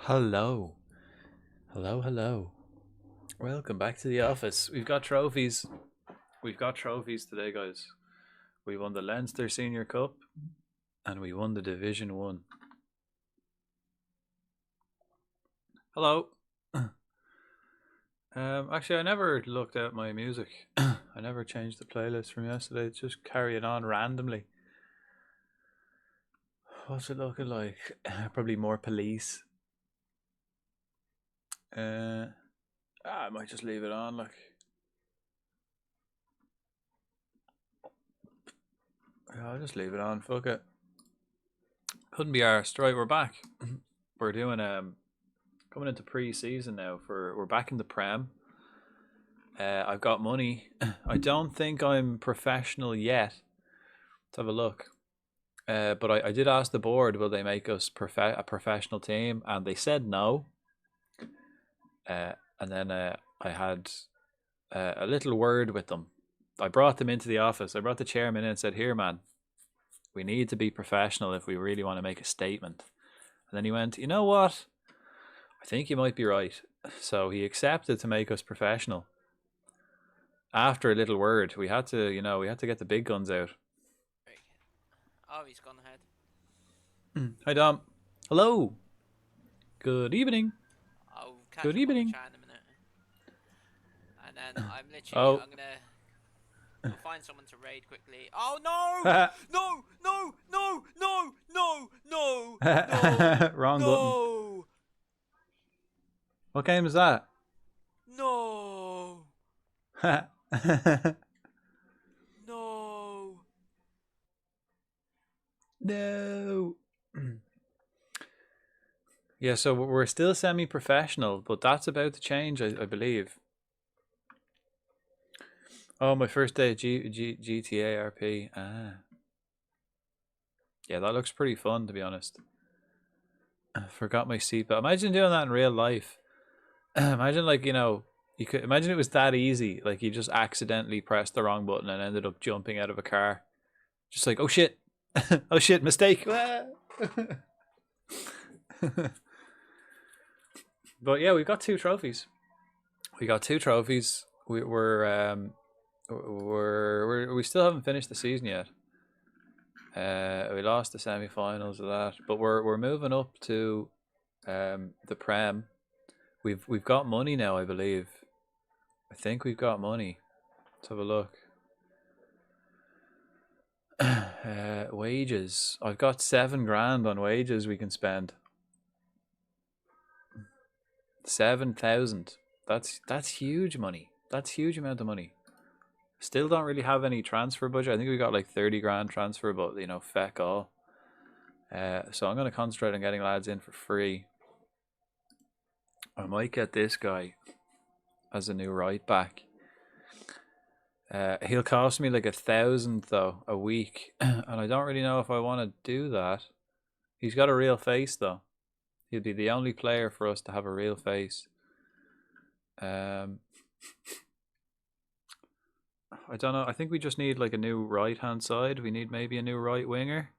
Hello. Hello, hello. Welcome back to the office. We've got trophies. We've got trophies today, guys. We won the Leinster Senior Cup, and we won the Division 1. Hello. Actually, I never looked at my music. I never changed the playlist from yesterday. It's just carrying on randomly. What's it looking like? Probably more police. I might just leave it on. Like, yeah, I'll just leave it on. Fuck it. Couldn't be arsed. Right, we're back. We're doing coming into pre-season now. We're back in the Prem. I've got money. I don't think I'm professional yet. Let's have a look. But I did ask the board, will they make us a professional team? And they said no. And then I had a little word with them. I brought them into the office. I brought the chairman in and said, here, man, we need to be professional if we really want to make a statement. And then he went, you know what? I think you might be right. So he accepted to make us professional. After a little word, we had to get the big guns out. Oh, he's gone ahead. Hi, Dom. Hello. Good evening. I'll catch Good up on the evening. chat in a minute. And then I'm literally, I'm gonna find someone to raid quickly. Oh no! No! No! No! No! No! No! No! Wrong button. What game is that? No! No! No. Yeah, so we're still semi-professional, but that's about to change, I believe. Oh, my first day at GTA RP. Yeah, that looks pretty fun, to be honest. I forgot my seatbelt. Imagine doing that in real life. Imagine, like, you could imagine it was that easy. Like, you just accidentally pressed the wrong button and ended up jumping out of a car. Just like, oh shit. Oh shit, mistake. But yeah, we've got 2 trophies. We still haven't finished the season yet. We lost the semi-finals of that, but we're moving up to the Prem. We've got money now, I believe. I think we've got money. Let's have a look. Wages. I've got 7 grand on wages we can spend. 7,000. That's huge money. That's huge amount of money. Still don't really have any transfer budget. I think we got like 30 grand transfer, but feck all. So I'm gonna concentrate on getting lads in for free. I might get this guy as a new right back. He'll cost me like 1,000 though a week, and I don't really know if I want to do that. He's got a real face though. He'll be the only player for us to have a real face. I don't know. I think we just need like a new right hand side. We need maybe a new right winger.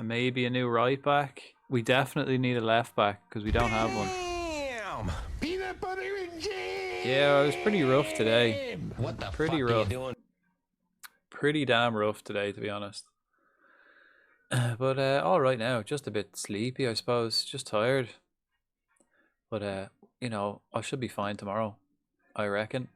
Maybe a new right back. We definitely need a left back because we don't have one. Peanut butter and jam. Yeah, it was pretty rough today. What the pretty fuck rough. are you doing? Pretty damn rough today, to be honest. But all right now, just a bit sleepy, I suppose. Just tired. But I should be fine tomorrow, I reckon.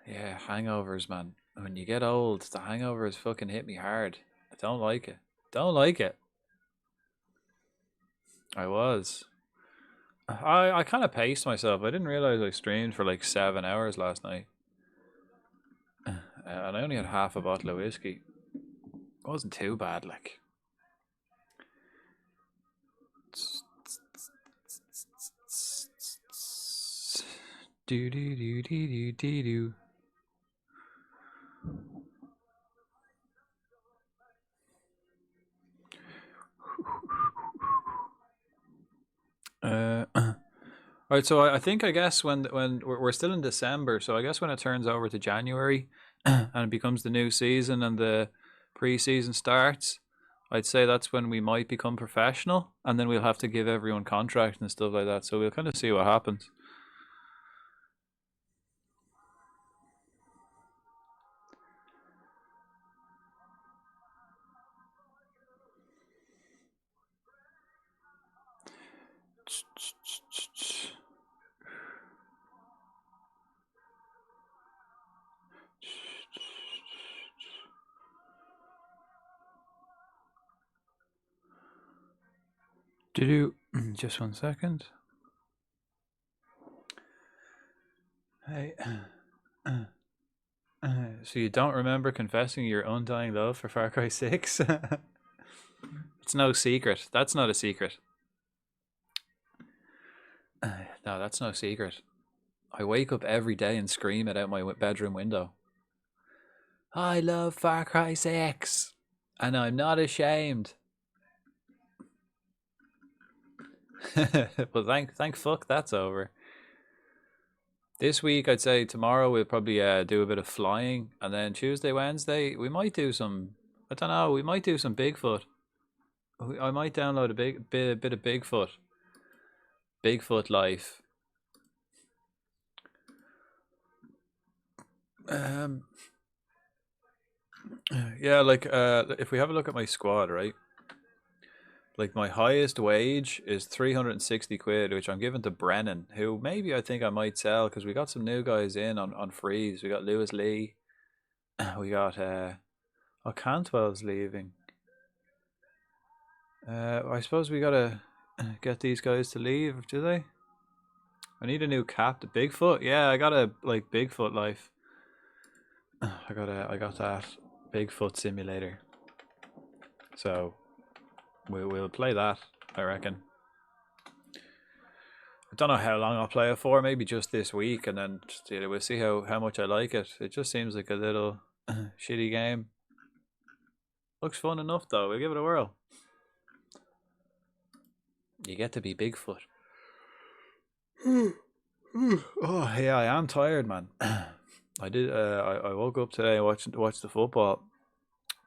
Yeah, hangovers, man. When you get old, the hangovers fucking hit me hard. I don't like it. Don't like it. I was. I kind of paced myself. I didn't realize I streamed for like 7 hours last night. And I only had half a bottle of whiskey. It wasn't too bad, like. Do do do do do do do. Right, so I guess when we're still in December, so I guess when it turns over to January and it becomes the new season and the pre-season starts, I'd say that's when we might become professional, and then we'll have to give everyone contracts and stuff like that. So we'll kind of see what happens. Just 1 second. Hey. So you don't remember confessing your undying love for Far Cry 6? It's no secret. That's not a secret. No, that's no secret. I wake up every day and scream it out my bedroom window. I love Far Cry 6, and I'm not ashamed. Well, thank fuck that's over. This week, I'd say tomorrow we'll probably do a bit of flying, and then Tuesday, Wednesday we might do some. I don't know. We might do some Bigfoot. I might download a bit of Bigfoot. Bigfoot life. Yeah, like if we have a look at my squad, right? Like my highest wage is 360 quid, which I'm giving to Brennan, who maybe I think I might sell because we got some new guys in on freeze. We got Lewis Lee. We got Cantwell's leaving. I suppose we gotta get these guys to leave, do they? I need a new captain. Bigfoot? Yeah, I got a like Bigfoot life. I got that Bigfoot simulator. So we'll play that, I reckon. I don't know how long I'll play it for, maybe just this week, and then we'll see how much I like it. It just seems like a little shitty game. Looks fun enough though, we'll give it a whirl. You get to be Bigfoot. Oh yeah, I am tired, man. I did. I woke up today, watched the football.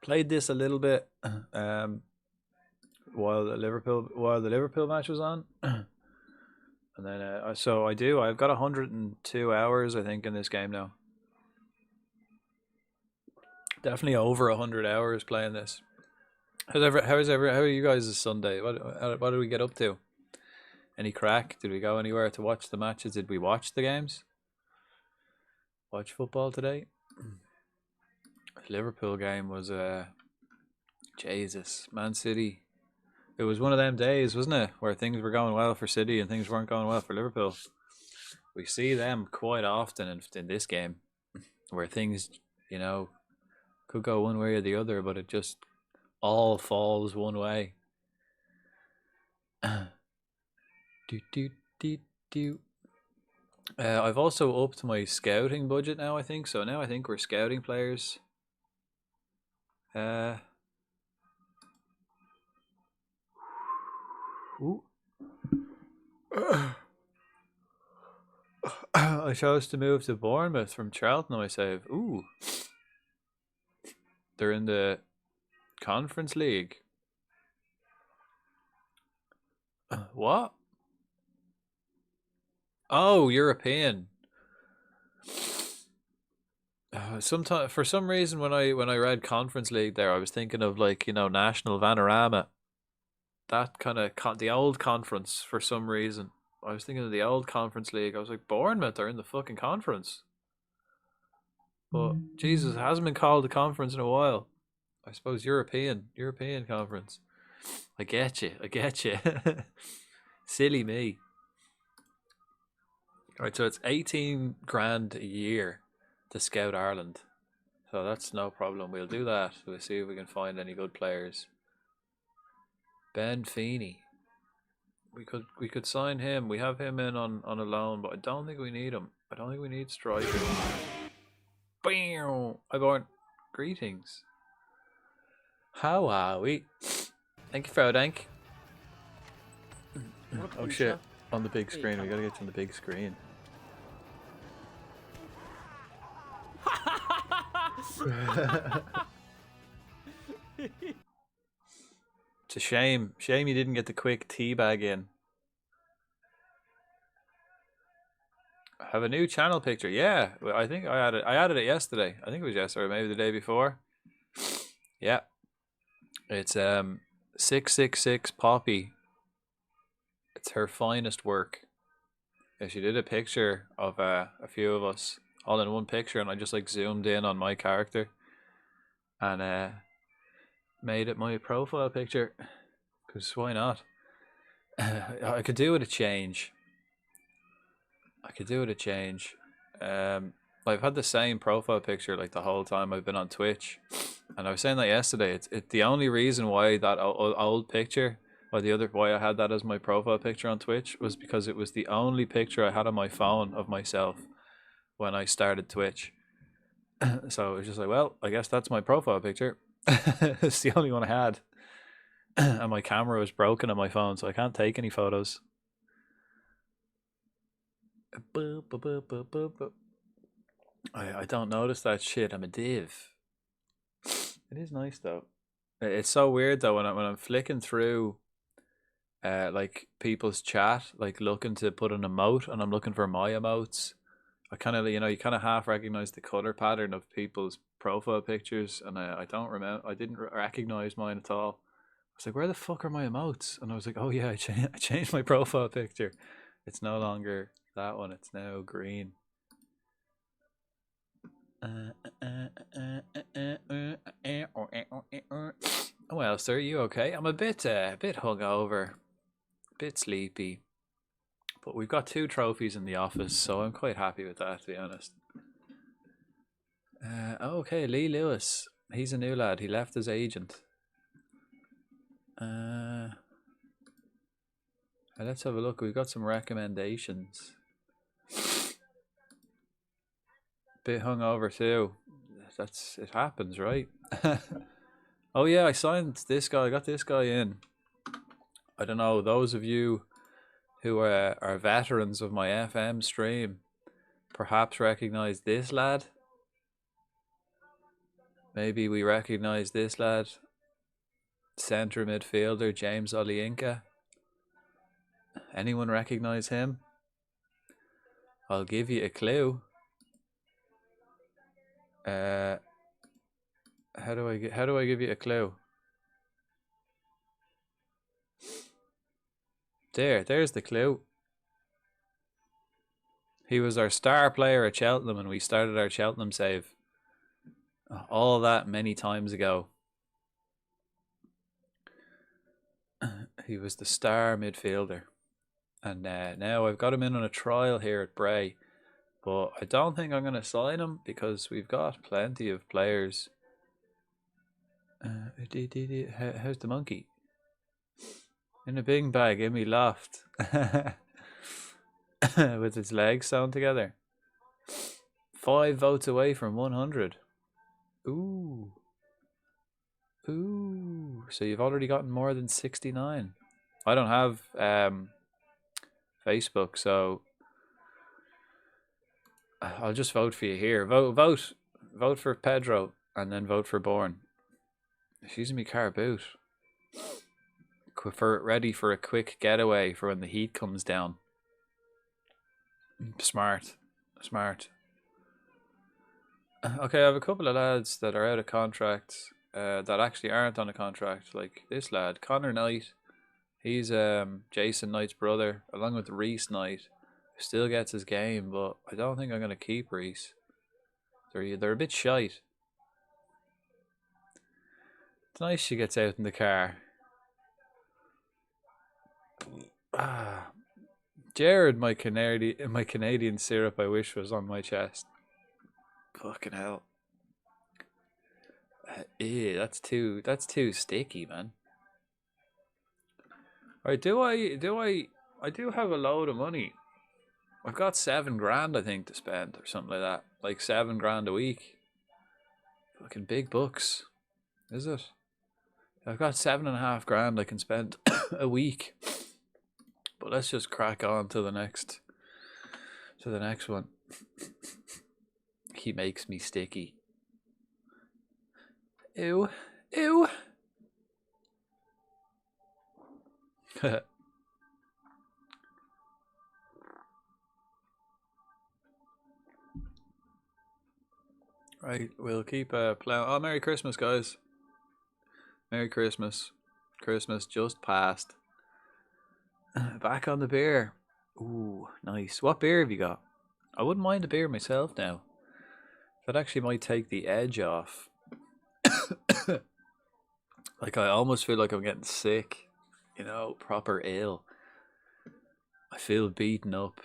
Played this a little bit, while the Liverpool match was on, and then so I've got 102 hours I think in this game now. Definitely over 100 hours playing this. How are you guys this Sunday? What did we get up to? Any crack? Did we go anywhere to watch the matches? Did we watch the games? Watch football today? Liverpool game was Jesus, Man City. It was one of them days, wasn't it, where things were going well for City and things weren't going well for Liverpool. We see them quite often in this game, where things, could go one way or the other, but it just all falls one way. I've also upped my scouting budget now, I think. So now I think we're scouting players. I chose to move to Bournemouth from Charlton, I save. Ooh. They're in the Conference League. What? Oh, European. Sometimes, for some reason, when I read Conference League there, I was thinking of National Vanarama. That kind of the old conference for some reason. I was thinking of the old Conference League. I was like, Bournemouth are in the fucking conference. But Jesus, it hasn't been called a conference in a while. I suppose European conference. I get you. Silly me. Alright, so it's 18 grand a year to scout Ireland. So that's no problem. We'll do that. We'll see if we can find any good players. Ben Feeney. We could sign him. We have him in on a loan, but I don't think we need him. I don't think we need strikers. Bam! I born greetings. How are we? Thank you, Frodank. Oh shit! On the big screen. We gotta get on the big screen. It's a shame. Shame you didn't get the quick teabag in. I have a new channel picture. Yeah, I think I added it yesterday. I think it was yesterday, maybe the day before. Yeah. It's 666 Poppy. It's her finest work. Yeah, she did a picture of a few of us all in one picture, and I just like zoomed in on my character and made it my profile picture. Because why not? I could do with a change. I could do with a change. I've had the same profile picture like the whole time I've been on Twitch, and I was saying that yesterday. It's the only reason why that old picture, or the other why I had that as my profile picture on Twitch, was because it was the only picture I had on my phone of myself when I started Twitch. So it was just like, well, I guess that's my profile picture. It's the only one I had, and my camera was broken on my phone, so I can't take any photos. I don't notice that shit. I'm a div. It is nice though. It's so weird though when I'm flicking through, like people's chat, like looking to put an emote, and I'm looking for my emotes. I kind of you kind of half recognize the color pattern of people's profile pictures, and I don't remember. I didn't recognize mine at all. I was like, where the fuck are my emotes? And I was like, oh yeah, I changed my profile picture. It's no longer that one. It's now green. Well, sir, you okay? I'm a bit hungover, a bit sleepy, but we've got 2 trophies in the office, so I'm quite happy with that, to be honest. Okay, Lee Lewis. He's a new lad. He left as agent. Let's have a look. We've got some recommendations. Bit hungover too. It happens, right? Oh yeah, I signed this guy. I got this guy in. I don't know, those of you who are veterans of my FM stream perhaps recognize this lad. Maybe we recognize this lad. Centre midfielder James Olienka. Anyone recognize him? I'll give you a clue. How do I give you a clue? There's the clue. He was our star player at Cheltenham, and we started our Cheltenham save. All that many times ago. He was the star midfielder. And now I've got him in on a trial here at Bray. But I don't think I'm going to sign him because we've got plenty of players. How's the monkey? In a bing bag in me loft. With its legs sewn together. 5 votes away from 100. Ooh. So you've already gotten more than 69. I don't have Facebook, so I'll just vote for you here. Vote for Pedro, and then vote for Bourne. She's in me car boot. Ready for a quick getaway for when the heat comes down. Smart. Okay, I have a couple of lads that are out of contract, that actually aren't on a contract, like this lad, Connor Knight. He's Jason Knight's brother, along with Reese Knight, who still gets his game, but I don't think I'm going to keep Reese. They're a bit shite. It's nice she gets out in the car. Jared, my Canadian syrup, I wish was on my chest. Fucking hell. That's too sticky, man. Right, I do have a load of money. I've got 7 grand, I think, to spend or something like that. Like 7 grand a week. Fucking big bucks. Is it? I've got 7.5 grand I can spend a week. But let's just crack on to the next one. He makes me sticky. Ew. Right, we'll keep playing. Oh, Merry Christmas, guys. Merry Christmas. Christmas just passed. Back on the beer. Ooh, nice. What beer have you got? I wouldn't mind a beer myself now. That actually might take the edge off. Like, I almost feel like I'm getting sick. You know, proper ill. I feel beaten up.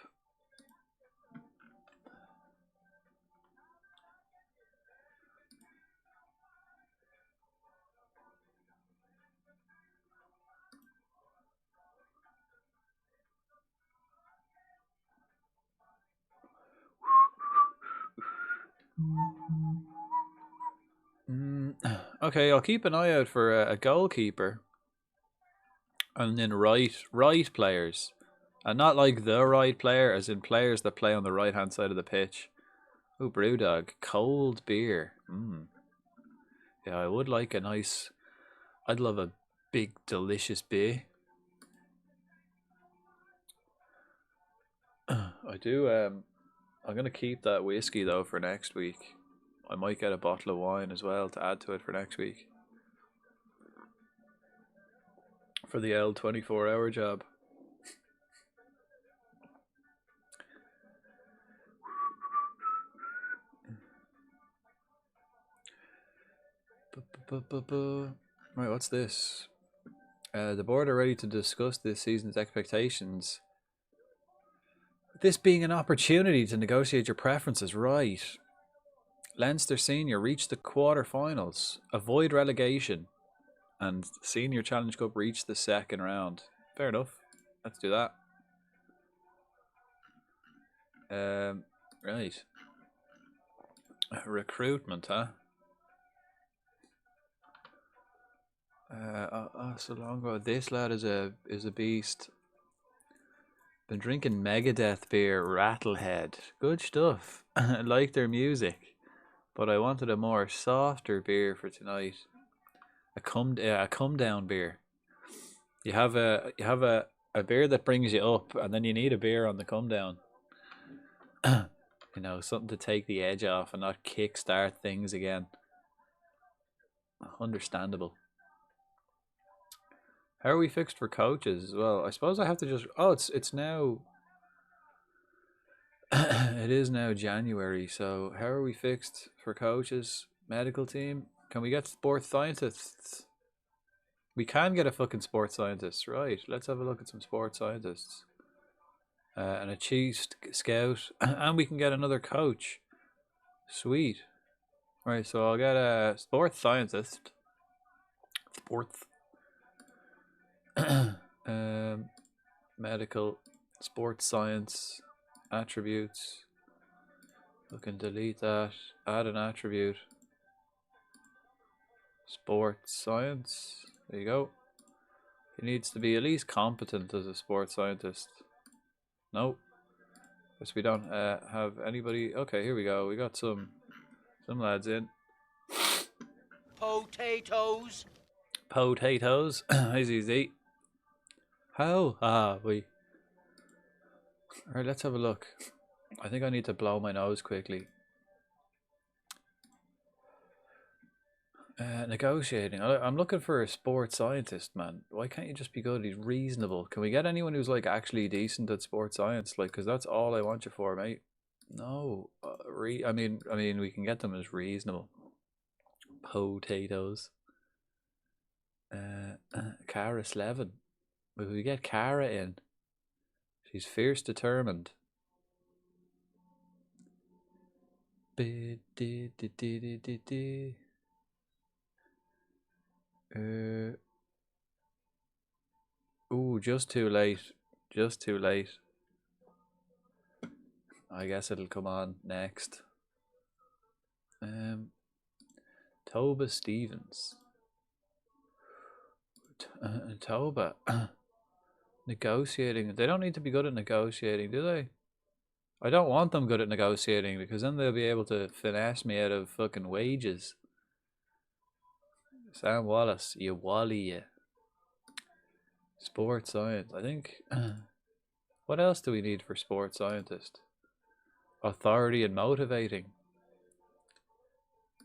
Okay, I'll keep an eye out for a goalkeeper. And then right players. And not like the right player, as in players that play on the right hand side of the pitch. Ooh, Brewdog. Cold beer. Yeah, I would like a nice... I'd love a big, delicious beer. I do, I'm going to keep that whiskey, though, for next week. I might get a bottle of wine as well to add to it for next week. For the L 24-hour job. Right, what's this? The board are ready to discuss this season's expectations. This being an opportunity to negotiate your preferences, right? Leinster Senior reach the quarter-finals, avoid relegation, and Senior Challenge Cup reach the second round. Fair enough. Let's do that. Right. Recruitment, huh? So long ago. This lad is a beast. Been drinking Megadeth beer, Rattlehead. Good stuff. I like their music, but I wanted a more softer beer for tonight. A come down beer. You have a beer that brings you up, and then you need a beer on the come down. You know, something to take the edge off and not kick-start things again. Understandable. How are we fixed for coaches? Well, I suppose I have to just... Oh, it's now... It is now January, so how are we fixed for coaches? Medical team? Can we get sports scientists? We can get a fucking sports scientist, right? Let's have a look at some sports scientists. And a chief scout, and we can get another coach. Sweet. Right, so I'll get a sports scientist. Sports. Medical, sports science, attributes. We can delete that. Add an attribute. Sports science. There you go. He needs to be at least competent as a sports scientist. Nope. Guess we don't have anybody. Okay, here we go. We got some lads in. Potatoes. Potatoes. Easy. How? We. Alright, let's have a look. I think I need to blow my nose quickly. Negotiating. I'm looking for a sports scientist, man. Why can't you just be good? He's reasonable. Can we get anyone who's like actually decent at sports science? Like, because that's all I want you for, mate. No, I mean, we can get them as reasonable. Potatoes. Cara Slevin. If we get Cara in, she's fierce, determined. Ooh, just too late. Just too late. I guess it'll come on next. Toba Stevens. Toba. Negotiating. They don't need to be good at negotiating, do they? I don't want them good at negotiating, because then they'll be able to finesse me out of fucking wages. Sam Wallace, you wally, you. Sports science. I think... What else do we need for sports scientist? Authority and motivating.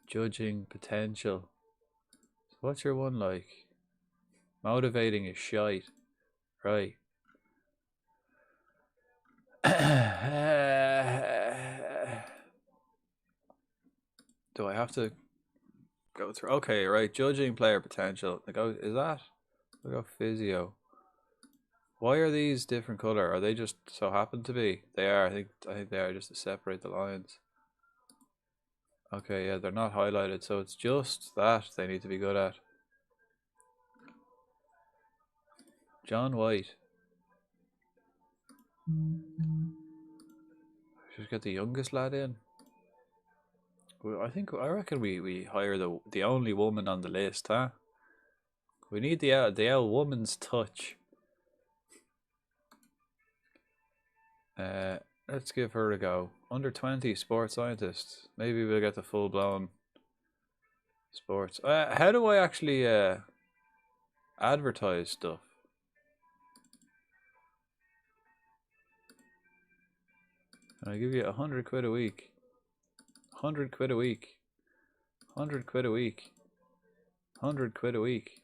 Judging potential. So what's your one like? Motivating is shite. Right. Do I have to go through? Okay, right. Judging player potential. Is that? We go physio. Why are these different color? Are they just so happen to be? They are. I think they are just to separate the lines. Okay, yeah, they're not highlighted, so it's just that they need to be good at. John White. Should get the youngest lad in. I reckon we hire the only woman on the list, huh? We need the woman's touch. Let's give her a go. Under 20 sports scientist. Maybe we'll get the full blown sports. How do I actually advertise stuff? Can I give you 100 quid a week? 100 quid a week. 100 quid a week. 100 quid a week.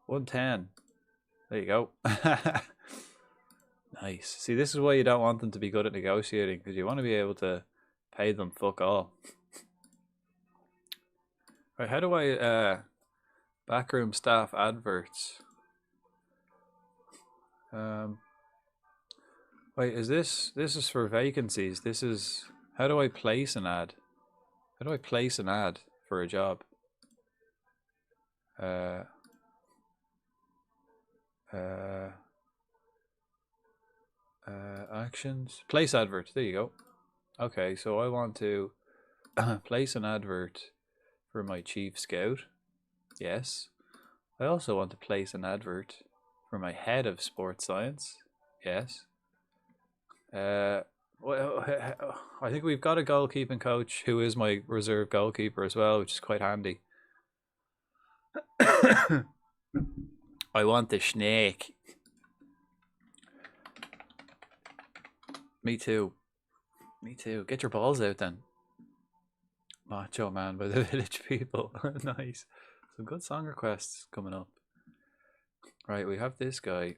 110. There you go. Nice. See, this is why you don't want them to be good at negotiating, because you want to be able to pay them fuck all. Right, how do I backroom staff adverts? Wait, is this is for vacancies? This is, how do I place an ad? How do I place an ad for a job? Actions, place advert. There you go. Okay, so I want to place an advert for my chief scout. Yes. I also want to place an advert for my head of sports science. Yes. Well, I think we've got a goalkeeping coach who is my reserve goalkeeper as well, which is quite handy. I want the snake. Me too. Me too. Get your balls out then. Macho Man by the Village People. Nice. Some good song requests coming up. Right, we have this guy,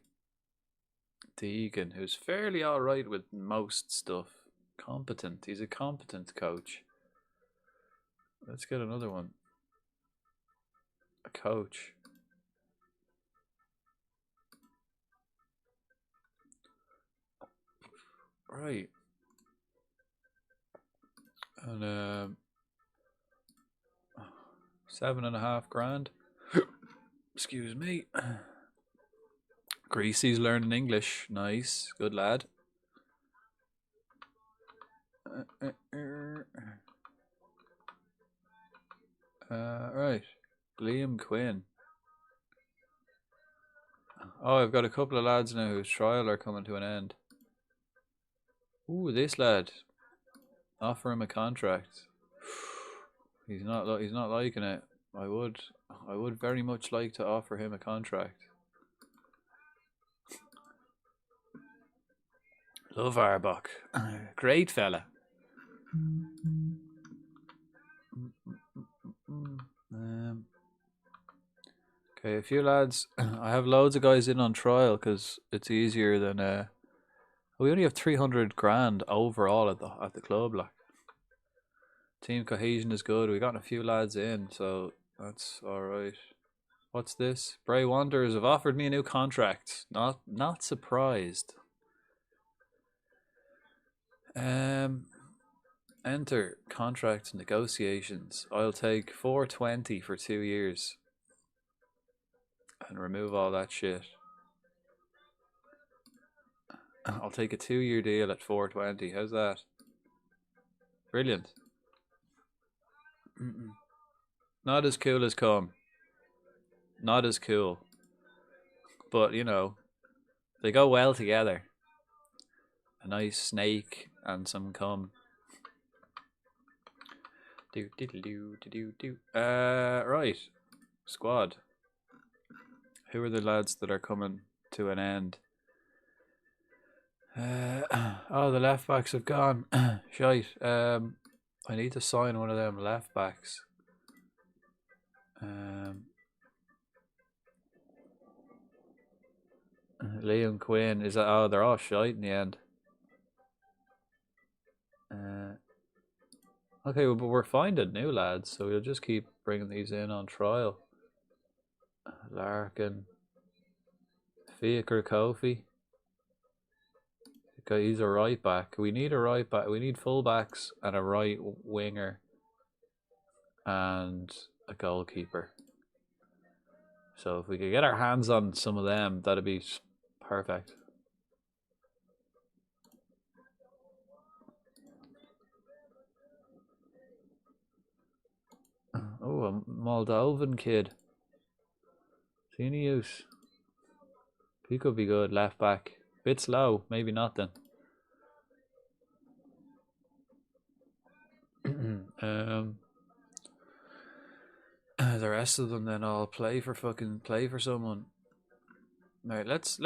Deegan, who's fairly alright with most stuff. Competent. He's a competent coach. Let's get another one. A coach. Right. And 7.5 grand. Excuse me. Greasy's learning English. Nice. Good lad. Right. Liam Quinn. Oh, I've got a couple of lads now whose trial are coming to an end. Ooh, this lad. Offer him a contract. He's not liking it. I would very much like to offer him a contract. Love Arbok. Great fella. Okay, a few lads. I have loads of guys in on trial because it's easier than we only have 300 grand overall at the club. Like, team cohesion is good. We got a few lads in, so that's all right. What's this? Bray Wanderers have offered me a new contract. Not surprised. Enter contract negotiations. I'll take 420 for 2 years. And remove all that shit. I'll take a 2-year deal at 420. How's that? Brilliant. Not as cool as Cum. Not as cool. But, you know, they go well together. A nice snake and some cum. Right. Squad. Who are the lads that are coming to an end? Oh, the left backs have gone. Shite. I need to sign one of them left backs. Liam Quinn is that? Oh, they're all shite in the end. Okay, well, but we're finding new lads, so we'll just keep bringing these in on trial. Larkin, Fiaker, Kofi. Okay, he's a right back. We need a right back. We need full backs and a right winger and a goalkeeper. So if we could get our hands on some of them, that'd be perfect. Oh, a Moldovan kid. See any use? He could be good, left back. Bit slow, maybe not then. The rest of them then all play for someone. Right, let's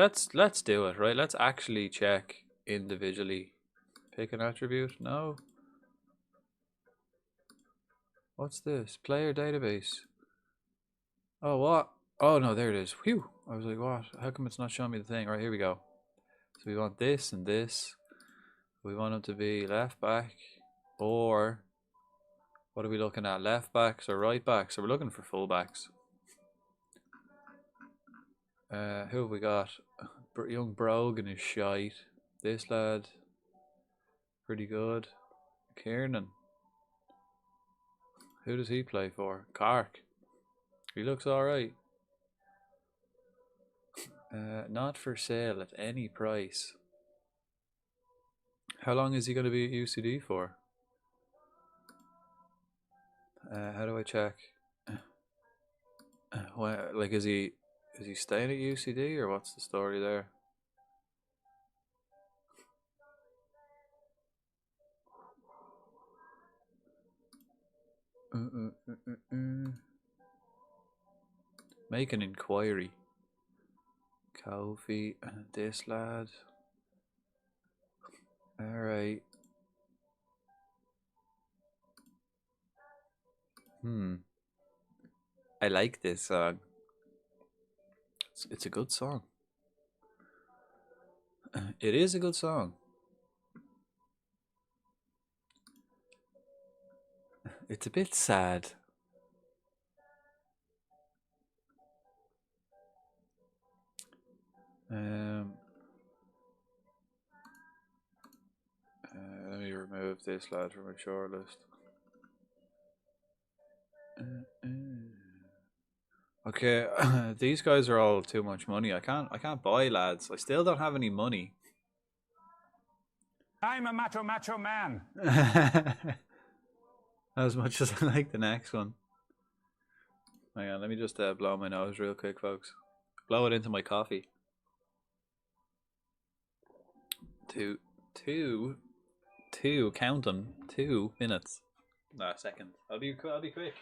do it, right? Let's actually check individually. Pick an attribute? No. What's this? Player database. Oh, what? Oh, no, there it is. Whew. I was like, what? How come it's not showing me the thing? Right, here we go. So we want this and this. We want them to be left back. Or, what are we looking at? Left backs or right backs? So we're looking for full backs. Who have we got? Young Brogan is shite. This lad, pretty good. Kiernan. Who does he play for? Cork. He looks alright. Not for sale at any price. How long is he going to be at UCD for? How do I check? Like, is he staying at UCD or what's the story there? Make an inquiry. Kofi, this lad. Alright. I like this song. It's a good song. It is a good song. It's a bit sad. Let me remove this lad from my short list. Okay, these guys are all too much money. I can't buy lads. I still don't have any money. I'm a macho man. As much as I like the next one. Hang on, let me just blow my nose real quick, folks. Blow it into my coffee. Count them. 2 minutes. No, seconds. I'll be quick.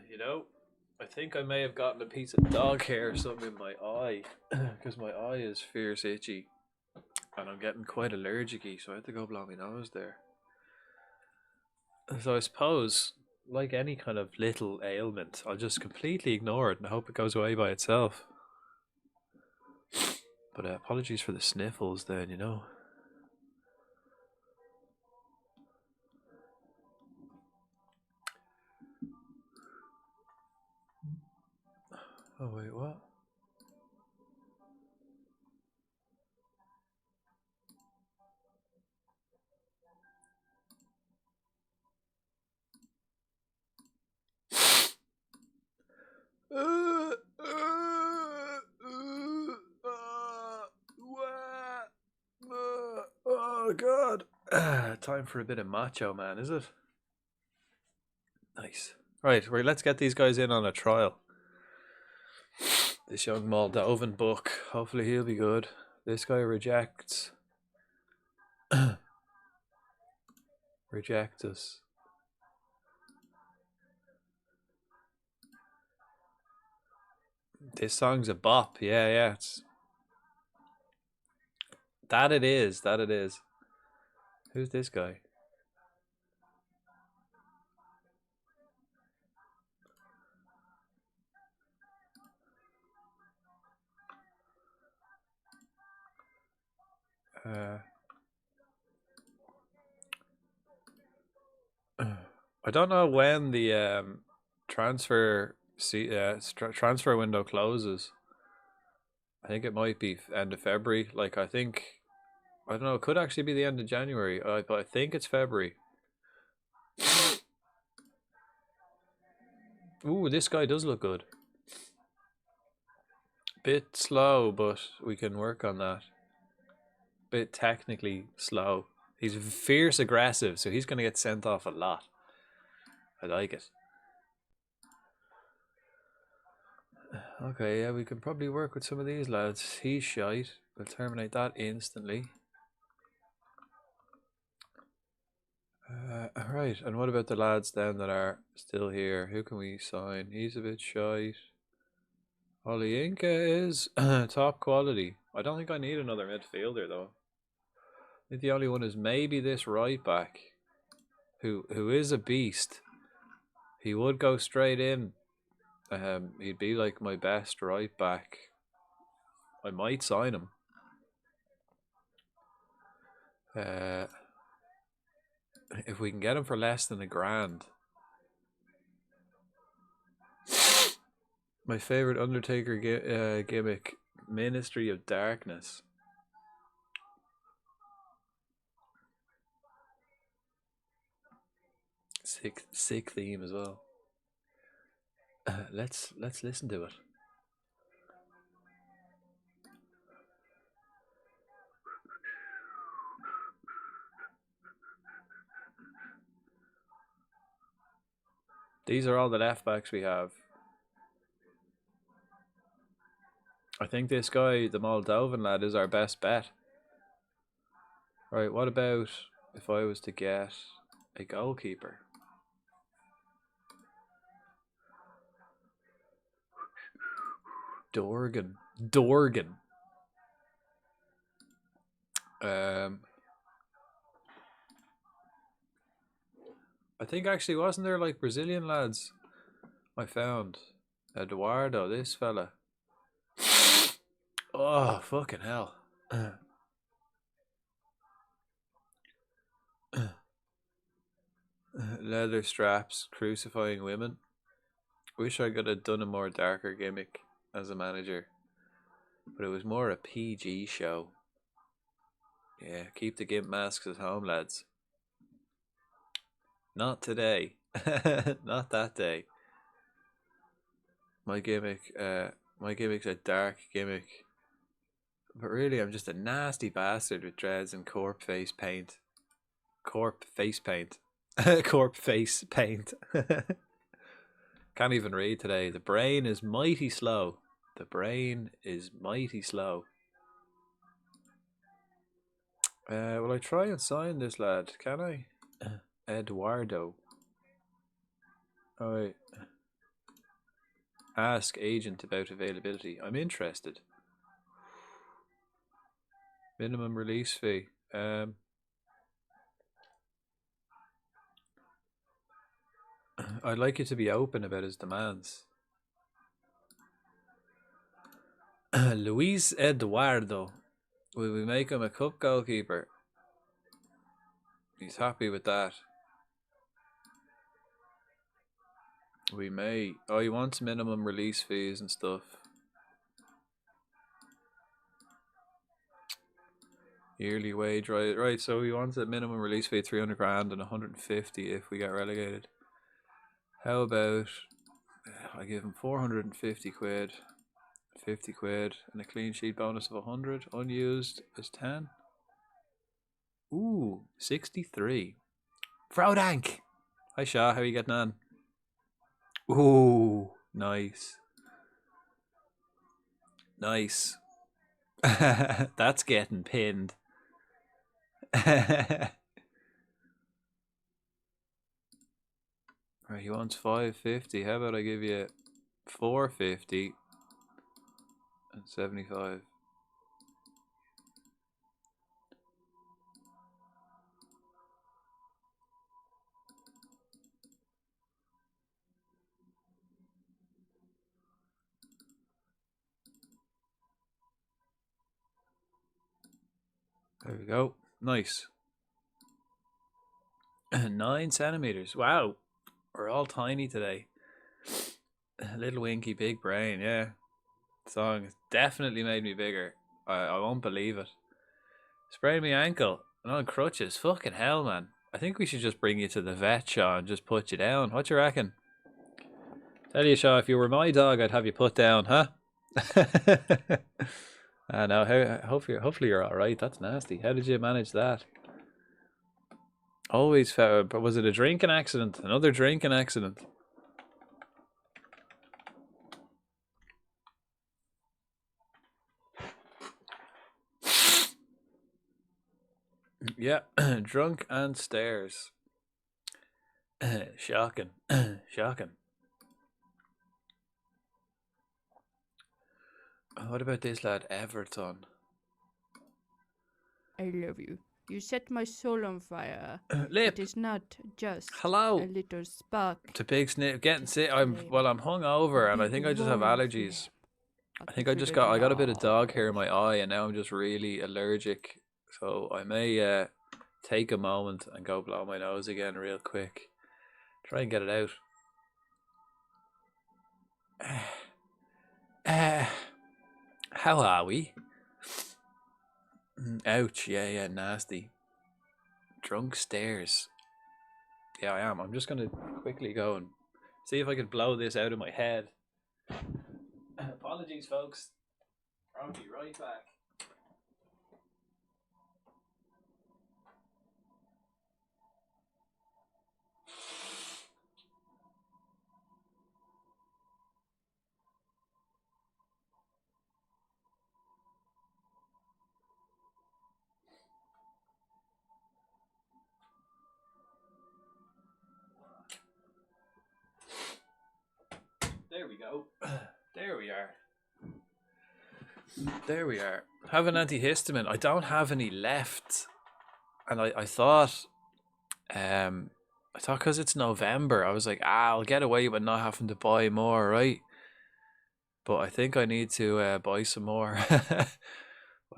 You know, I think I may have gotten a piece of dog hair or something in my eye because my eye is fierce itchy and I'm getting quite allergic-y, so I had to go blow my nose there. So I suppose, like any kind of little ailment, I'll just completely ignore it and hope it goes away by itself. But apologies for the sniffles then, you know. Oh wait, what? Oh god. Time for a bit of Macho Man, is it? Nice. Right, let's get these guys in on a trial. This young Moldovan buck, hopefully he'll be good. This guy rejects. Reject us. This song's a bop. Yeah, yeah. That it is. That it is. Who's this guy? I don't know when the transfer transfer window closes. I think it might be end of February. Like I don't know. It could actually be the end of January. But I think it's February. Ooh, this guy does look good. Bit slow, but we can work on that. Bit technically slow. He's fierce aggressive, so he's going to get sent off a lot. I like it. Okay, yeah, we can probably work with some of these lads. He's shite. We'll terminate that instantly. Right, and what about the lads then that are still here? Who can we sign? He's a bit shite. Olyinka is top quality. I don't think I need another midfielder though. I think the only one is maybe this right back, who is a beast. He would go straight in. He'd be like my best right back. I might sign him. If we can get him for less than $1,000. My favorite Undertaker gimmick, Ministry of Darkness. Sick theme as well. Let's listen to it. These are all the left backs we have. I think this guy, the Moldovan lad, is our best bet. Right, what about if I was to get a goalkeeper? Dorgan. I think actually wasn't there like Brazilian lads I found? Eduardo, this fella. Oh, fucking hell. Leather straps, crucifying women. Wish I could have done a more darker gimmick as a manager. But it was more a PG show. Yeah, keep the gimp masks at home, lads. Not today. Not that day. My gimmick's a dark gimmick. But really, I'm just a nasty bastard with dreads and corp face paint. Corp face paint. Corp face paint. Can't even read today. The brain is mighty slow. The brain is mighty slow. Will I try and sign this lad? Can I? Eduardo. Oh wait. Ask agent about availability. I'm interested. Minimum release fee. I'd like you to be open about his demands. Luis Eduardo. Will we make him a cup goalkeeper? He's happy with that. We may. Oh, he wants minimum release fees and stuff. Yearly wage, right? Right. So he wants a minimum release fee 300 grand and 150 if we get relegated. How about I give him 450 quid, 50 quid, and a clean sheet bonus of 100. Unused is 10. Ooh, 63. Frodank. Hi Shah, how are you getting on? Ooh, nice. Nice. That's getting pinned. Right, he wants 550. How about I give you 450 and 75? There we go. Nice. 9 centimeters. Wow. We're all tiny today. Little winky, big brain. Yeah. Song has definitely made me bigger. I won't believe it. Sprained my ankle and on crutches. Fucking hell, man. I think we should just bring you to the vet, Shaw, and just put you down. What you reckon? Tell you, Shaw, if you were my dog, I'd have you put down, huh? I know. Hopefully you're all right. That's nasty. How did you manage that? Always felt. But was it a drinking accident? Another drinking accident? Yeah, drunk and stairs. Shocking. Shocking. What about this lad, Everton? I love you. You set my soul on fire. Lip. It is not just Hello. a little spark. To big snip. Getting sick. I'm hungover and I think I just have allergies. I think I got a bit of dog hair in my eye and now I'm just really allergic. So I may take a moment and go blow my nose again real quick. Try and get it out. How are we? Ouch, yeah, nasty. Drunk stairs. Yeah, I am. I'm just going to quickly go and see if I can blow this out of my head. Apologies, folks. I'll be right back. There we go. There we are. There we are. Have an antihistamine. I don't have any left. And I thought because it's November, I was like, I'll get away with not having to buy more, right? But I think I need to buy some more. I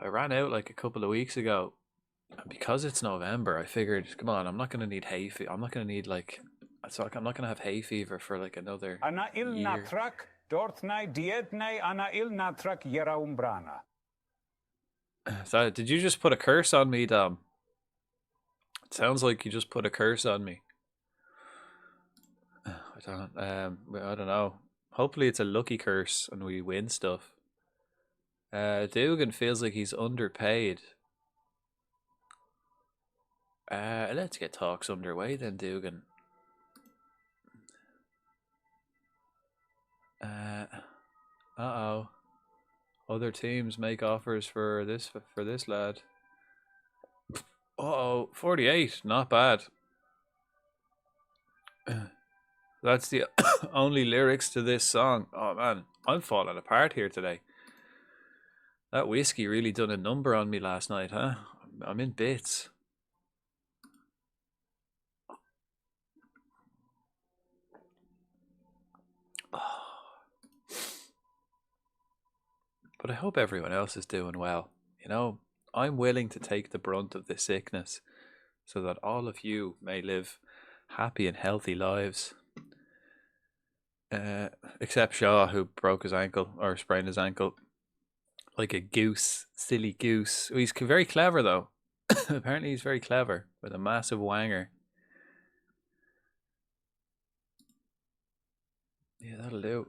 ran out like a couple of weeks ago. And because it's November, I figured, come on, I'm not going to need hay fever. I'm not going to need I'm not going to have hay fever for like another year. So, did you just put a curse on me, Dom? It sounds like you just put a curse on me. I don't know. Hopefully it's a lucky curse and we win stuff. Dugan feels like he's underpaid. Let's get talks underway then, Dugan. Uh-oh. Other teams make offers for this lad. Uh-oh, 48, not bad. That's the only lyrics to this song. Oh man, I'm falling apart here today. That whiskey really done a number on me last night, huh? I'm in bits. But I hope everyone else is doing well. You know, I'm willing to take the brunt of this sickness so that all of you may live happy and healthy lives. Except Shaw, who broke his ankle or sprained his ankle like a goose, silly goose. He's very clever though. Apparently, he's very clever with a massive wanger. Yeah, that'll do.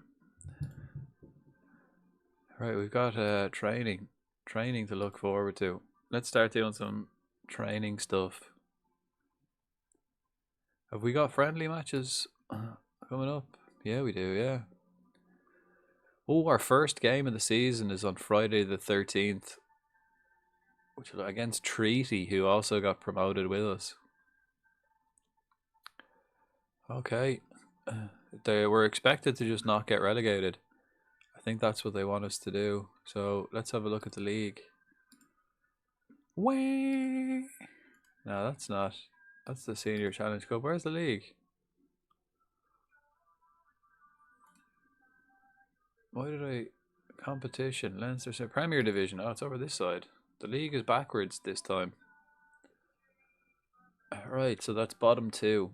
Right, we've got training to look forward to. Let's start doing some training stuff. Have we got friendly matches coming up? Yeah, we do, yeah. Oh, our first game of the season is on Friday the 13th, which is against Treaty, who also got promoted with us. Okay. They were expected to just not get relegated. I think that's what they want us to do. So let's have a look at the league. Whee! No, that's not. That's the Senior Challenge Cup. Where's the league? Why did I... Competition. Leinster Premier Division. Oh, it's over this side. The league is backwards this time. Right, so that's bottom 2.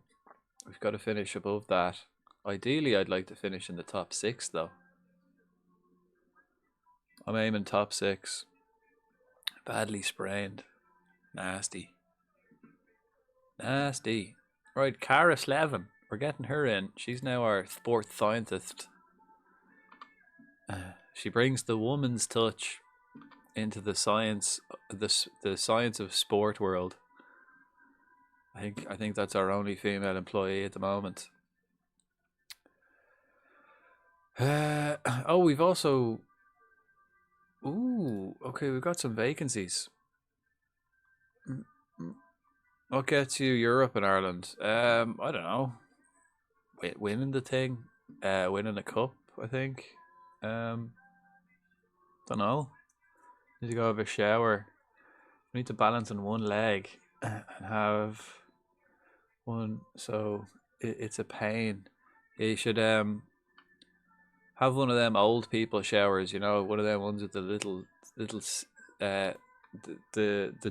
We've got to finish above that. Ideally, I'd like to finish in the top 6, though. I'm aiming top 6. Badly sprained. Nasty. Nasty. Right, Cara Slevin. We're getting her in. She's now our sports scientist. She brings the woman's touch into the science, the science of sport world. I think that's our only female employee at the moment. Oh, we've also... Ooh, okay, we've got some vacancies. What gets you Europe and Ireland? I don't know. Winning the thing, winning a cup, I think. Don't know. Need to go have a shower. We need to balance on one leg and have one. So it's a pain. You should have one of them old people showers. You know, one of them ones with the little the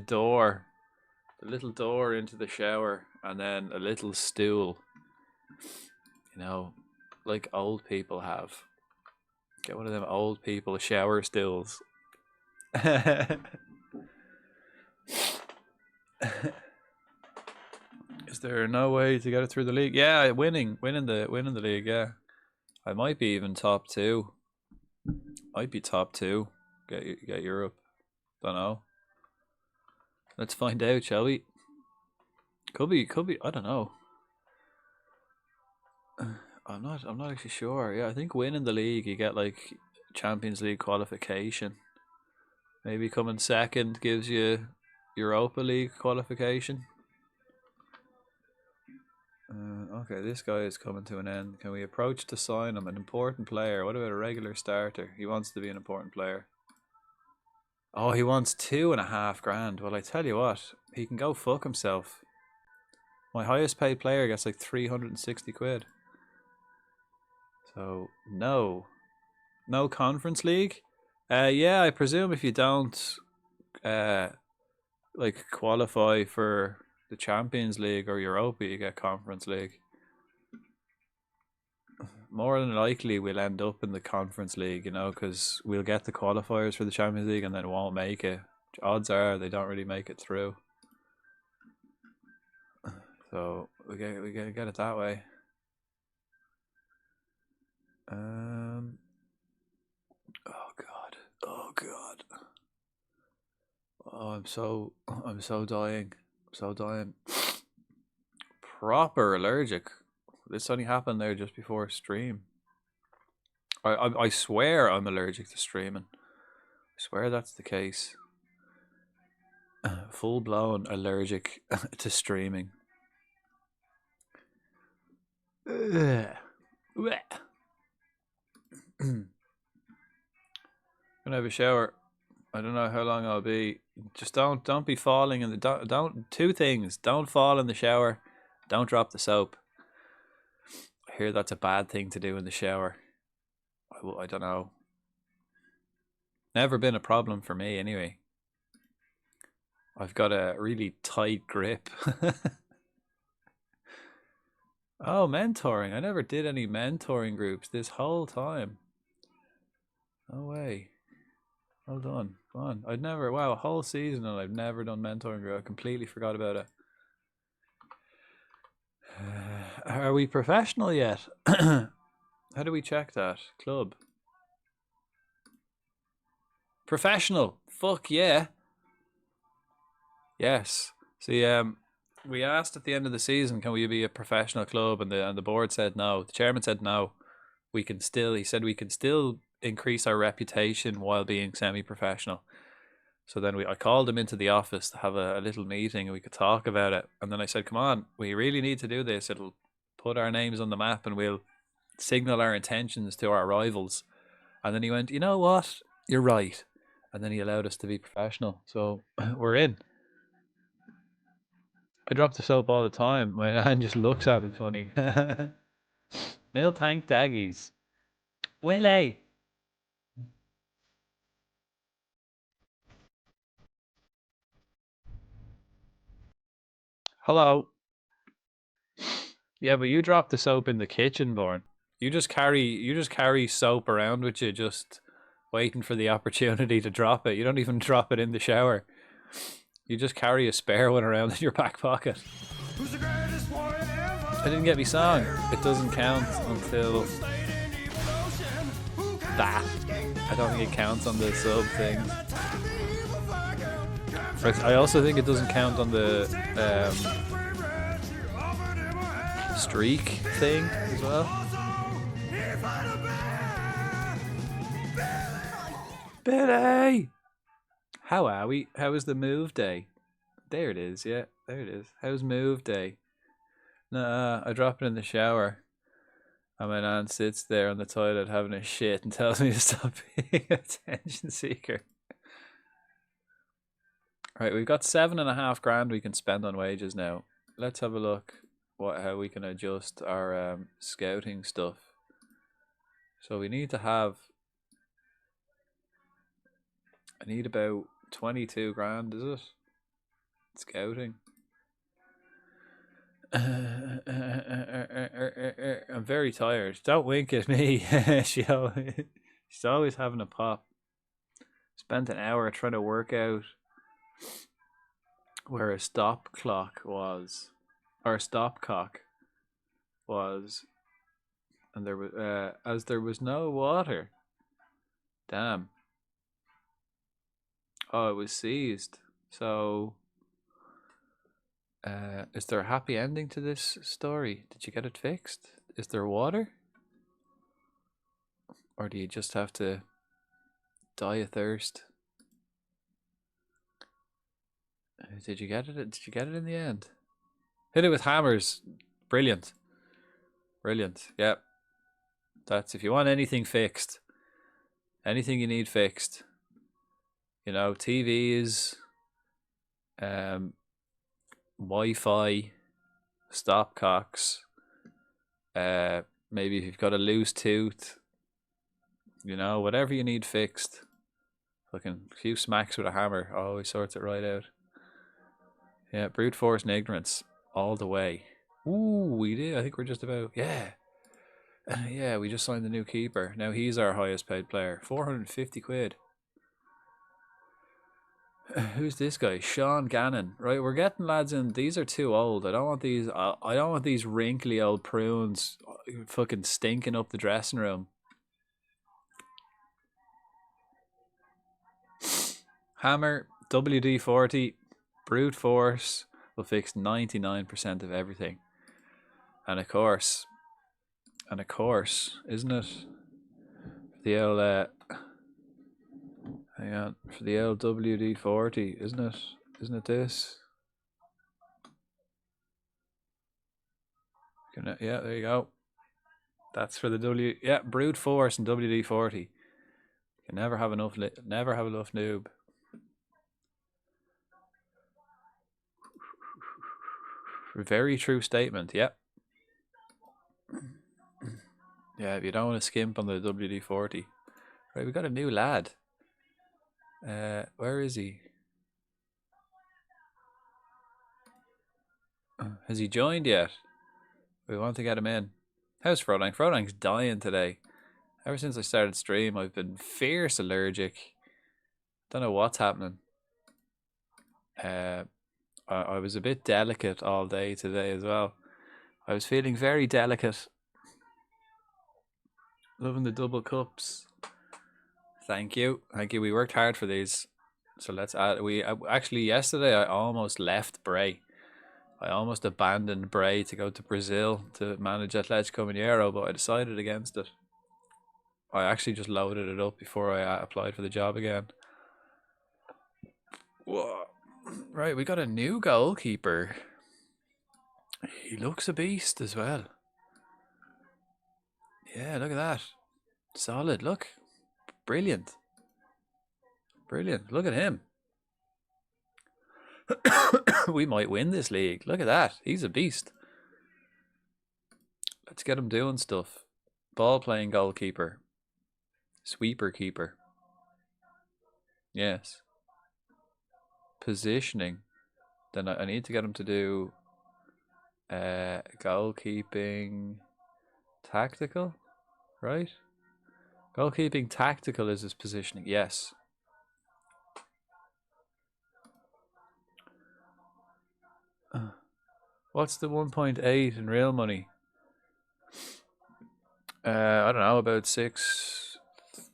door. The little door into the shower, and then a little stool, you know, like old people have. Get one of them old people shower stools. Is there no way to get it through the league? Yeah, winning the league. Yeah, I might be even top 2. Might be top 2. Get Europe. Don't know. Let's find out, shall we? Could be. I don't know. I'm not actually sure. Yeah, I think winning the league, you get like Champions League qualification. Maybe coming second gives you Europa League qualification. Okay, this guy is coming to an end. Can we approach to sign him? An important player. What about a regular starter? He wants to be an important player. Oh, he wants 2.5 grand. Well, I tell you what, he can go fuck himself. My highest paid player gets like 360 quid. So, no Conference League. Yeah, I presume if you don't like qualify for the Champions League or Europa, you get Conference League. More than likely, we'll end up in the Conference League, you know, because we'll get the qualifiers for the Champions League and then won't make it. Odds are they don't really make it through. So we get it that way. Oh god. Oh, I'm so dying. Proper allergic. This only happened there just before stream. I swear I'm allergic to streaming. I swear that's the case. Full blown allergic to streaming. Gonna have a shower. I don't know how long I'll be. Just don't be falling in the don't 2 things. Don't fall in the shower. Don't drop the soap. I hear that's a bad thing to do in the shower. I don't know. Never been a problem for me anyway. I've got a really tight grip. Oh, mentoring. I never did any mentoring groups this whole time. No way. Well done. Come on. I'd never, wow, a whole season and I've never done mentoring group. I completely forgot about it. Are we professional yet? How do we check that? Club. Professional. Fuck yeah. Yes. See, we asked at the end of the season, can we be a professional club? And the board said no. The chairman said no. He said we can still increase our reputation while being semi-professional. So then I called him into the office to have a little meeting and we could talk about it. And then I said, come on, we really need to do this. It'll put our names on the map and we'll signal our intentions to our rivals. And then he went, you know what? You're right. And then he allowed us to be professional. So we're in. I drop the soap all the time. My hand just looks at it funny. Mill tank daggies. Willie. Hello. Yeah, but you drop the soap in the kitchen, Born. You just carry soap around with you, just waiting for the opportunity to drop it. You don't even drop it in the shower. You just carry a spare one around in your back pocket. I didn't get me song. It doesn't count until that. I don't think it counts on the sub things. I also think it doesn't count on the streak thing as well. Billy! How are we? How is the move day? There it is, yeah, there it is. How's move day? Nah, I drop it in the shower. And my nan sits there on the toilet having a shit and tells me to stop being an attention seeker. Right, we've got $7.5 grand we can spend on wages now. Let's have a look how we can adjust our scouting stuff. So we need to have. I need about 22 grand, is it? Scouting. I'm very tired. Don't wink at me. She's always having a pop. Spent an hour trying to work out where a stop clock was, or a stopcock was, and there was as there was no water. Damn. Oh, it was seized. So, is there a happy ending to this story? Did you get it fixed? Is there water? Or do you just have to die of thirst? Did you get it? Did you get it in the end? Hit it with hammers. Brilliant. Brilliant. Yep. That's if you want anything fixed. Anything you need fixed. You know, TVs, Wi-Fi, stopcocks, maybe if you've got a loose tooth, you know, whatever you need fixed. Fucking a few smacks with a hammer always sorts it right out. Yeah, brute force and ignorance all the way. Ooh, we did. I think we're just about, yeah. Yeah, we just signed the new keeper. Now he's our highest paid player. 450 quid. Who's this guy? Sean Gannon. Right, we're getting lads in. These are too old. I don't want these. I don't want these wrinkly old prunes fucking stinking up the dressing room. Hammer, WD-40, brute force will fix 99% of everything. And of course, isn't it? The old hang on, for the old WD-40, isn't it? Isn't it this? Yeah, there you go. That's for the brute force and WD-40. You can never have enough. Never have enough noob. Very true statement. Yep. Yeah, if you don't want to skimp on the WD-40. Right, we got a new lad. Where is he? Has he joined yet? We want to get him in. How's Frodang? Frodang's dying today. Ever since I started stream, I've been fierce allergic. Don't know what's happening. I was a bit delicate all day today as well. I was feeling very delicate. Loving the double cups. Thank you. Thank you. We worked hard for these. So let's add. Actually, yesterday I almost left Bray. I almost abandoned Bray to go to Brazil to manage Atletico Mineiro, but I decided against it. I actually just loaded it up before I applied for the job again. Whoa. Right, we got a new goalkeeper. He looks a beast as well. Yeah, look at that. Solid, look. Brilliant. Brilliant. Look at him. We might win this league. Look at that. He's a beast. Let's get him doing stuff. Ball playing goalkeeper. Sweeper keeper. Yes. Positioning. Then I need to get him to do goalkeeping tactical, right? Goalkeeping tactical is his positioning. Yes. What's the 1.8 in real money? I don't know, about 6'2",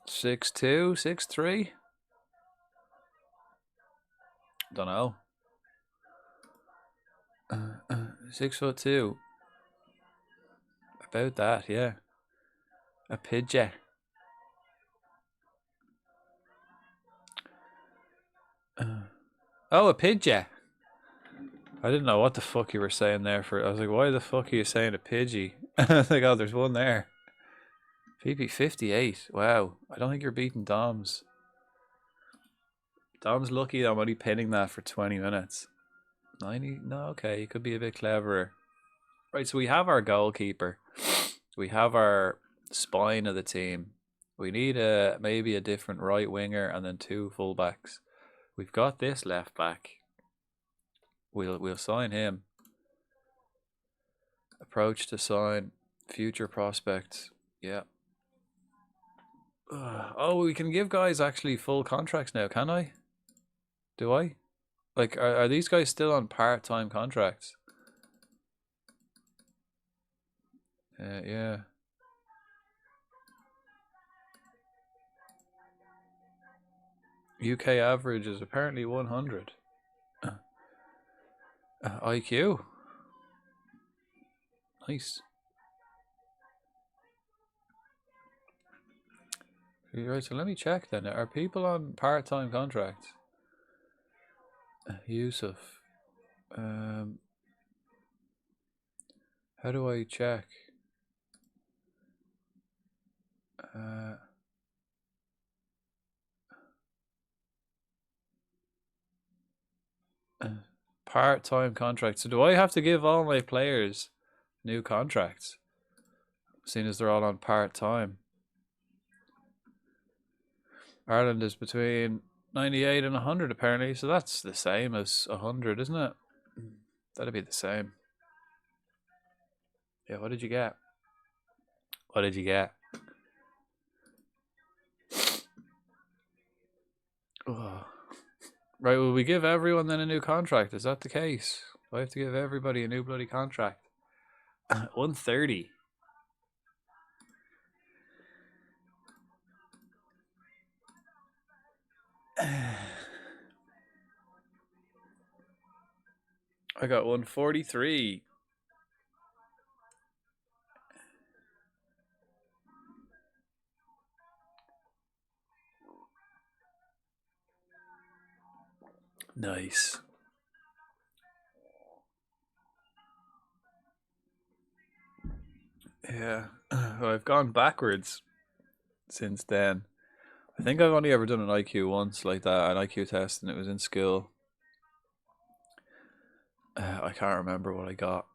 6'3". Don't know. 6'2". About that, yeah. A pidgey. Oh, a pidgey. I didn't know what the fuck you were saying there. I was like, why the fuck are you saying a pidgey? I was like, oh, there's one there. PP 58. Wow. I don't think you're beating Dom's. Dom's lucky I'm only pinning that for 20 minutes. 90? No, okay. You could be a bit cleverer. Right, so we have our goalkeeper. We have our spine of the team. We need maybe a different right winger and then 2 fullbacks. We've got this left back. We'll sign him. Approach to sign. Future prospects. Yeah. Oh, we can give guys actually full contracts now, can I? Do I? Like, are these guys still on part-time contracts? Yeah. UK average is apparently 100. IQ. Nice. Right, so let me check then. Are people on part-time contracts? Yusuf. How do I check? Part-time contracts. So do I have to give all my players new contracts? Seeing as they're all on part-time. Ireland is between 98 and 100 apparently, so that's the same as 100, isn't it? That'd be the same. Yeah, what did you get? What did you get? Oh. Right, will we give everyone then a new contract? Is that the case? Do I have to give everybody a new bloody contract? 130. I got 143. Nice. Yeah, I've gone backwards since then. I think I've only ever done an IQ once like that, an IQ test, and it was in school. I can't remember what I got.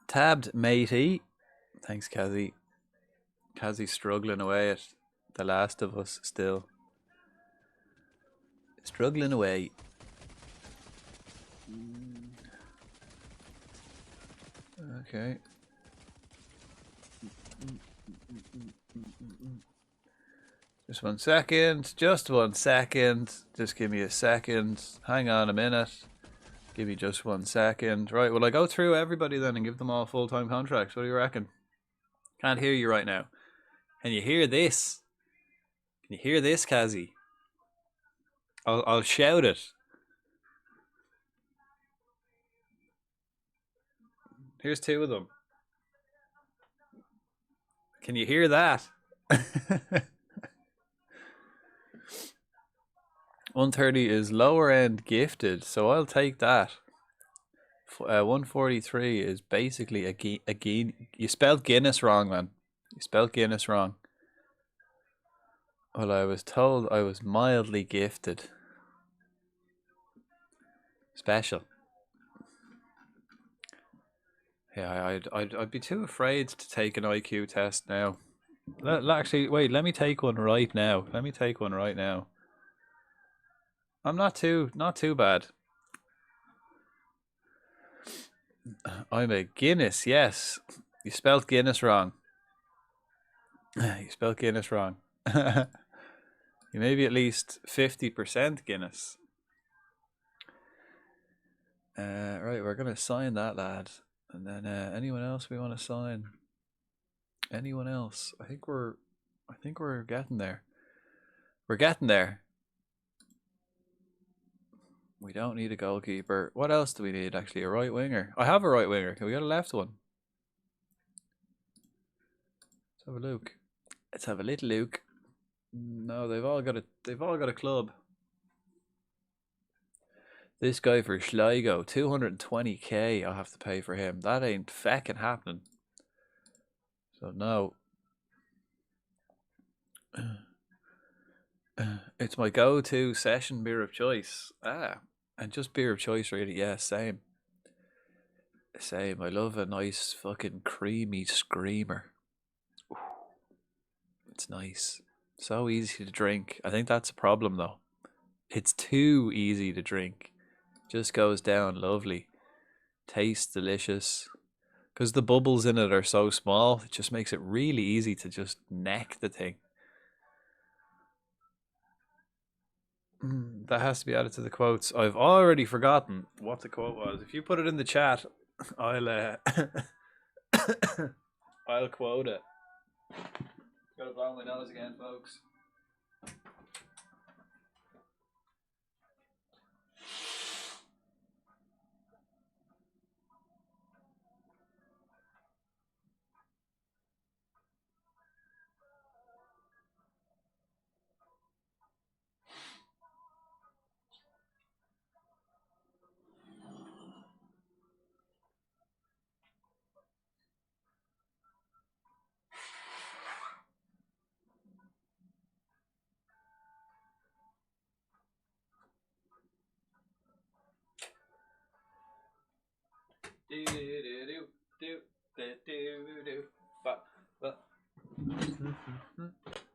Tabbed matey. Thanks, Kazzy. Kazzy's struggling away at The Last of Us still. Struggling away. Okay. Just 1 second. Just 1 second. Just give me a second. Hang on a minute. Give me just 1 second. Right, will I go through everybody then and give them all full-time contracts? What do you reckon? Can't hear you right now. Can you hear this? Can you hear this, Kazzy? I'll shout it. Here's 2 of them. Can you hear that? 130 is lower end gifted, so I'll take that. 143 is basically a you spelled Guinness wrong, man. You spelled Guinness wrong. Well, I was told I was mildly gifted. Special. Yeah, I'd be too afraid to take an IQ test now. Actually, wait, let me take one right now. Let me take one right now. I'm not too bad. I'm a Guinness, yes. You spelled Guinness wrong. You spelled Guinness wrong. You may be at least 50% Guinness. Right, we're gonna sign that lad. And then anyone else we want to sign? Anyone else? I think we're getting there. We're getting there. We don't need a goalkeeper. What else do we need? Actually, a right winger. I have a right winger. Can we get a left one? Let's have a look. Let's have a little look. No, they've all got a club. This guy for Sligo, 220k I'll have to pay for him. That ain't feckin' happening. So no. It's my go-to session beer of choice. And just beer of choice really, yeah, same. Same. I love a nice fucking creamy screamer. Ooh, it's nice. So easy to drink. I think that's a problem though. It's too easy to drink. Just goes down lovely. Tastes delicious. Because the bubbles in it are so small, it just makes it really easy to just neck the thing. That has to be added to the quotes. I've already forgotten what the quote was. If you put it in the chat, I'll I'll quote it. Gotta blow my nose again, folks.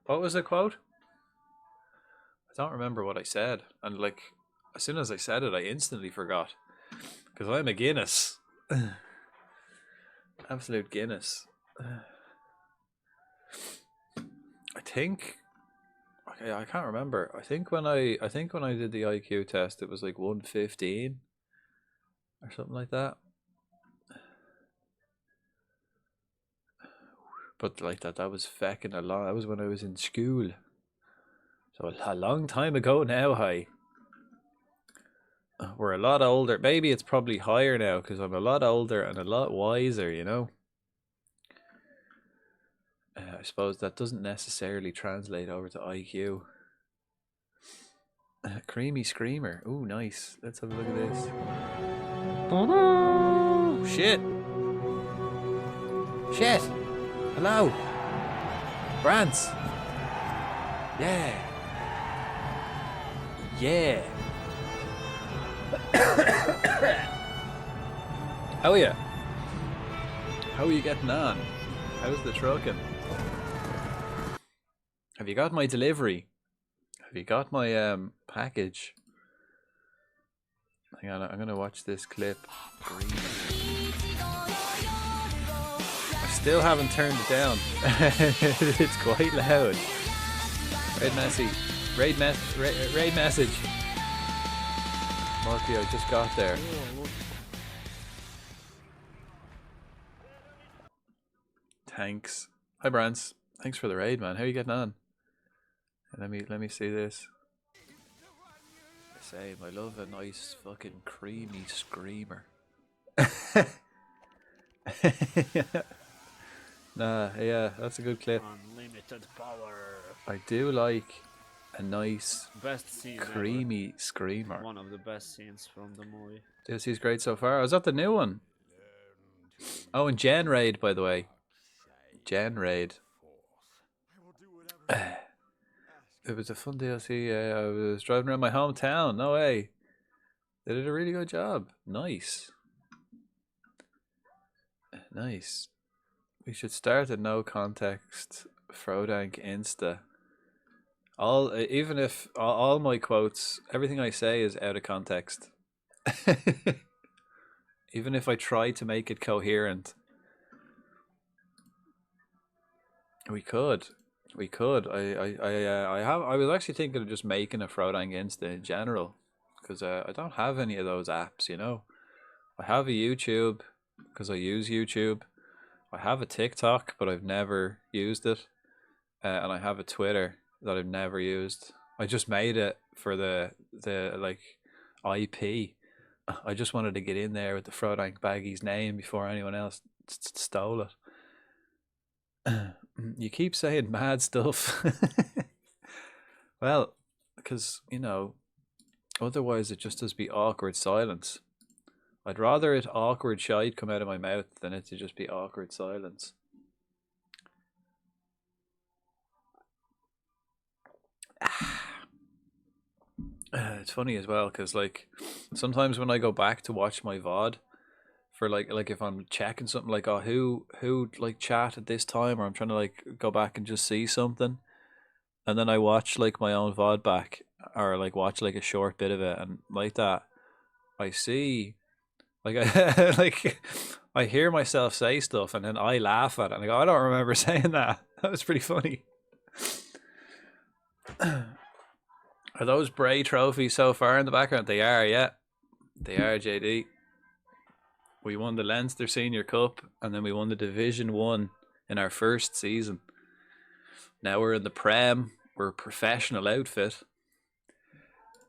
What was the quote? I don't remember what I said, and like as soon as I said it, I instantly forgot because I'm a Guinness, absolute Guinness. I think. Okay, I can't remember. I think when I did the IQ test, it was like 115 or something like that. But like that was feckin' a lot. That was when I was in school. So a long time ago now, hi. We're a lot older. Maybe it's probably higher now because I'm a lot older and a lot wiser, you know? I suppose that doesn't necessarily translate over to IQ. Creamy Screamer. Ooh, nice. Let's have a look at this. Oh, shit. Shit. Hello. Brants. Yeah. Yeah. How are you? How are you getting on? How's the trucking? Have you got my delivery? Have you got my package? Hang on, I'm gonna watch this clip. Green. still haven't turned it down. It's quite loud. Raid message. Marky, I just got there. Thanks. Hi, Brance. Thanks for the raid, man. How are you getting on? Let me see this. Same. I love a nice fucking creamy screamer. Nah, yeah, that's a good clip. Unlimited power. I do like a nice Best scene creamy ever. screamer. One of the best scenes from the movie. DLC's great so far. Was that the new one? Oh, and Gen Raid, by the way. Gen Raid. It was a fun DLC. I was driving around my hometown. No way. They did a really good job. Nice. Nice. We should start a no context Frodank Insta. Even if all my quotes, everything I say is out of context. Even if I try to make it coherent. We could. I was actually thinking of just making a Frodank Insta in general, because I don't have any of those apps, you know. I have a YouTube because I use YouTube. I have a TikTok, but I've never used it, and I have a Twitter that I've never used. I just made it for the like IP. I just wanted to get in there with the Frodank Baggy's name before anyone else stole it. You keep saying mad stuff. Well, because, you know, otherwise it just does be awkward silence. I'd rather it awkward shite come out of my mouth than it to just be awkward silence. It's funny as well, because like sometimes when I go back to watch my VOD for like if I'm checking something like, oh, who like chat at this time, or I'm trying to like go back and just see something, and then I watch like my own VOD back, or like watch like a short bit of it, and like that I see like I like I hear myself say stuff and then I laugh at it and I go, I don't remember saying that. That was pretty funny. Are those Bray trophies so far in the background? They are, yeah. They are, JD. We won the Leinster Senior Cup, and then we won the Division 1 in our first season. Now we're in the Prem. We're a professional outfit.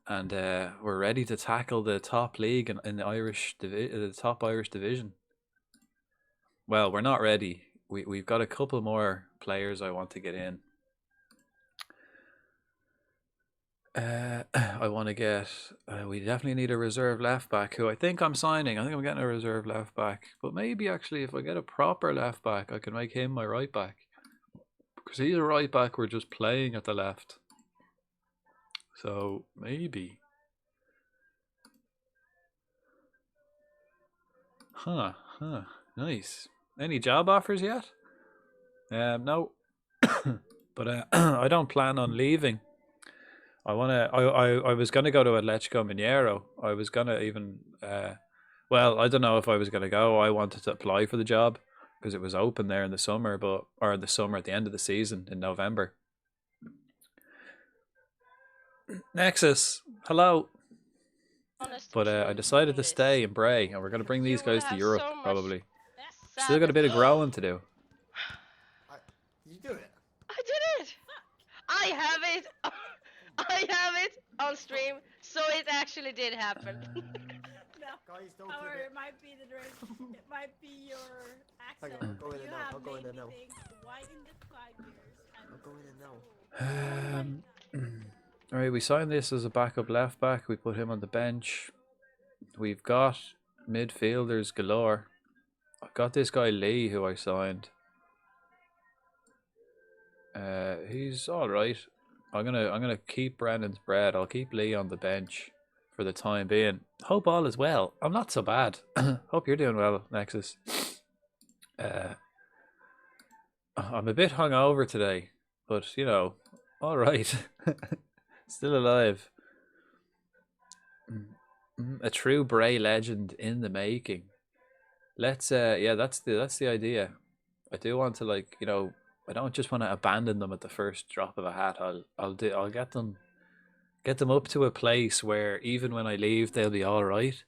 And we're ready to tackle the top league in the top Irish division. Well, we're not ready. We've got a couple more players I want to get in. I want to get. We definitely need a reserve left back, who I think I'm signing. I think I'm getting a reserve left back. But maybe actually, if I get a proper left back, I can make him my right back. Because he's a right back, we're just playing at the left. So maybe. Huh. Nice. Any job offers yet? No. But I don't plan on leaving. I was gonna go to Atletico Mineiro. I was gonna even well, I don't know if I was gonna go. I wanted to apply for the job because it was open there in the summer, at the end of the season in November. Nexus, hello. But I decided to stay in Bray, and we're gonna bring these guys to Europe probably. Still got a bit of growing to do. You do it. I did it! I have it! I have it on stream, so it actually did happen. No. Guys, don't Or do it might be the dress. It might be your accent. Okay, I'll go in You and out, have I'll go in made and me out. think, why in the 5 years? I'm going in now. Alright, we signed this as a backup left back. We put him on the bench. We've got midfielders galore. I've got this guy Lee who I signed. He's alright. I'm gonna keep Brandon's bread. I'll keep Lee on the bench for the time being. Hope all is well. I'm not so bad. Hope you're doing well, Nexus. I'm a bit hungover today, but you know, alright. Still alive. A true Bray legend in the making. Let's yeah, that's the idea. I do want to, like, you know, I don't just want to abandon them at the first drop of a hat. I'll get them up to a place where even when I leave, they'll be all right.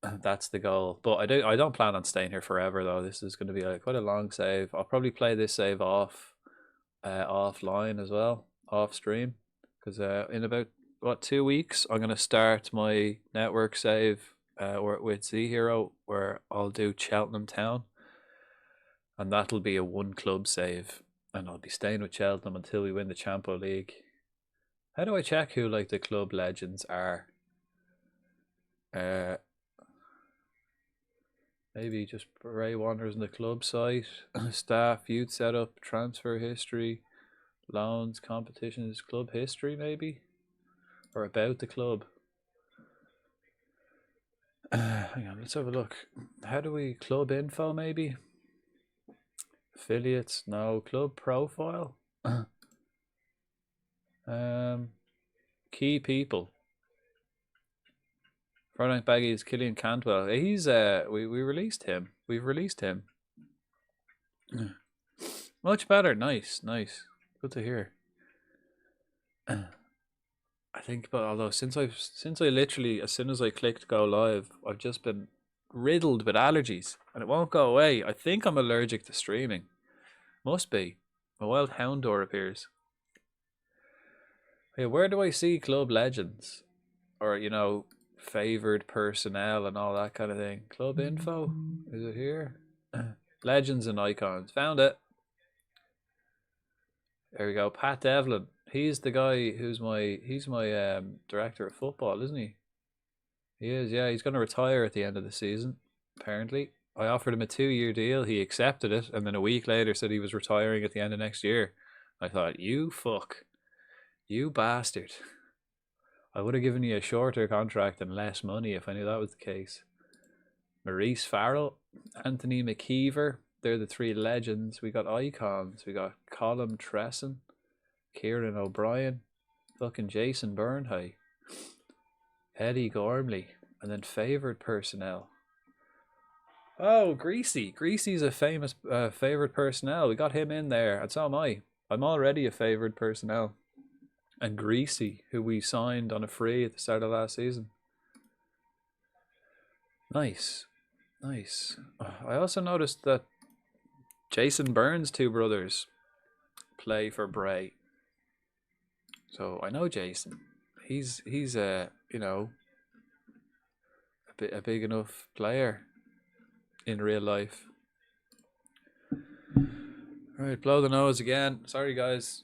That's the goal. But I don't plan on staying here forever though. This is going to be quite a long save. I'll probably play this save offline as well, off stream, because in about 2 weeks I'm going to start my network save with Z Hero, where I'll do Cheltenham Town, and that'll be a one club save, and I'll be staying with Cheltenham until we win the Champions League. How do I check who like the club legends are? Maybe just Bray Wanderers in the club site, staff, youth setup, transfer history, loans, competitions, club history maybe, or about the club. Hang on, let's have a look. How do we club info maybe? Affiliates, no. Club profile. Key people. Frontline Baggy is Killian Cantwell. He's we released him. We've released him. Much better. Nice. Good to hear. I think, but although since I literally, as soon as I clicked go live, I've just been riddled with allergies and it won't go away. I think I'm allergic to streaming. Must be. A wild hound door appears. Hey, where do I see club legends? Or, you know, favored personnel and all that kind of thing. Club info? Is it here? Legends and icons. Found it. There we go. Pat Devlin. He's the guy who's he's my director of football, isn't he? He is, yeah. He's going to retire at the end of the season, apparently. I offered him a 2-year deal. He accepted it, and then a week later said he was retiring at the end of next year. I thought, you fuck. You bastard. I would have given you a shorter contract and less money if I knew that was the case. Maurice Farrell, Anthony McKeever. They're the 3 legends. We got icons. We got Colin Tresson, Kieran O'Brien, fucking Jason Burnhey, Eddie Gormley, and then favoured personnel. Oh, Greasy. Greasy's a famous favoured personnel. We got him in there, and so am I. I'm already a favoured personnel. And Greasy, who we signed on a free at the start of last season. Nice. I also noticed that Jason Byrne's 2 brothers play for Bray. So I know Jason. He's you know, a big enough player in real life. Alright, blow the nose again. Sorry guys.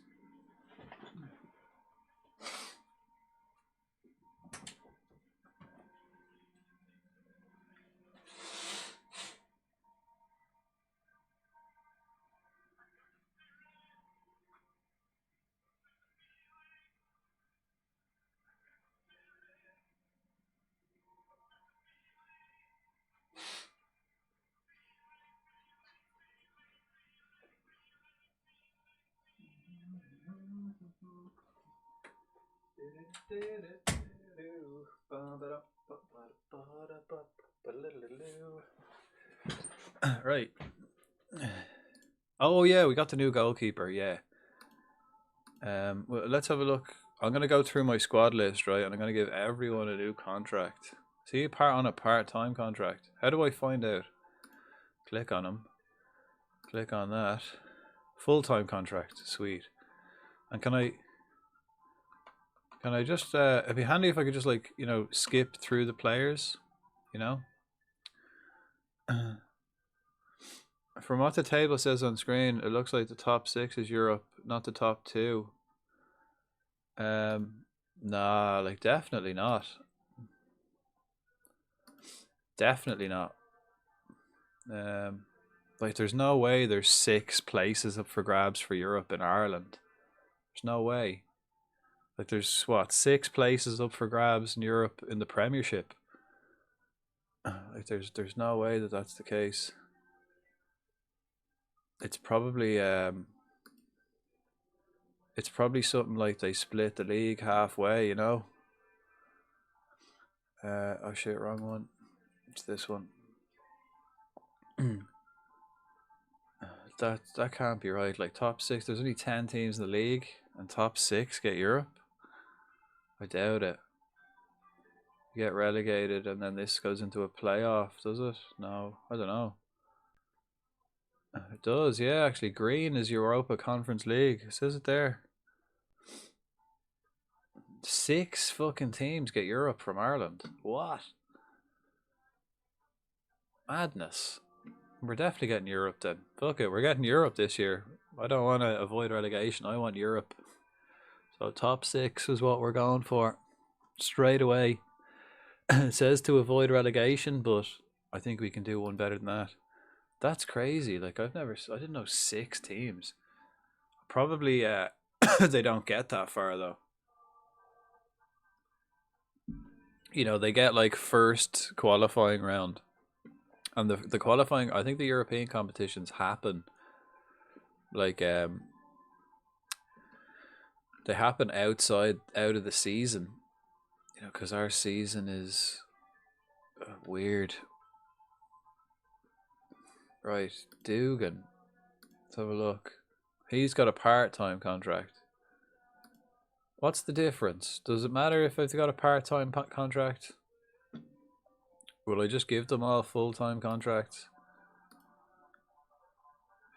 Right. Oh yeah, we got the new goalkeeper. Yeah. Well, let's have a look. I'm gonna go through my squad list, right, and I'm gonna give everyone a new contract. See, on a part-time contract. How do I find out? Click on him. Click on that. Full-time contract. Sweet. And can I just it'd be handy if I could just, like, you know, skip through the players, you know? From what the table says on screen, it looks like the top 6 is Europe, not the top 2. Nah, like, definitely not. Definitely not. Like, there's no way there's 6 places up for grabs for Europe in Ireland. There's no way. Like, there's, what, 6 places up for grabs in Europe in the Premiership. Like, there's no way that that's the case. It's probably something like they split the league halfway, you know. Oh shit, wrong one. It's this one. that can't be right. Like top 6, there's only 10 teams in the league, and top 6 get Europe. I doubt it. You get relegated, and then this goes into a playoff, does it? No, I don't know. It does, yeah. Actually, green is Europa Conference League. It says it there. 6 fucking teams get Europe from Ireland. What? Madness. We're definitely getting Europe then. Fuck it, we're getting Europe this year. I don't want to avoid relegation. I want Europe. So top 6 is what we're going for. Straight away. It says to avoid relegation, but I think we can do one better than that. That's crazy. Like I didn't know 6 teams. Probably they don't get that far though. You know, they get like first qualifying round. And the qualifying, I think the European competitions happen like they happen out of the season. You know, because our season is weird. Right, Dugan. Let's have a look. He's got a part-time contract. What's the difference? Does it matter if I've got a part-time contract? Will I just give them all full-time contracts?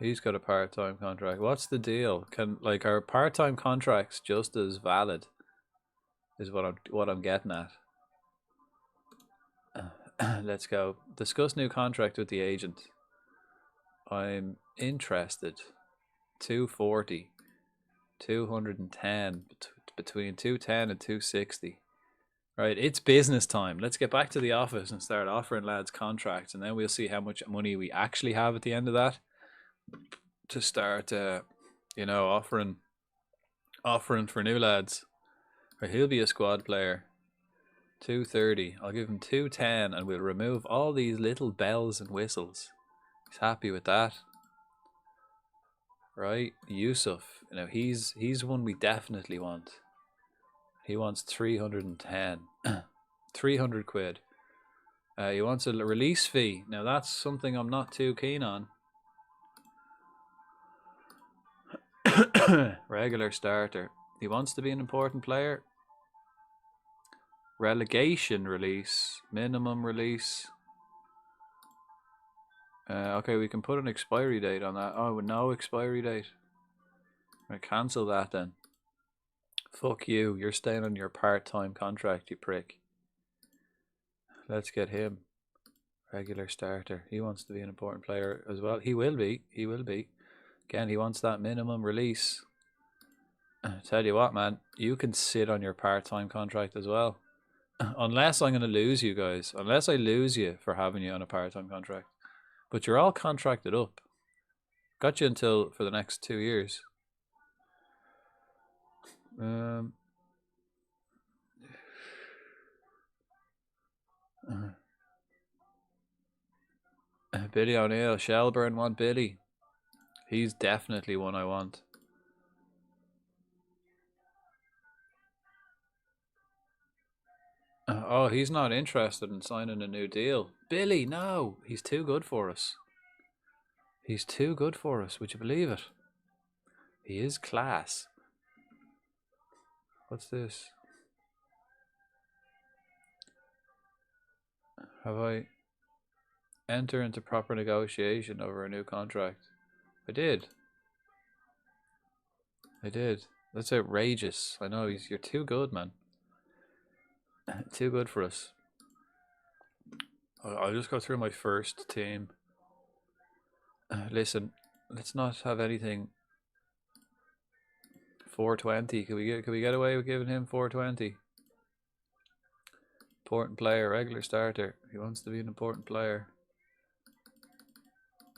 He's got a part-time contract. What's the deal? Like are part-time contracts just as valid? Is what I'm getting at. Let's go. Discuss new contract with the agent. I'm interested. 240, 210, between 210 and 260. Right, it's business time. Let's get back to the office and start offering lads contracts, and then we'll see how much money we actually have at the end of that to start, you know, offering for new lads. Right, he'll be a squad player. 230. I'll give him 210, and we'll remove all these little bells and whistles. He's happy with that. Right, Yusuf. You know, he's one we definitely want. He wants 310. 300 quid. He wants a release fee. Now that's something I'm not too keen on. Regular starter. He wants to be an important player. Relegation release. Minimum release. Okay, we can put an expiry date on that. Oh, no expiry date. I cancel that then. Fuck you. You're staying on your part-time contract, you prick. Let's get him. Regular starter. He wants to be an important player as well. He will be. He will be. Again, he wants that minimum release. Tell you what, man. You can sit on your part-time contract as well. Unless I'm going to lose you guys. Unless I lose you for having you on a part-time contract. But you're all contracted up. Got you until for the next 2 years. Billy O'Neill, Shelburne want Billy. He's definitely one I want. Oh, he's not interested in signing a new deal. Billy, no. He's too good for us. He's too good for us. Would you believe it? He is class. What's this? Have I enter into proper negotiation over a new contract? I did. That's outrageous. I know, you're too good, man. Too good for us. I'll just go through my first team. Listen, let's not have anything. 420. Can we get away with giving him 420? Important player, regular starter. He wants to be an important player.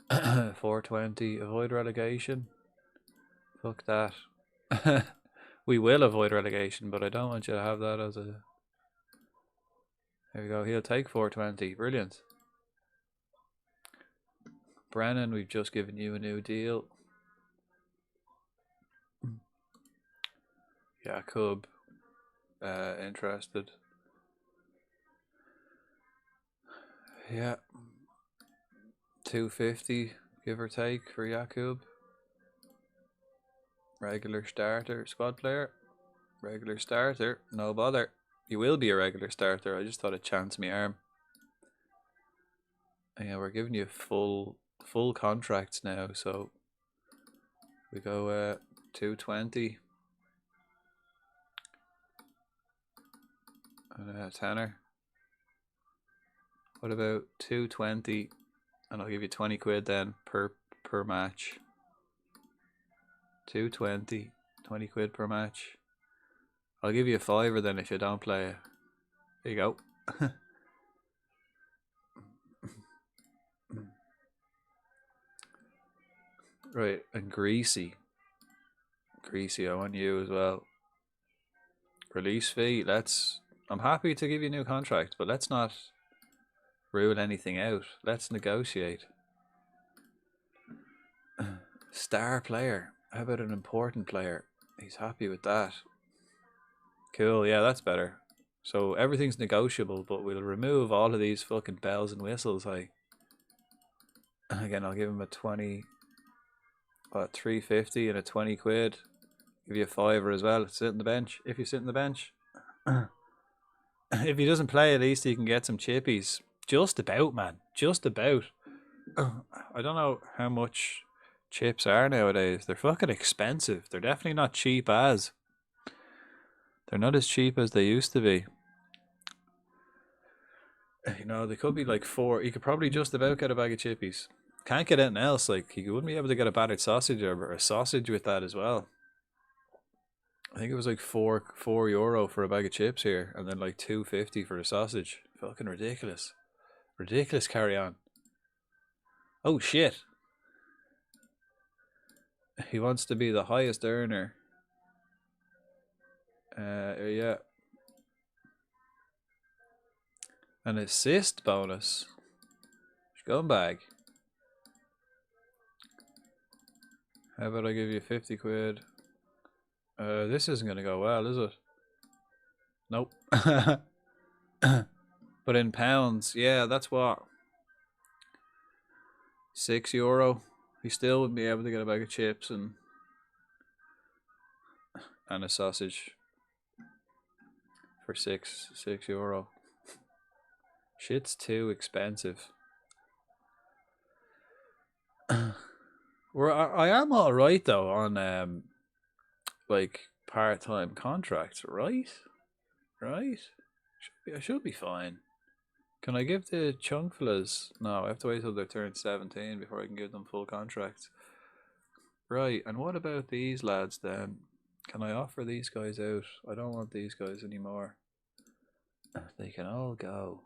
420. Avoid relegation. Fuck that. We will avoid relegation, but I don't want you to have that as a... There we go. He'll take 420. Brilliant. Brennan, we've just given you a new deal. Jakub, interested. Yeah. 250. give or take for Jakub. Regular starter, squad player. Regular starter, no bother. You will be a regular starter. I just thought I'd chance me arm. And yeah, we're giving you full contracts now, so we go 220 and a tenner. What about 220? And I'll give you 20 quid then per match. 220, 20 quid per match. I'll give you a fiver then if you don't play it. There you go. Right, and Greasy. Greasy, I want you as well. Release fee, I'm happy to give you a new contract, but let's not rule anything out. Let's negotiate. Star player. How about an important player? He's happy with that. Cool, yeah, that's better. So everything's negotiable, but we'll remove all of these fucking bells and whistles. Again, I'll give him a 20, 350 and a 20 quid. Give you a fiver as well. Sit on the bench. If you sit on the bench. If he doesn't play, at least he can get some chippies. Just about, man. Just about. I don't know how much chips are nowadays. They're fucking expensive. They're definitely not cheap as. They're not as cheap as they used to be. You know, they could be like 4. You could probably just about get a bag of chippies. Can't get anything else. Like, you wouldn't be able to get a battered sausage or a sausage with that as well. I think it was like €4 for a bag of chips here, and then like $2.50 for a sausage. Fucking ridiculous. Ridiculous carry on. Oh shit. He wants to be the highest earner. Yeah. An assist bonus. Scumbag. How about I give you 50 quid? This isn't going to go well, is it? Nope. But in pounds, yeah, that's what? €6. He still would be able to get a bag of chips and a sausage for €6. Shit's too expensive. I am alright though on like part-time contracts, right? Right? I should be fine. Can I give the chunk fellas? No, I have to wait till they turn 17 before I can give them full contracts. Right, and what about these lads then? Can I offer these guys out? I don't want these guys anymore. They can all go.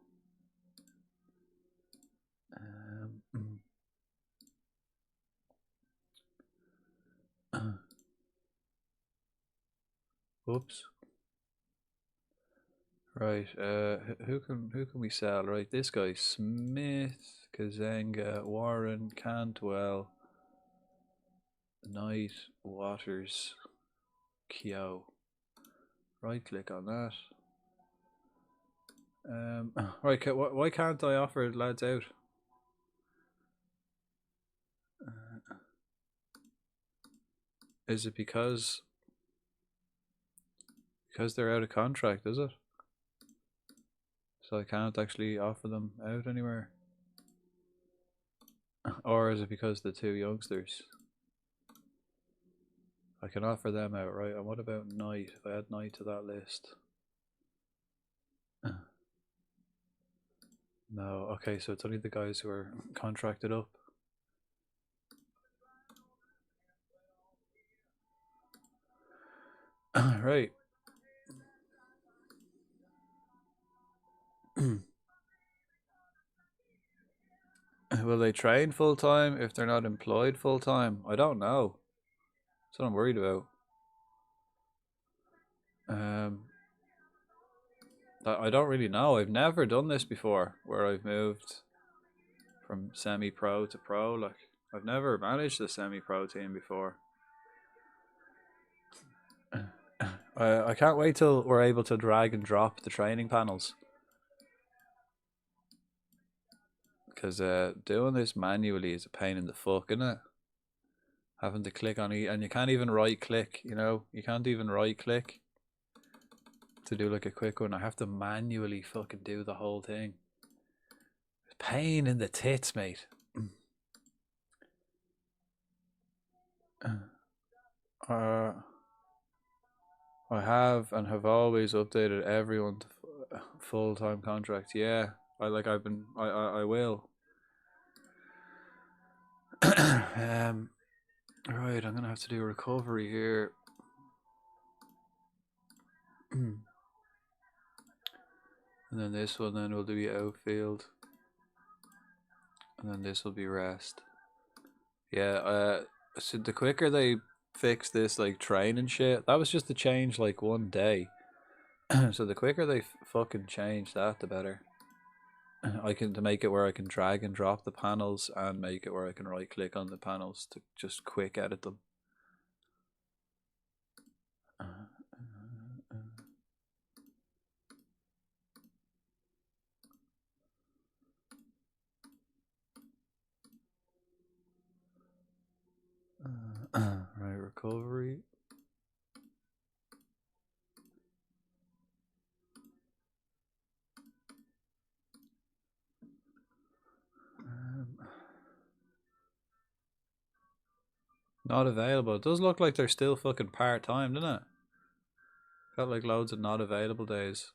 Whoops. Right, who can we sell? Right, this guy Smith, Kazenga, Warren, Cantwell, Knight, Waters, Kyo. Right click on that. Right, why can't I offer lads out? Is it because they're out of contract, is it? So I can't actually offer them out anywhere? Or is it because the two youngsters? I can offer them out, right? And what about Knight? If I add Knight to that list. No, okay, so it's only the guys who are contracted up. Right. Will they train full time if they're not employed full time? I don't know. That's what I'm worried about. I don't really know. I've never done this before, where I've moved from semi-pro to pro. Like, I've never managed a semi-pro team before. I can't wait till we're able to drag and drop the training panels. Because doing this manually is a pain in the fuck, isn't it? Having to click on and you can't even right click, you know? You can't even right click to do like a quick one. I have to manually fucking do the whole thing. Pain in the tits, mate. I have and have always updated everyone to full-time contracts. Yeah, I will. Right, I'm gonna have to do a recovery here. And then this one, then we'll do the outfield. And then this will be rest. Yeah, so the quicker they fix this like training shit, that was just to change like one day. So the quicker they fucking change that, the better. To make it where I can drag and drop the panels and make it where I can right click on the panels to just quick edit them. Right, recovery. Not available. It does look like they're still fucking part-time, doesn't it? Got like loads of not available days.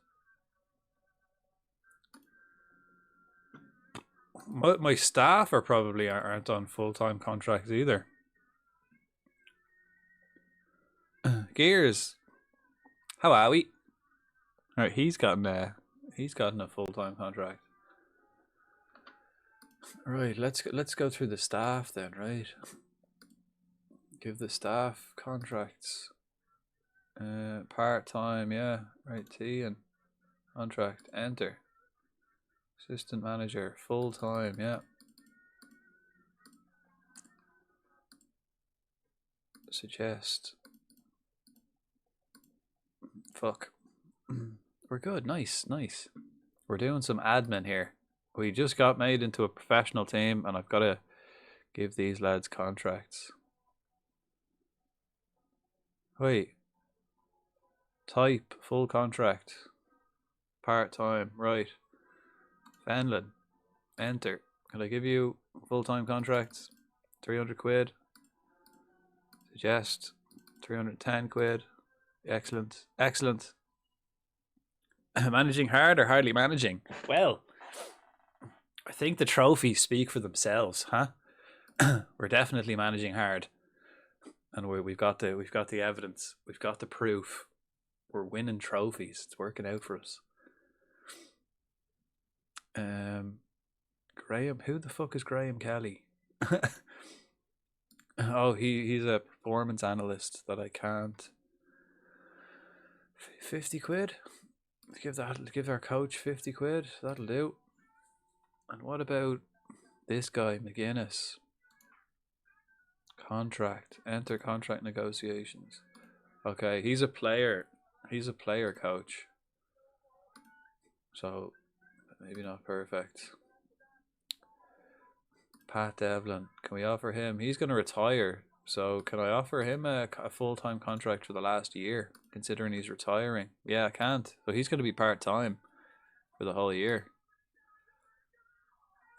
My staff are probably aren't on full-time contracts either. Gears, how are we? Alright, he's gotten a full-time contract. Right, let's go through the staff then, right? Give the staff contracts. Part-time, yeah. Right, T and contract, enter. Assistant manager, full-time, yeah. Suggest. Fuck. We're good, nice. We're doing some admin here. We just got made into a professional team and I've got to give these lads contracts. Wait. Type, full contract. Part-time, right. Fenlon, enter. Can I give you full-time contracts? 300 quid. Suggest 310 quid. Excellent. Managing hard or hardly managing? Well, I think the trophies speak for themselves, huh? We're definitely managing hard, and we've got the evidence. We've got the proof. We're winning trophies. It's working out for us. Graham, who the fuck is Graham Kelly? Oh, he's a performance analyst that I can't. 50 quid. Give our coach 50 quid. That'll do. And what about this guy, McGuinness? Contract. Enter contract negotiations. Okay, he's a player. He's a player coach. So maybe not perfect. Pat Devlin. Can we offer him? He's going to retire. So can I offer him a full-time contract for the last year, considering he's retiring? Yeah, I can't. So he's going to be part-time for the whole year.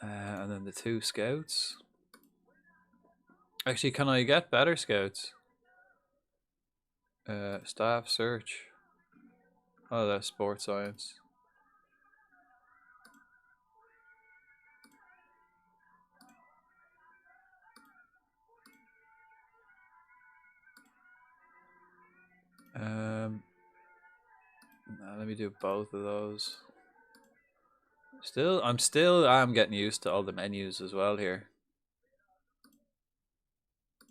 And then the 2 scouts. Actually, can I get better scouts? Staff search. Oh, that's sports science. Let me do both of those. I'm getting used to all the menus as well here.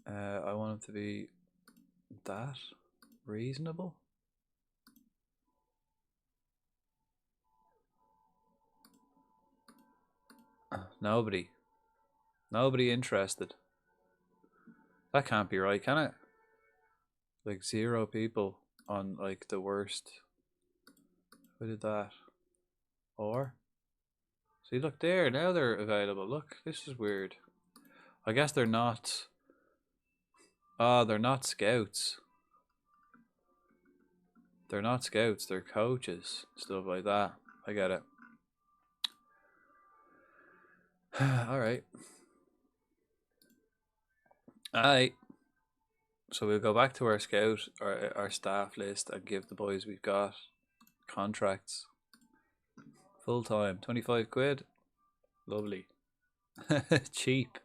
I want them to be that reasonable. Nobody interested. That can't be right, can it? Like 0 people on like the worst. Who did that? Or See, look there. Now they're available. Look, this is weird. I guess they're not. Oh, they're not scouts. They're not scouts. They're coaches. Stuff like that. I get it. Alright. Alright. So we'll go back to our scout, our staff list, and give the boys we've got contracts. Full time. 25 quid. Lovely. Cheap.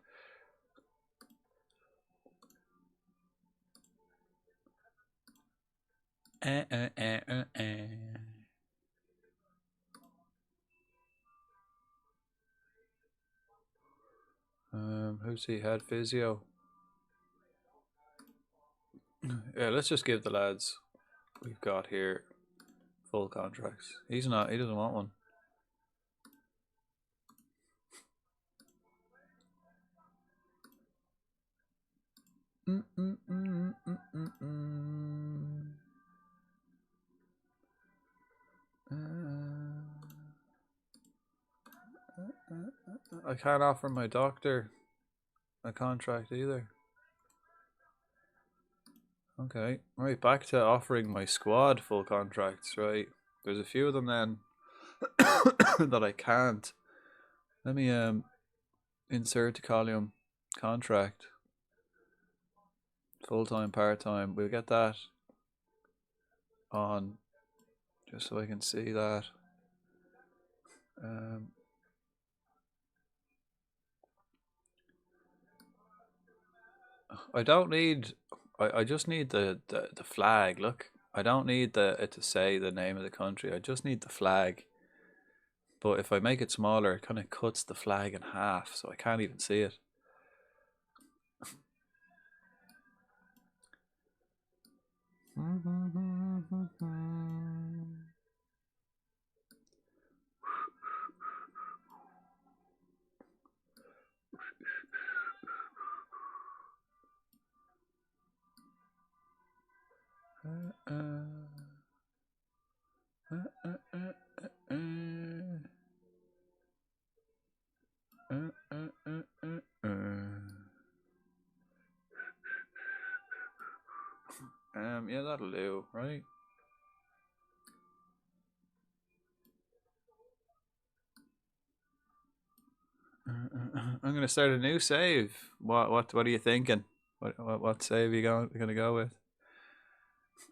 Who's he? Head physio. Yeah, let's just give the lads we've got here full contracts. He's not. He doesn't want one. I can't offer my doctor a contract either. Okay, right, back to offering my squad full contracts, right? There's a few of them then that I can't. Let me insert column contract. Full-time, part-time. We'll get that on just so I can see that. I don't need. I just need the flag. Look, I don't need it to say the name of the country. I just need the flag. But if I make it smaller, it kind of cuts the flag in half, so I can't even see it. Yeah, that'll do, right? I'm gonna start a new save. What are you thinking? What save are you gonna go with?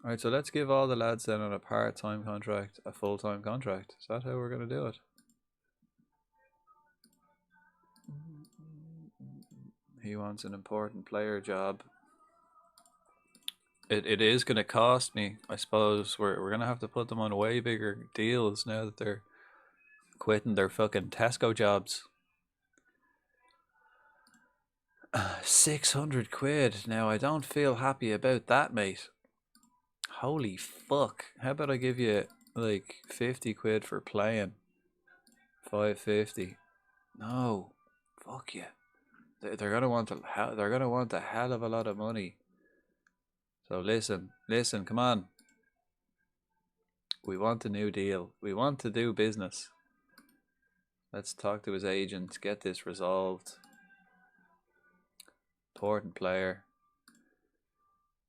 All right, so let's give all the lads then on a part-time contract a full-time contract. Is that how we're gonna do it? He wants an important player job. It is going to cost me. I suppose we're going to have to put them on way bigger deals now that they're quitting their fucking Tesco jobs. 600 quid. Now, I don't feel happy about that, mate. Holy fuck. How about I give you like 50 quid for playing? 550. No. Fuck you. They're going to want a hell of a lot of money. So listen, come on. We want a new deal. We want to do business. Let's talk to his agent, get this resolved. Important player.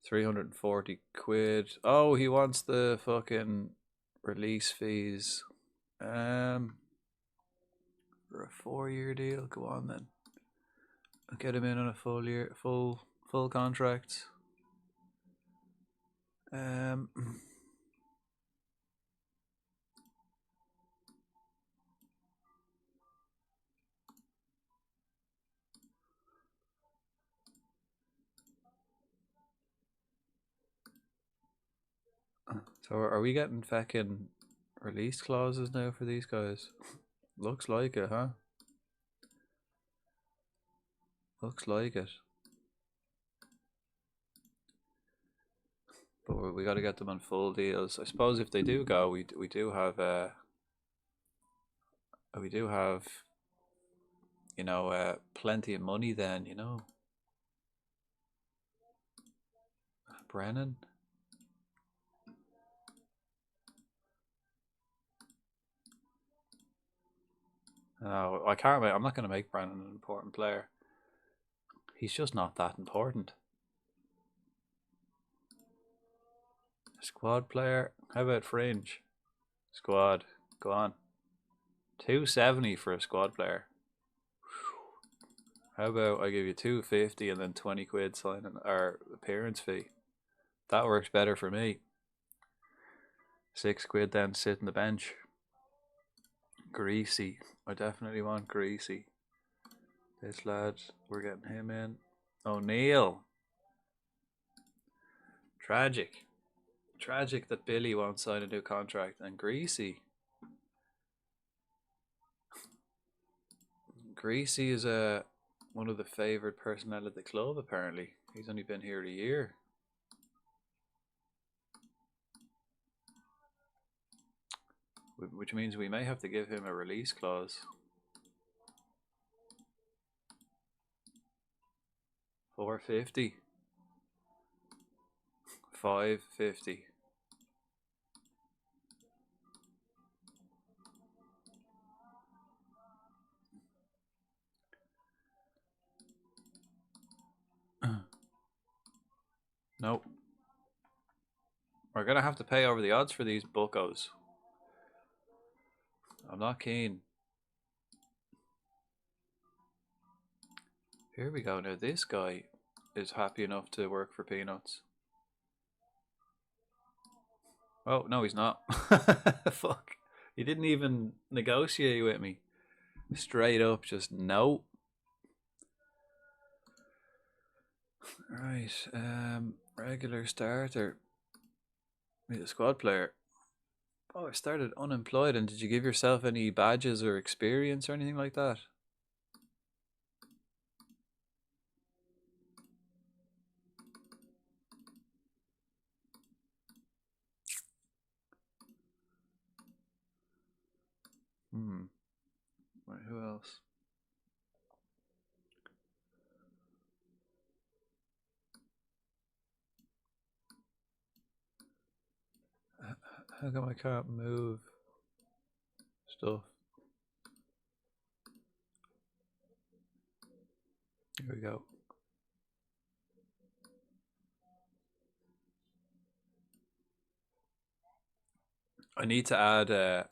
340 quid. Oh, he wants the fucking release fees. For a 4-year deal. Go on then. I'll get him in on a full contract. So are we getting fucking release clauses now for these guys? Looks like it, huh? Looks like it. But we got to get them on full deals. I suppose if they do go, we do have you know, plenty of money then, you know. Brennan. No, I can't. I'm not going to make Brandon an important player. He's just not that important. Squad player. How about fringe? Squad. Go on. 270 for a squad player. How about I give you 250 and then 20 quid signing or appearance fee? That works better for me. 6 quid then sit on the bench. Greasy. I definitely want Greasy. This lad, we're getting him in. O'Neill. Tragic. Tragic that Billy won't sign a new contract. And Greasy. Greasy is one of the favoured personnel at the club, apparently. He's only been here a year. Which means we may have to give him a release clause. 450. 550. Nope. We're gonna have to pay over the odds for these buckos. I'm not keen. Here we go. Now this guy is happy enough to work for peanuts. Oh, no, he's not. Fuck. He didn't even negotiate with me. Straight up, just no. Right. Regular starter. Meet a squad player. Oh, I started unemployed. And did you give yourself any badges or experience or anything like that? Right, who else? How come I can't move stuff? Here we go. I need to add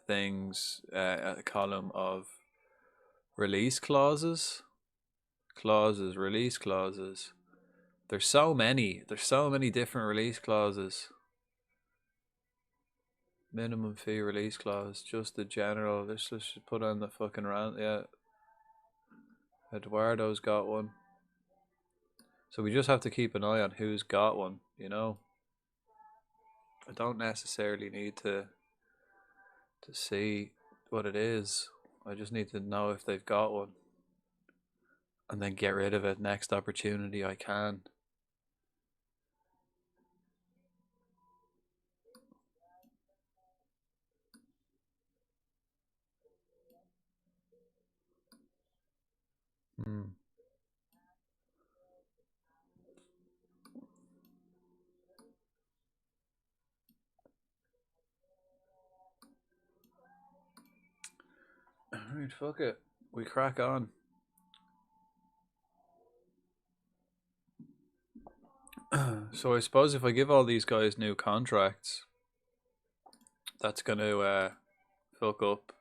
things, a column of release clauses. Release clauses. There's so many different release clauses. Minimum fee release clause, just the general. Let's just put on the fucking rant. Yeah, Eduardo's got one. So we just have to keep an eye on who's got one, you know. I don't necessarily need to see what it is. I just need to know if they've got one. And then get rid of it next opportunity I can. Alright, fuck it. We crack on. So I suppose if I give all these guys new contracts, that's going to fuck up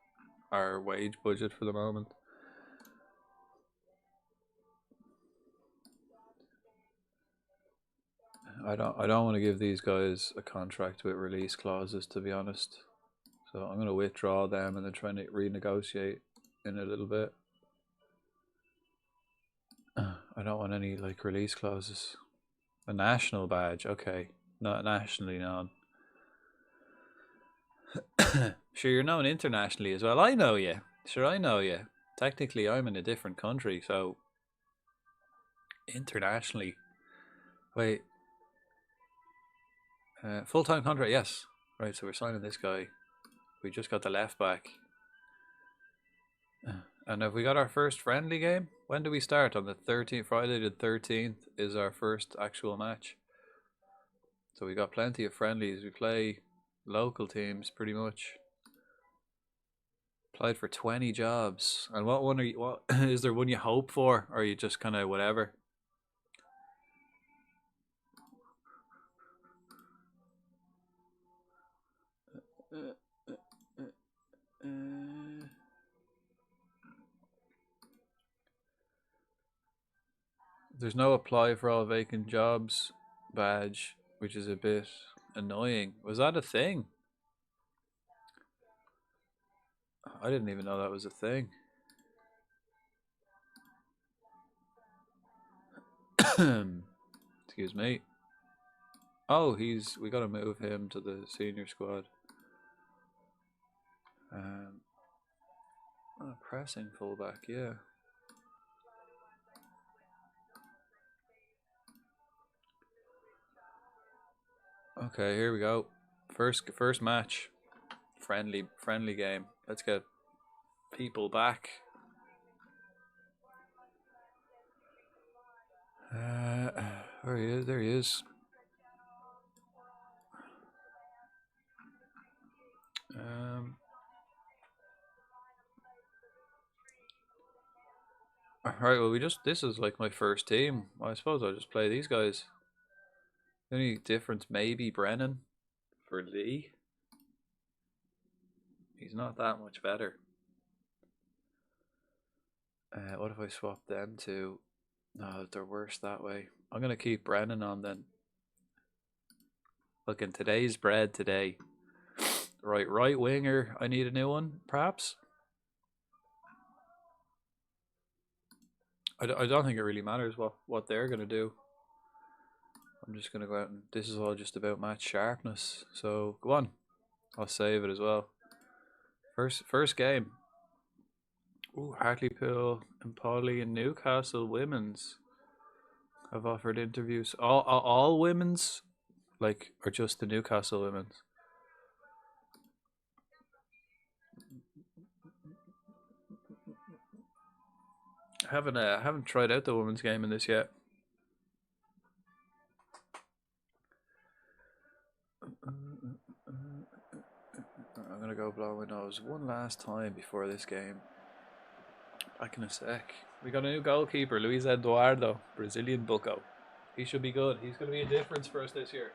our wage budget for the moment. I don't want to give these guys a contract with release clauses, to be honest. So I'm going to withdraw them and then try and renegotiate in a little bit. I don't want any like release clauses. A national badge, okay. Not nationally known. Sure, you're known internationally as well. I know you. Sure, I know you. Technically, I'm in a different country, so internationally. Wait. Full-time contract, yes. Right, so we're signing this guy. We just got the left back. And have we got our first friendly game? When do we start? On the 13th, Friday the 13th is our first actual match. So we got plenty of friendlies. We play local teams pretty much. Applied for 20 jobs. And what one are you? What is there one you hope for, or are you just kind of whatever? There's no apply for all vacant jobs badge, which is a bit annoying. Was that a thing? I didn't even know that was a thing. Excuse me. Oh, we gotta move him to the senior squad. Pressing fullback, yeah. Okay, here we go. First match. Friendly game. Let's get people back. There he is. There he is. Alright, well this is like my first team. I suppose I'll just play these guys. The only difference maybe Brennan for Lee. He's not that much better. What if I swap them to? No, they're worse that way. I'm gonna keep Brennan on then. Look, in today's bread today. Right winger. I need a new one, perhaps. I don't think it really matters what they're gonna do. I'm just gonna go out and this is all just about match sharpness. So go on. I'll save it as well. First game. Ooh, Hartlepool and Polly and Newcastle women's have offered interviews. All women's, like, or just the Newcastle women's? I haven't tried out the women's game in this yet. I'm gonna go blow my nose one last time before this game. Back in a sec. We got a new goalkeeper, Luis Eduardo, Brazilian bucko. He should be good. He's gonna be a difference for us this year.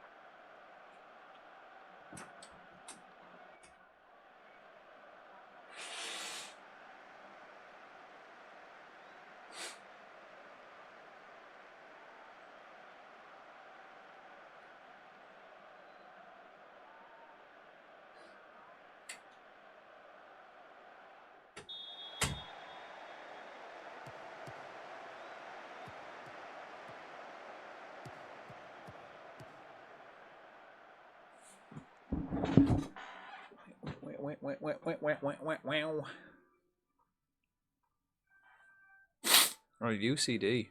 Right, UCD.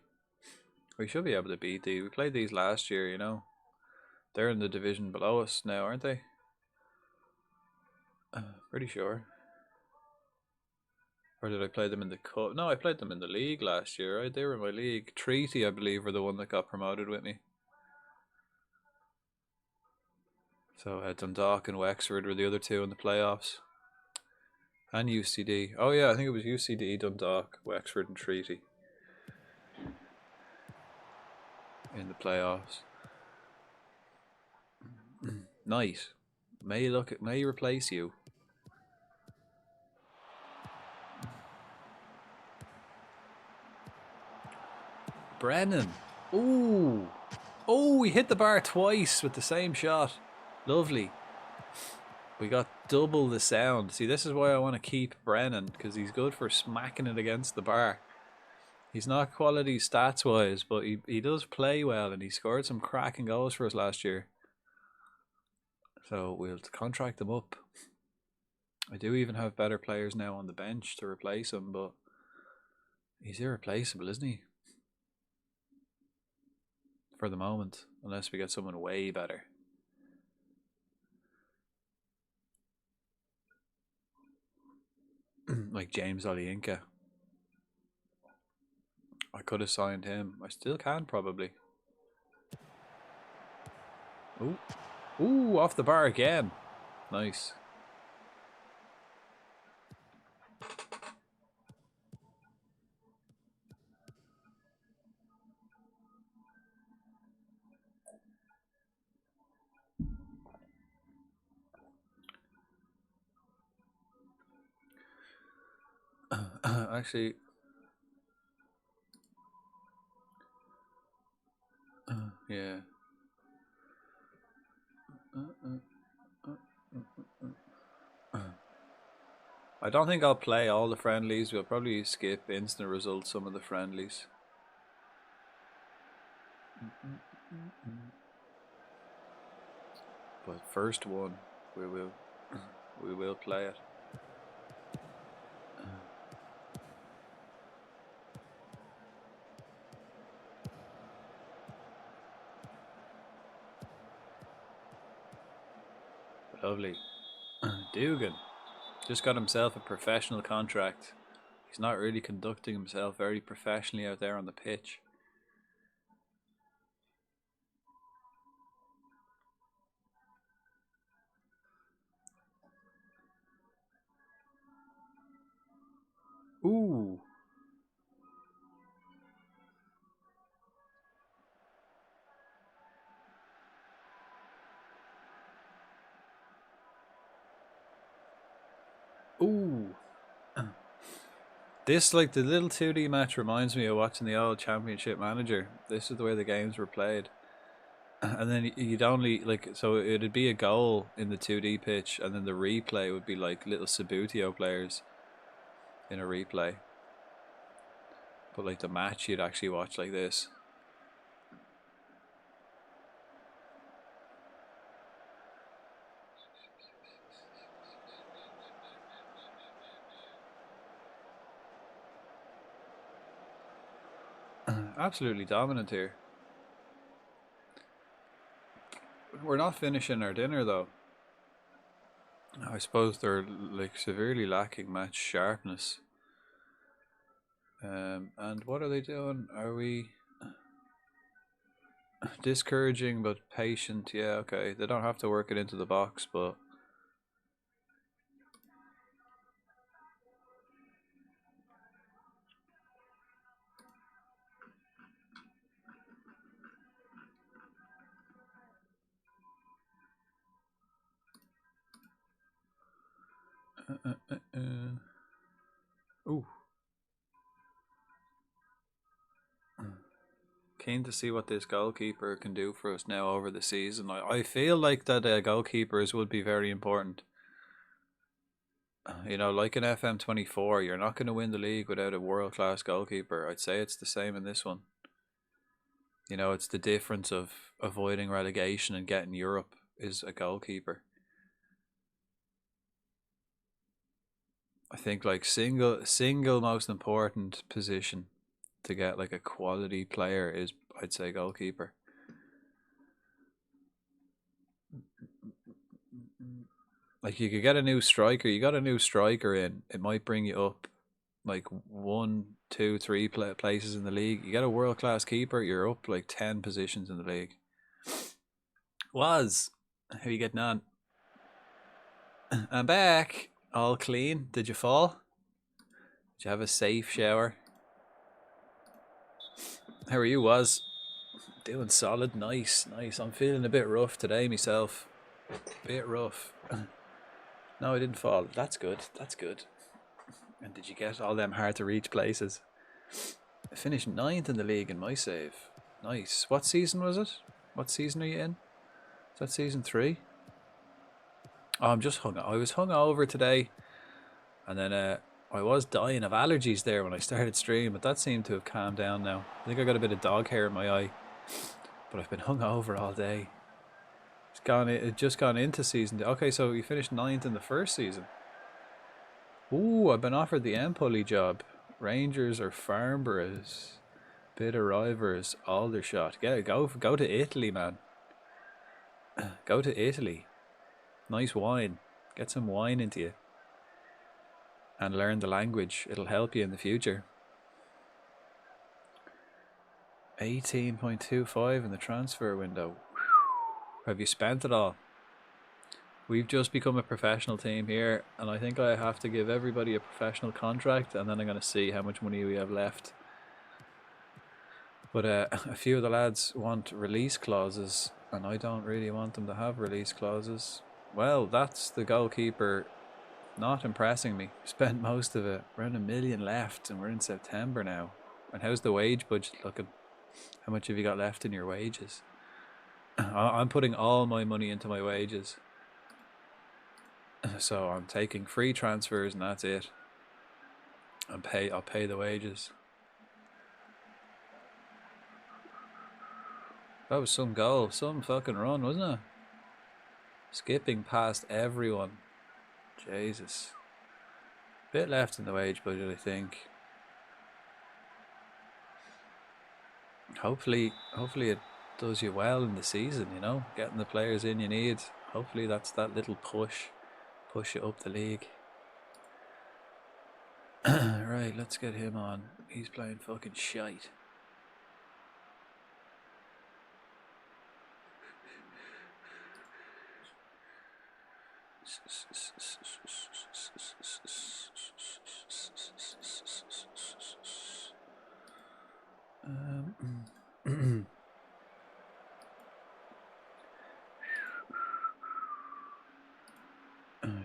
We should be able to beat these. We played these last year, you know. They're in the division below us now, aren't they? Pretty sure. Or did I play them in the cup? No, I played them in the league last year, right? They were in my league. Treaty, I believe, were the one that got promoted with me. So Dundalk and Wexford were the other two in the playoffs. And UCD. Oh yeah, I think it was UCD, Dundalk, Wexford and Treaty in the playoffs. Nice. May replace you. Brennan. Ooh. Oh, he hit the bar twice with the same shot. Lovely. We got double the sound. See, this is why I want to keep Brennan, because he's good for smacking it against the bar. He's not quality stats wise, but he does play well, and he scored some cracking goals for us last year. So we'll contract him up. I do even have better players now on the bench to replace him, but he's irreplaceable, isn't he? For the moment, unless we get someone way better. Like James Olienka. I could have signed him. I still can, probably. Ooh. Ooh, off the bar again. Nice. Actually, yeah. I don't think I'll play all the friendlies. We'll probably skip instant results some of the friendlies. But first one, we will play it. Lovely. Dugan just got himself a professional contract. He's not really conducting himself very professionally out there on the pitch. Ooh. Ooh. This, like, the little 2D match reminds me of watching the old Championship Manager. This is the way the games were played. And then you'd only, like, so it'd be a goal in the 2D pitch, and then the replay would be like little Sabutio players in a replay. But like the match you'd actually watch like this. Absolutely dominant here. We're not finishing our dinner though. I suppose they're like severely lacking match sharpness. And what are they doing? Are we discouraging but patient? Yeah, okay. They don't have to work it into the box, but ooh. Keen to see what this goalkeeper can do for us now over the season. I feel like that goalkeepers would be very important. You know, like in FM24, you're not going to win the league without a world-class goalkeeper. I'd say it's the same in this one. You know, it's the difference of avoiding relegation and getting Europe is a goalkeeper. I think like single most important position to get like a quality player is, I'd say, goalkeeper. Like you could get a new striker. You got a new striker in, it might bring you up like 1, 2, 3 places in the league. You get a world class keeper, you're up like 10 positions in the league. How are you getting on? I'm back. All clean. Did you fall? Did you have a safe shower? How are you, Doing solid. Nice. I'm feeling a bit rough today myself. Bit rough. No, I didn't fall. That's good. And did you get all them hard to reach places? I finished 9th in the league in my save. Nice. What season was it? What season are you in? Is that season 3? Oh, I was hungover today. And then I was dying of allergies there when I started stream, but that seemed to have calmed down now. I think I got a bit of dog hair in my eye. But I've been hungover all day. It's just gone into season 2. Okay, so you finished 9th in the first season. Ooh, I've been offered the Empoli job. Rangers or Farnboroughs. Bit of Rivers, Aldershot. Yeah, go to Italy, man. Go to Italy. Nice wine. Get some wine into you. And learn the language. It'll help you in the future. 18.25 in the transfer window. Have you spent it all? We've just become a professional team here, and I think I have to give everybody a professional contract, and then I'm going to see how much money we have left. But a few of the lads want release clauses, and I don't really want them to have release clauses. Well, that's the goalkeeper Not impressing me. Spent most of it. Around $1 million left, and we're in September now. And how's the wage budget looking? How much have you got left in your wages? I'm putting all my money into my wages. So I'm taking free transfers and that's it. I'll pay the wages. That was some goal, some fucking run, wasn't it? Skipping past everyone. Jesus. Bit left in the wage budget, I think. Hopefully it does you well in the season, you know, getting the players in you need. Hopefully that's that little push you up the league. Right, let's get him on. He's playing fucking shite.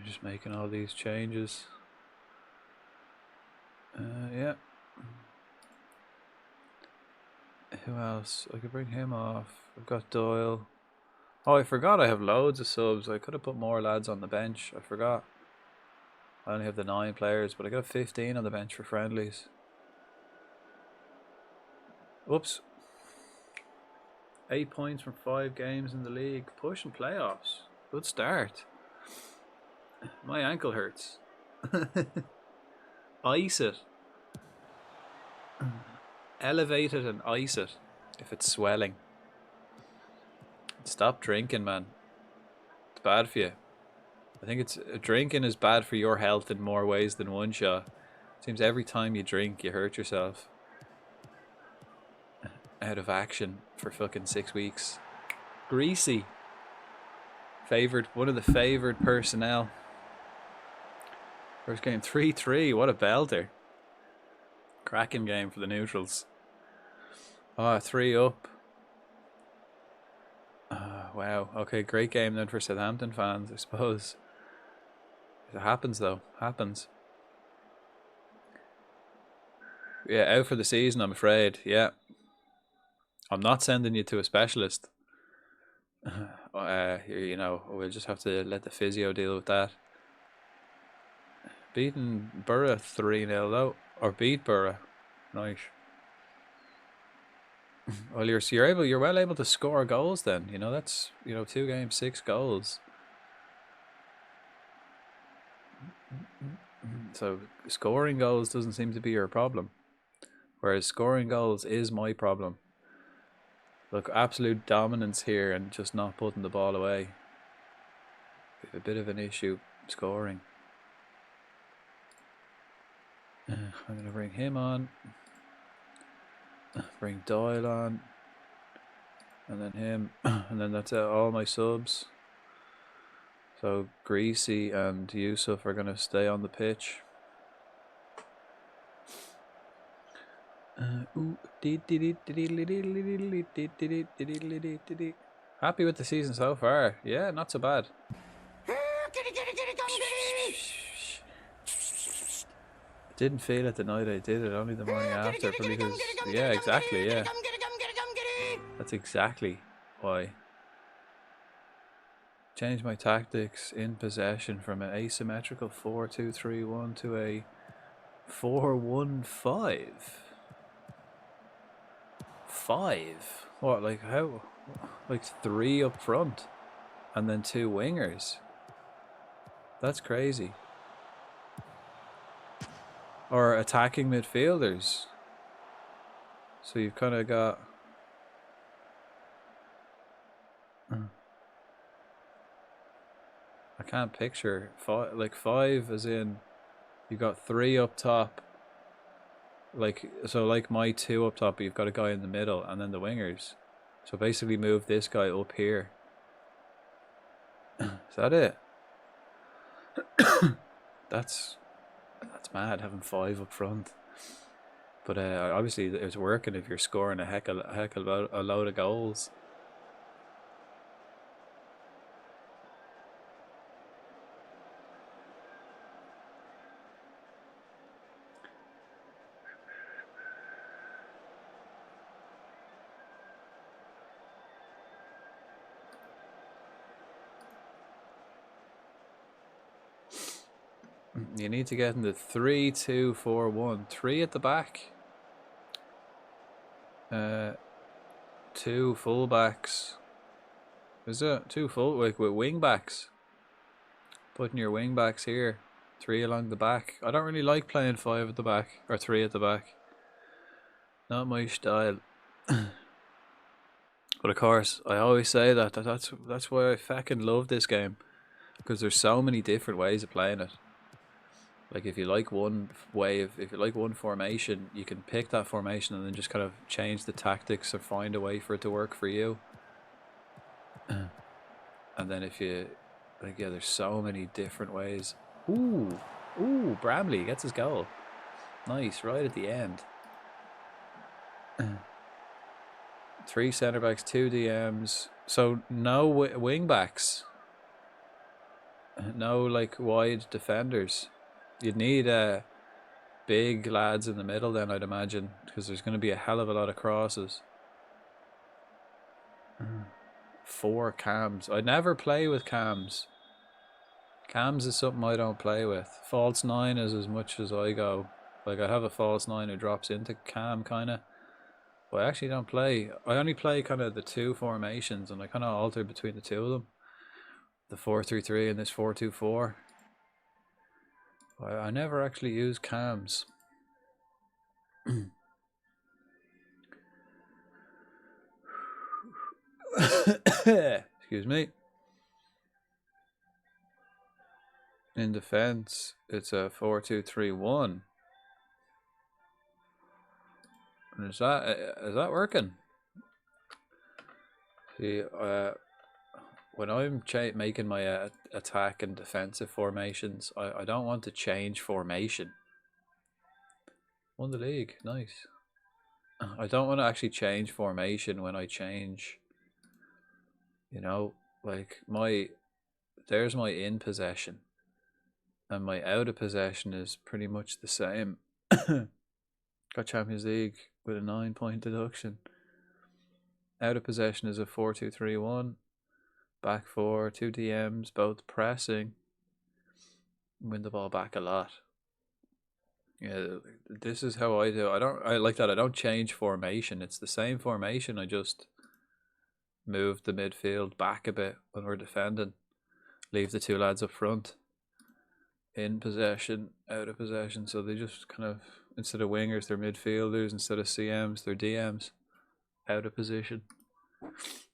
Just making all these changes. Yeah. Who else? I could bring him off. I've got Doyle. Oh, I forgot I have loads of subs. I could have put more lads on the bench. I forgot. I only have the 9 players, but I got 15 on the bench for friendlies. Whoops. 8 points from 5 games in the league. Pushing playoffs. Good start. My ankle hurts. Ice it. Elevate it and ice it if it's swelling. Stop drinking, man. It's bad for you. I think drinking is bad for your health in more ways than one shot. Seems every time you drink you hurt yourself. Out of action for fucking 6 weeks. Greasy. One of the favoured personnel. First game 3-3. What a belter. Cracking game for the neutrals. 3 up. Wow. Okay, great game then for Southampton fans, I suppose. It happens though. Happens. Yeah, out for the season, I'm afraid. Yeah. I'm not sending you to a specialist. You know, we'll just have to let the physio deal with that. Beaten Borough 3-0 though. Or beat Borough. Nice. Well, you're well able to score goals then. You know, that's, 2 games, 6 goals. So scoring goals doesn't seem to be your problem. Whereas scoring goals is my problem. Look, absolute dominance here and just not putting the ball away. We have a bit of an issue scoring. I'm going to bring him on. Bring Doyle on. And then him. And then that's all my subs. So Greasy and Yusuf are going to stay on the pitch. Happy with the season so far. Yeah, not so bad. Didn't feel it the night I did it, only the morning after. Because, yeah, exactly, yeah. That's exactly why. Change my tactics in possession from an asymmetrical 4-2-3-1 to a 4-1-5. 5? What, like how? Like 3 up front and then 2 wingers. That's crazy. Or attacking midfielders. So you've kind of got... I can't picture 5 as in you got 3 up top, like my 2 up top, but you've got a guy in the middle and then the wingers. So basically move this guy up here. Is that it? That's mad, having 5 up front. But obviously it's working if you're scoring a heck of a load of goals. You need to get into 3-2-4-1. 3 at the back. 2 fullbacks. Is it 2 full like with wing backs? Putting your wing backs here. 3 along the back. I don't really like playing 5 at the back or 3 at the back. Not my style. But of course, I always say that's why I fucking love this game, because there's so many different ways of playing it. Like if you like one if you like one formation, you can pick that formation and then just kind of change the tactics or find a way for it to work for you. And then if you like, yeah, there's so many different ways. Ooh, Bramley gets his goal. Nice, right at the end. 3 centre backs, 2 DMs. So no wing backs. No like wide defenders. You'd need big lads in the middle then, I'd imagine, because there's going to be a hell of a lot of crosses. 4 cams. I never play with cams. Cams is something I don't play with. False 9 is as much as I go. Like I have a false 9 who drops into cam kind of. But I actually don't play. I only play kind of the 2 formations, and I kind of alter between the 2 of them. The 4-3-3 and this 4-2-4. I never actually use cams. Excuse me. In defense, it's a 4-2-3-1. And is that working? See, when I'm making my attack and defensive formations, I don't want to change formation. Won the league, nice. I don't want to actually change formation when I change. You know, like there's my in possession, and my out of possession is pretty much the same. Got Champions League with a 9-point deduction. Out of possession is a 4-2-3-1. Back 4, 2 DMs, both pressing. Win the ball back a lot. Yeah, this is how I do. I like that. I don't change formation. It's the same formation. I just move the midfield back a bit when we're defending. Leave the 2 lads up front. In possession, out of possession. So they just kind of, instead of wingers, they're midfielders. Instead of CMs, they're DMs. Out of position.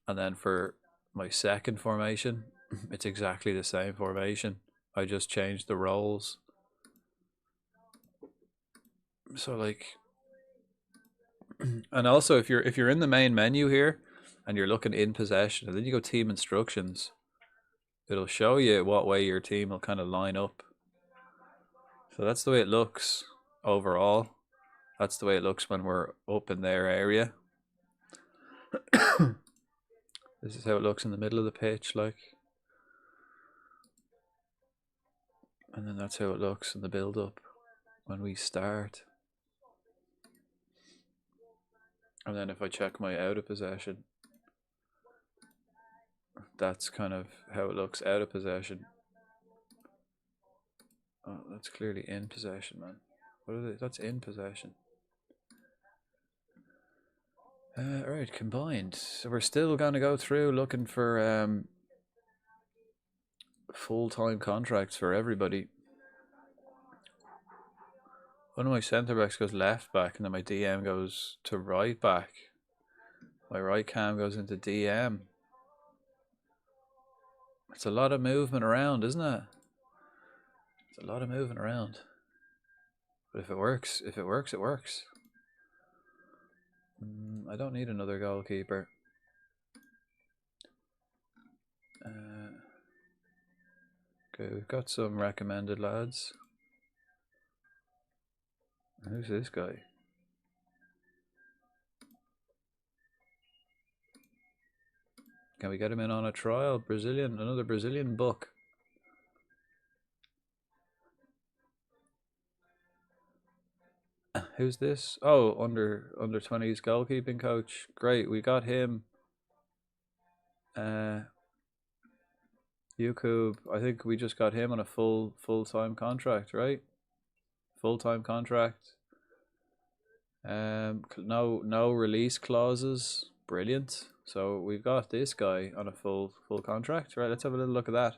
And then for my second formation, it's exactly the same formation. I just changed the roles. So like, and also if you're in the main menu here and you're looking in possession, and then you go team instructions, it'll show you what way your team will kind of line up. So that's the way it looks overall. That's the way it looks when we're up in their area. This is how it looks in the middle of the pitch, like. And then that's how it looks in the build-up when we start. And then if I check my out of possession, that's kind of how it looks out of possession. Oh, that's clearly in possession, man. What are they? That's in possession. Alright, combined. So we're still going to go through looking for full-time contracts for everybody. One of my centre backs goes left back, and then my DM goes to right back. My right cam goes into DM. It's a lot of movement around, isn't it? It's a lot of moving around. But if it works, it works. I don't need another goalkeeper. Okay, we've got some recommended lads. Who's this guy? Can we get him in on a trial? Another Brazilian buck. Who's this? Oh, under 20s goalkeeping coach. Great, we got him. You Yukub, I think we just got him on a full-time contract, right? Full-time contract. No release clauses. Brilliant. So we've got this guy on a full contract. Right, let's have a little look at that.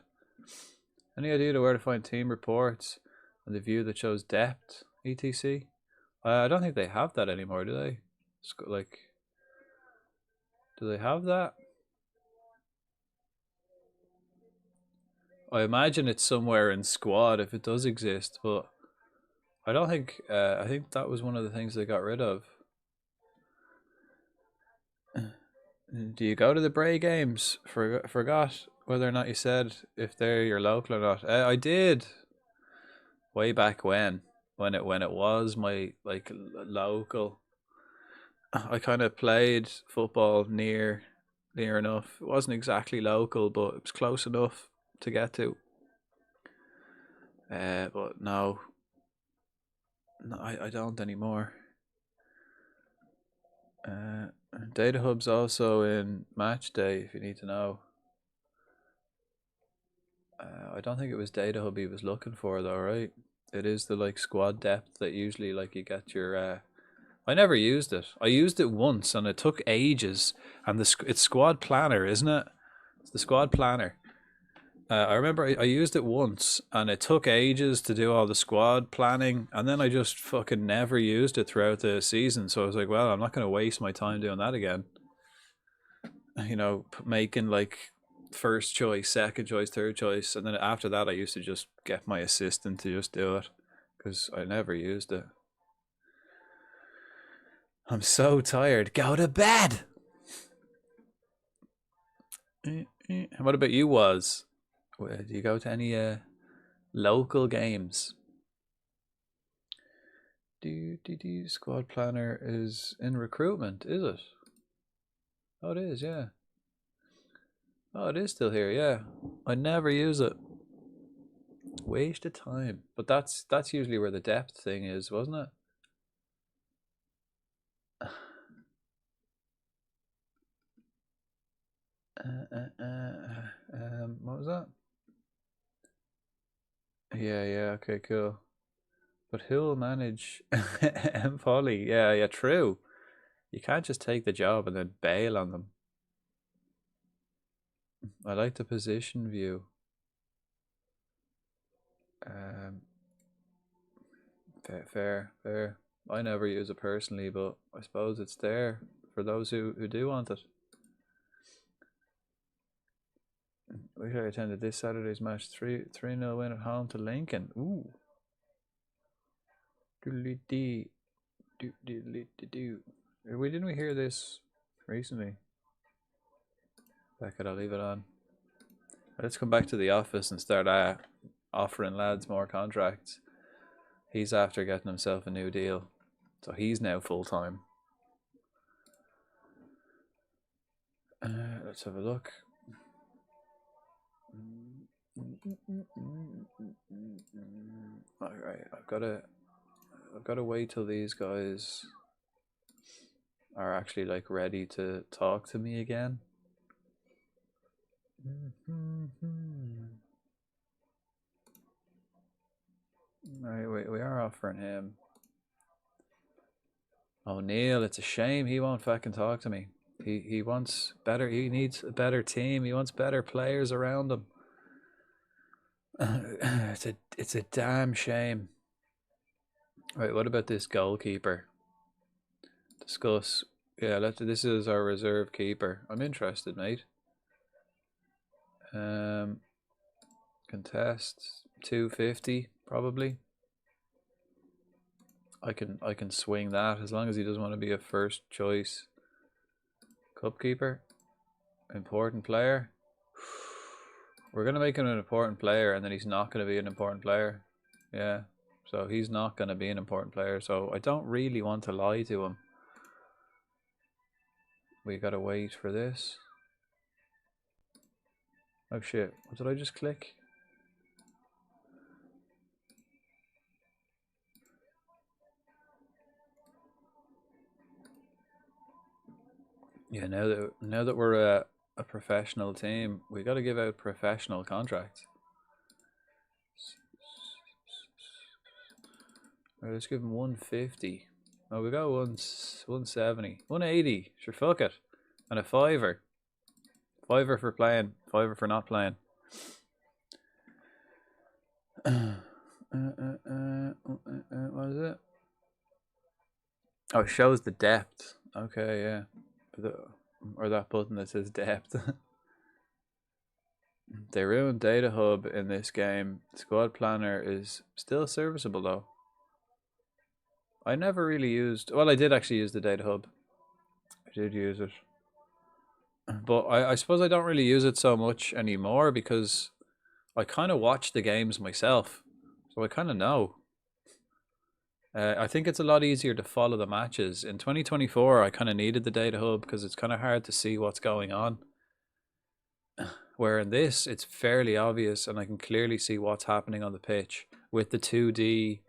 Any idea to where to find team reports and the view that shows depth, etc? I don't think they have that anymore, do they? Like, do they have that? I imagine it's somewhere in squad if it does exist, but I don't think. I think that was one of the things they got rid of. Do you go to the Bray games? Forgot whether or not you said if they're your local or not. I did. Way back when it was my like local. I kind of played football near enough. It wasn't exactly local, but it was close enough to get to. But no, I don't anymore. Data Hub's also in Match Day, if you need to know. I don't think it was Data Hub he was looking for though, right? It is the like squad depth that usually like you get your. I never used it. I used it once and it took ages. And it's Squad Planner, isn't it? It's the Squad Planner. I remember I used it once and it took ages to do all the squad planning, and then I just fucking never used it throughout the season. So I was like, well, I'm not going to waste my time doing that again. You know, making like first choice, second choice, third choice, and then after that I used to just get my assistant to just do it because I never used it. I'm so tired. Go to bed. What about you, Was? Do you go to any local games? Squad Planner is in recruitment, is it? Oh, it is, yeah. Oh, it is still here, yeah. I never use it. Waste of time. But that's usually where the depth thing is, wasn't it? What was that? Yeah, okay, cool. But who'll manage Polly? Yeah, true. You can't just take the job and then bail on them. I like the position view. Fair. I never use it personally, but I suppose it's there for those who do want it. We should attended this Saturday's match. 3-0 win at home to Lincoln. Ooh. Doodly-dee. Doodly-dee-doo. Didn't we hear this recently? I'll leave it on. Let's come back to the office and start offering lads more contracts. He's after getting himself a new deal, so he's now full-time. Let's have a look. Alright, I've got to wait till these guys are actually like ready to talk to me again. Alright, we are offering him. Oh, Neil, it's a shame he won't fucking talk to me. He wants better. He needs a better team. He wants better players around him. It's a damn shame. Right, what about this goalkeeper? Discuss. Yeah, this is our reserve keeper. I'm interested, mate. Contest 250 probably. I can swing that as long as he doesn't want to be a first choice. Cupkeeper, important player. We're gonna make him an important player, and then he's not gonna be an important player. Yeah, so he's not gonna be an important player. So I don't really want to lie to him. We gotta wait for this. Oh shit! What did I just click? Yeah, now that we're a professional team. We got to give out professional contracts. Right, let's give him 150. Oh, we got 170. 180. Sure, fuck it. And a fiver. Fiver for playing. Fiver for not playing. What is it? Oh, it shows the depth. Okay, yeah. Or that button that says depth. They ruined Data Hub in this game. Squad Planner is still serviceable though. I never really used... Well, I did actually use the Data Hub. I did use it. But I suppose I don't really use it so much anymore because I kind of watch the games myself. So I kind of know. I think it's a lot easier to follow the matches. In 2024, I kind of needed the Data Hub because it's kind of hard to see what's going on. Where in this, it's fairly obvious and I can clearly see what's happening on the pitch. With the 2D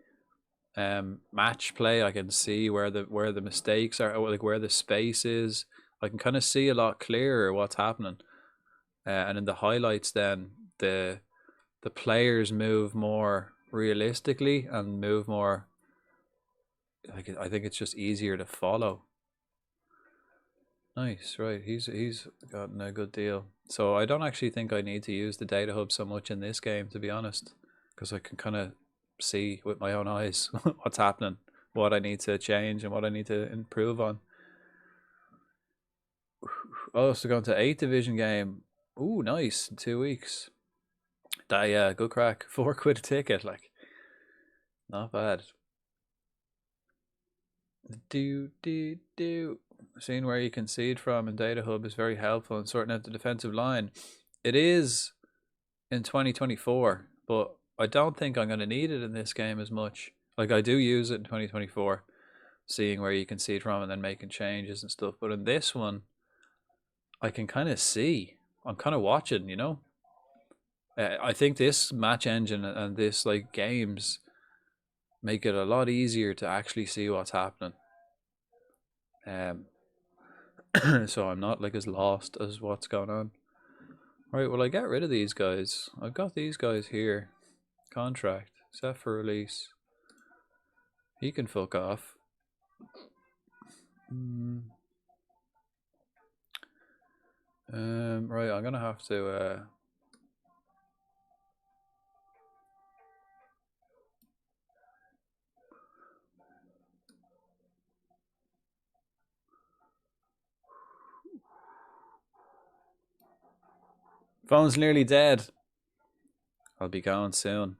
match play, I can see where the mistakes are, like where the space is. I can kind of see a lot clearer what's happening. And in the highlights then, the players move more realistically and move more... I think it's just easier to follow. Nice, right. He's gotten a good deal. So I don't actually think I need to use the Data Hub so much in this game, to be honest, because I can kind of see with my own eyes what's happening, what I need to change and what I need to improve on. Oh, so going to 8th division game. Ooh, nice. In 2 weeks. That, yeah, good crack. £4 a ticket, like, not bad. Seeing where you concede from in Data Hub is very helpful in sorting out the defensive line. It is in 2024, but I don't think I'm going to need it in this game as much. Like, I do use it in 2024, seeing where you concede from and then making changes and stuff. But in this one, I can kind of see. I'm kind of watching, you know? I think this match engine and this, like, games make it a lot easier to actually see what's happening. So I'm not like as lost as what's going on. Right, well, I get rid of these guys. I've got these guys here. Contract set for release. He can fuck off. Right, I'm gonna have to phone's nearly dead. I'll be going soon.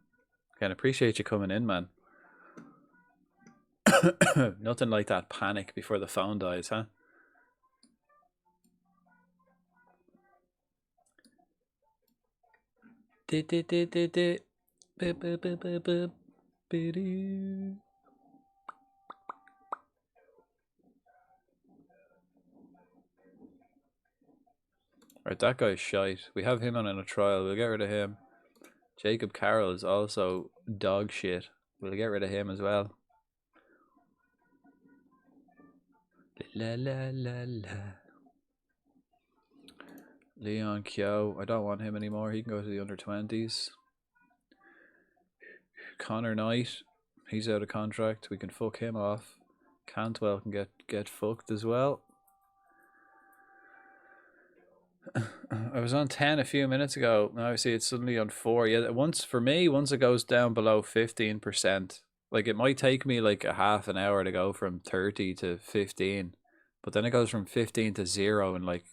Again, appreciate you coming in, man. Nothing like that panic before the phone dies, huh? Right, that guy's shite. We have him on in a trial. We'll get rid of him. Jacob Carroll is also dog shit. We'll get rid of him as well. La la la la. Leon Kyo. I don't want him anymore. He can go to the under-20s. Connor Knight. He's out of contract. We can fuck him off. Cantwell can get fucked as well. I was on 10 a few minutes ago. Now I see it's suddenly on 4. Yeah, once it goes down below 15%, like it might take me like a half an hour to go from 30 to 15, but then it goes from 15 to 0 in like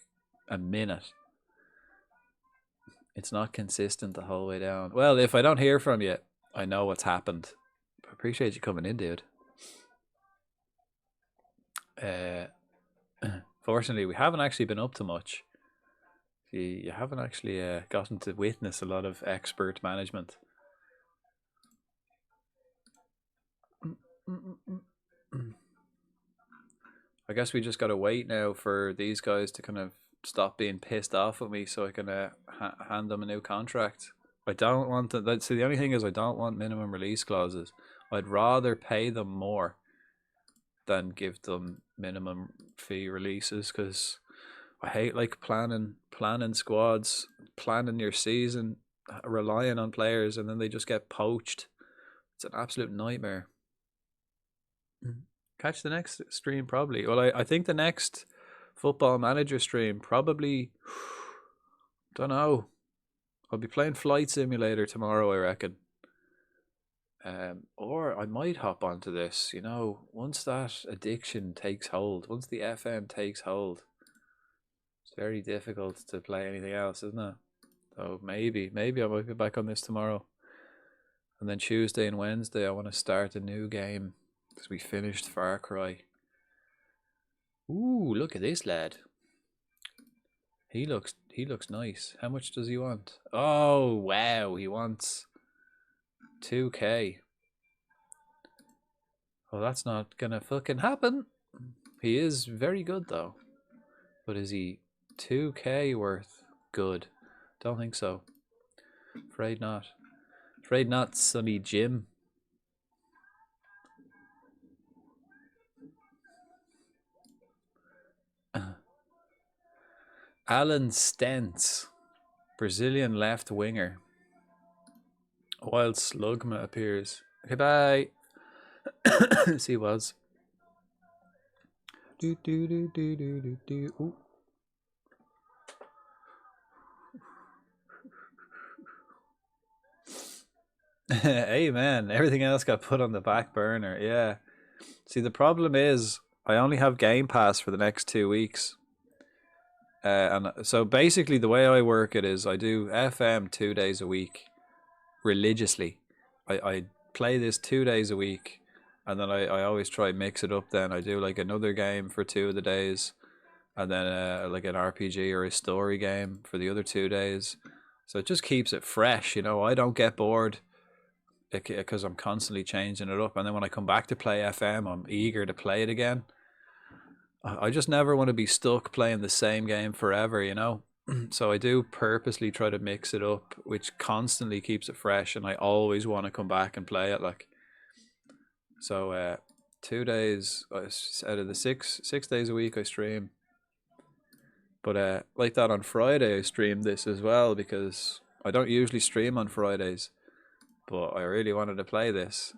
a minute. It's not consistent the whole way down. Well, if I don't hear from you, I know what's happened. Appreciate you coming in, dude. Fortunately, we haven't actually been up to much. You haven't actually gotten to witness a lot of expert management. I guess we just got to wait now for these guys to kind of stop being pissed off with me so I can hand them a new contract. I don't want to... See, the only thing is I don't want minimum release clauses. I'd rather pay them more than give them minimum fee releases because... I hate like planning squads, planning your season, relying on players, and then they just get poached. It's an absolute nightmare. Catch the next stream probably. Well, I think the next Football Manager stream probably, don't know. I'll be playing Flight Simulator tomorrow, I reckon. Or I might hop onto this, you know, once that addiction takes hold, once the FM takes hold, it's very difficult to play anything else, isn't it? So maybe I might be back on this tomorrow. And then Tuesday and Wednesday I want to start a new game because we finished Far Cry. Ooh, look at this lad. He looks nice. How much does he want? Oh wow, he wants 2K. Well, that's not gonna fucking happen. He is very good though. But is he 2K worth good? Don't think so. Afraid not. Afraid not, Sonny Jim. Alan Stentz, Brazilian left winger. Wild Slugma appears. Okay, bye. See he was. Do do do do do do do. Ooh. Hey man, everything else got put on the back burner. Yeah. See, the problem is I only have Game Pass for the next 2 weeks. And so basically the way I work it is I do FM 2 days a week religiously. I play this 2 days a week, and then I always try mix it up. Then I do like another game for 2 of the days, and then like an RPG or a story game for the other 2 days. So it just keeps it fresh, you know. I don't get bored because I'm constantly changing it up, and then when I come back to play FM, I'm eager to play it again. I just never want to be stuck playing the same game forever, you know. So I do purposely try to mix it up, which constantly keeps it fresh, and I always want to come back and play it. Like, so 2 days out of the six days a week I stream. But like that on Friday I streamed this as well because I don't usually stream on Fridays, but I really wanted to play this,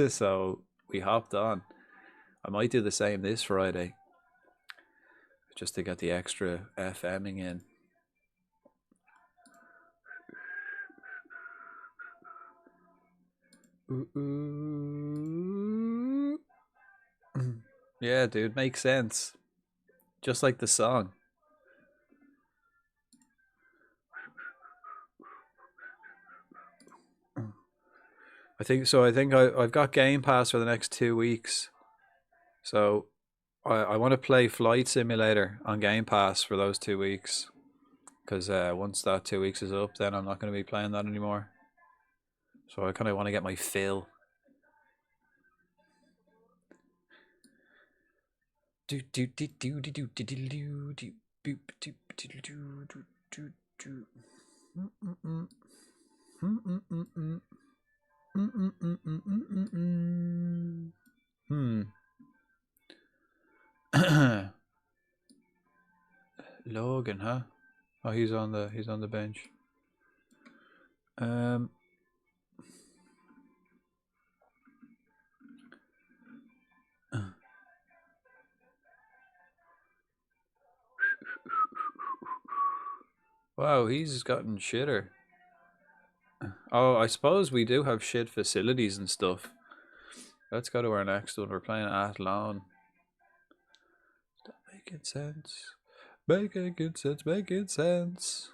so we hopped on. I might do the same this Friday, just to get the extra FMing in. Ooh. Yeah, dude, makes sense. Just like the song. I think I've got Game Pass for the next 2 weeks. So I want to play Flight Simulator on Game Pass for those 2 weeks, because once that 2 weeks is up, then I'm not going to be playing that anymore. So I kind of want to get my fill. Do do do do do do do do do do do do do do. Logan, huh? Oh, he's on the bench. Wow, he's gotten shitter. Oh, I suppose we do have shit facilities and stuff. Let's go to our next one. We're playing Athlone. Stop making sense. Making sense. Making sense.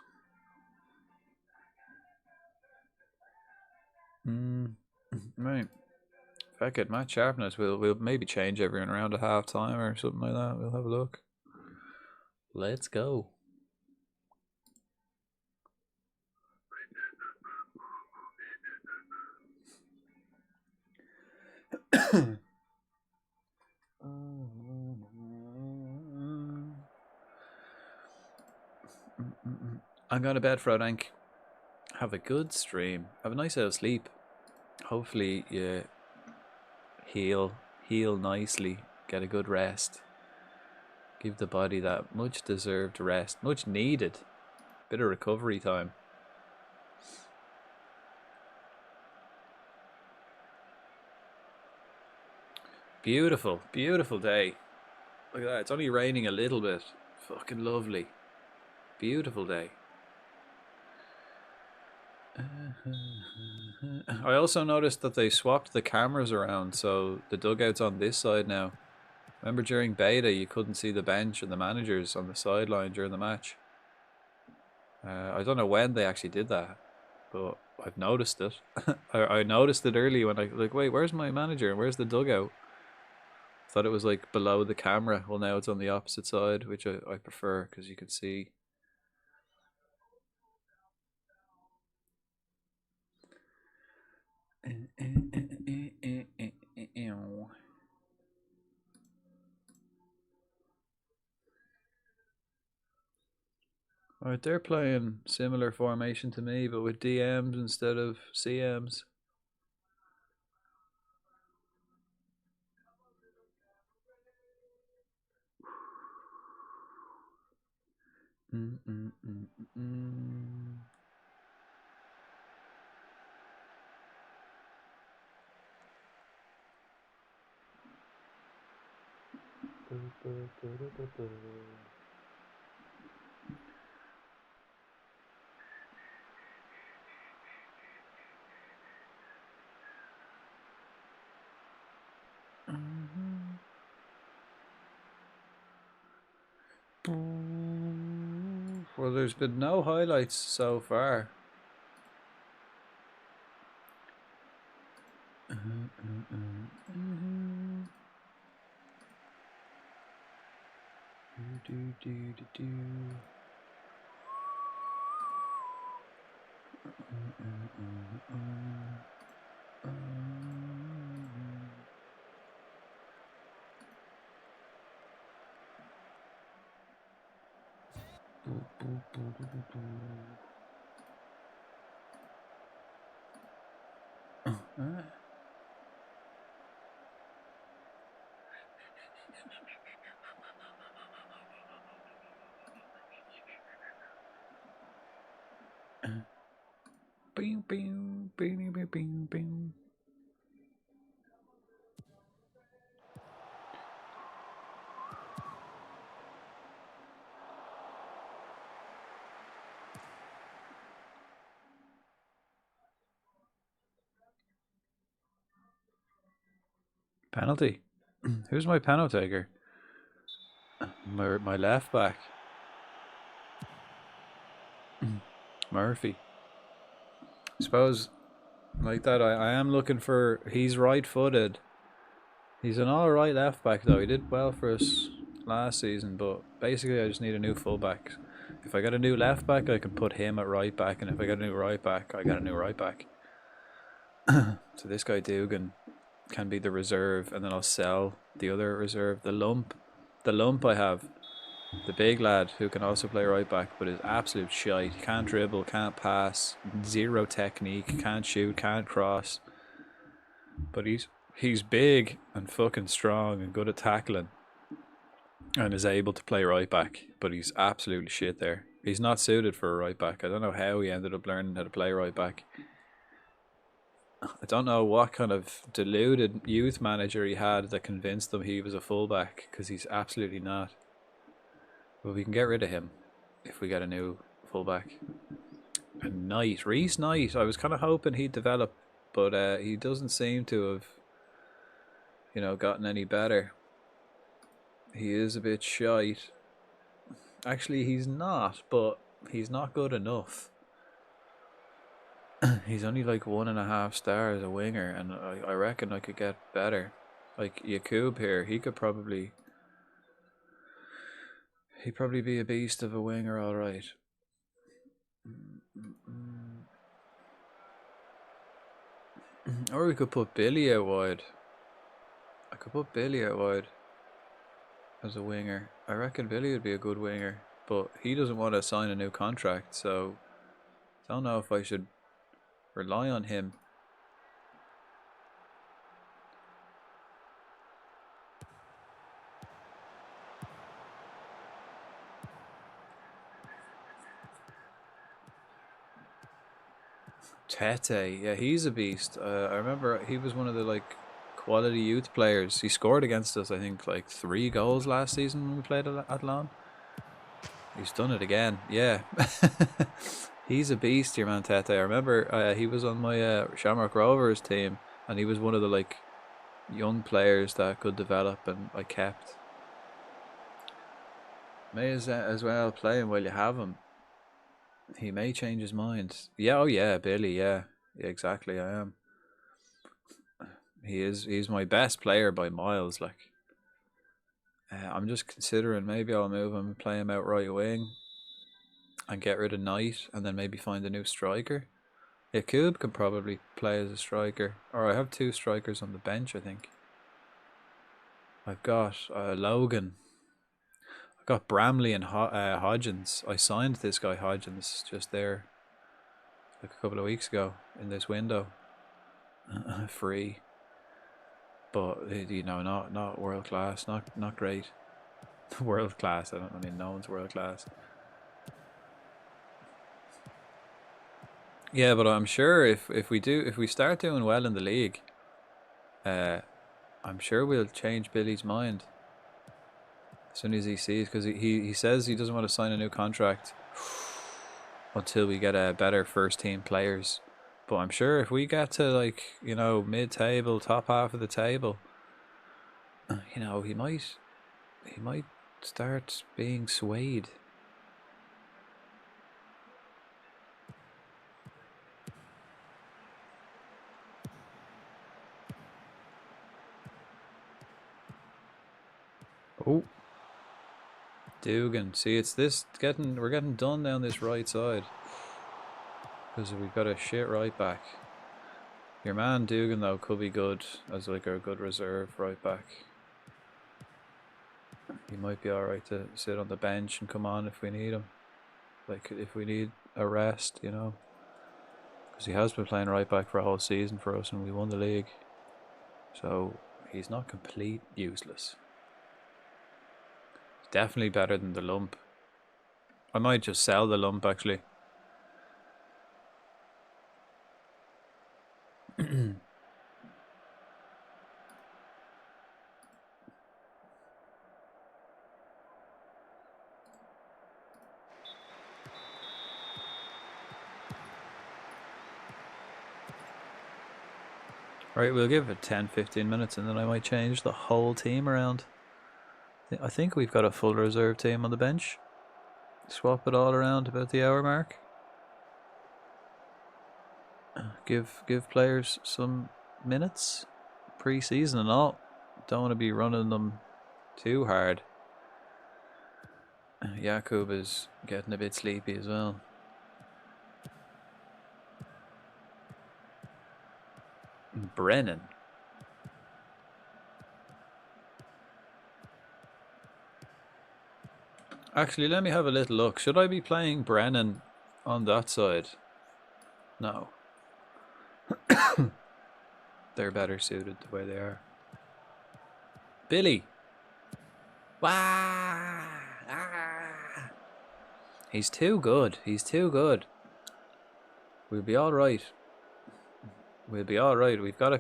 Right. Fuck it, match sharpness. We'll maybe change everyone around at half time or something like that. We'll have a look. Let's go. I'm going to bed, Frodank. Have a good stream. Have a nice hour of sleep. Hopefully you heal nicely. Get a good rest. Give the body that much deserved rest, much needed. Bit of recovery time. Beautiful, beautiful day. Look at that, it's only raining a little bit. Fucking lovely. Beautiful day. I also noticed that they swapped the cameras around, so the dugout's on this side now. Remember during beta you couldn't see the bench and the managers on the sideline during the match. I don't know when they actually did that, but I've noticed it. I noticed it early when I like, wait, where's my manager and where's the dugout? Thought it was like below the camera. Well, now it's on the opposite side, which I prefer because you can see. Alright, they're playing similar formation to me, but with DMs instead of CMs. Well, there's been no highlights so far. Bing, bing, bing, bing, bing, bing. Penalty. Who's my penalty taker? My left back. Murphy. I suppose like that I am looking for, he's right footed. He's an alright left back though. He did well for us last season, but basically I just need a new full back. If I get a new left back I can put him at right back, and if I get a new right back I get a new right back. So this guy Dugan can be the reserve, and then I'll sell the other reserve, the lump I have, the big lad who can also play right back but is absolute shite. Can't dribble, can't pass, zero technique, can't shoot, can't cross, but he's big and fucking strong and good at tackling and is able to play right back, but he's absolutely shit there. He's not suited for a right back. I don't know how he ended up learning how to play right back. I don't know what kind of deluded youth manager he had that convinced him he was a fullback, because he's absolutely not. But we can get rid of him if we get a new fullback. And Knight, Reese Knight, I was kind of hoping he'd develop, but he doesn't seem to have, you know, gotten any better. He is a bit shite. Actually, he's not, but he's not good enough. He's only like 1.5 stars a winger, and I reckon I could get better. Like Yakub here, he'd probably be a beast of a winger, all right. Or we could put Billy out wide. I could put Billy out wide as a winger. I reckon Billy would be a good winger, but he doesn't want to sign a new contract, so I don't know if I should rely on him. Tete, yeah, he's a beast. I remember he was one of the like quality youth players. He scored against us, I think, like 3 goals last season when we played at Lawn. He's done it again, yeah. He's a beast, your man Tete. I remember he was on my Shamrock Rovers team, and he was one of the like young players that could develop, and I kept. May as well play him while you have him. He may change his mind. Yeah, oh yeah, Billy, yeah exactly, I am. He's my best player by miles, like. I'm just considering maybe I'll move him and play him out right wing and get rid of Knight and then maybe find a new striker. Yakub could probably play as a striker, or I have 2 strikers on the bench, I think. I've got Logan. I've got Bramley and Hodgins. I signed this guy Hodgins just there like a couple of weeks ago in this window. Free. But you know, not world class, not great. World class. I mean, no one's world class. Yeah, but I'm sure if we start doing well in the league, I'm sure we'll change Billy's mind as soon as he sees, because he says he doesn't want to sign a new contract until we get a better first team players. But I'm sure if we get to, like, you know, mid-table, top half of the table, you know, he might start being swayed. Oh, Dugan. See, it's this we're getting done down this right side because we've got a shit right back. Your man Dugan though could be good as like a good reserve right back. He might be all right to sit on the bench and come on if we need him, like if we need a rest, you know, because he has been playing right back for a whole season for us and we won the league, so he's not complete useless. Definitely better than the lump. I might just sell the lump actually. Right, we'll give it 10-15 minutes and then I might change the whole team around. I think we've got a full reserve team on the bench. Swap it all around about the hour mark. Give players some minutes, pre-season and all. Don't want to be running them too hard. Jakub is getting a bit sleepy as well. Brennan. Actually, let me have a little look. Should I be playing Brennan on that side? No. They're better suited the way they are. Billy. Wah! Ah! He's too good. He's too good. We'll be all right. We'll be all right. We've got a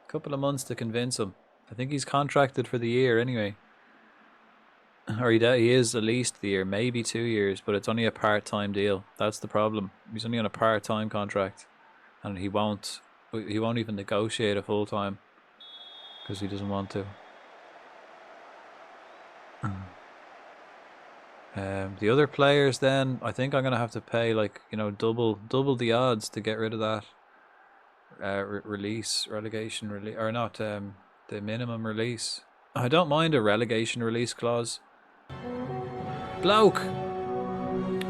couple of months to convince him. I think he's contracted for the year anyway. Or he is at least the year, maybe 2 years, but it's only a part-time deal. That's the problem. He's only on a part-time contract, and he won't even negotiate a full-time because he doesn't want to. The other players, then I think I'm gonna have to pay, like, you know, double the odds to get rid of that relegation release, or not the minimum release. I don't mind a relegation release clause. Bloke!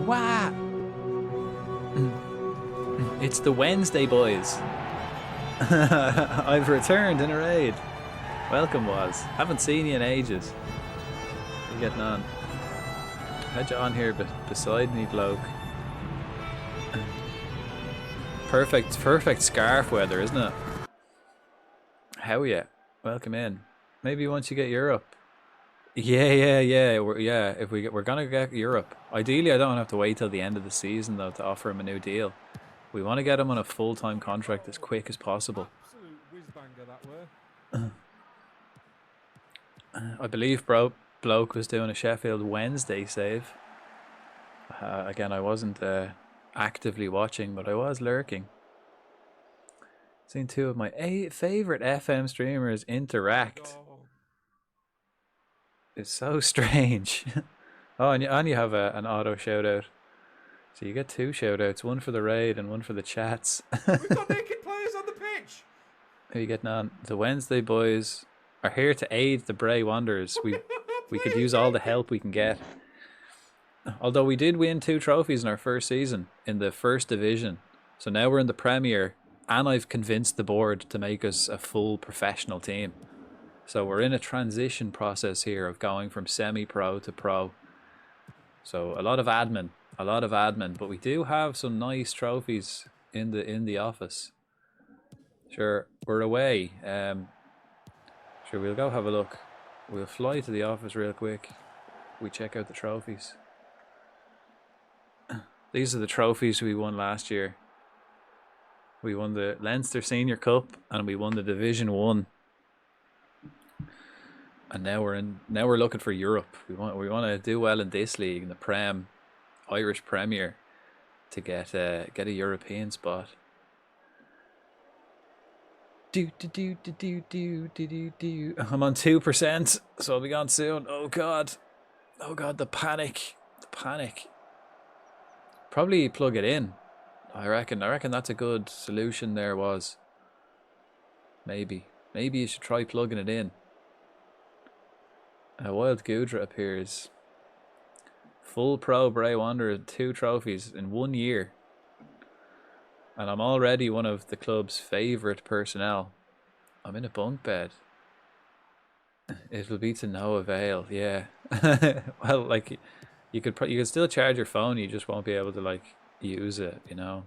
Wow! It's the Wednesday boys. I've returned in a raid. Welcome, Waz. Haven't seen you in ages. How you getting on? Had you on here beside me, bloke. Perfect scarf weather, isn't it? How are you? Welcome in. Maybe once you get Europe. Yeah. We're gonna get Europe. Ideally, I don't have to wait till the end of the season though to offer him a new deal. We want to get him on a full-time contract as quick as possible. Absolute whiz-banger that were. I believe Bloke was doing a Sheffield Wednesday save. Again, I wasn't actively watching, but I was lurking. Seen two of my favourite FM streamers interact. It's so strange. Oh, and you have an auto shout-out. So you get 2 shout-outs, one for the raid and one for the chats. We've got naked players on the pitch. Who are you getting on? The Wednesday boys are here to aid the Bray Wanderers. We could use all the help we can get. Although we did win 2 trophies in our first season in the first division. So now we're in the Premier, and I've convinced the board to make us a full professional team. So we're in a transition process here of going from semi-pro to pro. So a lot of admin, but we do have some nice trophies in the office. Sure, we're away. Sure, we'll go have a look. We'll fly to the office real quick. We check out the trophies. These are the trophies we won last year. We won the Leinster Senior Cup and we won the Division 1. And now we're looking for Europe. We want to do well in this league, in the Prem, Irish Premier, to get a European spot. I'm on 2%, so I'll be gone soon. Oh god, the panic. Probably plug it in. I reckon that's a good solution. There was. Maybe you should try plugging it in. A Wild Gudra appears. Full pro Bray Wanderer, 2 trophies in 1 year. And I'm already one of the club's favourite personnel. I'm in a bunk bed. It will be to no avail, yeah. Well, like, you could still charge your phone, you just won't be able to, like, use it, you know.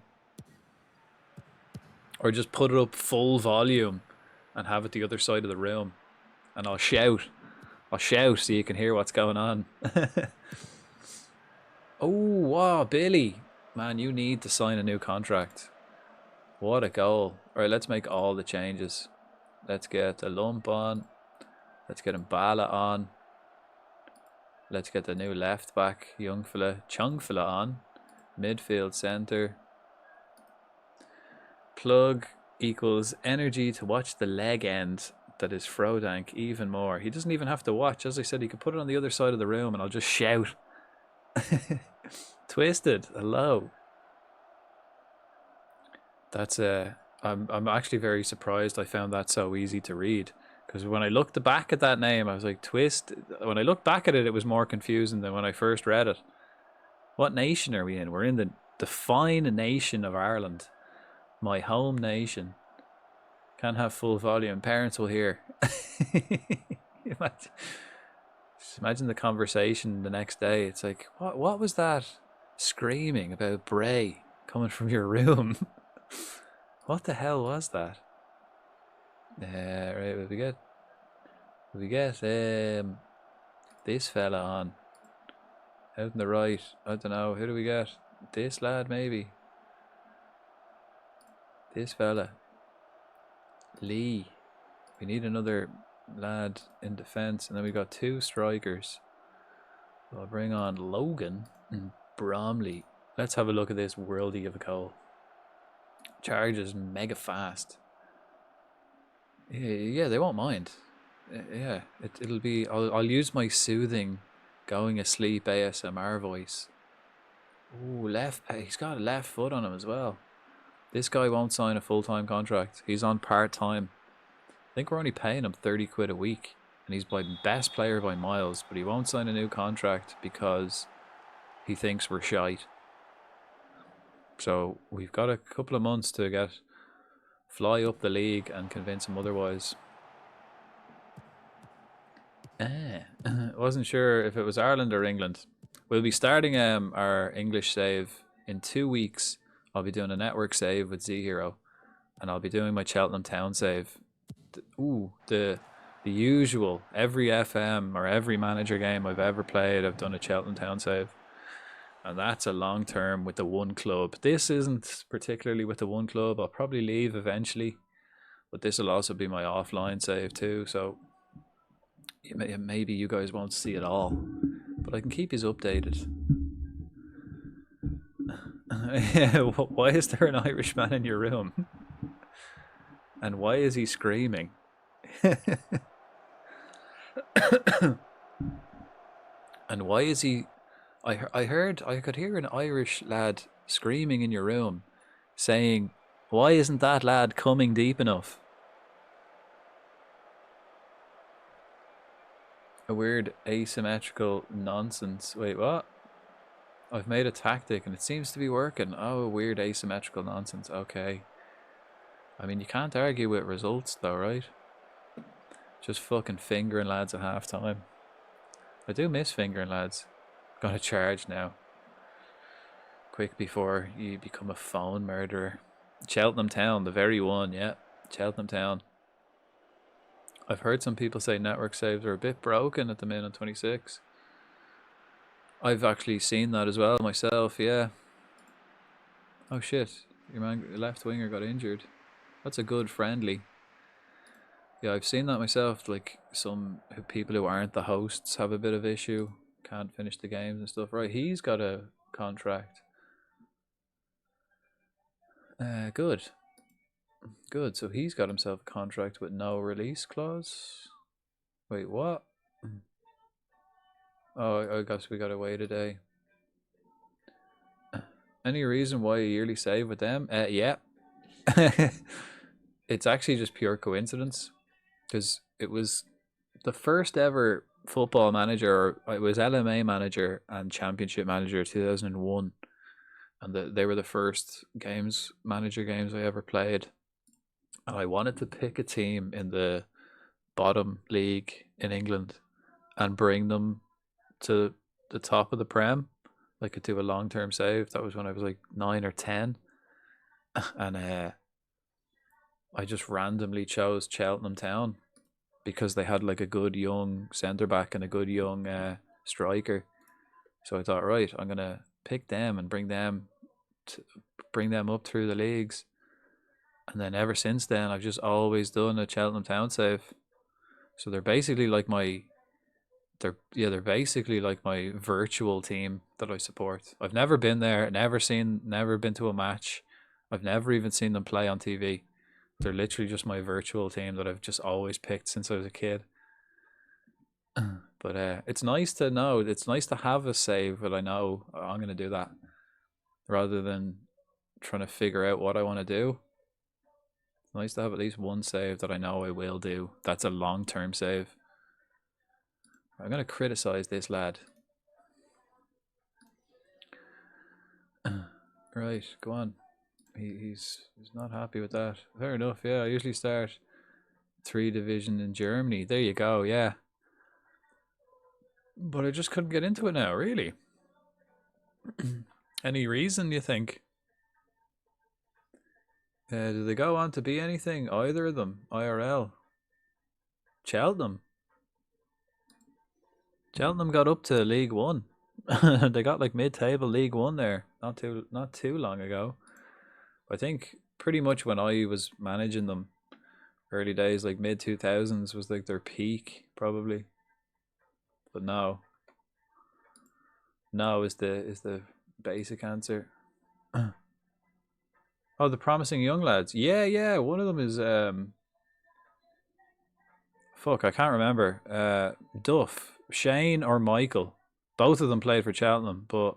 Or just put it up full volume and have it the other side of the room. And I'll shout so you can hear what's going on. Oh, wow, Billy. Man, you need to sign a new contract. What a goal. Alright, let's make all the changes. Let's get a lump on. Let's get Mbala on. Let's get the new left back, young fella, Chung fella on. Midfield centre. Plug equals energy to watch the leg end. That is Frodank even more. He doesn't even have to watch. As I said, he could put it on the other side of the room and I'll just shout. Twisted, hello. That's I'm actually very surprised I found that so easy to read. Because when I looked back at that name, I was like, Twist. When I looked back at it, it was more confusing than when I first read it. What nation are we in? We're in the fine nation of Ireland. My home nation. Can't have full volume. Parents will hear. Imagine the conversation the next day. It's like, what was that screaming about Bray coming from your room? What the hell was that? Right, we get this fella on out in the right. I don't know. Who do we get? This lad maybe. This fella. Lee. We need another lad in defence, and then we got 2 strikers. I'll bring on Logan and Bromley. Let's have a look at this worldie of a goal. Charges mega fast. Yeah, they won't mind. Yeah, it'll be. I'll use my soothing, going asleep ASMR voice. Ooh, he's got a left foot on him as well. This guy won't sign a full-time contract. He's on part-time. I think we're only paying him 30 quid a week. And he's my best player by miles. But he won't sign a new contract because he thinks we're shite. So we've got a couple of months to fly up the league and convince him otherwise. Wasn't sure if it was Ireland or England. We'll be starting our English save in 2 weeks. I'll be doing a network save with Z Hero, and I'll be doing my Cheltenham Town save. The usual. Every FM or every manager game I've ever played, I've done a Cheltenham Town save. And that's a long term with the one club. This isn't particularly with the one club. I'll probably leave eventually, but this will also be my offline save too. So maybe you guys won't see it all, but I can keep you updated. Why is there an Irishman in your room? And why is he screaming? And why is he... I could hear an Irish lad screaming in your room, saying, "Why isn't that lad coming deep enough?" A weird asymmetrical nonsense. Wait, what? I've made a tactic and it seems to be working. Oh, weird asymmetrical nonsense. Okay. I mean, you can't argue with results though, right? Just fucking fingering lads at half time. I do miss fingering lads. Gotta charge now. Quick before you become a phone murderer. Cheltenham Town, the very one, yeah. Cheltenham Town. I've heard some people say network saves are a bit broken at the minute on 26. I've actually seen that as well myself, yeah. Oh shit, your left winger got injured. That's a good friendly. Yeah, I've seen that myself, like some people who aren't the hosts have a bit of issue. Can't finish the games and stuff. Right, he's got a contract. Good. Good, so he's got himself a contract with no release clause. Wait, what? Oh, I guess we gotta wait a day. Any reason why a yearly save with them? Yeah. It's actually just pure coincidence. Because it was the first ever football manager, or it was LMA manager and championship manager 2001. And they were the first manager games I ever played. And I wanted to pick a team in the bottom league in England and bring them to the top of the Prem. I could do a long-term save. That was when I was like 9 or 10. And I just randomly chose Cheltenham Town because they had like a good young centre-back and a good young striker. So I thought, right, I'm going to pick them and bring them up through the leagues. And then ever since then, I've just always done a Cheltenham Town save. So they're basically like they're basically like my virtual team that I support. I've never been there, never been to a match. I've never even seen them play on TV. They're literally just my virtual team that I've just always picked since I was a kid. But it's nice to know. It's nice to have a save that I know I'm going to do that, rather than trying to figure out what I want to do. It's nice to have at least one save that I know I will do. That's a long-term save. I'm going to criticize this lad. Right, go on. He's not happy with that. Fair enough, yeah. I usually start 3 division in Germany. There you go, yeah. But I just couldn't get into it now, really. Any reason, you think? Do they go on to be anything? Either of them? IRL? Cheltenham got up to League One. They got like mid-table League One there, not too long ago. I think pretty much when I was managing them, early days, like mid-2000s was like their peak probably. But no is the basic answer. Oh, the promising young lads. Yeah. One of them is fuck, I can't remember. Duff, Shane or Michael. Both of them played for Cheltenham, but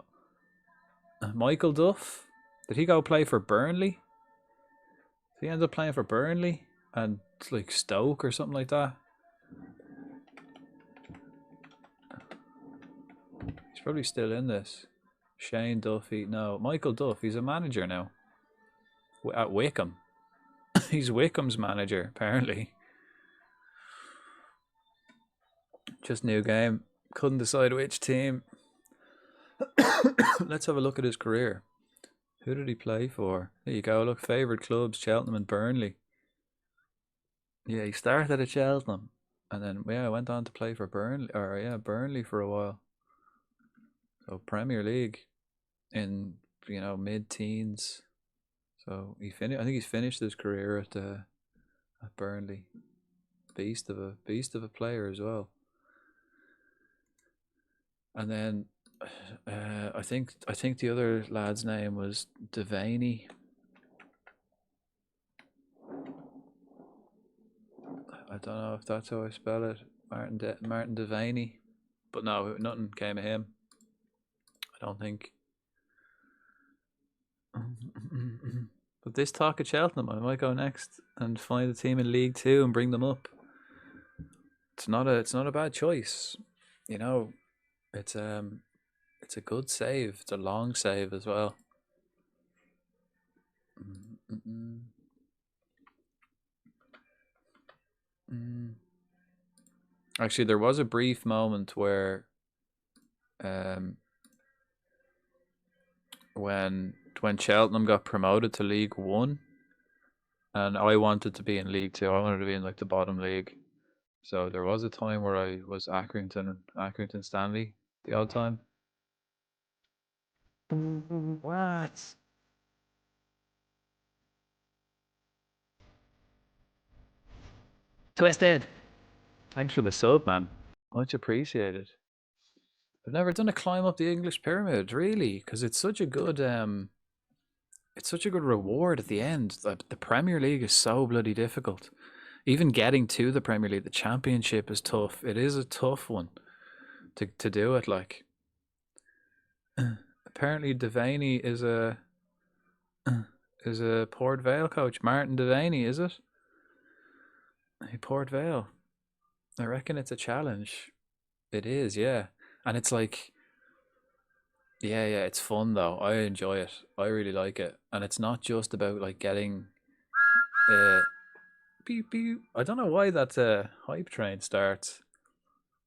Michael Duff, did he go play for Burnley? Did he end up playing for Burnley and like Stoke or something like that? He's probably still in this. Shane Duffy, no, Michael Duff. He's a manager now at Wickham. He's Wickham's manager apparently. Just new game. Couldn't decide which team. Let's have a look at his career. Who did he play for? There you go. Look, favourite clubs, Cheltenham and Burnley. Yeah, he started at Cheltenham and then went on to play for Burnley for a while. So Premier League. in mid-teens. So I think he's finished his career at Burnley. Beast of a player as well. And then I think the other lad's name was Devaney. I don't know if that's how I spell it. Martin Devaney. But no, nothing came of him. I don't think. But this talk at Cheltenham, I might go next and find a team in League Two and bring them up. It's not a bad choice, It's a good save. It's a long save as well. Actually, there was a brief moment where, when Cheltenham got promoted to League One, and I wanted to be in League Two. I wanted to be in like the bottom league. So there was a time where I was Accrington Stanley the odd time. What? Twisted. Thanks for the sub, man. Much appreciated. I've never done a climb up the English pyramid, really, because it's such a good reward at the end. The Premier League is so bloody difficult. Even getting to the Premier League, the Championship is tough. It is a tough one to do it. Like, apparently Devaney is a Port Vale coach. Martin Devaney, is it? Port Vale. I reckon it's a challenge. It is, yeah. And it's like, yeah, it's fun though. I enjoy it. I really like it. And it's not just about like getting beep beep. I don't know why that hype train starts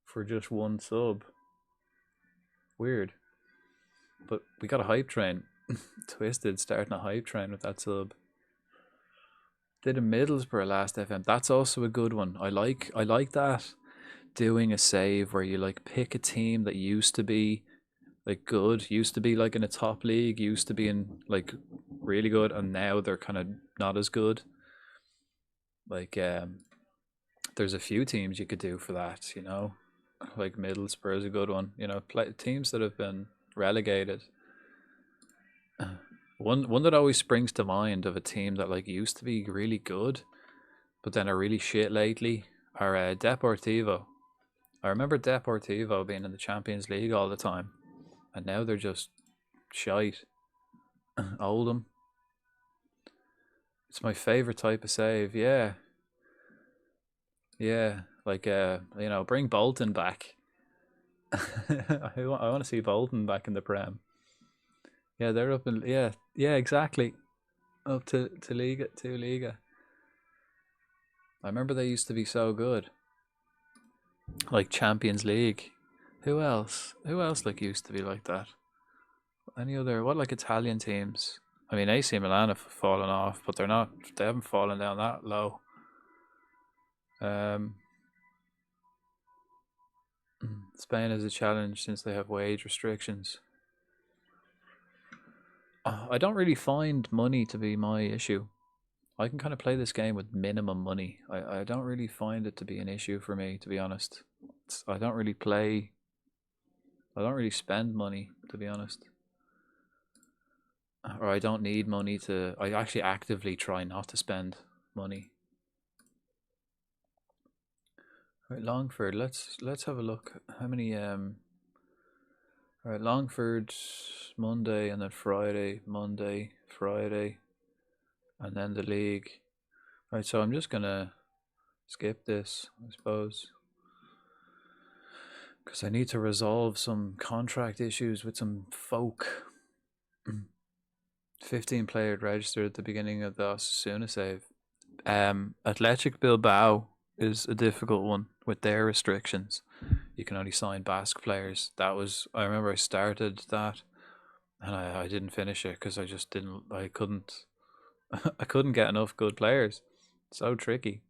for just one sub. Weird. But we got a hype train. Twisted starting a hype train with that sub. Did a Middlesbrough last FM. That's also a good one. I like that. Doing a save where you like pick a team that used to be like good, used to be like in a top league, used to be in like really good, and now they're kind of not as good. Like there's a few teams you could do for that, like Middlesbrough is a good one. Teams that have been relegated. One that always springs to mind of a team that like used to be really good, but then are really shit lately are Deportivo. I remember Deportivo being in the Champions League all the time, and now they're just shite. Oldham. It's my favourite type of save, yeah. Yeah, like, bring Bolton back. I want to see Bolton back in the Prem. Yeah, they're up in, yeah, exactly. Up to Liga, to Liga. I remember they used to be so good. Like Champions League. Who else like used to be like that? Any other, what like Italian teams? I mean, AC Milan have fallen off, but they haven't fallen down that low. Spain is a challenge since they have wage restrictions. I don't really find money to be my issue. I can kind of play this game with minimum money. I don't really find it to be an issue for me, to be honest. I don't really spend money, to be honest. Or I don't need money to... I actually actively try not to spend money. Right, Longford, let's have a look. How many... Right, Longford, Monday, and then Friday, Monday, Friday, and then the league. Right, so I'm just gonna skip this, I suppose, because I need to resolve some contract issues with some folk. 15 players registered at the beginning of the Osasuna save. Athletic Bilbao is a difficult one with their restrictions. You can only sign Basque players. I remember I started that and I didn't finish it because I couldn't I couldn't get enough good players. So tricky.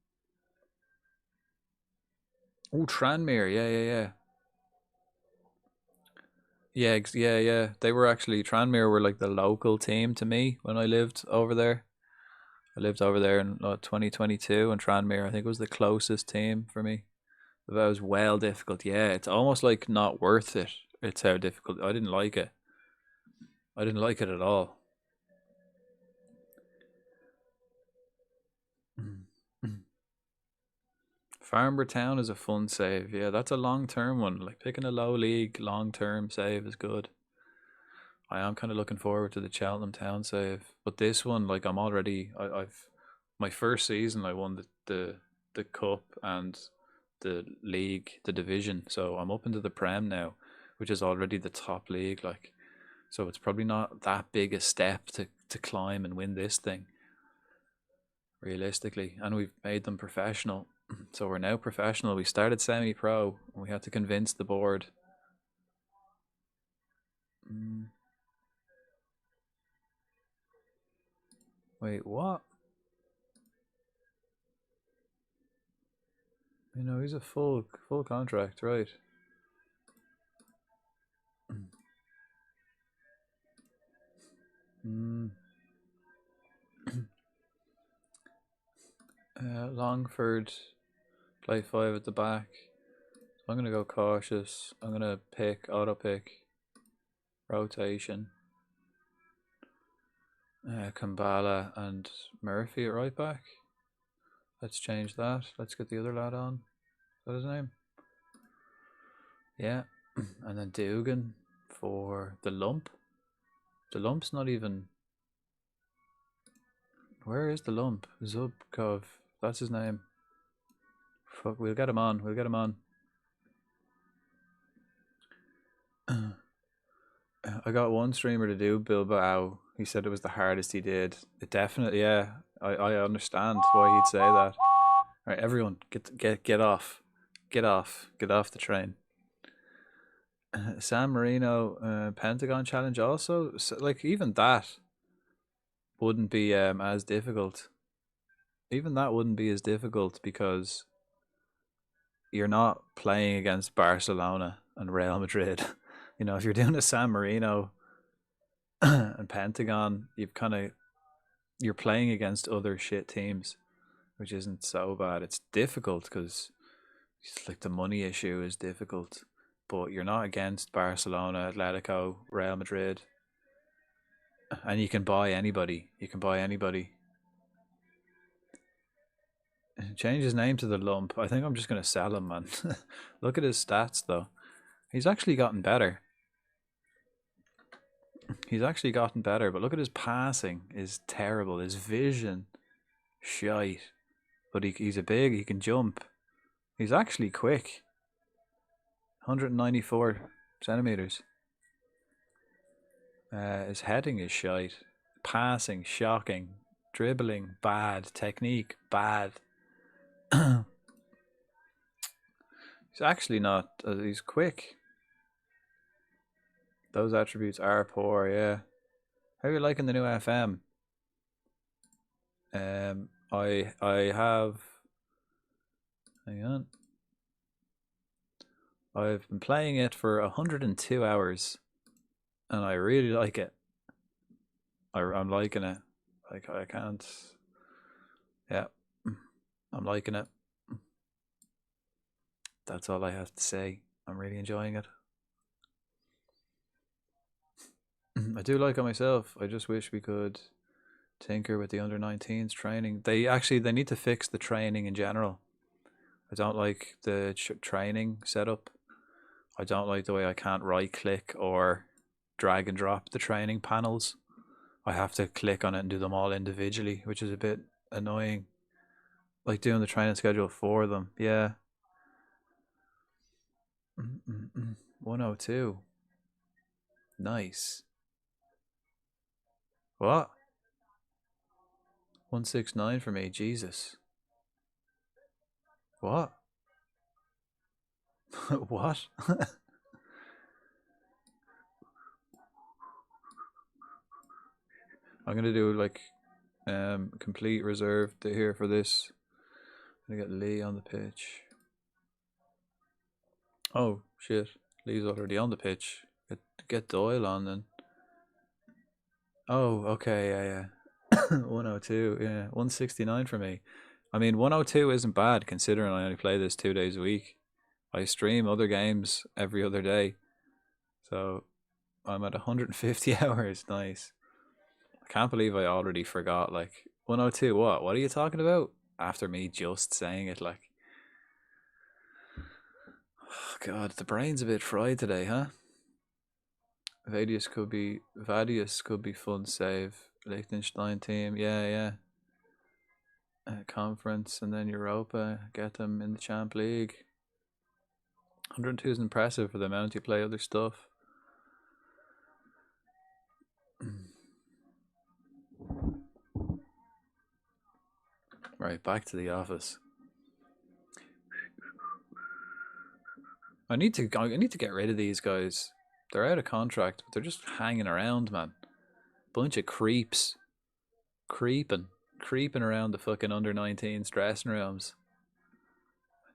Oh, Tranmere, yeah. Yeah, yeah. They were actually Tranmere were like the local team to me when I lived over there. I lived over there in 2022, and Tranmere I think was the closest team for me. But that was well difficult. Yeah, it's almost like not worth it. It's how difficult. I didn't like it. I didn't like it at all. Farnborough Town is a fun save. Yeah, that's a long term one. Like picking a low league long term save is good. I am kind of looking forward to the Cheltenham Town save, but this one, like, I'm already. I've my first season. I won the cup and the league, the division. So I'm up into the Prem now, which is already the top league. Like, so it's probably not that big a step to climb and win this thing, realistically. And we've made them professional, so we're now professional. We started semi-pro, and we had to convince the board. Wait, what? You know, he's a full contract, right? Longford, play 5 at the back. So I'm gonna go cautious. I'm gonna auto pick, rotation. Kambala and Murphy at right back. Let's change that. Let's get the other lad on. Is that his name? Yeah. And then Dugan for the lump. The lump's not even. Where is the lump? Zubkov. That's his name. Fuck, we'll get him on. We'll get him on. I got one streamer to do Bilbao. He said it was the hardest he did. It definitely, yeah. I understand why he'd say that. All right, everyone, get off, get off the train. San Marino Pentagon challenge also. So, like, even that wouldn't be as difficult. Even that wouldn't be as difficult because you're not playing against Barcelona and Real Madrid. You know, if you're doing a San Marino and Pentagon, you're playing against other shit teams, which isn't so bad. It's difficult because it's like the money issue is difficult, but you're not against Barcelona, Atletico, Real Madrid, and you can buy anybody. Change his name to the lump. I think I'm just gonna sell him, man. Look at his stats though. He's actually gotten better. But look at his passing is terrible. His vision, shite. But he can jump. He's actually quick. 194 centimeters. His heading is shite. Passing, shocking. Dribbling, bad. Technique, bad. He's actually not. He's quick. Those attributes are poor, yeah. How are you liking the new FM? I have. Hang on. I've been playing it for 102 hours, and I really like it. I'm liking it. Like, I can't. Yeah, I'm liking it. That's all I have to say. I'm really enjoying it. I do like it myself. I just wish we could tinker with the under-19s training. They need to fix the training in general. I don't like the training setup. I don't like the way I can't right-click or drag and drop the training panels. I have to click on it and do them all individually, which is a bit annoying. Like doing the training schedule for them. Yeah. 102. Nice. What? 169 for me, Jesus. What? What? I'm gonna do like complete reserve to here for this. I'm gonna get Lee on the pitch. Oh shit, Lee's already on the pitch. get Doyle on then. Oh, okay, yeah. 102, yeah. 169 for me. I mean, 102 isn't bad considering I only play this 2 days a week. I stream other games every other day. So I'm at 150 hours. Nice. I can't believe I already forgot. Like, 102, what? What are you talking about? After me just saying it, like. Oh, God, the brain's a bit fried today, huh? Vadius could be fun save. Liechtenstein team, yeah. Conference and then Europa, get them in the Champ League. 102 is impressive for the amount you play other stuff. Right, back to the office. I need to get rid of these guys. They're out of contract, but they're just hanging around, man. Bunch of creeps. Creeping around the fucking under 19s dressing rooms.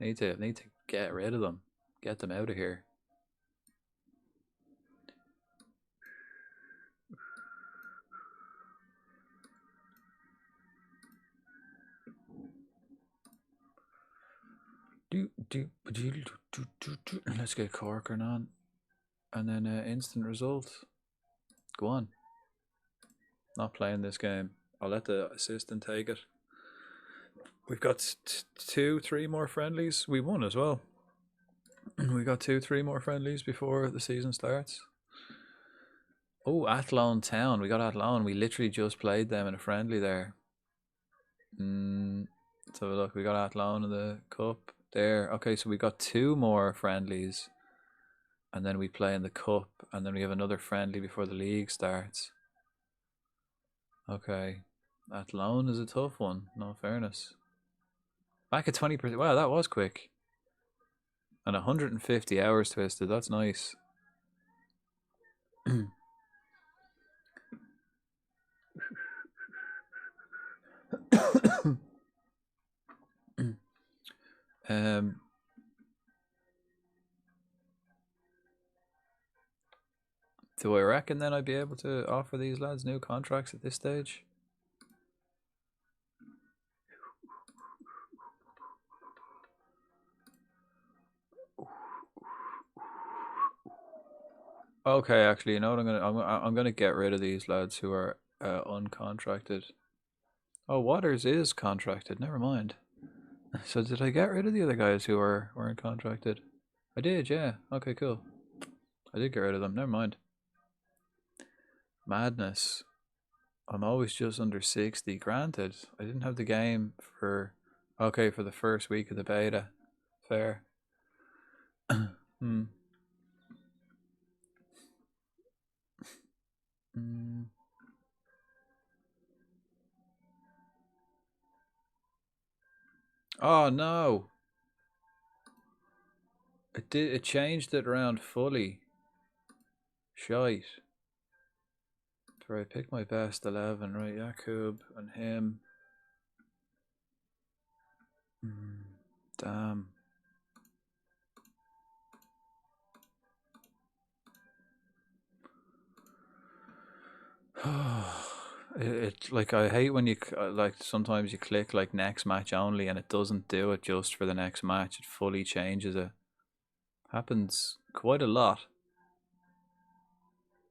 I need to get rid of them. Get them out of here. Let's get Corcoran on. And then instant result. Go on. Not playing this game. I'll let the assistant take it. We've got 2-3 more friendlies. We won as well. We got 2-3 more friendlies before the season starts. Oh, Athlone Town. We got Athlone. We literally just played them in a friendly there. So look, we got Athlone in the cup there. Okay, so we got 2 more friendlies. And then we play in the cup. And then we have another friendly before the league starts. Okay. Athlone is a tough one. No fairness. Back at 20%. Wow, that was quick. And 150 hours twisted. That's nice. Do I reckon then I'd be able to offer these lads new contracts at this stage? Okay, actually, you know what I'm gonna get rid of these lads who are uncontracted. Oh, Waters is contracted. Never mind. So did I get rid of the other guys who weren't contracted? I did, yeah. Okay, cool. I did get rid of them. Never mind. Madness. I'm always just under 60. Granted, I didn't have the game for the first week of the beta. Fair. Oh no. It changed it around fully. Shite. Right, pick my best 11, right? Jakub and him. Damn. It like, I hate when you like, sometimes you click like next match only and it doesn't do it just for the next match. It fully changes it. Happens quite a lot.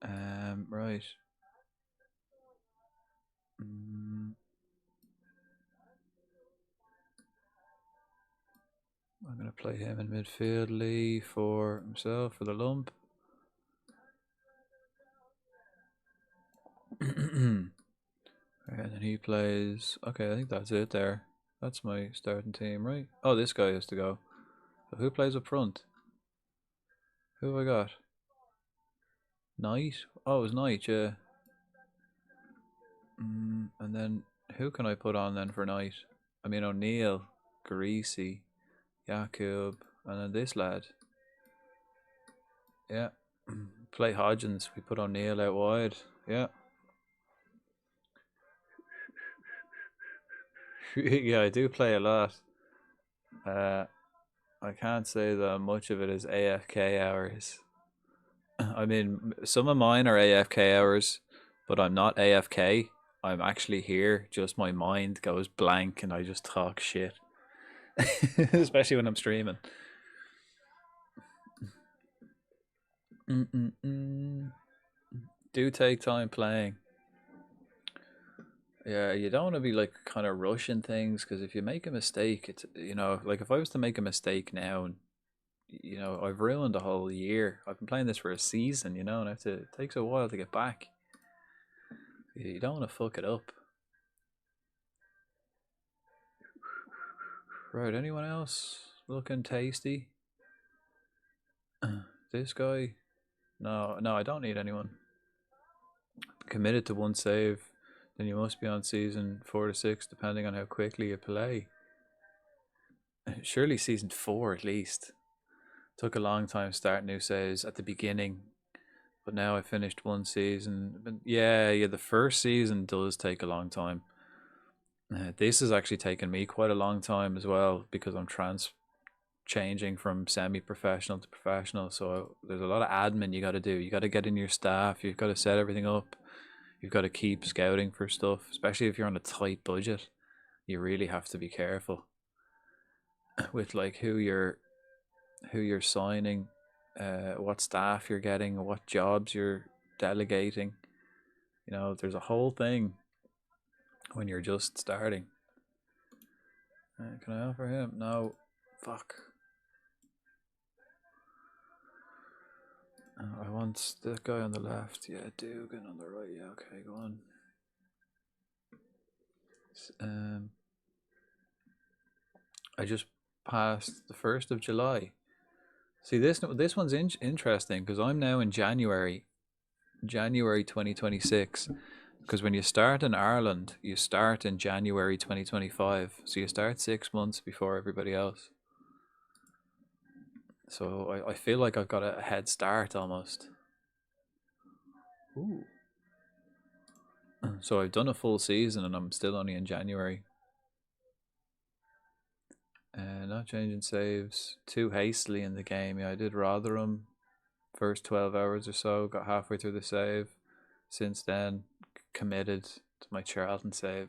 Right. I'm gonna play him in midfield. Lee for himself for the lump. And then he plays. Okay, I think that's it there. That's my starting team, right? Oh, this guy has to go. So who plays up front? Who have I got? Knight? Oh, it was Knight, yeah. And then who can I put on then for Knight? I mean, O'Neill, Greasy, Jakub, and then this lad. Yeah. Play Hodgins. We put O'Neill out wide. Yeah. Yeah, I do play a lot. I can't say that much of it is AFK hours. I mean, some of mine are AFK hours, but I'm not AFK. I'm actually here. Just my mind goes blank and I just talk shit. Especially when I'm streaming. Do take time playing. Yeah, you don't want to be like kind of rushing things, because if you make a mistake, it's, you know, like if I was to make a mistake now, and you know, I've ruined a whole year. I've been playing this for a season, you know, and it takes a while to get back. You don't want to fuck it up. Right, anyone else looking tasty? This guy? No, I don't need anyone. Committed to one save, then you must be on season 4 to 6, depending on how quickly you play. Surely season 4 at least. Took a long time starting new saves at the beginning, but now I finished one season. But yeah, the first season does take a long time. This has actually taken me quite a long time as well, because I'm changing from semi-professional to professional. So there's a lot of admin you got to do. You got to get in your staff. You've got to set everything up. You've got to keep scouting for stuff, especially if you're on a tight budget. You really have to be careful with like who you're signing, what staff you're getting, what jobs you're delegating. You know, there's a whole thing when you're just starting. Can I offer him? No. Fuck. I want the guy on the left. Yeah, Dugan on the right. Yeah, okay, go on. I just passed the 1st of July. See, this one's interesting, because I'm now in January 2026. Because when you start in Ireland, you start in January 2025. So you start 6 months before everybody else. So I feel like I've got a head start almost. Ooh. So I've done a full season and I'm still only in January. Not changing saves too hastily in the game. Yeah, I did Rotherham first 12 hours or so, got halfway through the save. Since then, committed to my Charlton save.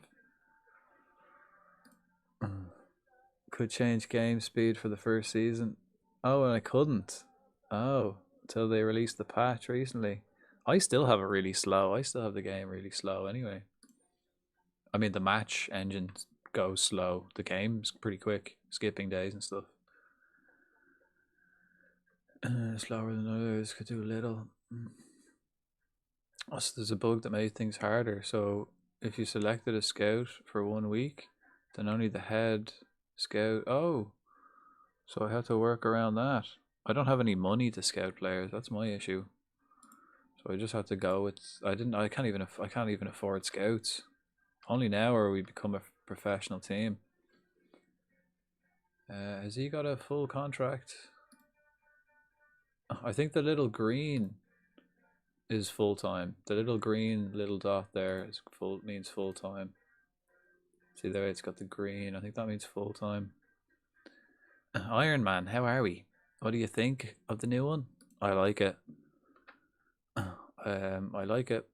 Could change game speed for the first season. Oh, and I couldn't. Oh, until they released the patch recently. I still have it really slow. I still have the game really slow anyway. I mean, the match engine goes slow. The game's pretty quick, skipping days and stuff. Slower than others, could do a little. So there's a bug that made things harder. So if you selected a scout for 1 week, then only the head scout. Oh, so I had to work around that. I don't have any money to scout players. That's my issue. So I just had to go with. I can't even afford scouts. Only now are we become a professional team. Has he got a full contract? I think the little green is full time. The little green little dot there is means full time. See there, it's got the green. I think that means full time. Iron Man, how are we? What do you think of the new one? I like it. I like it.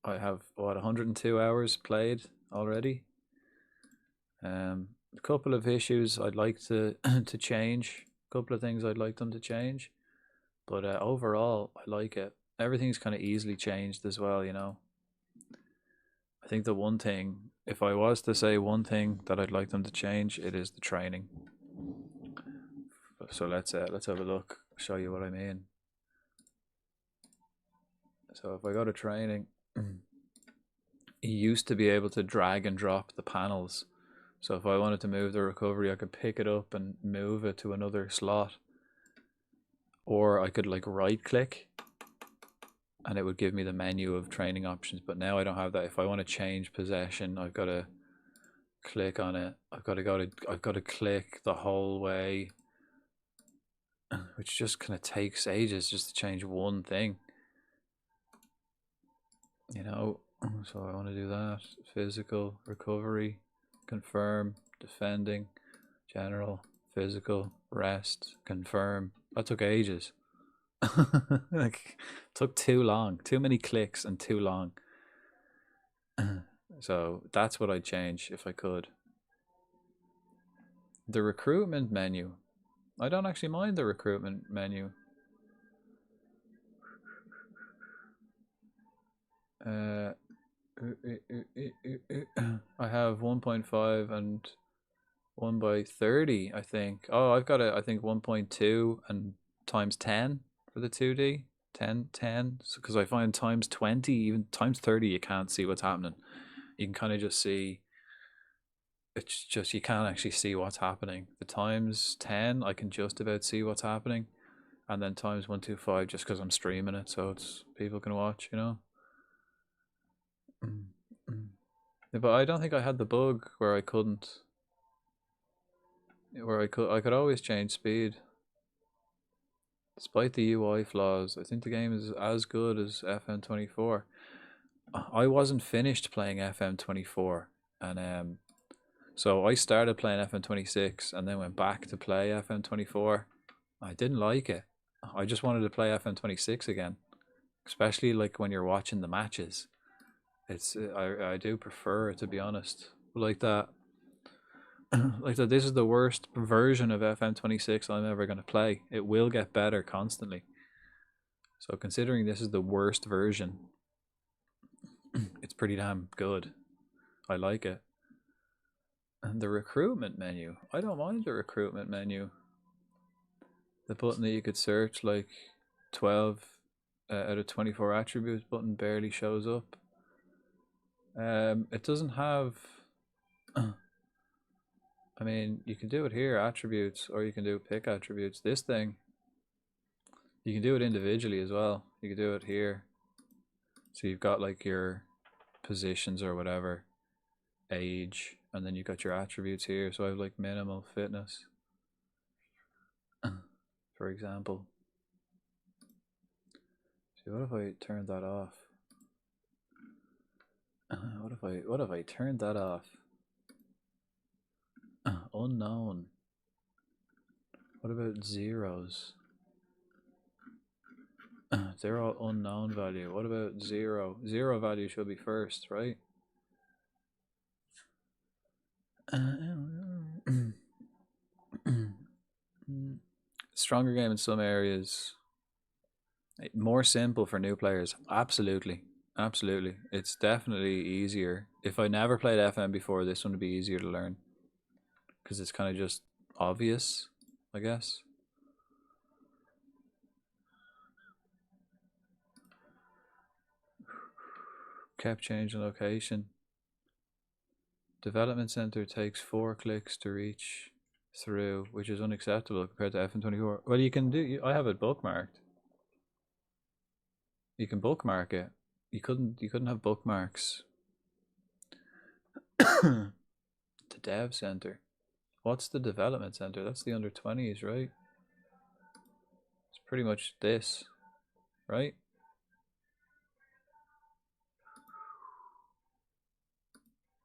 I have 102 hours played already. A couple of issues I'd like to to change. A couple of things I'd like them to change, but overall I like it. Everything's kind of easily changed as well, you know. I think the one thing, if I was to say one thing that I'd like them to change, it is the training. So let's have a look. Show you what I mean. So if I go to training, you used to be able to drag and drop the panels. So if I wanted to move the recovery, I could pick it up and move it to another slot. Or I could like right click and it would give me the menu of training options. But now I don't have that. If I want to change possession, I've got to click on it. I've got to click the whole way, which just kind of takes ages just to change one thing. You know, so I want to do that. Physical, recovery, confirm, defending, general, physical, rest, confirm. That took ages. Like, took too long. Too many clicks and too long. So that's what I'd change if I could. The recruitment menu. I don't actually mind the recruitment menu. I have 1.5 and 1 by 30, I think. Oh, I've got I think 1.2 and times 10 for the 2D. 10, because I find times 20, even times 30, you can't see what's happening. You can kind of just see, it's just, you can't actually see what's happening. The times 10, I can just about see what's happening. And then times 125, just because I'm streaming it, so it's people can watch, you know. Yeah, but I don't think I had the bug where I couldn't, where I could always change speed. Despite the UI flaws, I think the game is as good as FM24. I wasn't finished playing FM24, and so I started playing FM26 and then went back to play FM24. I didn't like it. I just wanted to play FM26 again, especially like when you're watching the matches. It's I do prefer it, to be honest. Like that, like that. This is the worst version of FM26 I'm ever gonna play. It will get better constantly. So considering this is the worst version, it's pretty damn good. I like it. And the recruitment menu. I don't mind the recruitment menu. The button that you could search like 12 out of 24 attributes button barely shows up. It doesn't have. I mean, you can do it here, attributes, or you can do pick attributes. This thing, you can do it individually as well. You can do it here. So you've got like your positions or whatever, age, and then you've got your attributes here. So I have like minimal fitness, for example. See, what if I turned that off? What if I turned that off? Unknown. What about zeros? They're all unknown value. What about zero? Zero value should be first, right? Stronger game in some areas. More simple for new players. Absolutely. Absolutely. It's definitely easier. If I never played FM before, this one would be easier to learn. Because it's kind of just obvious, I guess. Kept changing location. Development center takes 4 clicks to reach through, which is unacceptable compared to FM24. Well, you can do. I have it bookmarked. You can bookmark it. You couldn't have bookmarks. The dev center. What's the development center? That's the under 20s, right? It's pretty much this, right?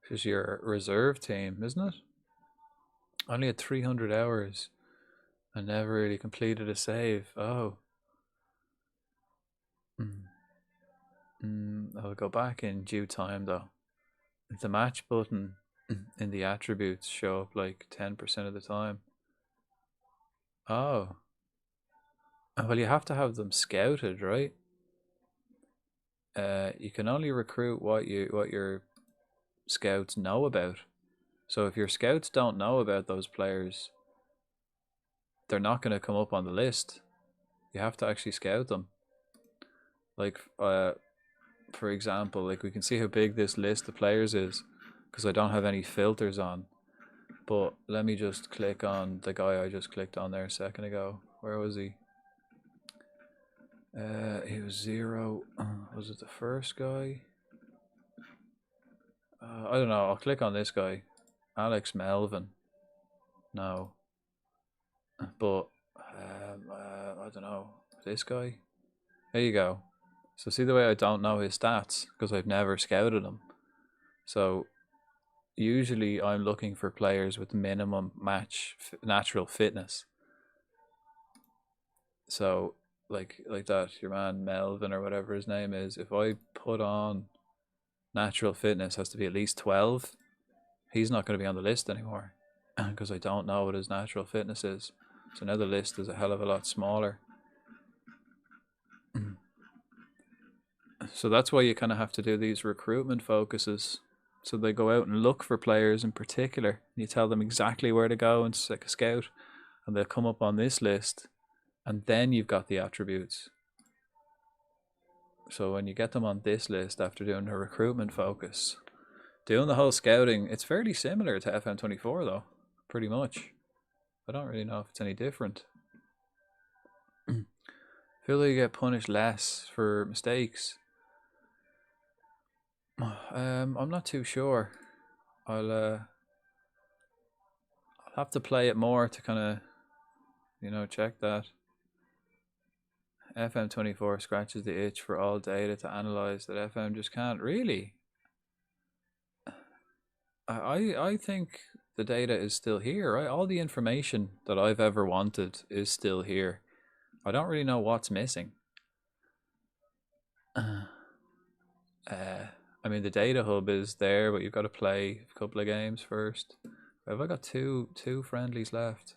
This is your reserve team, isn't it? I only had 300 hours. I never really completed a save. Oh. I'll go back in due time though. The match button in the attributes show up like 10% of the time. Oh. Well, you have to have them scouted, right? You can only recruit what your scouts know about. So if your scouts don't know about those players, they're not going to come up on the list. You have to actually scout them. Like, for example, like we can see how big this list of players is because I don't have any filters on. But let me just click on the guy I just clicked on there a second ago. Where was he? He was 0. Was it the first guy? I don't know. I'll click on this guy. Alex Melvin. No. But, I don't know. This guy? There you go. So see the way I don't know his stats because I've never scouted him. So usually I'm looking for players with minimum match natural fitness. So like that, your man Melvin or whatever his name is, if I put on natural fitness has to be at least 12, he's not going to be on the list anymore because I don't know what his natural fitness is. So now the list is a hell of a lot smaller. So that's why you kind of have to do these recruitment focuses. So they go out and look for players in particular. You tell them exactly where to go and like a scout, and they'll come up on this list, and then you've got the attributes. So when you get them on this list after doing a recruitment focus, doing the whole scouting, it's fairly similar to FM24 though, pretty much. I don't really know if it's any different. Feel like you get punished less for mistakes. I'm not too sure. I'll have to play it more to kind of, you know, check that. FM24 scratches the itch for all data to analyze that FM just can't. Really? I think the data is still here, right? All the information that I've ever wanted is still here. I don't really know what's missing. I mean, the data hub is there, but you've got to play a couple of games first. Have I got two friendlies left?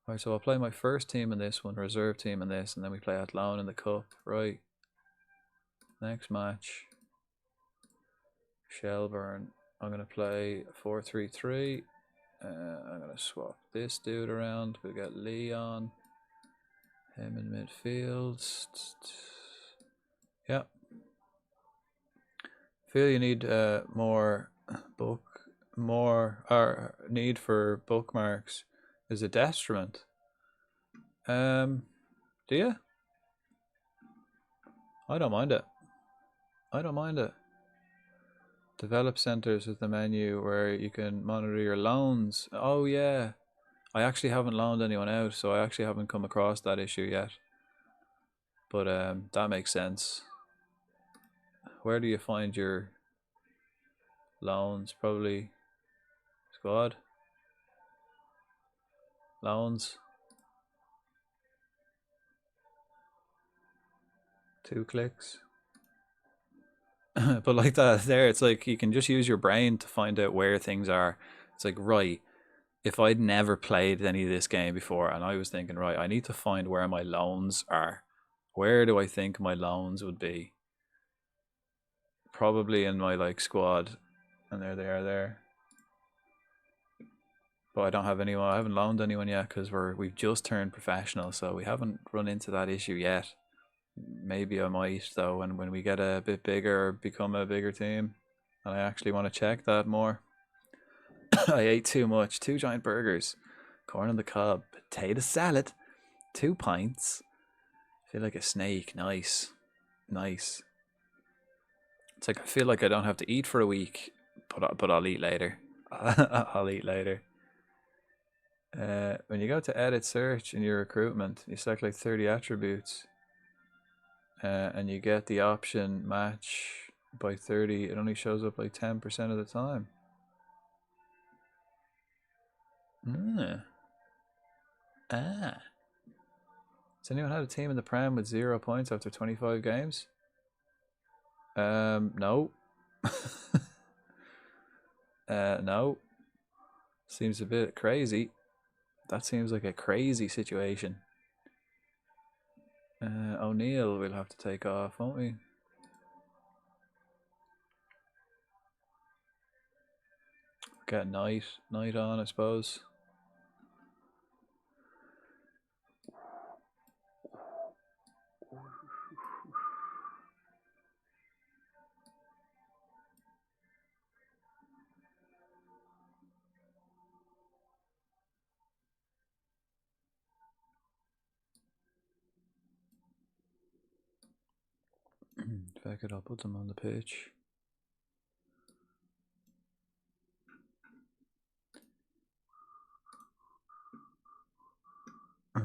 Alright, so I'll play my first team in this one, reserve team in this, and then we play Athlone in the cup. Right. Next match. Shelburne. I'm going to play 4-3-3. I'm going to swap this dude around. We'll get Leon. Him in midfield. Yep. Feel you need need for bookmarks is a detriment. Do you? I don't mind it. I don't mind it. Develop centers is the menu where you can monitor your loans. Oh yeah. I actually haven't loaned anyone out, so I actually haven't come across that issue yet. But that makes sense. Where do you find your loans? Probably squad. Loans. 2 clicks. But like that there, it's like you can just use your brain to find out where things are. It's like, right, if I'd never played any of this game before and I was thinking, right, I need to find where my loans are. Where do I think my loans would be? Probably in my like squad. And there they are there. But I don't have anyone. I haven't loaned anyone yet because we've just turned professional, so we haven't run into that issue yet. Maybe I might though when we get a bit bigger or become a bigger team, and I actually want to check that more. I ate too much. 2 giant burgers, corn on the cob, potato salad, 2 pints. Feel like a snake. Nice. It's like I feel like I don't have to eat for a week, but I'll eat later. I'll eat later. When you go to edit search in your recruitment, you select like 30 attributes. And you get the option match by 30. It only shows up like 10% of the time. Has anyone had a team in the Prem with 0 points after 25 games? No. No. Seems a bit crazy. That seems like a crazy situation. O'Neill will have to take off, won't we? Get night on, I suppose. Fuck it, I'll put them on the pitch.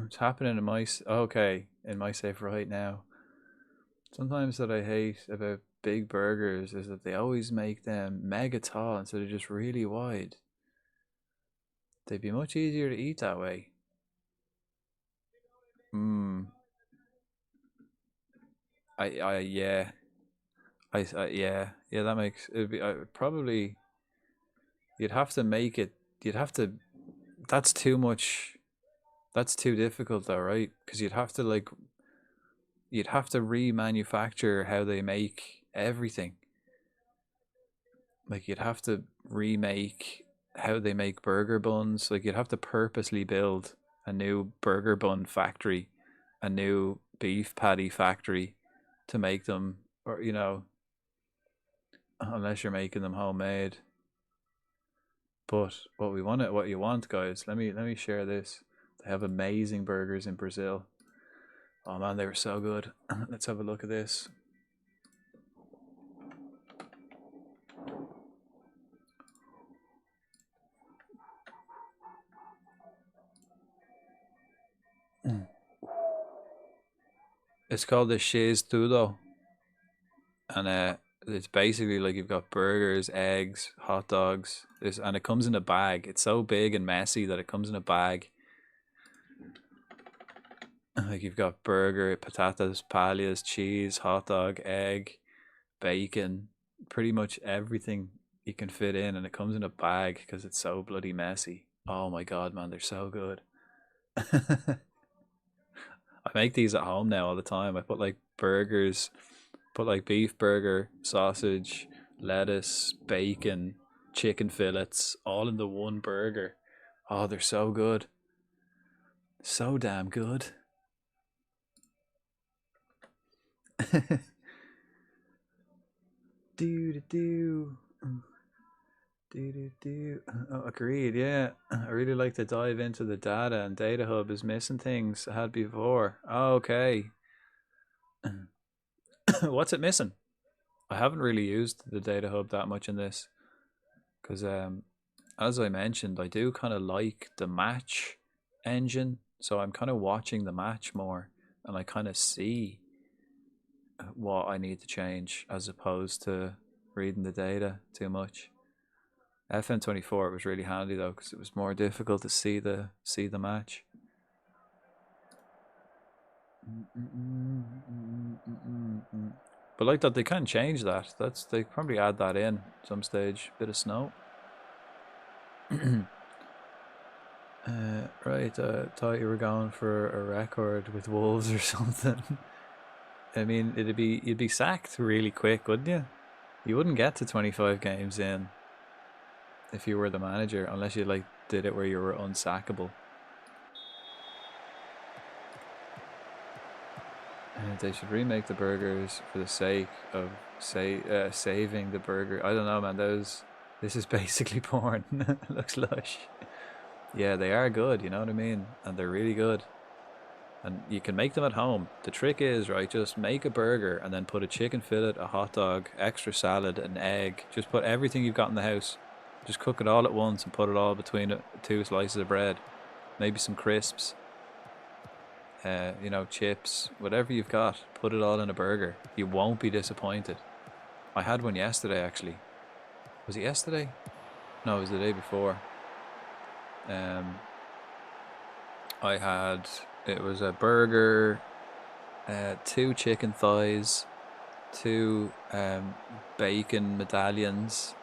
It's happening in my in my safe right now. Sometimes that I hate about big burgers is that they always make them mega tall instead of just really wide. They'd be much easier to eat that way. Yeah. Yeah. That makes it'd be probably. You'd have to make it. You'd have to. That's too much. That's too difficult, though, right? Because you'd have to like. You'd have to remanufacture how they make everything. Like you'd have to remake how they make burger buns. Like you'd have to purposely build a new burger bun factory, a new beef patty factory to make them, or unless you're making them homemade. But what you want, guys, let me share this. They have amazing burgers in Brazil. Oh man, they were so good. Let's have a look at this. It's called the Cheese Tudo. And it's basically like you've got burgers, eggs, hot dogs, and it comes in a bag. It's so big and messy that it comes in a bag. Like you've got burger, patatas, palhas, cheese, hot dog, egg, bacon, pretty much everything you can fit in, and it comes in a bag because it's so bloody messy. Oh my god, man, they're so good. I make these at home now all the time. I put like burgers, put like beef burger, sausage, lettuce, bacon, chicken fillets, all in the one burger. Oh, they're so good. So damn good. do. Oh, agreed, yeah. I really like to dive into the data, and Data Hub is missing things I had before. Okay. What's it missing? I haven't really used the Data Hub that much in this. Because, as I mentioned, I do kind of like the match engine. So I'm kind of watching the match more, and I kind of see what I need to change as opposed to reading the data too much. FM24 was really handy though, because it was more difficult to see the match. But like that, they can change that. They probably add that in some stage. Bit of snow. Right. Thought you were going for a record with Wolves or something. I mean, you'd be sacked really quick, wouldn't you? You wouldn't get to 25 games in if you were the manager, unless you like did it where you were unsackable. And they should remake the burgers for the sake of saving the burger. I don't know, man. This is basically porn. Looks lush. Yeah, they are good. You know what I mean? And they're really good. And you can make them at home. The trick is, right, just make a burger and then put a chicken fillet, a hot dog, extra salad, an egg. Just put everything you've got in the house. Just cook it all at once and put it all between 2 slices of bread. Maybe some crisps. Chips. Whatever you've got, put it all in a burger. You won't be disappointed. I had one yesterday, actually. Was it yesterday? No, it was the day before. It was a burger, 2 chicken thighs, 2 bacon medallions,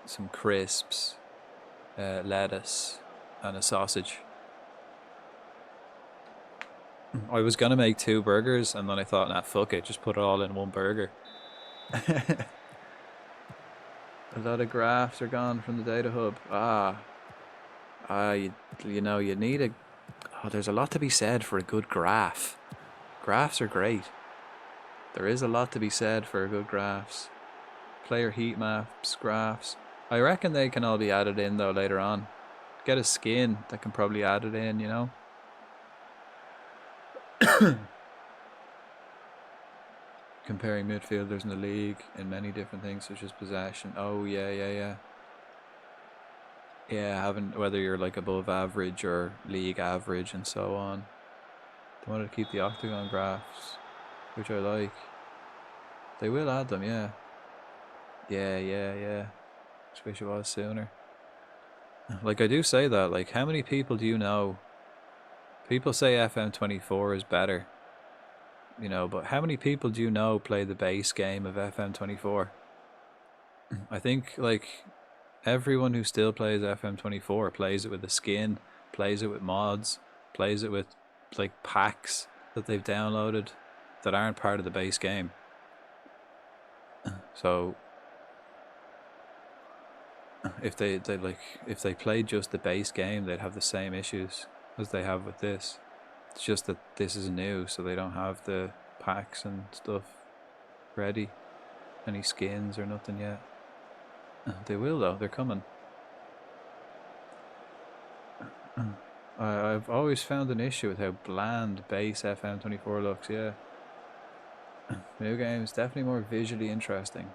some crisps, lettuce, and a sausage. I was gonna make 2 burgers, and then I thought, nah, fuck it, just put it all in one burger. A lot of graphs are gone from the data hub. You need there's a lot to be said for a good graph. Graphs are great. There is a lot to be said for good graphs. Player heat maps, graphs. I reckon they can all be added in though later on. Get a skin that can probably add it in, you know? Comparing midfielders in the league in many different things such as possession. Oh yeah. Yeah, whether you're like above average or league average and so on. They wanted to keep the octagon graphs, which I like. They will add them, yeah. Yeah. Just wish it was sooner. Like I do say that, like how many people do you know? People say FM24 is better. you know, but how many people do you know play the base game of FM24? I think like everyone who still plays FM24 plays it with a skin, plays it with mods, plays it with like packs that they've downloaded that aren't part of the base game. So if they played just the base game, they'd have the same issues as they have with this. It's just that this is new, so they don't have the packs and stuff ready, any skins or nothing yet. They will though, they're coming. I've always found an issue with how bland base FM24 looks. Yeah, new game is definitely more visually interesting.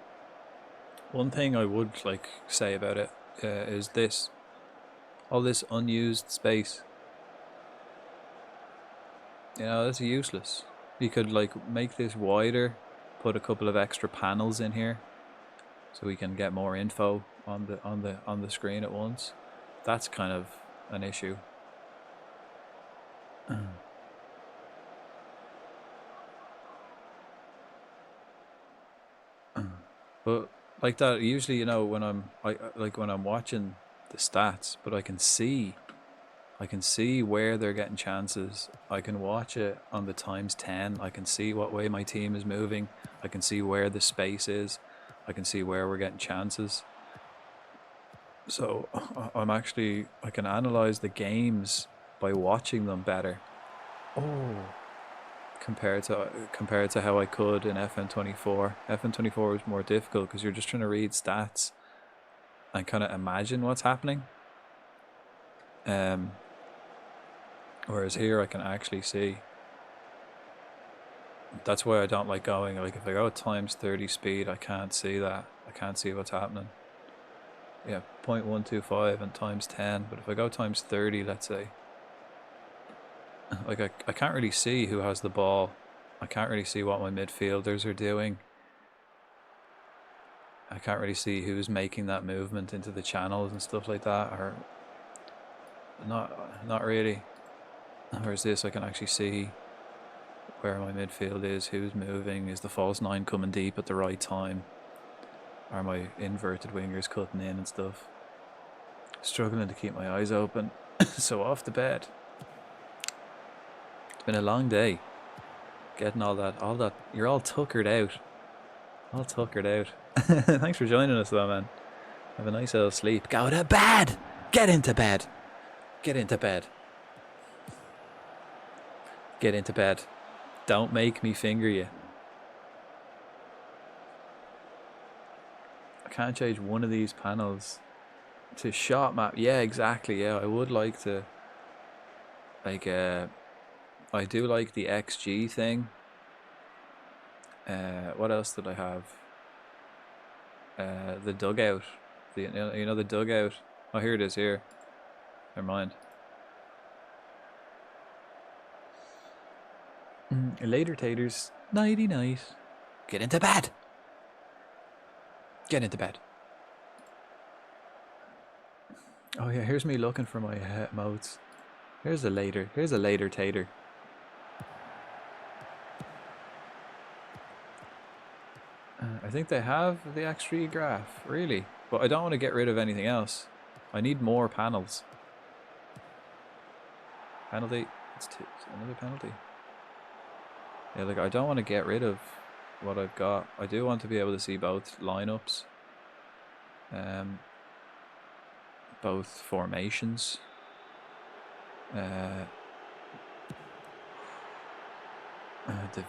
One thing I would like say about it is this: all this unused space. You know, that's useless. You could like make this wider, put a couple of extra panels in here, so we can get more info on the screen at once. That's kind of an issue. But like that, usually, you know, when I'm when I'm watching the stats, but I can see where they're getting chances. I can watch it on the ×10. I can see what way my team is moving. I can see where the space is. I can see where we're getting chances. So I can analyze the games by watching them better. Oh, compared to how I could in FM24. FM24 was more difficult because you're just trying to read stats and kind of imagine what's happening. Whereas here I can actually see. That's why I don't like going. Like if I go at ×30 speed, I can't see that. I can't see what's happening. Yeah, 0.125 and ×10. But if I go ×30, let's say, like I can't really see who has the ball. I can't really see what my midfielders are doing. I can't really see who's making that movement into the channels and stuff like that, or not really. Whereas this, I can actually see where my midfield is, who's moving, is the false nine coming deep at the right time, are my inverted wingers cutting in and stuff. Struggling to keep my eyes open. So off the bed. It's been a long day. Getting all that, you're all tuckered out. All tuckered out. Thanks for joining us though, man. Have a nice little sleep. Go to bed! Get into bed! Get into bed. Get into bed. Don't make me finger you. I can't change one of these panels to shot map. Yeah, exactly. Yeah, I would like to. Like, I do like the XG thing. What else did I have? The dugout. You know the dugout. Oh, here it is. Here. Never mind. Later, taters. Nighty night. Get into bed. Get into bed. Oh yeah, here's me looking for my modes. Here's a later tater. I think they have the XG graph, really, but I don't want to get rid of anything else. I need more panels. Penalty. It's another penalty. Yeah, like I don't want to get rid of what I've got. I do want to be able to see both lineups, both formations. The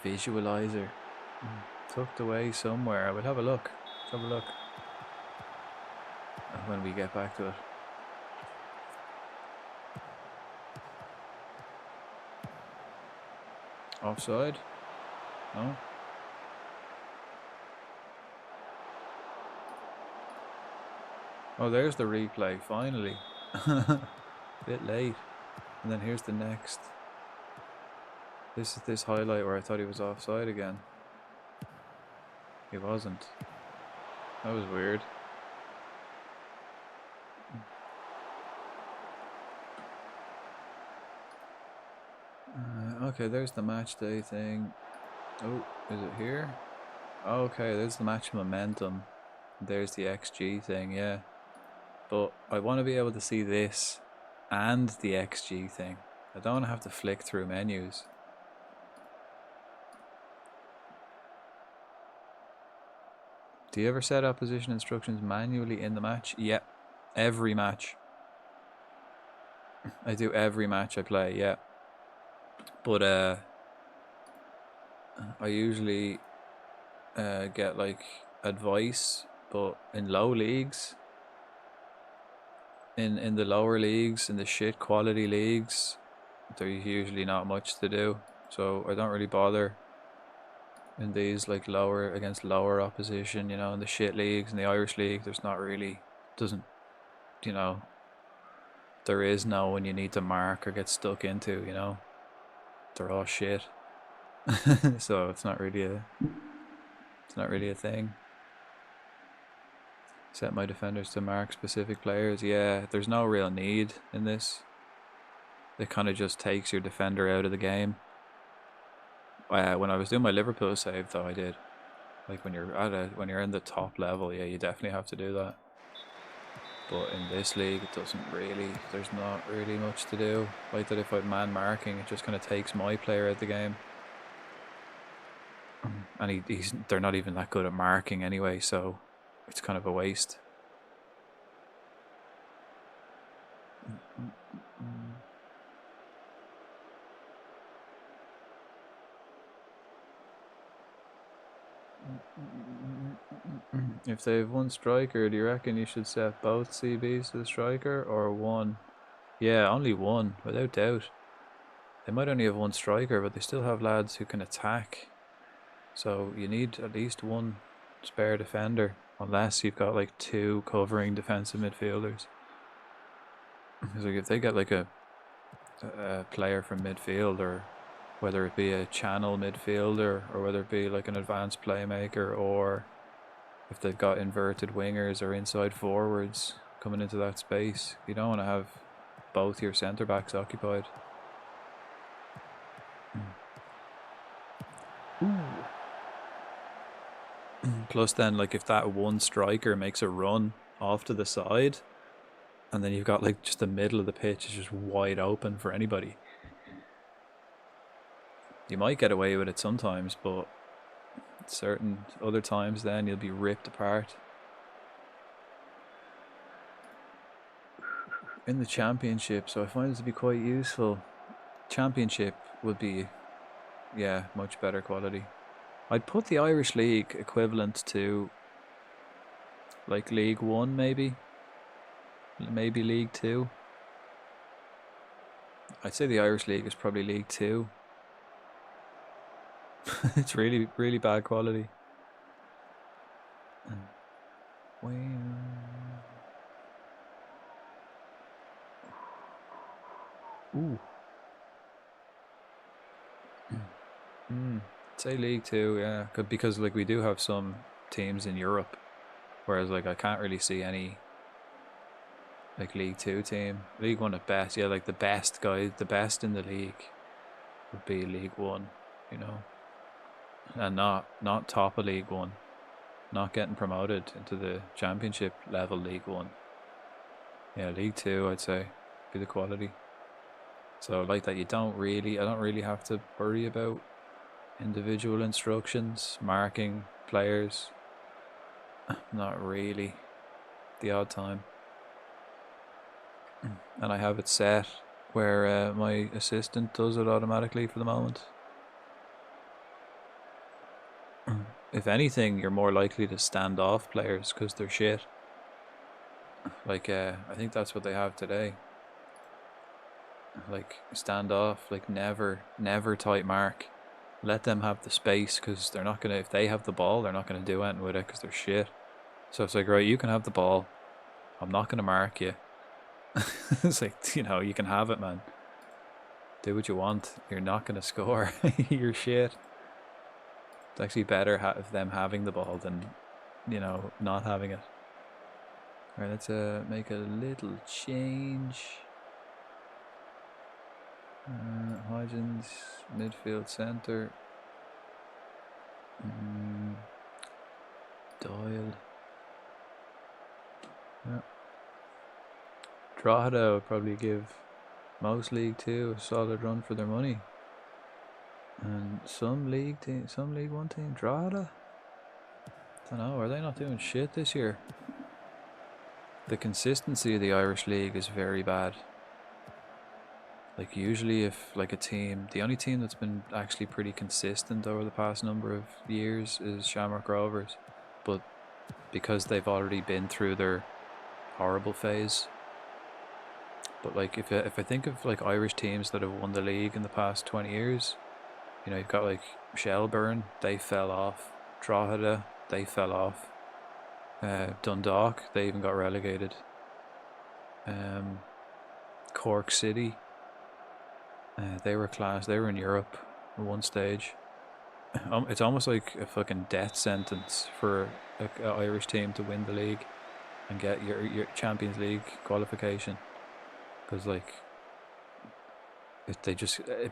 visualizer tucked away somewhere. I will have a look. Let's have a look when we get back to it. Offside? No. Oh, there's the replay, finally. Bit late. And then here's the next. This is this highlight where I thought he was offside again. He wasn't. That was weird. Okay, there's the match day thing. Oh, is it here? Okay, there's the match momentum. There's the XG thing, yeah. But I want to be able to see this and the XG thing. I don't have to flick through menus. Do you ever set opposition instructions manually in the match? Yep. Every match. I do every match I play, yeah. But I usually get like advice, but in low leagues, in the lower leagues, in the shit quality leagues, there's usually not much to do. So I don't really bother in these like lower against lower opposition, you know, in the shit leagues, in the Irish league, there's not really, doesn't, you know, there is no when you need to mark or get stuck into, you know, they're all shit. So it's not really a thing. Set my defenders to mark specific players. Yeah, there's no real need in this. It kind of just takes your defender out of the game. When I was doing my Liverpool save, though, I did. Like when you're in the top level, yeah, you definitely have to do that. But in this league, it doesn't really. There's not really much to do. Like that, if I'm man marking, it just kind of takes my player out of the game. And they're not even that good at marking anyway, so it's kind of a waste. If they have one striker, do you reckon you should set both CBs to the striker or one? Yeah, only one, without doubt. They might only have one striker, but they still have lads who can attack. So you need at least one spare defender, unless you've got like two covering defensive midfielders. Because like if they get like a player from midfield, or whether it be a channel midfielder, or whether it be like an advanced playmaker, or if they've got inverted wingers or inside forwards coming into that space, you don't want to have both your centre backs occupied. Plus then, like if that one striker makes a run off to the side, and then you've got like just the middle of the pitch is just wide open for anybody. You might get away with it sometimes, but certain other times then you'll be ripped apart. In the championship, so I find it to be quite useful. Championship would be, yeah, much better quality. I'd put the Irish League equivalent to like League 1 maybe League 2. I'd say the Irish League is probably League 2. It's really, really bad quality. Ooh. Say League 2, yeah, because like we do have some teams in Europe, whereas like I can't really see any like League 2 team. League 1 at best, yeah, like the best guys, the best in the league would be League 1, you know, and not top of League 1, not getting promoted into the championship level League 1. Yeah, League 2 I'd say be the quality. So like that, I don't really have to worry about individual instructions, marking players. Not really. The odd time. And I have it set where my assistant does it automatically for the moment. If anything, you're more likely to stand off players because they're shit. Like, I think that's what they have today. Like, stand off, like never tight mark. Let them have the space, because they're not going to, if they have the ball, they're not going to do anything with it because they're shit. So it's like, right, you can have the ball. I'm not going to mark you. It's like, you know, you can have it, man. Do what you want. You're not going to score. You're shit. It's actually better them having the ball than, you know, not having it. Alright, let's make a little change. Hodgins, midfield centre. Doyle. Yeah. Drogheda would probably give most League 2 a solid run for their money. And some League 1 team, Drogheda? Don't know, are they not doing shit this year? The consistency of the Irish League is very bad. Like usually if like a team, the only team that's been actually pretty consistent over the past number of years is Shamrock Rovers. But because they've already been through their horrible phase. But like if I think of like Irish teams that have won the league in the past 20 years, you know, you've got like Shelburne, they fell off. Drogheda, they fell off. Dundalk, they even got relegated. Cork City, they were class. They were in Europe at one stage. It's almost like a fucking death sentence for an Irish team to win the league and get your Champions League qualification, because like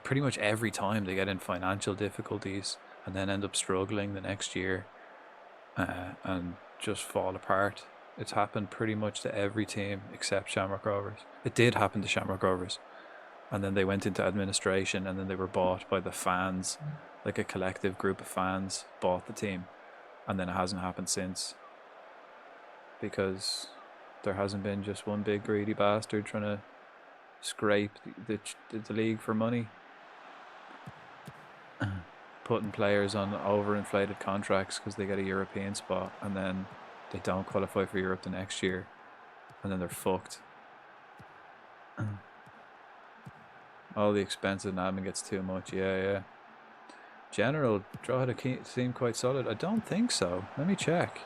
pretty much every time they get in financial difficulties and then end up struggling the next year and just fall apart. It's happened pretty much to every team except Shamrock Rovers. It did happen to Shamrock Rovers, and then they went into administration, and then they were bought by the fans, like a collective group of fans bought the team, and then it hasn't happened since, because there hasn't been just one big greedy bastard trying to scrape the league for money, putting players on overinflated contracts because they get a European spot, and then they don't qualify for Europe the next year, and then they're fucked. All the expensive admin gets too much. Yeah. General Drogheda seemed quite solid. I don't think so. Let me check.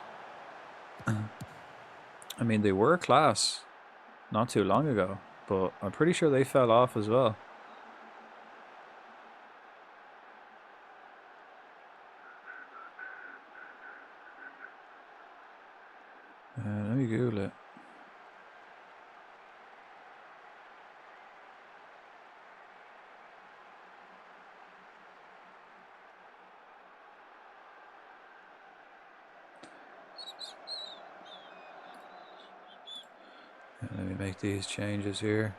I mean, they were class not too long ago, but I'm pretty sure they fell off as well. Let me Google it. Let me make these changes here.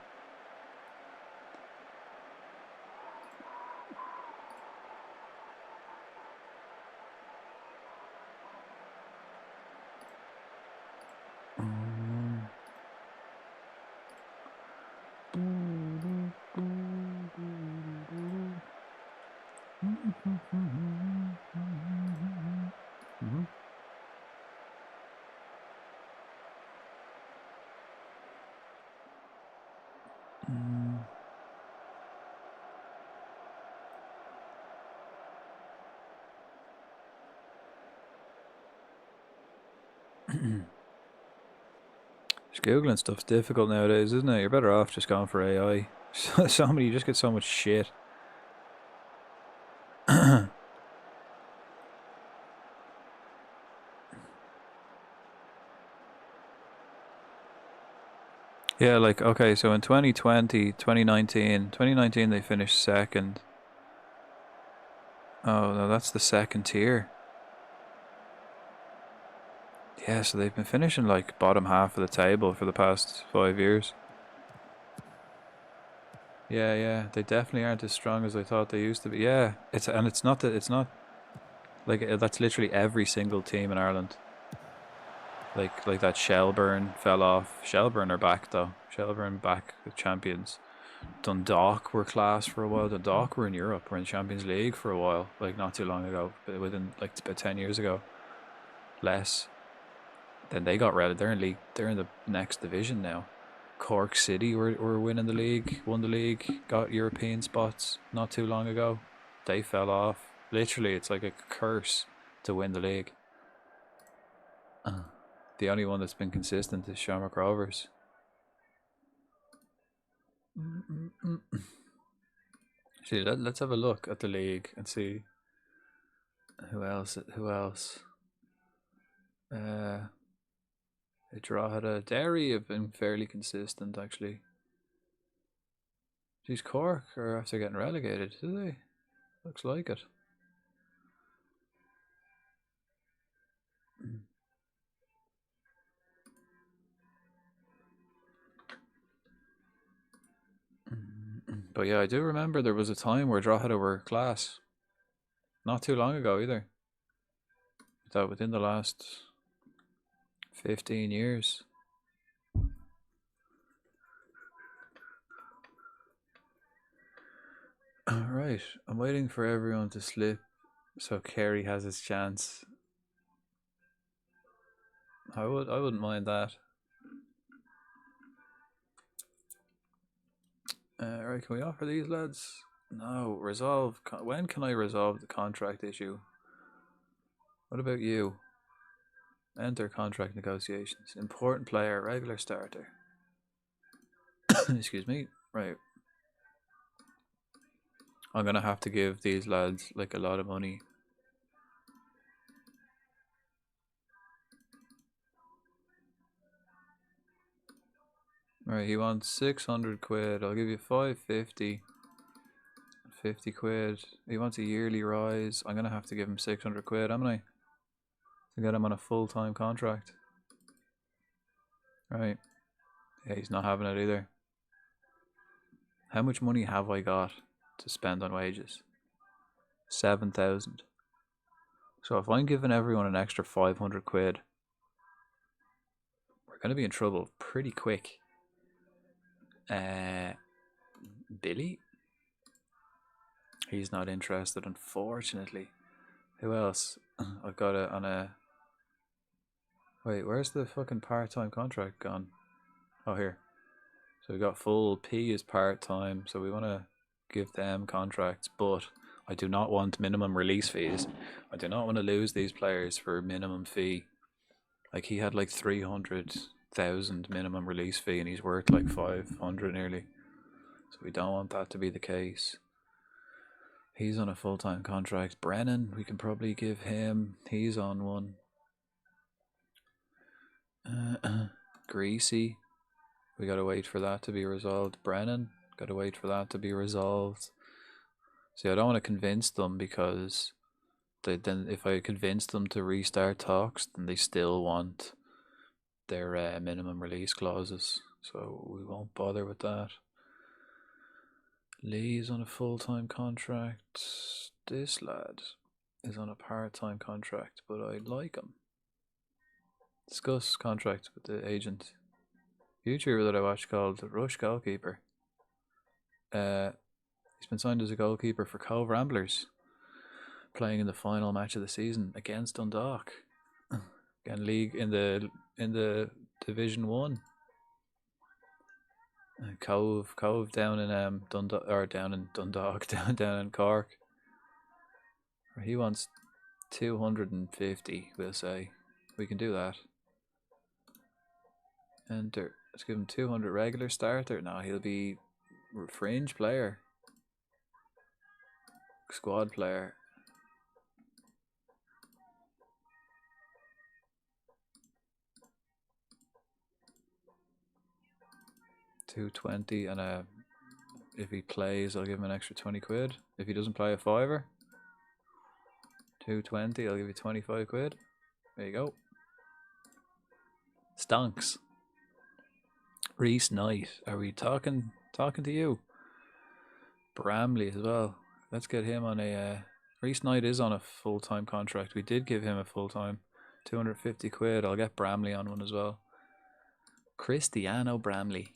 Just Googling stuff's difficult nowadays, isn't it? You're better off just going for AI. You just get so much shit. Yeah, like, okay, so in 2019 they finished second. Oh, no, that's the second tier. Yeah, so they've been finishing like bottom half of the table for the past 5 years. Yeah, they definitely aren't as strong as I thought they used to be. Yeah, it's not like that's literally every single team in Ireland. Like that Shelburne fell off. Shelburne are back though. Shelburne back the champions. Dundalk were class for a while. Dundalk were in Europe. Were in Champions League for a while, like not too long ago, but within like about 10 years ago. Less. Then they got relegated. They're in league. They're in the next division now. Cork City were winning the league. Won the league. Got European spots not too long ago. They fell off. Literally, it's like a curse to win the league. The only one that's been consistent is Shamrock Rovers. See, let's have a look at the league and see who else. Drogheda, Derry have been fairly consistent actually. Geez, Cork are after getting relegated, do they? Looks like it. But yeah, I do remember there was a time where Drogheda were class. Not too long ago either. That within the last 15 years. Alright, I'm waiting for everyone to slip so Kerry has his chance. I wouldn't mind that. Right, can we offer these lads? No, resolve. When can I resolve the contract issue? What about you? Enter contract negotiations. Important player, regular starter. Excuse me. Right. I'm gonna have to give these lads like a lot of money. Right, he wants 600 quid. I'll give you 550. 50 quid. He wants a yearly rise. I'm gonna have to give him 600 quid, haven't I? To get him on a full-time contract. Right. Yeah, he's not having it either. How much money have I got to spend on wages? 7,000. So if I'm giving everyone an extra 500 quid, we're going to be in trouble pretty quick. Billy? He's not interested, unfortunately. Who else? I've got it on a... Wait, where's the fucking part-time contract gone? Oh, here. So we got full P is part-time, so we want to give them contracts, but I do not want minimum release fees. I do not want to lose these players for minimum fee. Like, he had like 300,000 minimum release fee and he's worth like 500 nearly. So we don't want that to be the case. He's on a full-time contract. Brennan, we can probably give him. He's on one. Greasy. We gotta wait for that to be resolved. Brennan, gotta wait for that to be resolved. See, I don't want to convince them because then if I convince them to restart talks, then they still want their minimum release clauses. So we won't bother with that. Lee's on a full-time contract. This lad is on a part-time contract, but I like him. Discuss contract with the agent. YouTuber that I watched called Rush Goalkeeper. He's been signed as a goalkeeper for Cove Ramblers, playing in the final match of the season against Dundalk. Again, league in the Division 1. Cove down in Dundalk, or down in Dundalk, down in Cork. He wants 250. We'll say we can do that. Enter. Let's give him 200 regular starter. No, he'll be fringe player, squad player. $220 and if he plays, I'll give him an extra 20 quid. If he doesn't play, a fiver. $220, I'll give you 25 quid. There you go. Stonks. Reese Knight, are we talking to you? Bramley as well. Let's get him on a... Reese Knight is on a full-time contract. We did give him a full-time. 250 quid. I'll get Bramley on one as well. Cristiano Bramley.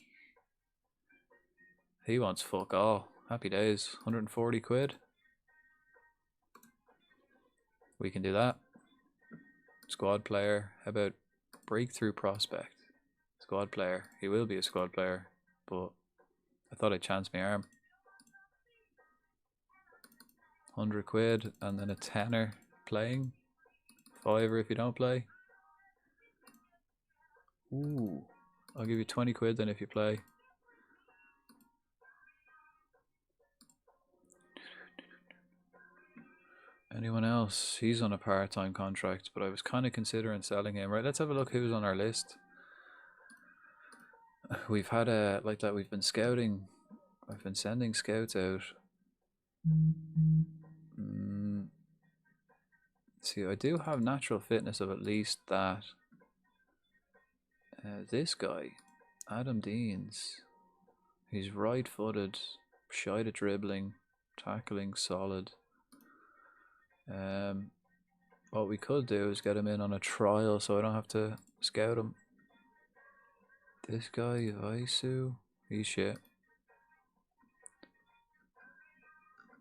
He wants fuck all. Happy days. 140 quid. We can do that. Squad player. How about breakthrough prospect? Squad player. He will be a squad player, but I thought I'd chance my arm. 100 quid and then a tenner playing. Fiver if you don't play. Ooh. I'll give you 20 quid then if you play. Anyone else? He's on a part-time contract, but I was kind of considering selling him. Right, let's have a look who's on our list. We've had like that. We've been scouting. I've been sending scouts out. See, I do have natural fitness of at least that. This guy, Adam Deans, he's right-footed, Shite at dribbling, tackling solid. What we could do is get him in on a trial so I don't have to scout him. This guy, Vaisu, he's shit.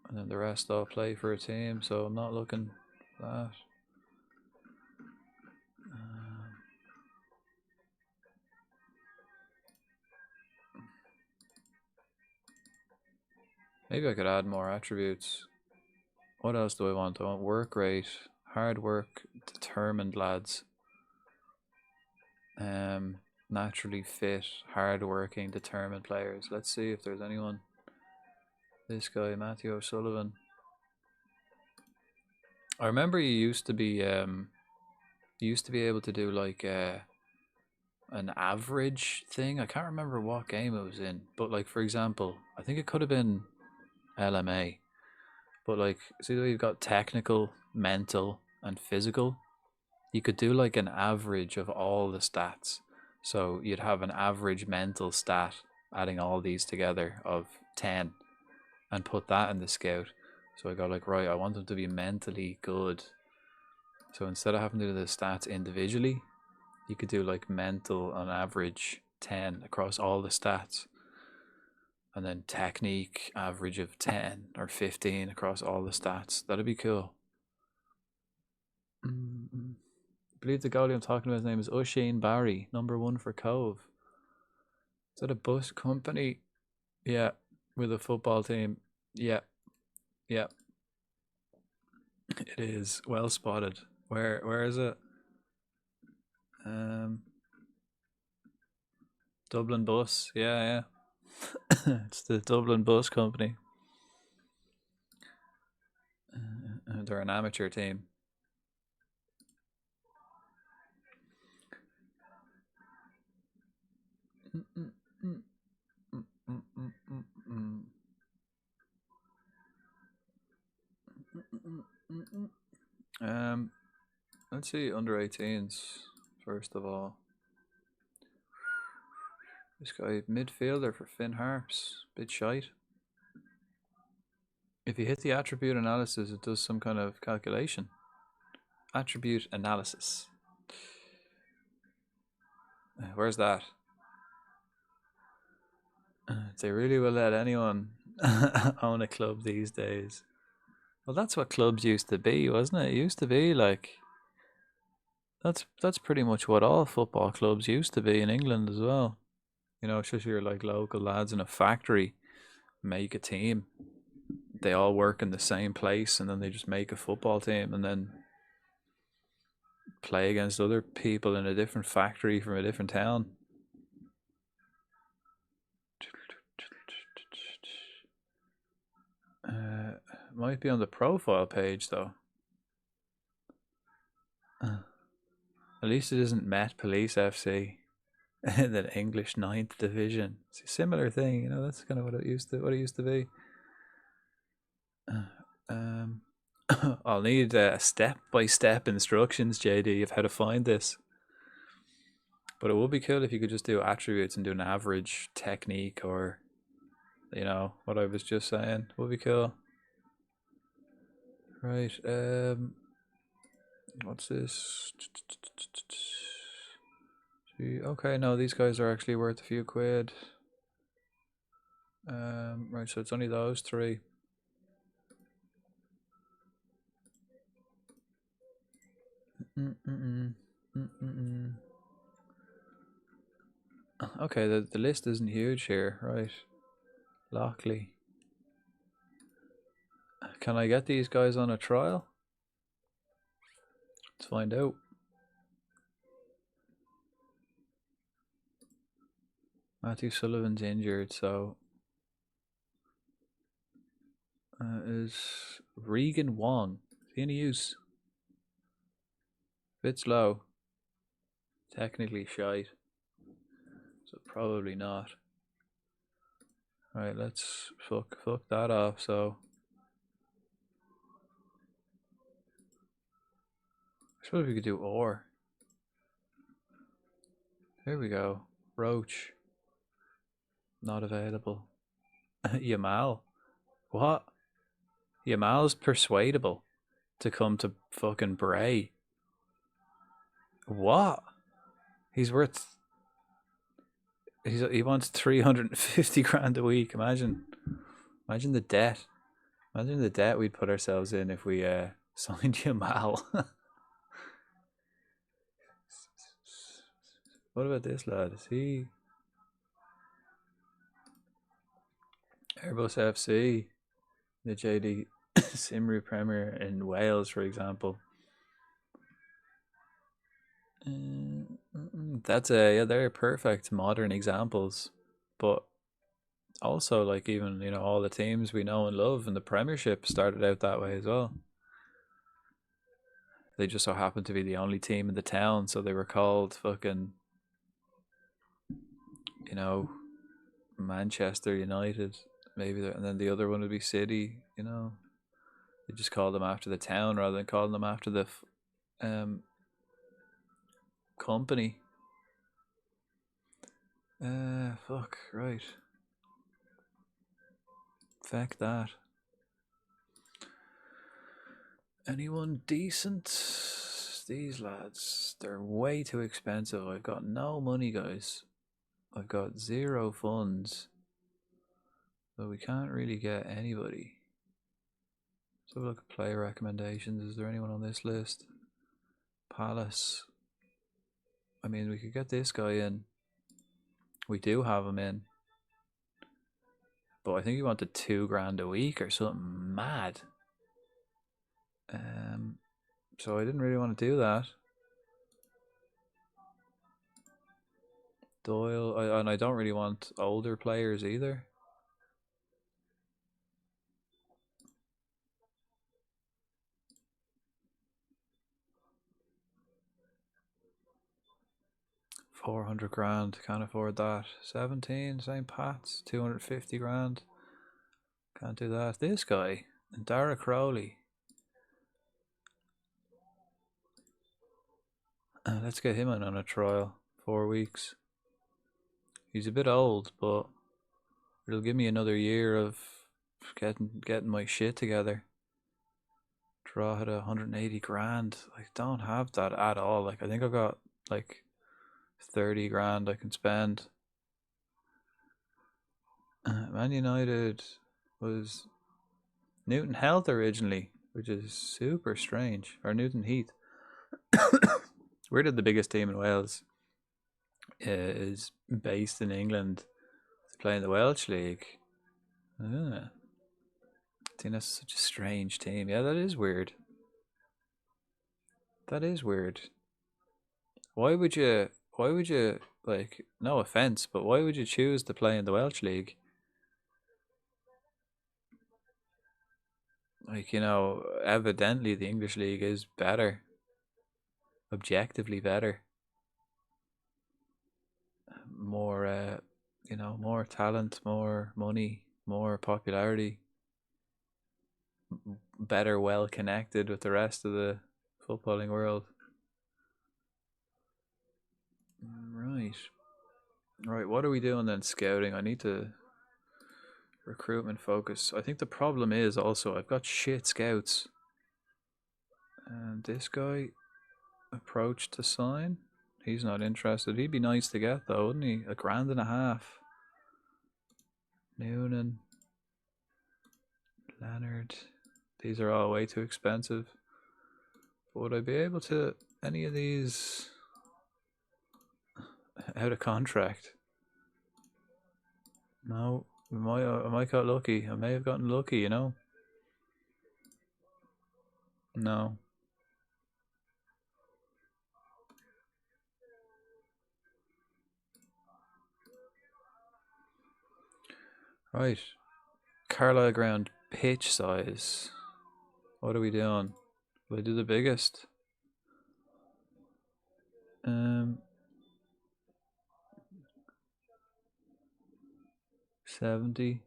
And then the rest all play for a team, so I'm not looking for that. Maybe I could add more attributes. What else do I want? I want work rate, hard work, determined lads. Naturally fit, hard-working, determined players. Let's see if there's anyone. This guy, Matthew O'Sullivan. I remember you used to be able to do like an average thing. I can't remember what game it was in, but like for example, I think it could have been LMA. But like, see, you've got technical, mental, and physical. You could do like an average of all the stats. So you'd have an average mental stat, adding all these together, of 10, and put that in the scout. So I go like, right, I want them to be mentally good. So instead of having to do the stats individually, you could do like mental on average 10 across all the stats. And then technique average of 10 or 15 across all the stats. That'd be cool. I believe the goalie I'm talking about, his name is Usheen Barry, #1 for Cove. Is that a bus company? Yeah, with a football team. Yeah, yeah. It is well spotted. Where is it? Dublin Bus. Yeah. It's the Dublin Bus Company. They're an amateur team. Let's see under 18s first of all. This guy, midfielder for Finn Harps, bit shite. If you hit the attribute analysis, it does some kind of calculation. Attribute analysis. Where's that? They really will let anyone own a club these days. Well, that's what clubs used to be, wasn't it? It used to be like... That's pretty much what all football clubs used to be in England as well. You know, it's just your like local lads in a factory make a team. They all work in the same place and then they just make a football team and then play against other people in a different factory from a different town. Might be on the profile page though. At least it isn't Met Police FC in the English 9th Division. It's a similar thing, you know. That's kind of what it used to be. I'll need step-by-step instructions, JD, of how to find this. But it would be cool if you could just do attributes and do an average technique, or you know what I was just saying. Would be cool. Right. What's this? Okay, no, these guys are actually worth a few quid. Right, so it's only those three. Okay, the list isn't huge here, right? Lockley. Can I get these guys on a trial? Let's find out. Matthew Sullivan's injured, so is Regan Wong. Is he any use? Bit slow. Technically shite. So probably not. Alright, let's fuck that off, so I suppose we could do ore. Here we go. Roach. Not available. Yamal. What? Yamal's persuadable to come to fucking Bray. What? He's worth. He wants 350 grand a week. Imagine the debt. Imagine the debt we'd put ourselves in if we signed Yamal. What about this lad? Is he Airbus FC, the JD Simri Premier in Wales, for example? That's they're perfect modern examples, but also like even all the teams we know and love in the Premiership started out that way as well. They just so happened to be the only team in the town, so they were called fucking Manchester United, maybe, and then the other one would be City. They just called them after the town rather than calling them after the company. Fuck, right. Feck that. Anyone decent? These lads, they're way too expensive. I've got no money, guys. I've got 0 funds. So we can't really get anybody. So look at player recommendations. Is there anyone on this list? Palace. I mean, we could get this guy in. We do have him in. But I think he wanted 2 grand a week or something mad. So I didn't really want to do that. Doyle, and I don't really want older players either. $400 grand, can't afford that. 17, St. Pat's, 250 grand. Can't do that. This guy, Dara Crowley. Let's get him in on a trial. 4 weeks. He's a bit old, but it'll give me another year of getting my shit together. Draw had 180 grand. I don't have that at all. Like, I think I've got like 30 grand I can spend. Man United was Newton Heath originally, which is super strange. Or Newton Heath. Where did the biggest team in Wales is based in England to play in the Welsh League. I think that's such a strange team. Yeah, that is weird. That is weird. Why would you, like, no offense, but why would you choose to play in the Welsh League? Like, evidently the English League is better. Objectively better. More, more talent, more money, more popularity. Better well connected with the rest of the footballing world. Right, what are we doing then? Scouting. I need to recruitment focus. I think the problem is also I've got shit scouts. And this guy approached to sign. He's not interested. He'd be nice to get though, wouldn't he? $1.5 grand. Noonan. Leonard. These are all way too expensive. But would I be able to any of these out of contract? No. I might got lucky. I may have gotten lucky, No. Right. Carlisle ground pitch size. What are we doing? Will I do the biggest? 70.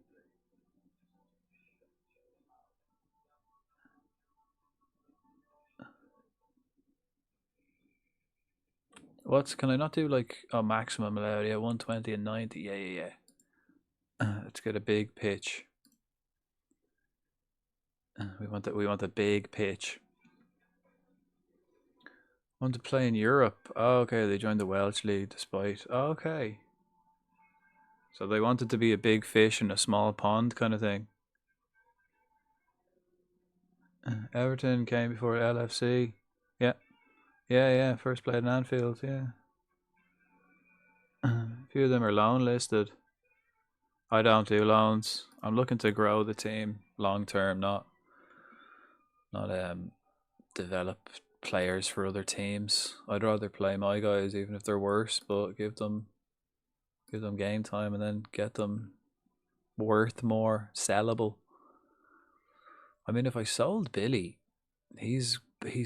Can I not do like a maximum allowed? Yeah, 120 and 90. Yeah. Let's get a big pitch. We want a big pitch. Want to play in Europe. Oh, okay, they joined the Welsh League despite. Oh, okay. So they wanted to be a big fish in a small pond kind of thing. Everton came before LFC. Yeah. Yeah. First played in Anfield, yeah. A few of them are loan listed. I don't do loans. I'm looking to grow the team long term, not develop players for other teams. I'd rather play my guys even if they're worse, but give them game time and then get them worth more, sellable. I mean, if I sold Billy, he's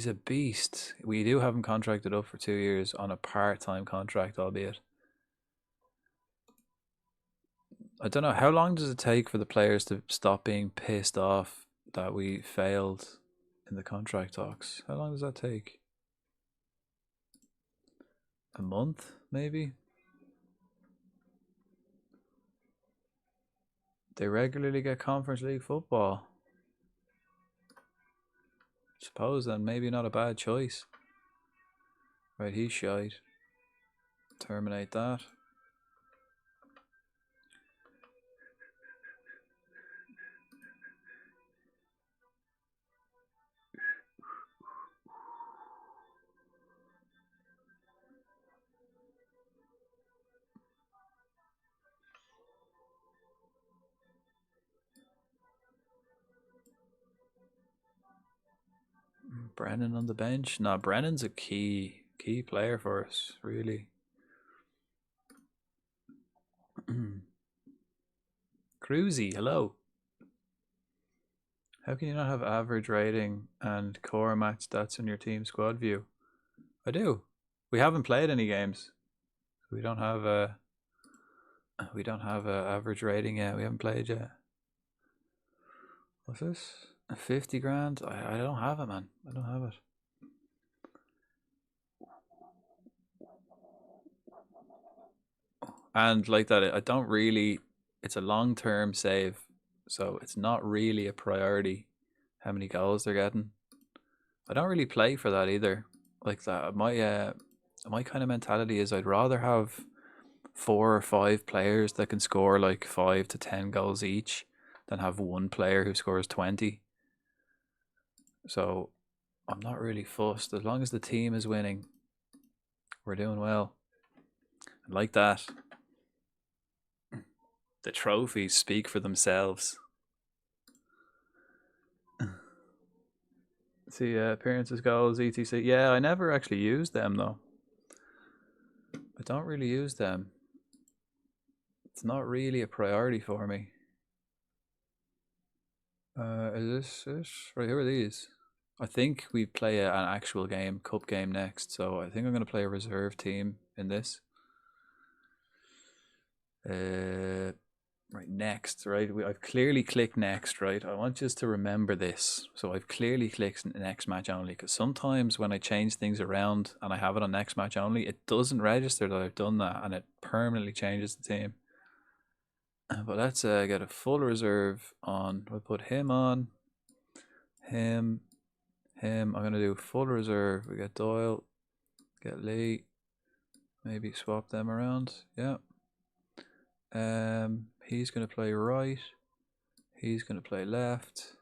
a beast. We do have him contracted up for 2 years on a part-time contract, albeit. I don't know, how long does it take for the players to stop being pissed off that we failed in the contract talks? How long does that take? A month, maybe? They regularly get Conference League football. Suppose then maybe not a bad choice. Right, he's shite. Terminate that. Brennan on the bench. No, Brennan's a key player for us, really. Cruzy, hello. How can you not have average rating and core match stats in your team squad view? I do. We haven't played any games. We don't have a average rating yet. We haven't played yet. What's this? 50 grand? I don't have it, man. I don't have it. And like that, I don't really. It's a long-term save, so it's not really a priority how many goals they're getting. I don't really play for that either. Like that, my kind of mentality is I'd rather have 4 or 5 players that can score like 5 to 10 goals each than have one player who scores 20. So I'm not really fussed. As long as the team is winning, we're doing well. I like that. The trophies speak for themselves. See, appearances, goals, etc. Yeah, I never actually used them though. I don't really use them. It's not really a priority for me. Is this? Right, who are these? I think we play an actual game, cup game next. So I think I'm going to play a reserve team in this. Right, next, right? I've clearly clicked next, right? I want you to remember this. So I've clearly clicked next match only, because sometimes when I change things around and I have it on next match only, it doesn't register that I've done that, and it permanently changes the team. But let's get a full reserve on. We'll put him on. Him. I'm going to do full reserve. We get Doyle. Get Lee. Maybe swap them around. Yeah. He's going to play right. He's going to play left.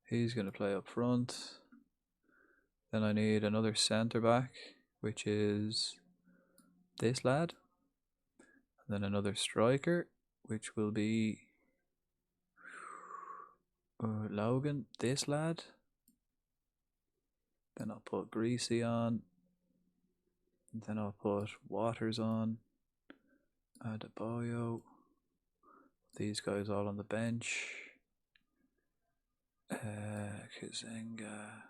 He's going to play up front. Then I need another centre back, which is this lad. And then another striker, which will be Logan, this lad. Then I'll put Greasy on. And then I'll put Waters on. Adebayo. These guys all on the bench. Kazenga.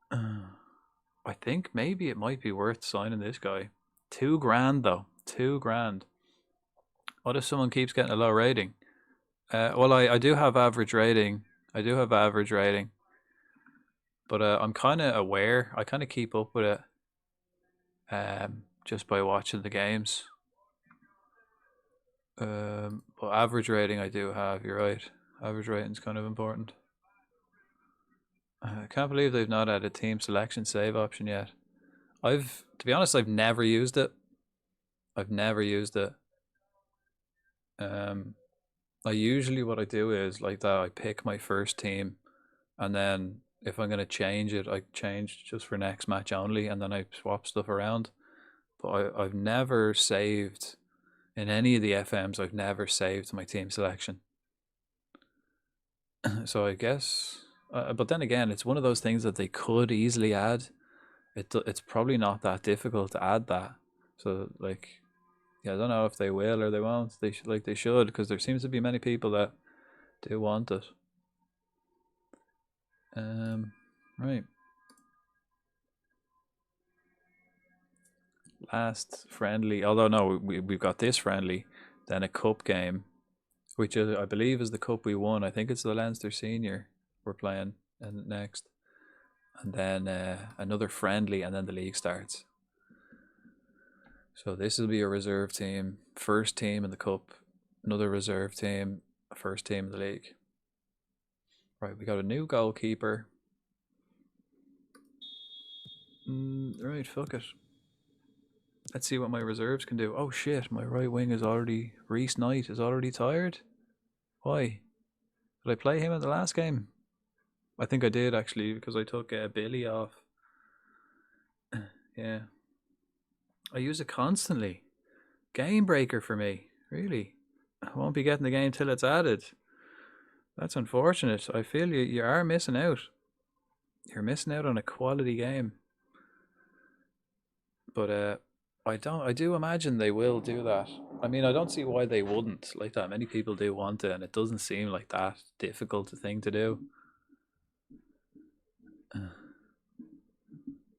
I think maybe it might be worth signing this guy. $2,000 though. $2,000. What if someone keeps getting a low rating? Well, I do have average rating. But I'm kind of aware. I kind of keep up with it. Just by watching the games. But average rating I do have. You're right. Average rating's kind of important. I can't believe they've not added team selection save option yet. To be honest, I've never used it. I've never used it. I usually what I do is like that. I pick my first team, and then if I'm gonna change it, I change just for next match only, and then I swap stuff around. But I've never saved in any of the FMs. I've never saved my team selection. So I guess, but then again, it's one of those things that they could easily add. It's probably not that difficult to add that. So like, yeah, I don't know if they will or they won't. They should, because there seems to be many people that do want it. Right. Last friendly, although no, we've got this friendly, then a cup game, which is, I believe is the cup we won. I think it's the Leinster Senior we're playing and next, and then another friendly, and then the league starts. So this will be a reserve team, first team in the cup, another reserve team, a first team in the league. Right, we got a new goalkeeper. Right, fuck it. Let's see what my reserves can do. Oh shit, my right wing is already... Reese Knight is already tired? Why? Did I play him in the last game? I think I did actually, because I took Billy off. Yeah. I use it constantly. Game breaker for me. Really? I won't be getting the game till it's added. That's unfortunate. I feel you are missing out. You're missing out on a quality game. But I do imagine they will do that. I mean, I don't see why they wouldn't. Like, that many people do want it, and it doesn't seem like that difficult a thing to do.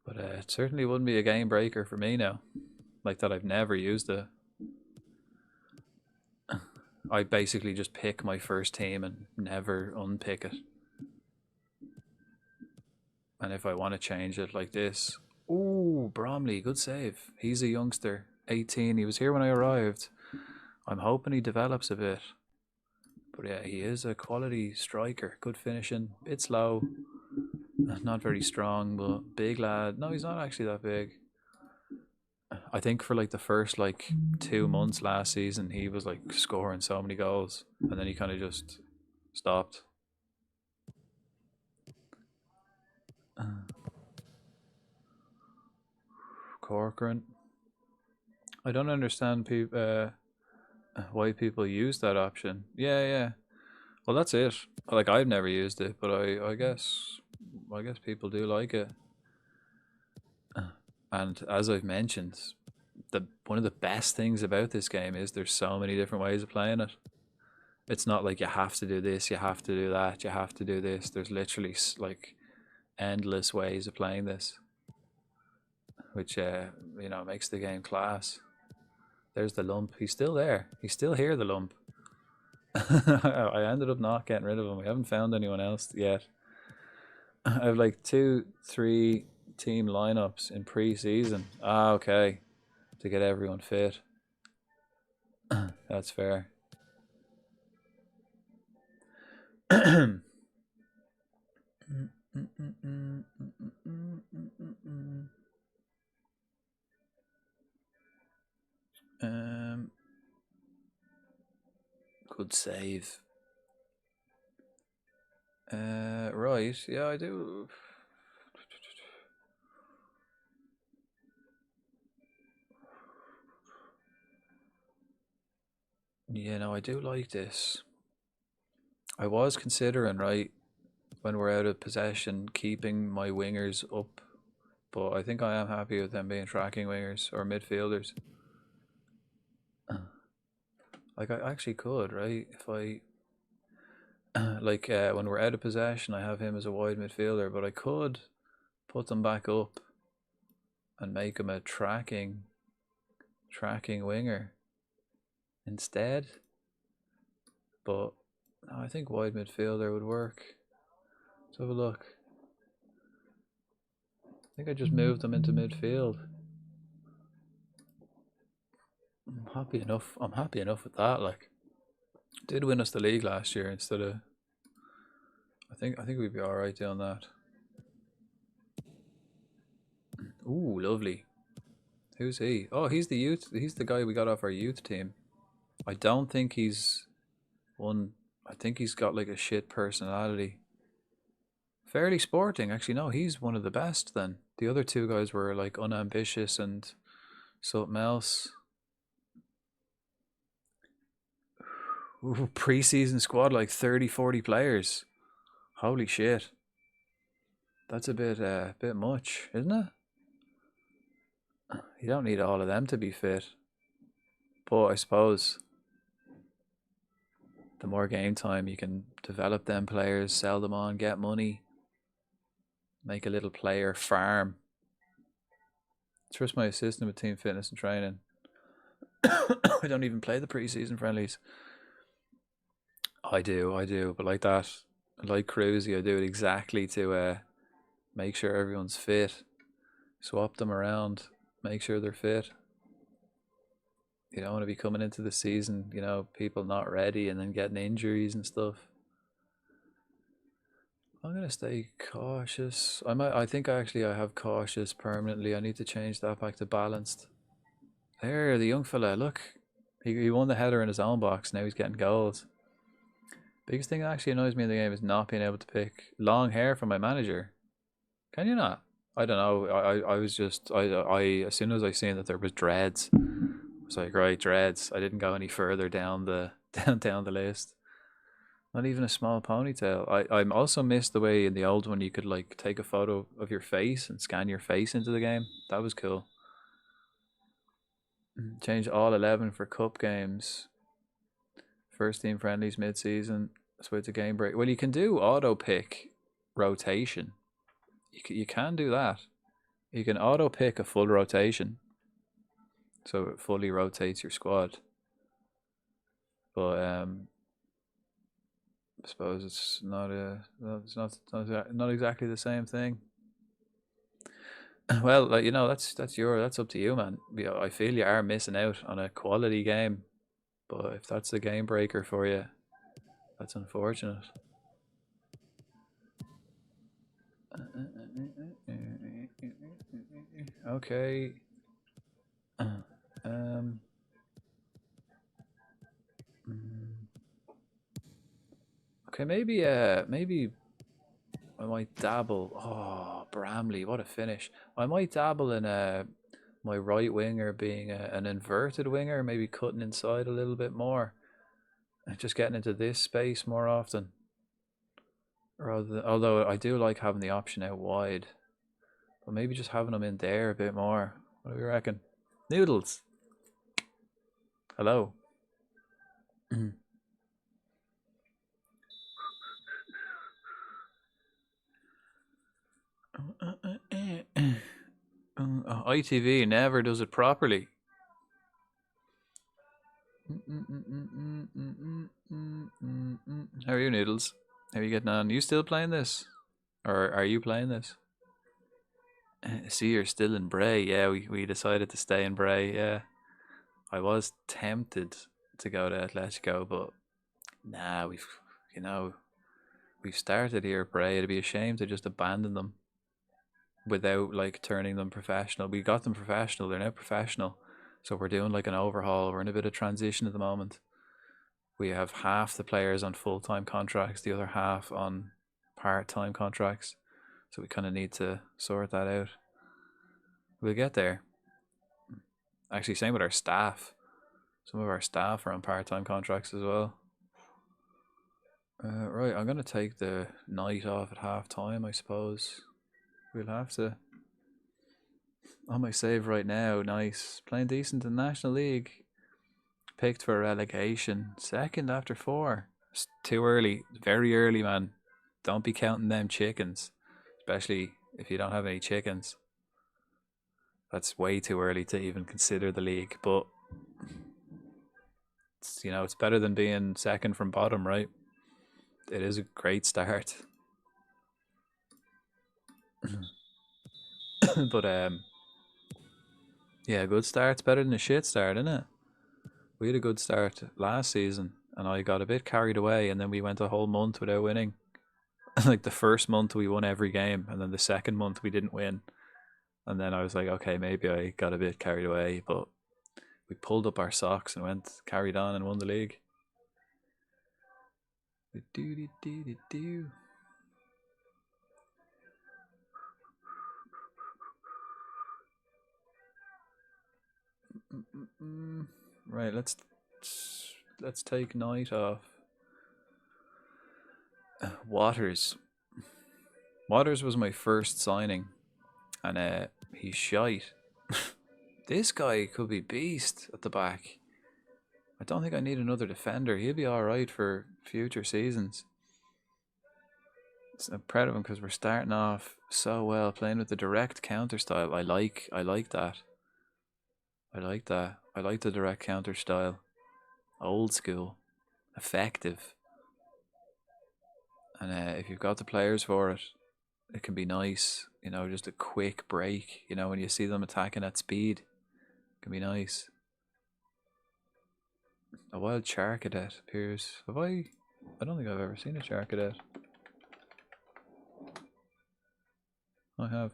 But it certainly wouldn't be a game breaker for me now. Like that, I've never used it. I basically just pick my first team and never unpick it. And if I want to change it like this... Ooh, Bromley, good save. He's a youngster, 18. He was here when I arrived. I'm hoping he develops a bit. But yeah, he is a quality striker. Good finishing, bit slow. Not very strong, but big lad. No, he's not actually that big. I think for like the first like 2 months last season, he was like scoring so many goals, and then he kind of just stopped. Corcoran. I don't understand why people use that option. Yeah. Well, that's it. Like, I've never used it, but I guess people do like it. And as I've mentioned, one of the best things about this game is there's so many different ways of playing it. It's not like you have to do this, you have to do that, you have to do this. There's literally like endless ways of playing this, which you know, makes the game class. There's the lump. He's still there. He's still here, the lump. I ended up not getting rid of him. We haven't found anyone else yet. I have like 2-3 team lineups in pre-season. Ah, okay. To get everyone fit. That's fair. Good save. Right. Yeah, I do. Yeah, no, I do like this. I was considering, right, when we're out of possession, keeping my wingers up, but I think I am happy with them being tracking wingers or midfielders. Like, I actually could, right, if I like when we're out of possession, I have him as a wide midfielder, but I could put them back up and make him a tracking winger instead. But no, I think wide midfielder would work. Let's have a look. I think I just moved them into midfield. happy enough. I'm happy enough with that. Like, did win us the league last year instead of. I think we'd be all right doing that. Ooh, lovely. Who's he? Oh, he's the youth. He's the guy we got off our youth team. I don't think he's one. I think he's got like a shit personality. Fairly sporting, actually. No, he's one of the best. Then the other two guys were like unambitious and something else. Ooh, preseason squad like 30-40 players. Holy shit. That's a bit much, isn't it? You don't need all of them to be fit. But I suppose the more game time you can develop them players, sell them on, get money, make a little player farm. Trust my assistant with team fitness and training. I don't even play the preseason friendlies. I do, but like that, like Cruzy, I do it exactly to make sure everyone's fit, swap them around, make sure they're fit. You don't want to be coming into the season, you know, people not ready and then getting injuries and stuff. I'm gonna stay cautious. I think actually I have cautious permanently. I need to change that back to balanced. There, the young fella, look, he won the header in his own box. Now he's getting goals. Biggest thing that actually annoys me in the game is not being able to pick long hair from my manager. Can you not? I don't know. I was just I as soon as I seen that there was dreads, I was like, right, dreads. I didn't go any further down the down the list. Not even a small ponytail. I also missed the way in the old one you could like take a photo of your face and scan your face into the game. That was cool. Change all 11 for cup games. First team friendlies mid-season. Switch to game break. Well, you can do auto pick rotation. You can do that. You can auto pick a full rotation, so it fully rotates your squad. But I suppose it's not exactly the same thing. Well, like, you know, that's up to you, man. I feel you are missing out on a quality game. But if that's the game breaker for you, that's unfortunate. Okay. Okay, maybe I might dabble. Oh, Bramley, what a finish! I might dabble in my right winger being an inverted winger, maybe cutting inside a little bit more, and just getting into this space more often. Although I do like having the option out wide, but maybe just having them in there a bit more. What do you reckon? Noodles. Hello. ITV never does it properly. How are you, Noodles? How are you getting on? You still playing this? Or are you playing this? See, you're still in Bray. Yeah, we decided to stay in Bray. Yeah, I was tempted to go to Atletico, but nah, we've started here at Bray. It'd be a shame to just abandon them without like turning them professional. We got them professional. They're now professional. So we're doing like an overhaul. We're in a bit of transition at the moment. We have half the players on full-time contracts, the other half on part-time contracts. So we kind of need to sort that out. We'll get there. Actually, same with our staff. Some of our staff are on part-time contracts as well. Right, I'm going to take the night off at half-time, I suppose. We'll have to. On my save right now, nice. Playing decent in the National League. Picked for relegation. Second after 4. It's too early. Very early, man. Don't be counting them chickens. Especially if you don't have any chickens. That's way too early to even consider the league. But, it's better than being second from bottom, right? It is a great start. But, yeah, a good start's better than a shit start, isn't it? We had a good start last season, and I got a bit carried away, and then we went a whole month without winning. Like the first month we won every game, and then the second month we didn't win. And then I was like, okay, maybe I got a bit carried away, but we pulled up our socks and carried on and won the league. Do. Right, let's take Knight off. Waters was my first signing, and he's shite. This guy could be beast at the back. I don't think I need another defender. He'll be alright for future seasons. I'm proud of him because we're starting off so well, playing with the direct counter style. I like that. I like that. I like the direct counter style. Old school. Effective. And if you've got the players for it, it can be nice. You know, just a quick break. You know, when you see them attacking at speed, it can be nice. A wild Char Cadet appears. Have I don't think I've ever seen a Char Cadet. I have.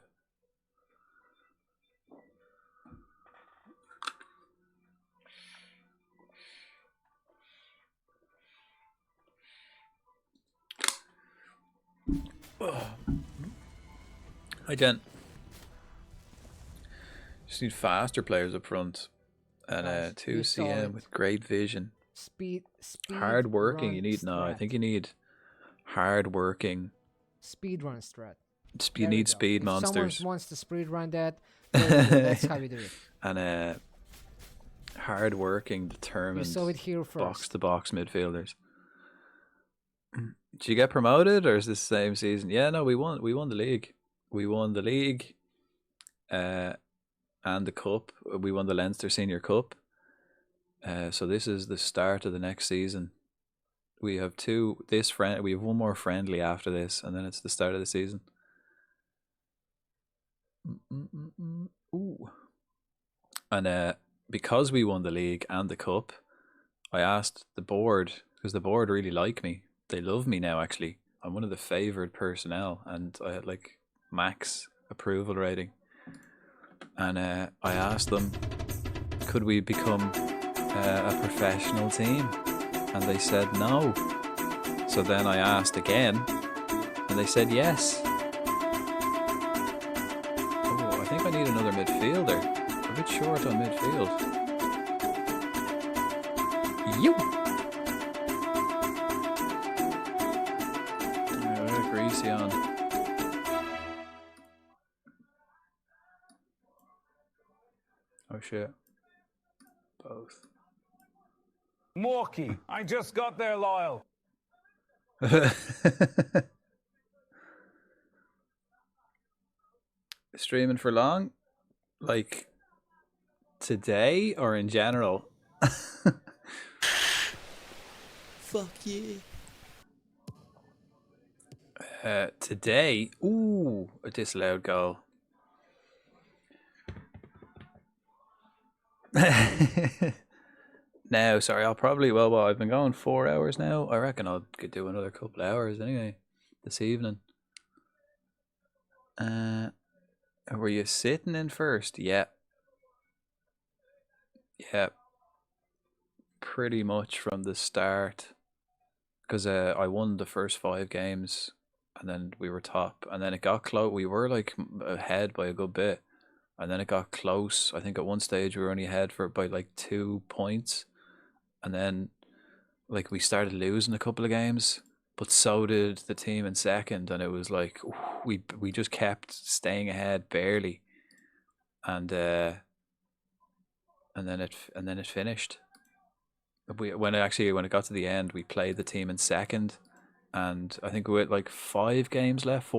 Hi, Jen. Just need faster players up front, and 2 CM with great vision. Speed. Hard working. You need strat. I think you need hard working. Speed run strat. You need speed if monsters. Someone wants to speed run that. That's how we do it. And hard working, determined. We saw it here first. Box to box midfielders. Did you get promoted, or is this the same season? Yeah, no, we won the league. We won the league, and the cup. We won the Leinster Senior Cup. So this is the start of the next season. We have we have one more friendly after this, and then it's the start of the season. Ooh. And because we won the league and the cup, I asked the board, because the board really like me. They love me now, actually. I'm one of the favoured personnel, and I had like max approval rating. And I asked them, could we become a professional team? And they said no. So then I asked again, and they said yes. Oh, I think I need another midfielder. I'm a bit short on midfield. You. Greasy on. Oh shit. Both. Morky, I just got there, Lyle. Streaming for long? Like today or in general? Fuck yeah. Today, ooh, a disallowed goal. Now, sorry, I'll probably, well, I've been going 4 hours now. I reckon I could do another couple of hours anyway, this evening. Were you sitting in first? Yeah. Yeah. Pretty much from the start. Because I won the first 5 games. And then we were top, and then it got close. We were like ahead by a good bit, and then it got close. I think at one stage we were only ahead by like 2 points, and then like we started losing a couple of games, but so did the team in second, and it was like we just kept staying ahead barely, and then it finished. When it got to the end, we played the team in second. And I think we had like 4 games left.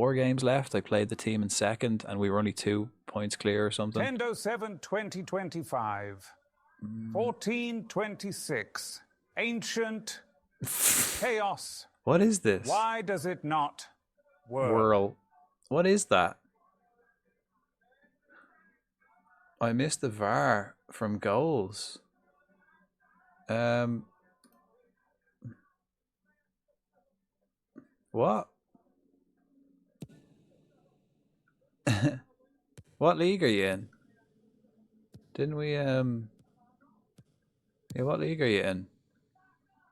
I played the team in second, and we were only 2 points clear or something. 10/07/2025. 1426. Ancient chaos. What is this? Why does it not whirl? What is that? I missed the VAR from goals. What? What league are you in? Didn't we yeah, what league are you in?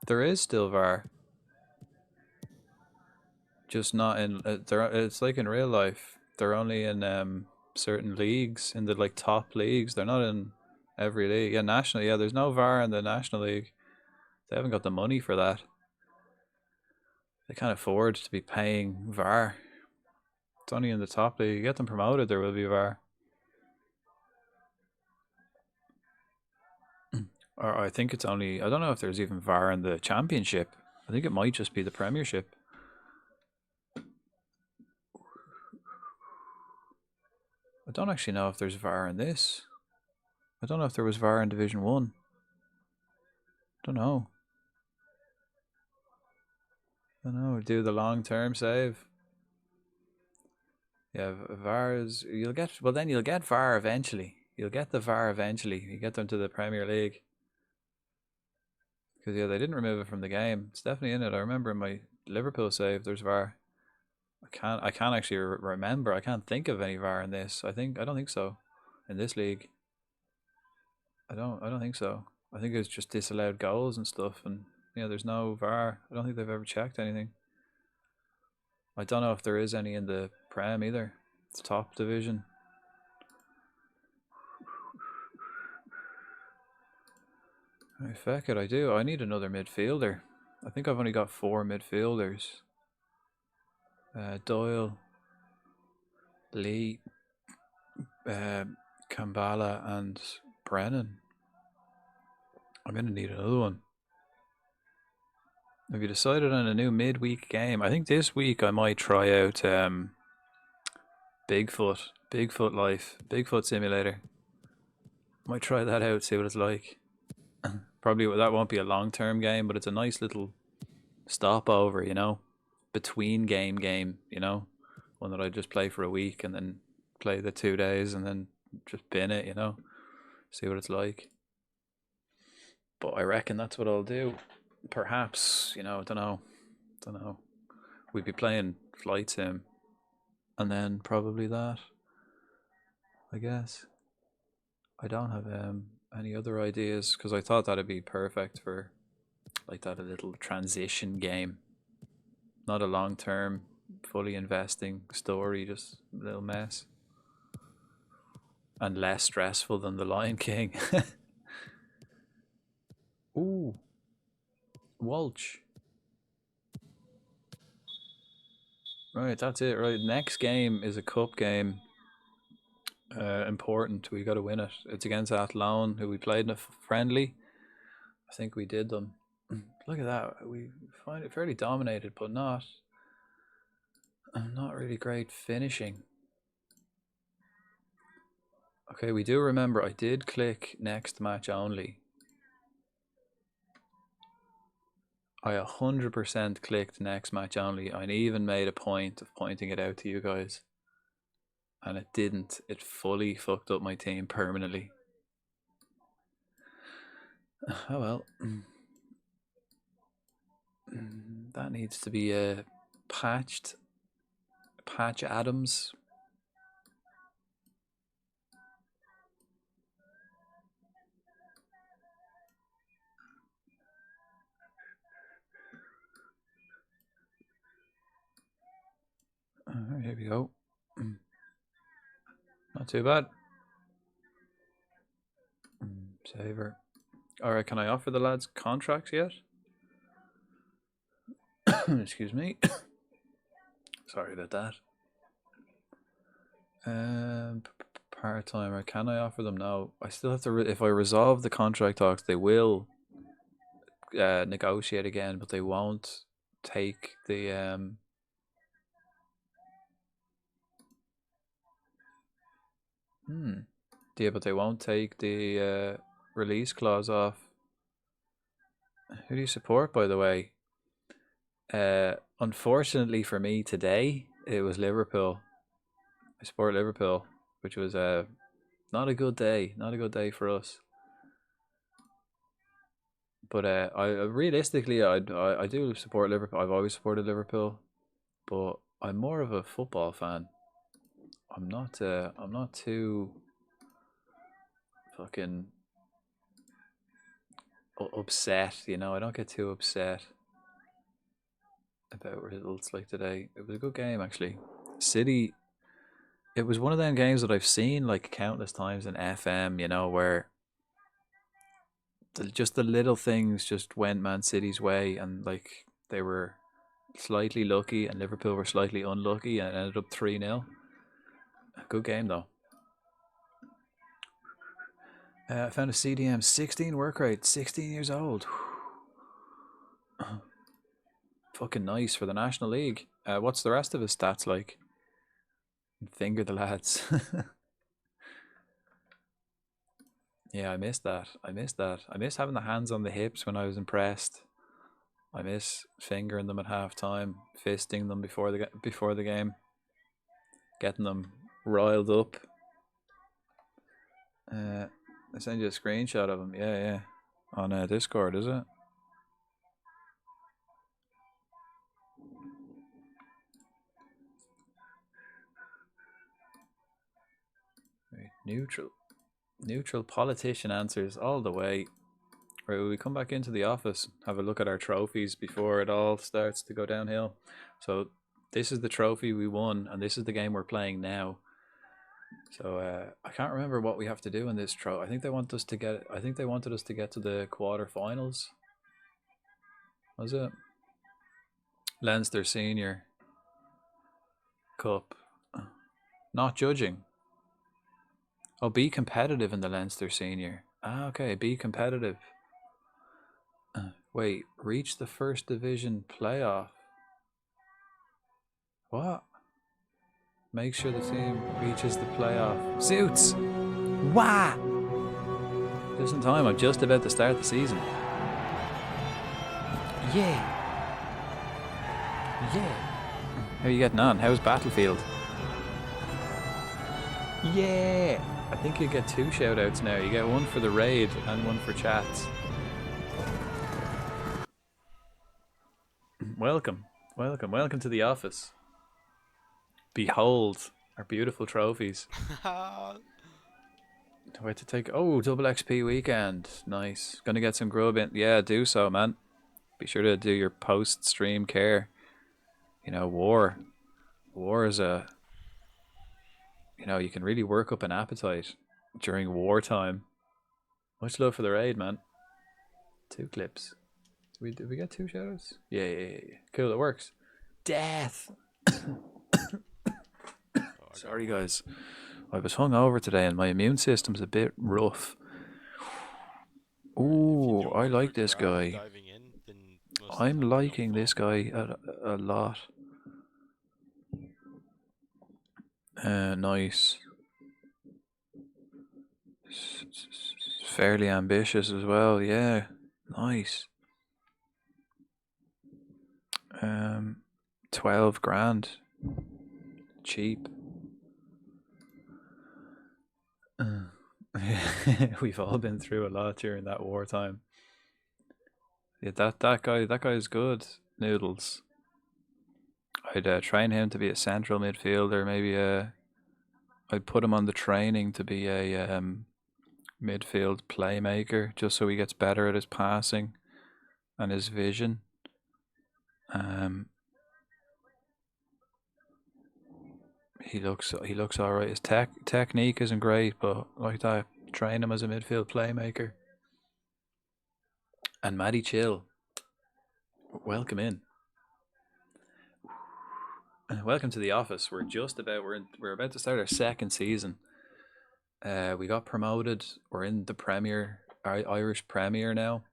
There is still VAR. Just not in it's like in real life. They're only in certain leagues, in the like top leagues. They're not in every league. Yeah, national, yeah, there's no VAR in the National League. They haven't got the money for that. They can't afford to be paying VAR. It's only in the top league. You get them promoted, there will be VAR. Or I think it's only, I don't know if there's even VAR in the Championship. I think it might just be the Premiership. I don't actually know if there's VAR in this. I don't know if there was VAR in Division 1. Don't know. Do the long-term save. Yeah, VAR is, you'll get VAR eventually. You'll get the VAR eventually. You get them to the Premier League. Because yeah, they didn't remove it from the game. It's definitely in it. I remember in my Liverpool save, there's VAR. I can't actually remember. I can't think of any VAR in this. I don't think so. In this league, I don't think so. I think it's just disallowed goals and stuff, and yeah, there's no VAR. I don't think they've ever checked anything. I don't know if there is any in the Prem either. It's top division. Right, fuck it, I do. I need another midfielder. I think I've only got 4 midfielders. Doyle, Lee, Kambala, and Brennan. I'm gonna need another one. Have you decided on a new midweek game? I think this week I might try out Bigfoot Life, Bigfoot Simulator. Might try that out, see what it's like. Probably that won't be a long-term game, but it's a nice little stopover, you know, between game, you know, one that I just play for a week and then play the 2 days and then just bin it, you know, see what it's like. But I reckon that's what I'll do. Perhaps, you know, don't know. We'd be playing Flight Sim, and then probably that, I guess. I don't have any other ideas, because I thought that'd be perfect for like that, a little transition game, not a long term, fully investing story, just a little mess, and less stressful than the Lion King. Ooh, Walsh. Right, that's it. Right, next game is a cup game. Important. We got to win it. It's against Athlone, who we played in a friendly. I think we did them. Look at that. We find it fairly dominated, but not really great finishing. Okay, we do remember I did click next match only. I 100% clicked next match only. I even made a point of pointing it out to you guys. And it didn't. It fully fucked up my team permanently. Oh well. That needs to be patched. Patch Adams. Here we go. Not too bad. Saver. Alright, can I offer the lads contracts yet? Excuse me. Sorry about that. Part-timer, can I offer them? No. I still have to, if I resolve the contract talks, they will negotiate again, but they won't take the yeah, but they won't take the release clause off. Who do you support, by the way? Unfortunately for me today, it was Liverpool. I support Liverpool, which was not a good day. Not a good day for us. But I realistically, I do support Liverpool. I've always supported Liverpool, but I'm more of a football fan. I'm not too fucking upset. You know, I don't get too upset about results like today. It was a good game actually. City. It was one of them games that I've seen like countless times in FM. You know, where just the little things just went Man City's way, and like they were slightly lucky, and Liverpool were slightly unlucky, and it ended up 3-0. Good game though. I found a CDM 16 work rate, 16 years old. Fucking nice for the National League. What's the rest of his stats like? Finger the lads. Yeah, I missed that. I miss having the hands on the hips when I was impressed. I miss fingering them at half time, fisting them before the game, getting them riled up. I send you a screenshot of them. Yeah. On Discord, is it? Right. Neutral politician answers all the way. Right, we come back into the office, have a look at our trophies before it all starts to go downhill. So this is the trophy we won, and this is the game we're playing now. So I can't remember what we have to do in this trophy. I think they wanted us to get to the quarterfinals. Was it? Leinster Senior Cup. Not judging. Oh, be competitive in the Leinster Senior. Okay, be competitive. Wait, reach the first division playoff. What? Make sure the team reaches the playoff. Suits! Wah! Just in time, I'm just about to start the season. Yeah! How are you getting on? How's Battlefield? Yeah! I think you get 2 shoutouts now. You get one for the raid and one for chats. Welcome to the office. Behold our beautiful trophies. Do I have to take double XP weekend? Nice. Gonna get some grub in. Yeah, do so, man. Be sure to do your post-stream care. You know, war is a... You know, you can really work up an appetite during wartime. Much love for the raid, man. 2 clips. Did we get 2 shoutouts? Yeah. Cool, it works. Death! Sorry, guys. I was hungover today and my immune system's a bit rough. Ooh, I like this guy. I'm liking this guy a lot. Nice. Fairly ambitious as well, yeah. Nice. 12 grand. Cheap. We've all been through a lot during that wartime. Yeah, that guy's good. Noodles. I'd train him to be a central midfielder. Maybe I'd put him on the training to be a midfield playmaker, just so he gets better at his passing and his vision. He looks all right. His technique isn't great, but like that, train him as a midfield playmaker. And Maddie Chill, welcome in. Welcome to the office. We're about to start our 2nd season. We got promoted. We're in the Premier, Irish Premier now.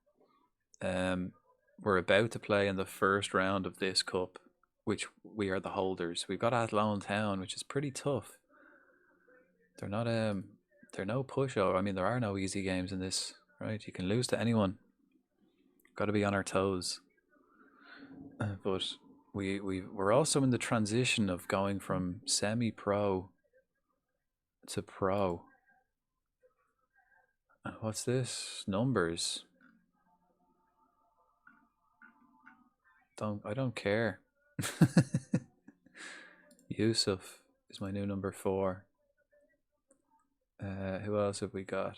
We're about to play in the first round of this cup, which we are the holders. We've got Athlone Town, which is pretty tough. They're not they're no pushover. I mean, there are no easy games in this, right? You can lose to anyone. Got to be on our toes. But we're also in the transition of going from semi-pro to pro. What's this? Numbers. I don't care. Yusuf is my new number 4. Who else have we got?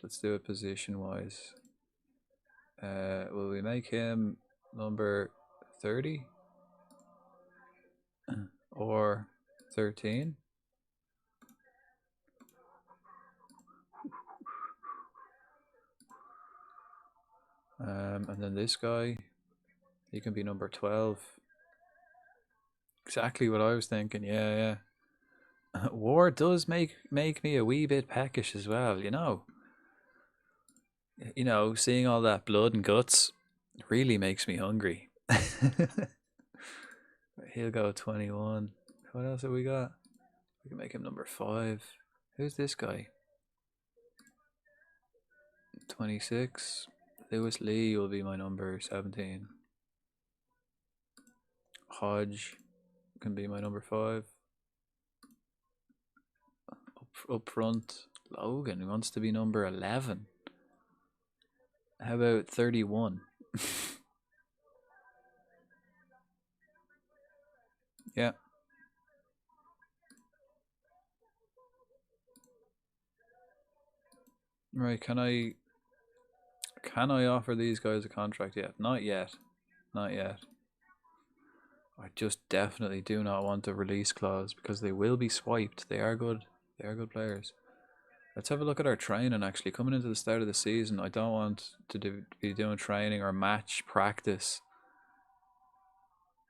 Let's do it position wise. Will we make him number 30 or 13? And then this guy, he can be number 12. Exactly what I was thinking. Yeah. War does make me a wee bit peckish as well, you know. You know, seeing all that blood and guts really makes me hungry. He'll go 21. What else have we got? We can make him number 5. Who's this guy? 26. Lewis Lee will be my number 17. Hodge can be my number 5. Up front, Logan, who wants to be number 11. How about 31? Yeah. Right, can I offer these guys a contract yet? Not yet. Not yet. I just definitely do not want a release clause because they will be swiped. They are good. They are good players. Let's have a look at our training actually. Coming into the start of the season, I don't want to be doing training or match practice.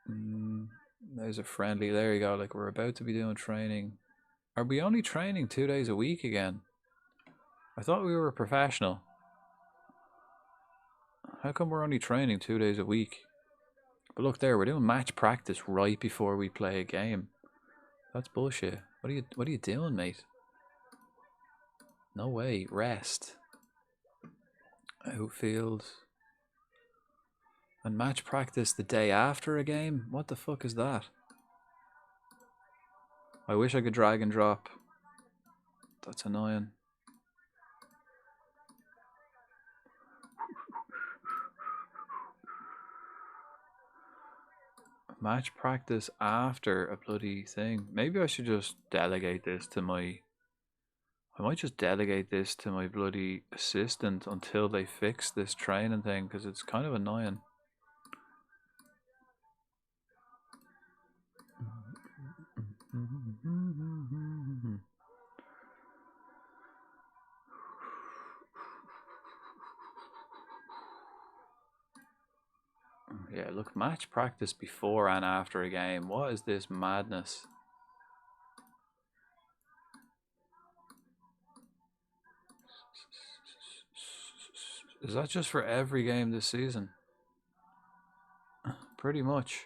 There's a friendly. There you go. Like, we're about to be doing training. Are we only training 2 days a week again? I thought we were professional. How come we're only training 2 days a week? But look there, we're doing match practice right before we play a game. That's bullshit. What are you doing, mate? No way. Rest. Outfield. And match practice the day after a game? What the fuck is that? I wish I could drag and drop. That's annoying. Match practice after a bloody thing. Maybe I should just delegate this to my... I might just delegate this to my bloody assistant until they fix this training thing, because it's kind of annoying. Yeah, look, match practice before and after a game. What is this madness? Is that just for every game this season? Pretty much.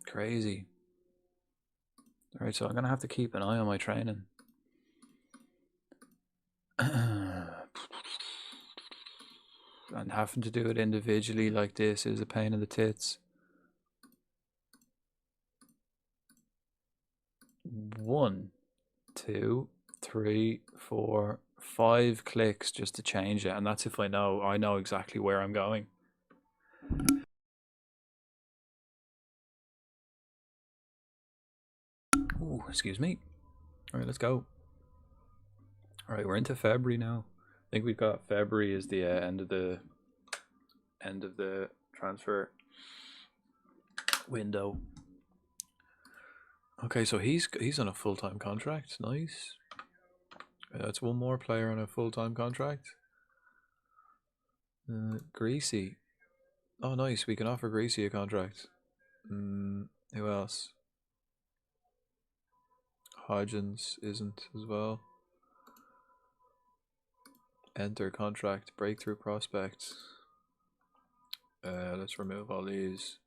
Crazy. Alright, so I'm gonna have to keep an eye on my training. And having to do it individually like this is a pain in the tits. 1, 2, 3, 4, 5 clicks just to change it, and that's if I know exactly where I'm going. Ooh, excuse me. Alright, let's go. Alright, we're into February now. I think we've got February is the end of the transfer window. Okay, so he's on a full-time contract. Nice. That's one more player on a full-time contract. Greasy. Oh, nice. We can offer Greasy a contract. Who else? Hodgins isn't as well. Enter contract. Breakthrough prospects. Let's remove all these.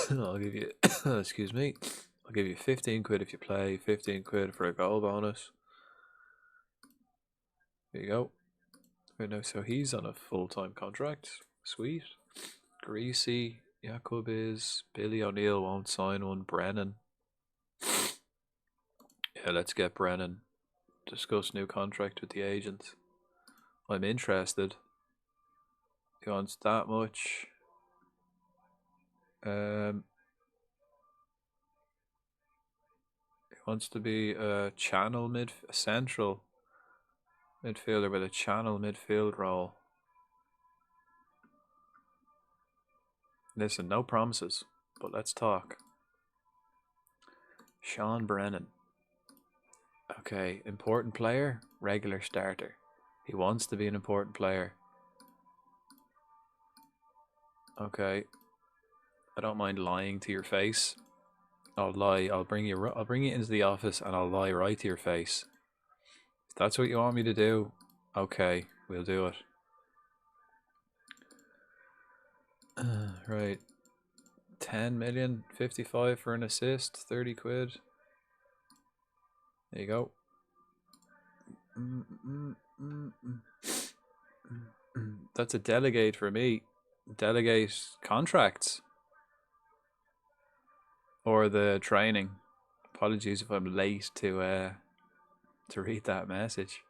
I'll give you excuse me. I'll give you 15 quid if you play, 15 quid for a goal bonus. There you go. Right now, so he's on a full-time contract. Sweet. Greasy. Jakub is. Billy O'Neill won't sign one. Brennan. Yeah, let's get Brennan. Discuss new contract with the agent. I'm interested. He wants that much. He wants to be a central midfielder with a channel midfield role. Listen, no promises, but let's talk. Sean Brennan. Okay, important player, regular starter. He wants to be an important player. Okay. I don't mind lying to your face. I'll lie. I'll bring you into the office and I'll lie right to your face. If that's what you want me to do, okay, we'll do it. Right. 10 million, 55 for an assist, 30 quid. There you go. That's a delegate for me. Delegate contracts. Or the training. Apologies if I'm late to read that message.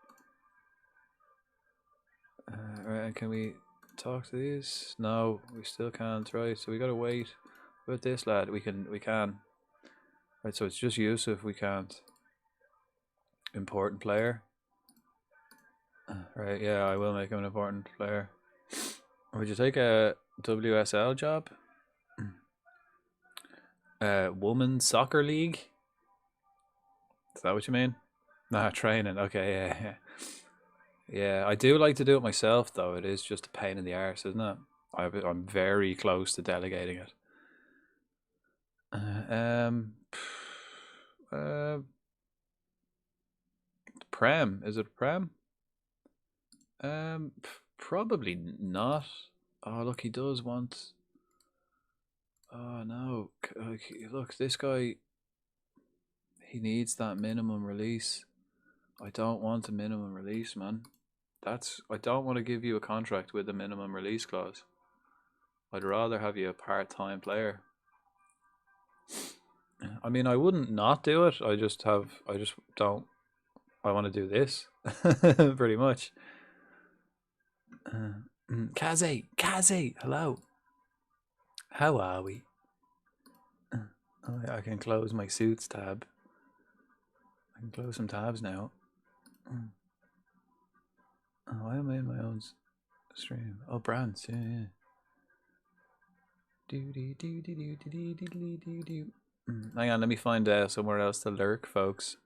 Right, can we talk to these? No, we still can't. Right, so we gotta wait. What about this lad? We can. Right, so it's just Yusuf we can't. Important player. Right, yeah, I will make him an important player. Would you take a WSL job? Women's soccer league? Is that what you mean? Nah, training. Okay, yeah. Yeah, I do like to do it myself, though. It is just a pain in the arse, isn't it? I'm very close to delegating it. Prem. Is it Prem? Probably not. Oh, look, he does want... Oh, no. Look, this guy... He needs that minimum release. I don't want a minimum release, man. I don't want to give you a contract with a minimum release clause. I'd rather have you a part-time player. I mean, I wouldn't not do it. I just don't. I want to do this, pretty much. Kaze, hello. How are we? I can close my suits tab. I can close some tabs now. Oh, I am in my own stream. Oh, brands, yeah. Hang on, let me find somewhere else to lurk, folks.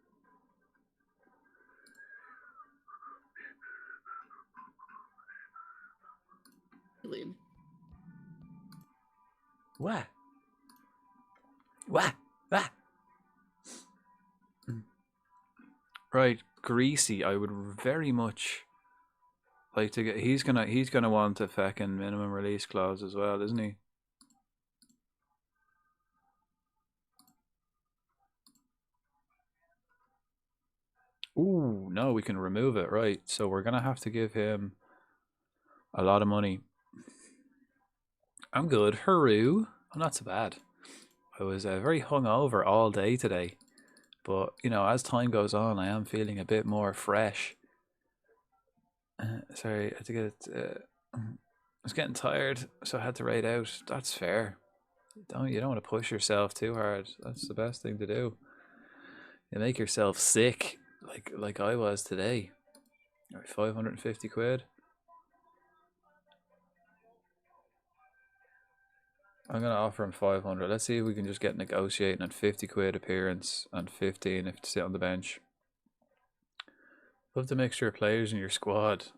What? Right, Greasy. I would very much like to get. He's gonna want a fucking minimum release clause as well, isn't he? Ooh, no, we can remove it. Right, so we're gonna have to give him a lot of money. I'm good. Haru. I'm not so bad. I was very hungover all day today. But, you know, as time goes on, I am feeling a bit more fresh. Sorry, I had to get it. I was getting tired, so I had to write out. That's fair. You don't want to push yourself too hard. That's the best thing to do. You make yourself sick, like I was today. 550 quid. I'm gonna offer him 500. Let's see if we can just get negotiating at 50 quid appearance and 15 if to sit on the bench. Love the mixture of players in your squad.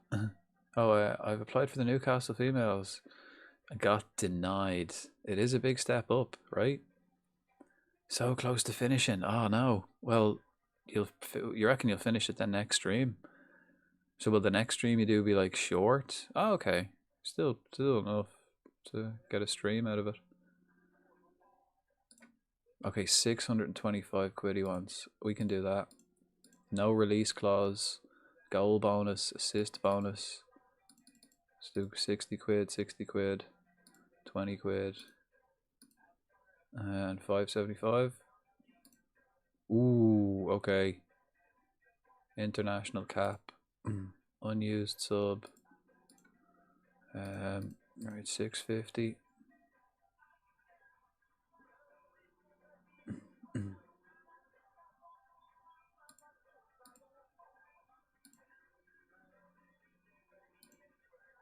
Oh, I've applied for the Newcastle females. I got denied. It is a big step up, right? So close to finishing. Oh no. Well, you reckon you'll finish it the next stream? So will the next stream you do be like short? Oh, okay. Still enough to get a stream out of it. Okay, 625 quid he wants. We can do that. No release clause, goal bonus, assist bonus. Let's do 60 quid, 60 quid, 20 quid, and 575. Ooh, okay. International cap. unused sub. Right, 650.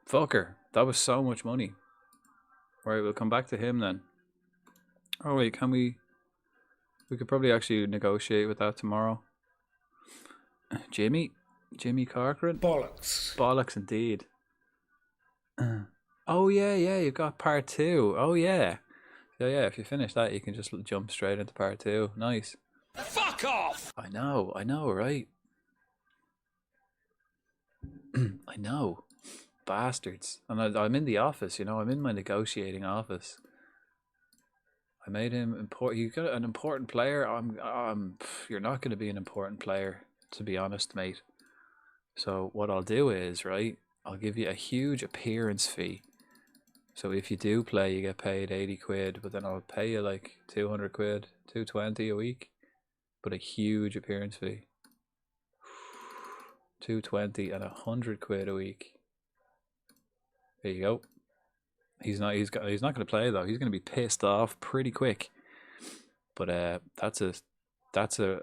Fucker, that was so much money. Right, we'll come back to him then. Oh wait, can we? We could probably actually negotiate with that tomorrow. Jimmy Corcoran. Bollocks. Bollocks indeed. Oh yeah, you've got part 2. Oh yeah. Yeah, if you finish that, you can just jump straight into part 2. Nice. Fuck off! I know, right? I know. Bastards. And I'm in the office, I'm in my negotiating office. I made him important. You got an important player. You're not going to be an important player, to be honest, mate. So what I'll do is, right, I'll give you a huge appearance fee. So if you do play, you get paid 80 quid, but then I'll pay you like 200 quid, 220 a week, but a huge appearance fee. 220 and 100 quid a week. There you go. He's not going to play though. He's going to be pissed off pretty quick. But that's a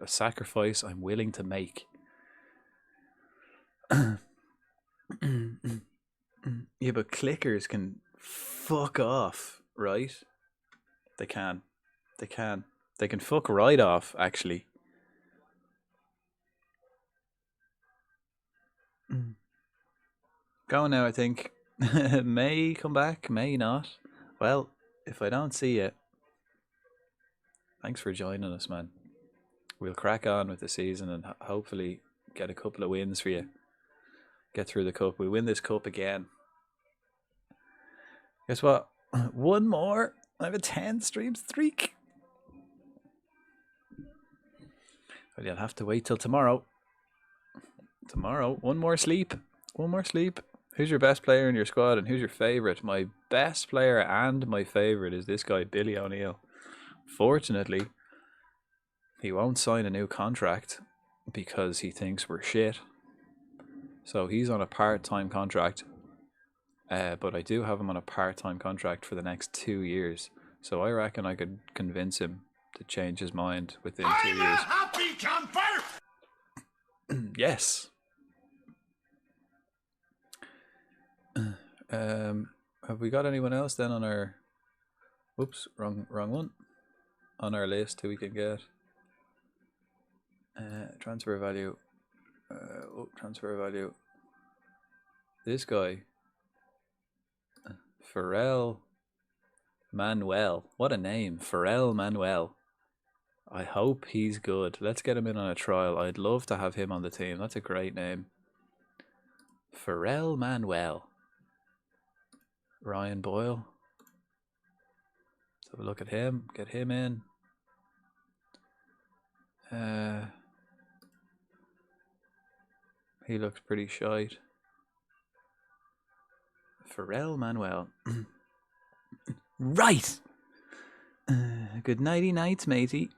sacrifice I'm willing to make. Yeah, but clickers can fuck off, right? They can fuck right off, actually. Go now, I think. May come back, may not. Well, if I don't see you, thanks for joining us, man. We'll crack on with the season and hopefully get a couple of wins for you. Get through the cup. We win this cup again. Guess what? One more. I have a 10 stream streak. Well, you'll have to wait till tomorrow. One more sleep. Who's your best player in your squad and who's your favourite? My best player and my favourite is this guy, Billy O'Neill. Fortunately, he won't sign a new contract because he thinks we're shit. So he's on a part-time contract. But I do have him on a part-time contract for the next 2 years. So I reckon I could convince him to change his mind within 2 years. I'm a happy camper! Yes. Have we got anyone else then on our... Oops, wrong one. On our list who we can get. Transfer value. Transfer value. This guy. Pharrell Manuel. What a name. Pharrell Manuel. I hope he's good. Let's get him in on a trial. I'd love to have him on the team. That's a great name. Pharrell Manuel. Ryan Boyle. Let's have a look at him. Get him in. He looks pretty shite. Pharrell Manuel. Right! Good nighty nights, matey.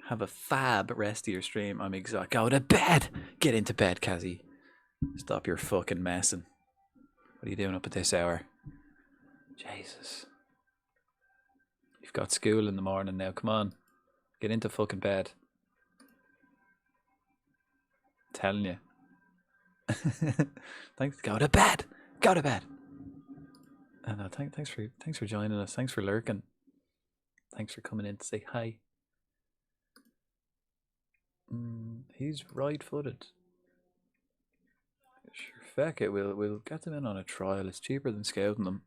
Have a fab rest of your stream. I'm exhausted. Go to bed! Get into bed, Kazzy. Stop your fucking messing. What are you doing up at this hour? Jesus. You've got school in the morning now. Come on. Get into fucking bed. I'm telling you. Thanks. Go to bed. Go to bed. No, thanks for joining us. Thanks for lurking. Thanks for coming in to say hi. He's right-footed. Sure, feck it. We'll get them in on a trial. It's cheaper than scouting them.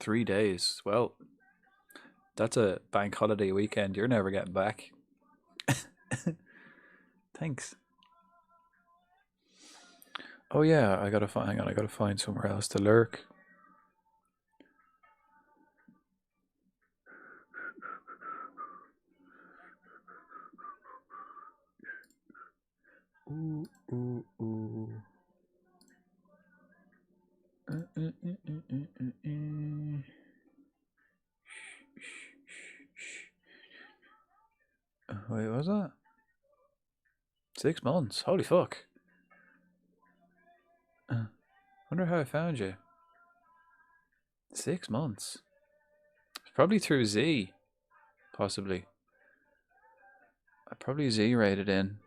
Three days. Well, that's a bank holiday weekend. You're never getting back. Thanks. Oh yeah, I gotta find. Hang on, I gotta find somewhere else to lurk. Ooh, ooh, ooh. Wait, what was that? 6 months. Holy fuck. Wonder how I found you. 6 months. It's probably through Z. Possibly. I probably Z rated in.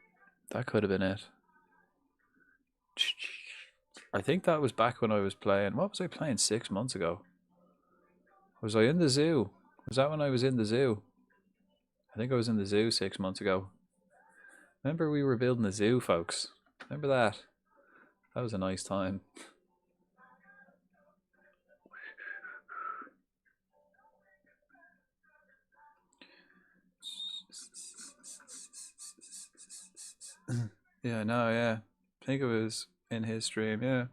That could have been it. I think that was back when I was playing. What was I playing 6 months ago? Was I in the zoo? Was that when I was in the zoo? I think I was in the zoo 6 months ago. Remember we were building a zoo, folks? Remember that? That was a nice time. Yeah, I know, yeah. I think it was in his stream, yeah.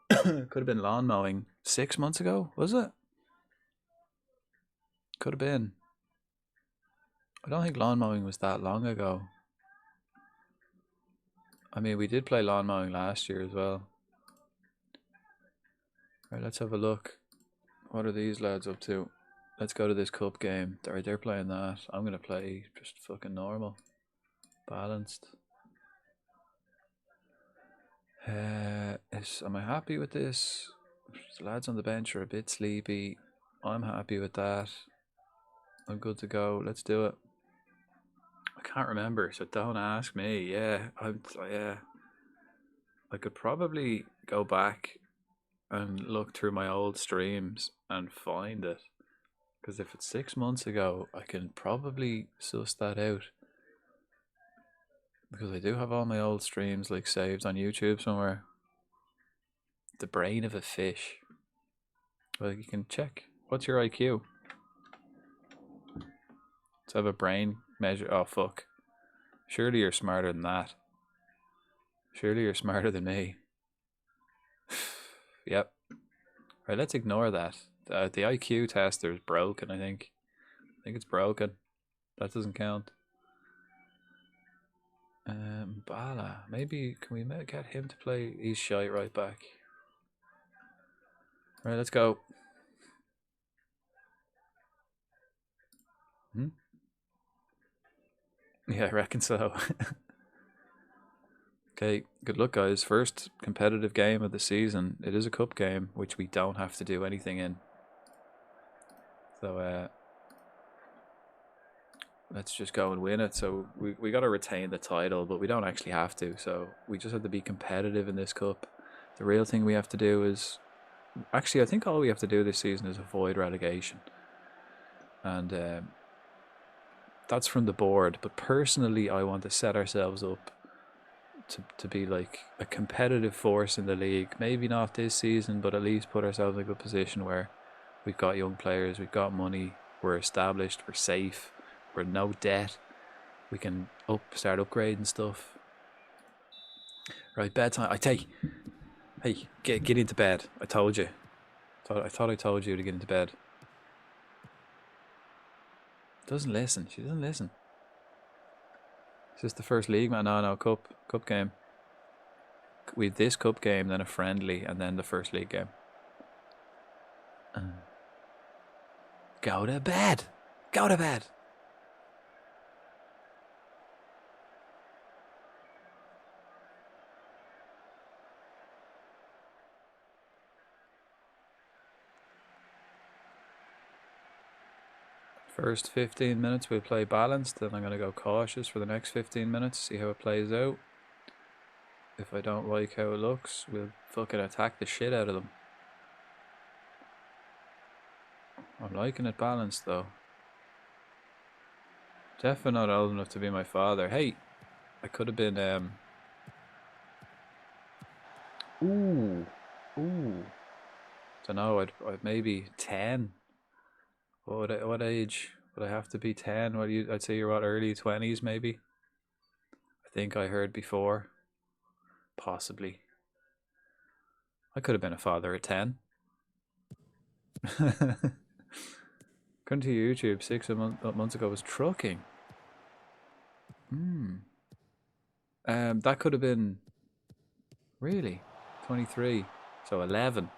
Could have been lawn mowing 6 months ago, was it? Could have been. I don't think lawn mowing was that long ago. I mean, we did play lawn mowing last year as well. Right, let's have a look. What are these lads up to? Let's go to this cup game. They're playing that. I'm going to play just fucking normal. Balanced. Am I happy with this? The lads on the bench are a bit sleepy. I'm happy with that. I'm good to go. Let's do it. I can't remember, so don't ask me. Yeah, yeah. I could probably go back and look through my old streams and find it. Because if it's 6 months ago, I can probably suss that out. Because I do have all my old streams like saved on YouTube somewhere. The brain of a fish. Well, you can check. What's your IQ? Let's have a brain measure. Oh, fuck. Surely you're smarter than that. Surely you're smarter than me. Yep. Right, let's ignore that. The IQ tester is broken, I think. I think it's broken. That doesn't count. Bala. Maybe, can we get him to play? He's shite right back. Right, let's go. Yeah, I reckon so. Okay, good luck, guys. First competitive game of the season. It is a cup game, which we don't have to do anything in. So, let's just go and win it. So we got to retain the title, but we don't actually have to. So we just have to be competitive in this cup. The real thing we have to do is... Actually, I think all we have to do this season is avoid relegation. And that's from the board. But personally, I want to set ourselves up to be like a competitive force in the league. Maybe not this season, but at least put ourselves in a good position where we've got young players, we've got money, we're established, we're safe, we're no debt. We can start upgrading stuff. Right, bedtime. Hey, get into bed. I told you. I thought I told you to get into bed. Doesn't listen. She doesn't listen. Is this the first league, man? No, cup game. We have this cup game, then a friendly, and then the first league game. Go to bed. Go to bed. First 15 minutes we'll play balanced, then I'm going to go cautious for the next 15 minutes, see how it plays out. If I don't like how it looks, we'll fucking attack the shit out of them. I'm liking it balanced though. Definitely not old enough to be my father. Hey, I could have been Ooh. Don't know, I'd maybe 10. What age would I have to be? 10? I'd say you're what, early 20s maybe? I think I heard before. Possibly. I could have been a father at 10. According to YouTube, 6 months ago was trucking. That could have been... Really? 23. So 11.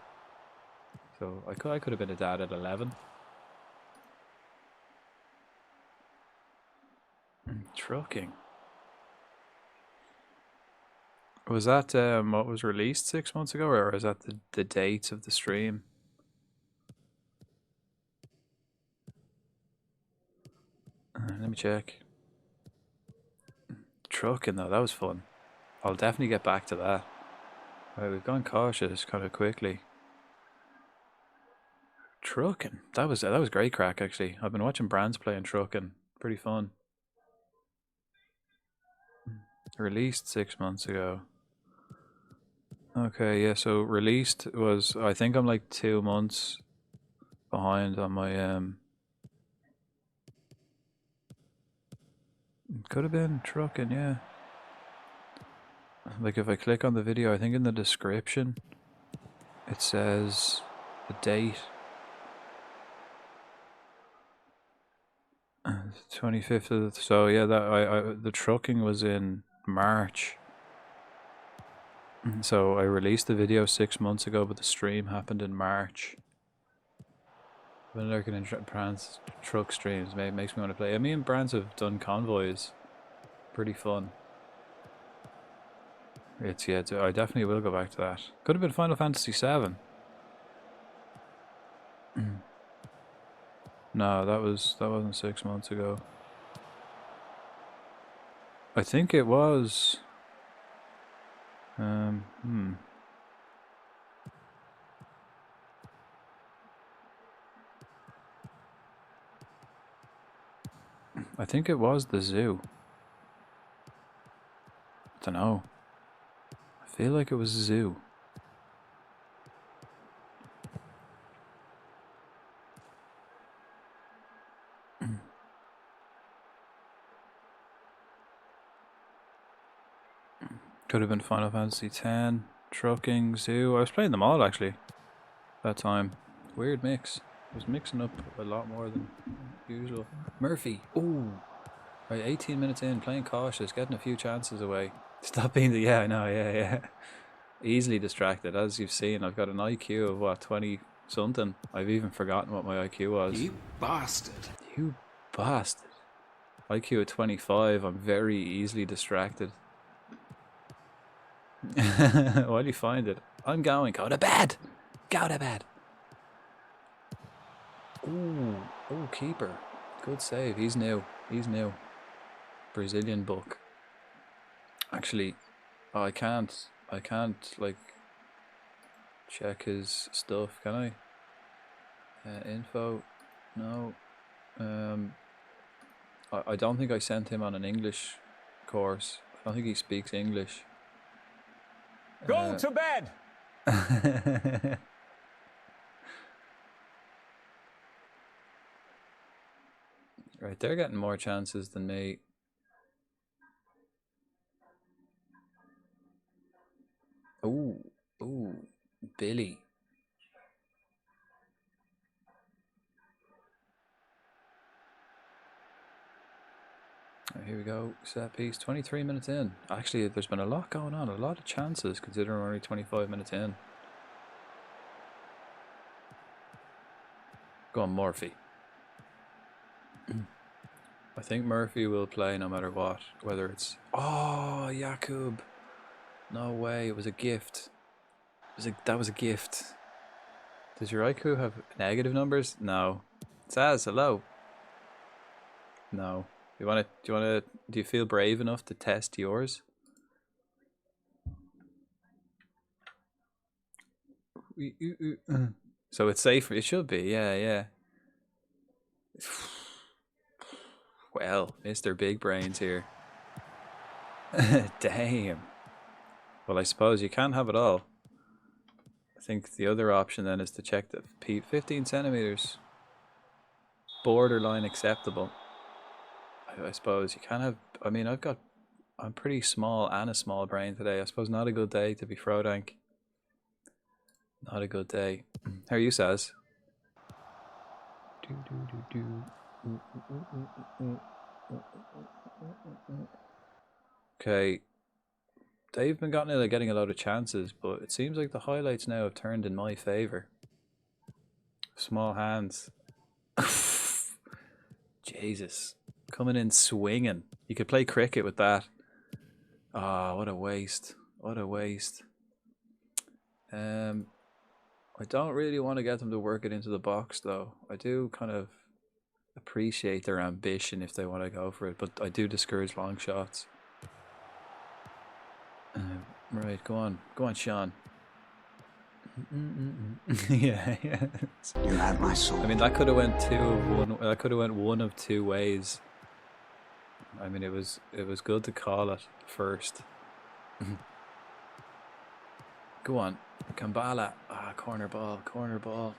So I could have been a dad at 11. Trucking. Was that what was released 6 months ago, or is that the dates of the stream? Let me check. Trucking though, that was fun. I'll definitely get back to that. Right, we've gone cautious kind of quickly. Trucking, that was great crack actually. I've been watching brands playing trucking, pretty fun. Released 6 months ago. Okay, yeah, so released was, I think I'm like 2 months behind on my could have been trucking, yeah. Like if I click on the video, I think in the description it says the date. 25th of so yeah, that the trucking was in March. So I released the video 6 months ago, but the stream happened in March. I've been lurking in Brand's truck streams. Makes me want to play. Me and Brands have done convoys. Pretty fun. I definitely will go back to that. Could have been Final Fantasy VII. No, that wasn't 6 months ago. I think it was. I think it was the zoo. I don't know. I feel like it was zoo. Could have been Final Fantasy X, trucking, zoo. I was playing them all actually. That time. Weird mix. I was mixing up a lot more than usual. Murphy. Ooh. Right, 18 minutes in, playing cautious, getting a few chances away. Stop being the... Yeah, I know, yeah. Easily distracted. As you've seen, I've got an IQ of, what, 20 something. I've even forgotten what my IQ was. You bastard. You bastard. IQ at 25, I'm very easily distracted. Why do you find it? I'm going. Go to bed! Go to bed! Ooh, keeper. Good save. He's new. Brazilian book. Actually, I can't like check his stuff, can I? Info. No. I don't think I sent him on an English course. I don't think he speaks English. Go to bed! Right, they're getting more chances than me. Ooh, Billy. Right, here we go, set piece, 23 minutes in. Actually, there's been a lot going on, a lot of chances considering we're only 25 minutes in. Go on, Murphy. I think Murphy will play no matter what, whether it's... Oh, Jakub. No way, it was a gift. That was a gift. Does your IQ have negative numbers? No. Saz, hello. No. Do you feel brave enough to test yours? So it's safe. It should be. Yeah. Well, Mr. Big Brains here. Damn. Well, I suppose you can't have it all. I think the other option then is to check the 15 centimeters. Borderline acceptable. I suppose you can't have... I mean, I'm pretty small and a small brain today. I suppose not a good day to be Frodank. Not a good day. How are you, Saz? Okay. They've been getting a lot of chances, but it seems like the highlights now have turned in my favour. Small hands. Jesus. Coming in swinging. You could play cricket with that. Ah, what a waste. What a waste. I don't really want to get them to work it into the box, though. I do kind of appreciate their ambition if they want to go for it, but I do discourage long shots. Right, go on. Go on, Sean. Yeah. You have my soul. I mean, that could have went that could have went one of two ways. I mean, it was good to call it first. Go on, Kambala. Ah, corner ball, corner ball.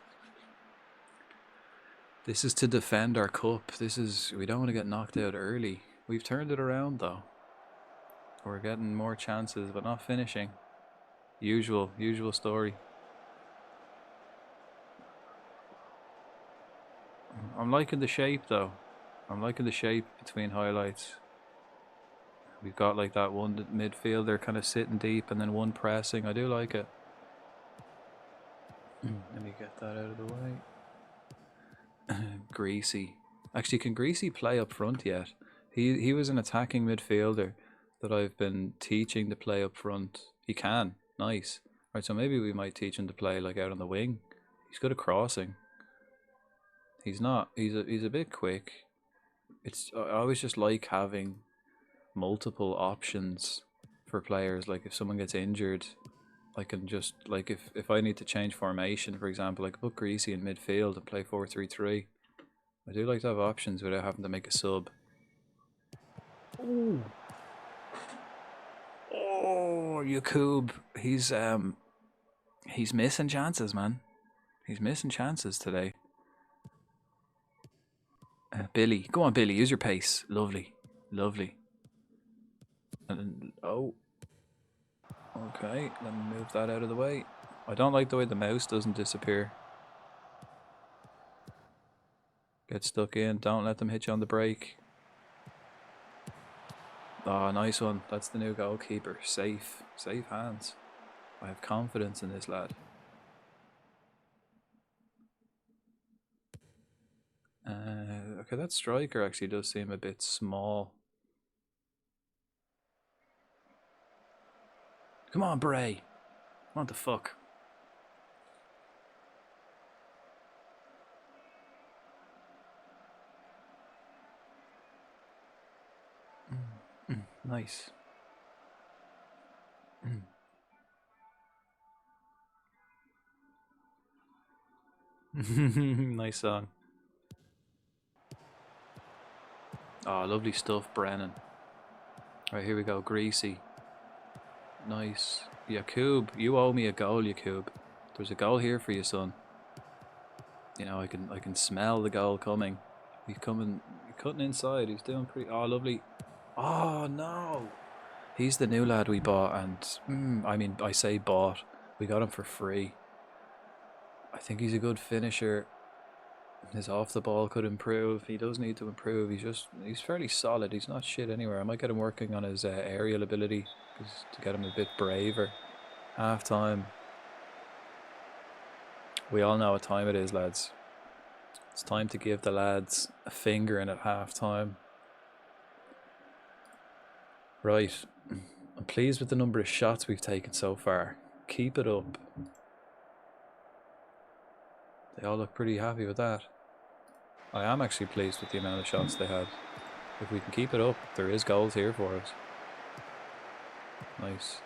This is to defend our cup. We don't want to get knocked out early. We've turned it around though. We're getting more chances, but not finishing. Usual story. I'm liking the shape though. I'm liking the shape between highlights. We've got like that one midfielder kind of sitting deep and then one pressing. I do like it. Let me get that out of the way. Greasy. Actually, can Greasy play up front yet? He was an attacking midfielder that I've been teaching to play up front. He can. Nice. Right, so maybe we might teach him to play like out on the wing. He's good at crossing. He's not. He's a bit quick. I always just like having multiple options for players. Like if someone gets injured, I can just like if I need to change formation, for example, I could put Greasy in midfield and play 4-3-3. I do like to have options without having to make a sub. Ooh. Oh, Yakub, he's missing chances, man. He's missing chances today. Billy, go on, Billy. Use your pace. Lovely, lovely. And oh, okay. Let me move that out of the way. I don't like the way the mouse doesn't disappear. Get stuck in. Don't let them hit you on the break. Oh, nice one. That's the new goalkeeper. Safe hands. I have confidence in this lad. Okay, that striker actually does seem a bit small. Come on, Bray. What the fuck? Nice. Nice song. Oh, lovely stuff, Brennan. Right, here we go. Greasy. Nice. Yakub, you owe me a goal, Yakub. There's a goal here for you, son. You know, I can smell the goal coming. He's cutting inside. He's doing pretty. Oh, lovely. Oh no, he's the new lad we bought, and I mean, I say bought. We got him for free. I think he's a good finisher. His off the ball could improve. He does need to improve. He's fairly solid. He's not shit anywhere. I might get him working on his aerial ability to get him a bit braver. Half time. We all know what time it is, lads. It's time to give the lads a finger in at half time. Right. I'm pleased with the number of shots we've taken so far. Keep it up. They all look pretty happy with that. I am actually pleased with the amount of shots they had. If we can keep it up, there is goals here for us. Nice.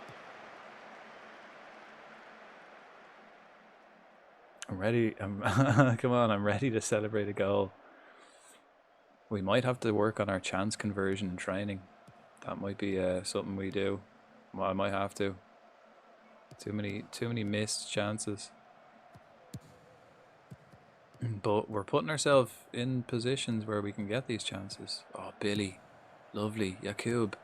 I'm ready. Come on, I'm ready to celebrate a goal. We might have to work on our chance conversion in training. That might be something we do. Well, I might have to. Too many missed chances. But we're putting ourselves in positions where we can get these chances. Oh, Billy. Lovely. Yakub.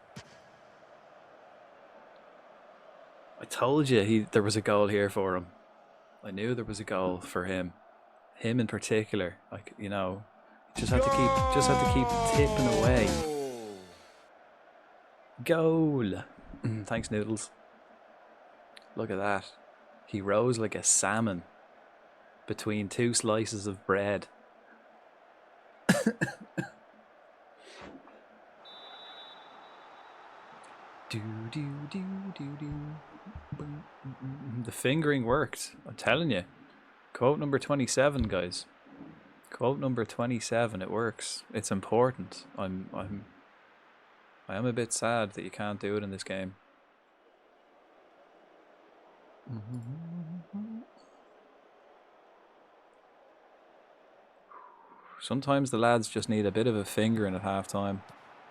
I told you there was a goal here for him. I knew there was a goal for him. Him in particular. Like, you know, just had to keep tipping away. Goal. Thanks, Noodles. Look at that. He rose like a salmon. between two slices of bread. The fingering worked. I'm telling you. Quote number 27, guys. Quote number 27. It works. It's important. I am a bit sad that you can't do it in this game. Sometimes the lads just need a bit of a fingering at half time,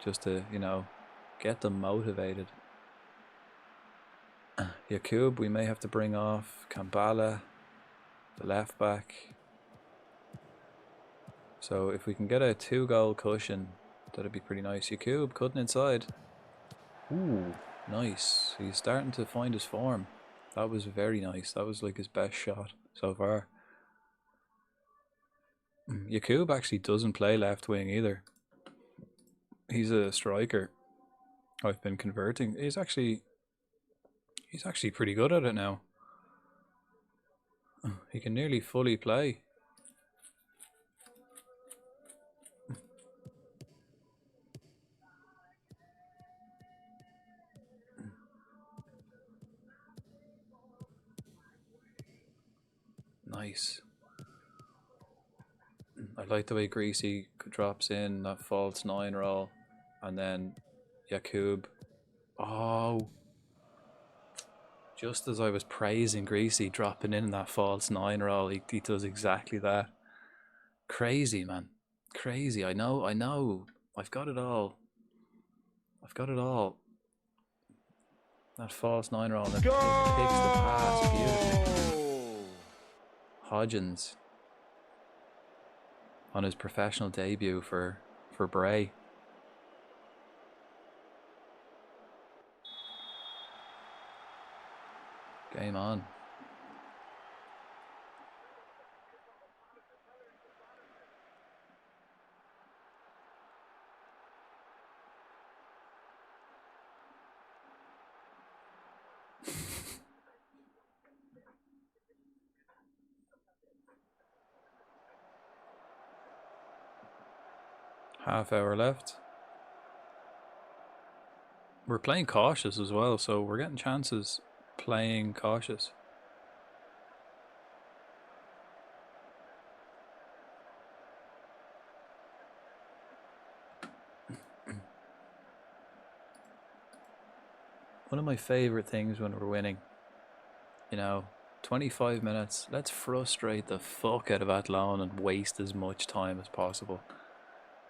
just to, you know, get them motivated. Yakub, we may have to bring off Kambala, the left back. So if we can get a 2-goal cushion, that'd be pretty nice. Yakub cutting inside. Ooh, nice. He's starting to find his form. That was very nice. That was like his best shot so far. Yakub actually doesn't play left wing either. He's a striker. I've been converting. He's actually pretty good at it now. He can nearly fully play. Nice. I like the way Greasy drops in that false 9 roll, and then Yakub. Oh, just as I was praising Greasy dropping in that false 9 roll, he does exactly that. Crazy, man. Crazy. I know. I've got it all. That false 9 roll that picks the pass beautifully. Hodgins on his professional debut for Bray. Game on. Half hour left. We're playing cautious as well, so we're getting chances playing cautious. One of my favorite things when we're winning, you know, 25 minutes, let's frustrate the fuck out of Athlone and waste as much time as possible.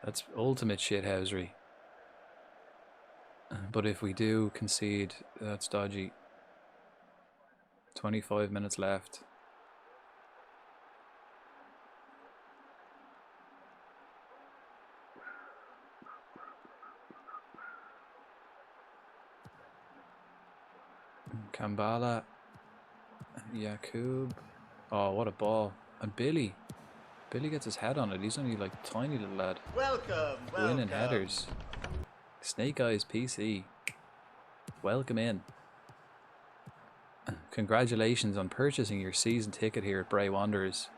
That's ultimate shithousery. But if we do concede, that's dodgy. 25 minutes left. Kambala. Yakub. Oh, what a ball. And Billy. Billy gets his head on it. He's only like tiny little lad. Welcome. Winning headers. Snake Eyes PC. Welcome in. Congratulations on purchasing your season ticket here at Bray Wanderers.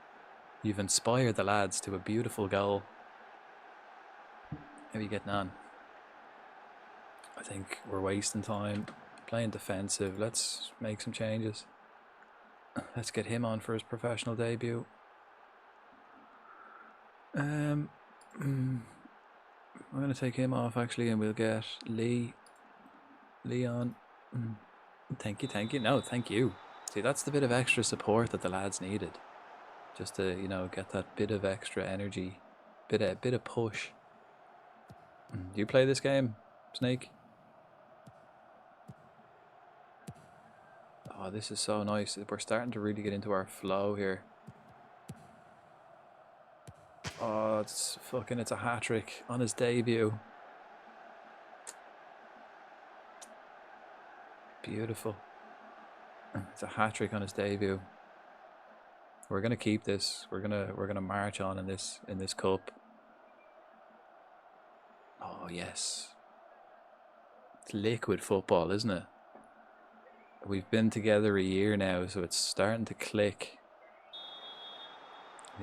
You've inspired the lads to a beautiful goal. How are you getting on? I think we're wasting time playing defensive. Let's make some changes. Let's get him on for his professional debut. I'm going to take him off actually, and we'll get Leon. Thank you. No, thank you. See, that's the bit of extra support that the lads needed, just to, you know, get that bit of extra energy, bit of push. Do you play this game, Snake? Oh, this is so nice. We're starting to really get into our flow here. Oh, it's a hat-trick on his debut. Beautiful. It's a hat-trick on his debut. We're gonna keep this. We're gonna march on in this cup. Oh yes. It's liquid football, isn't it? We've been together a year now, so it's starting to click.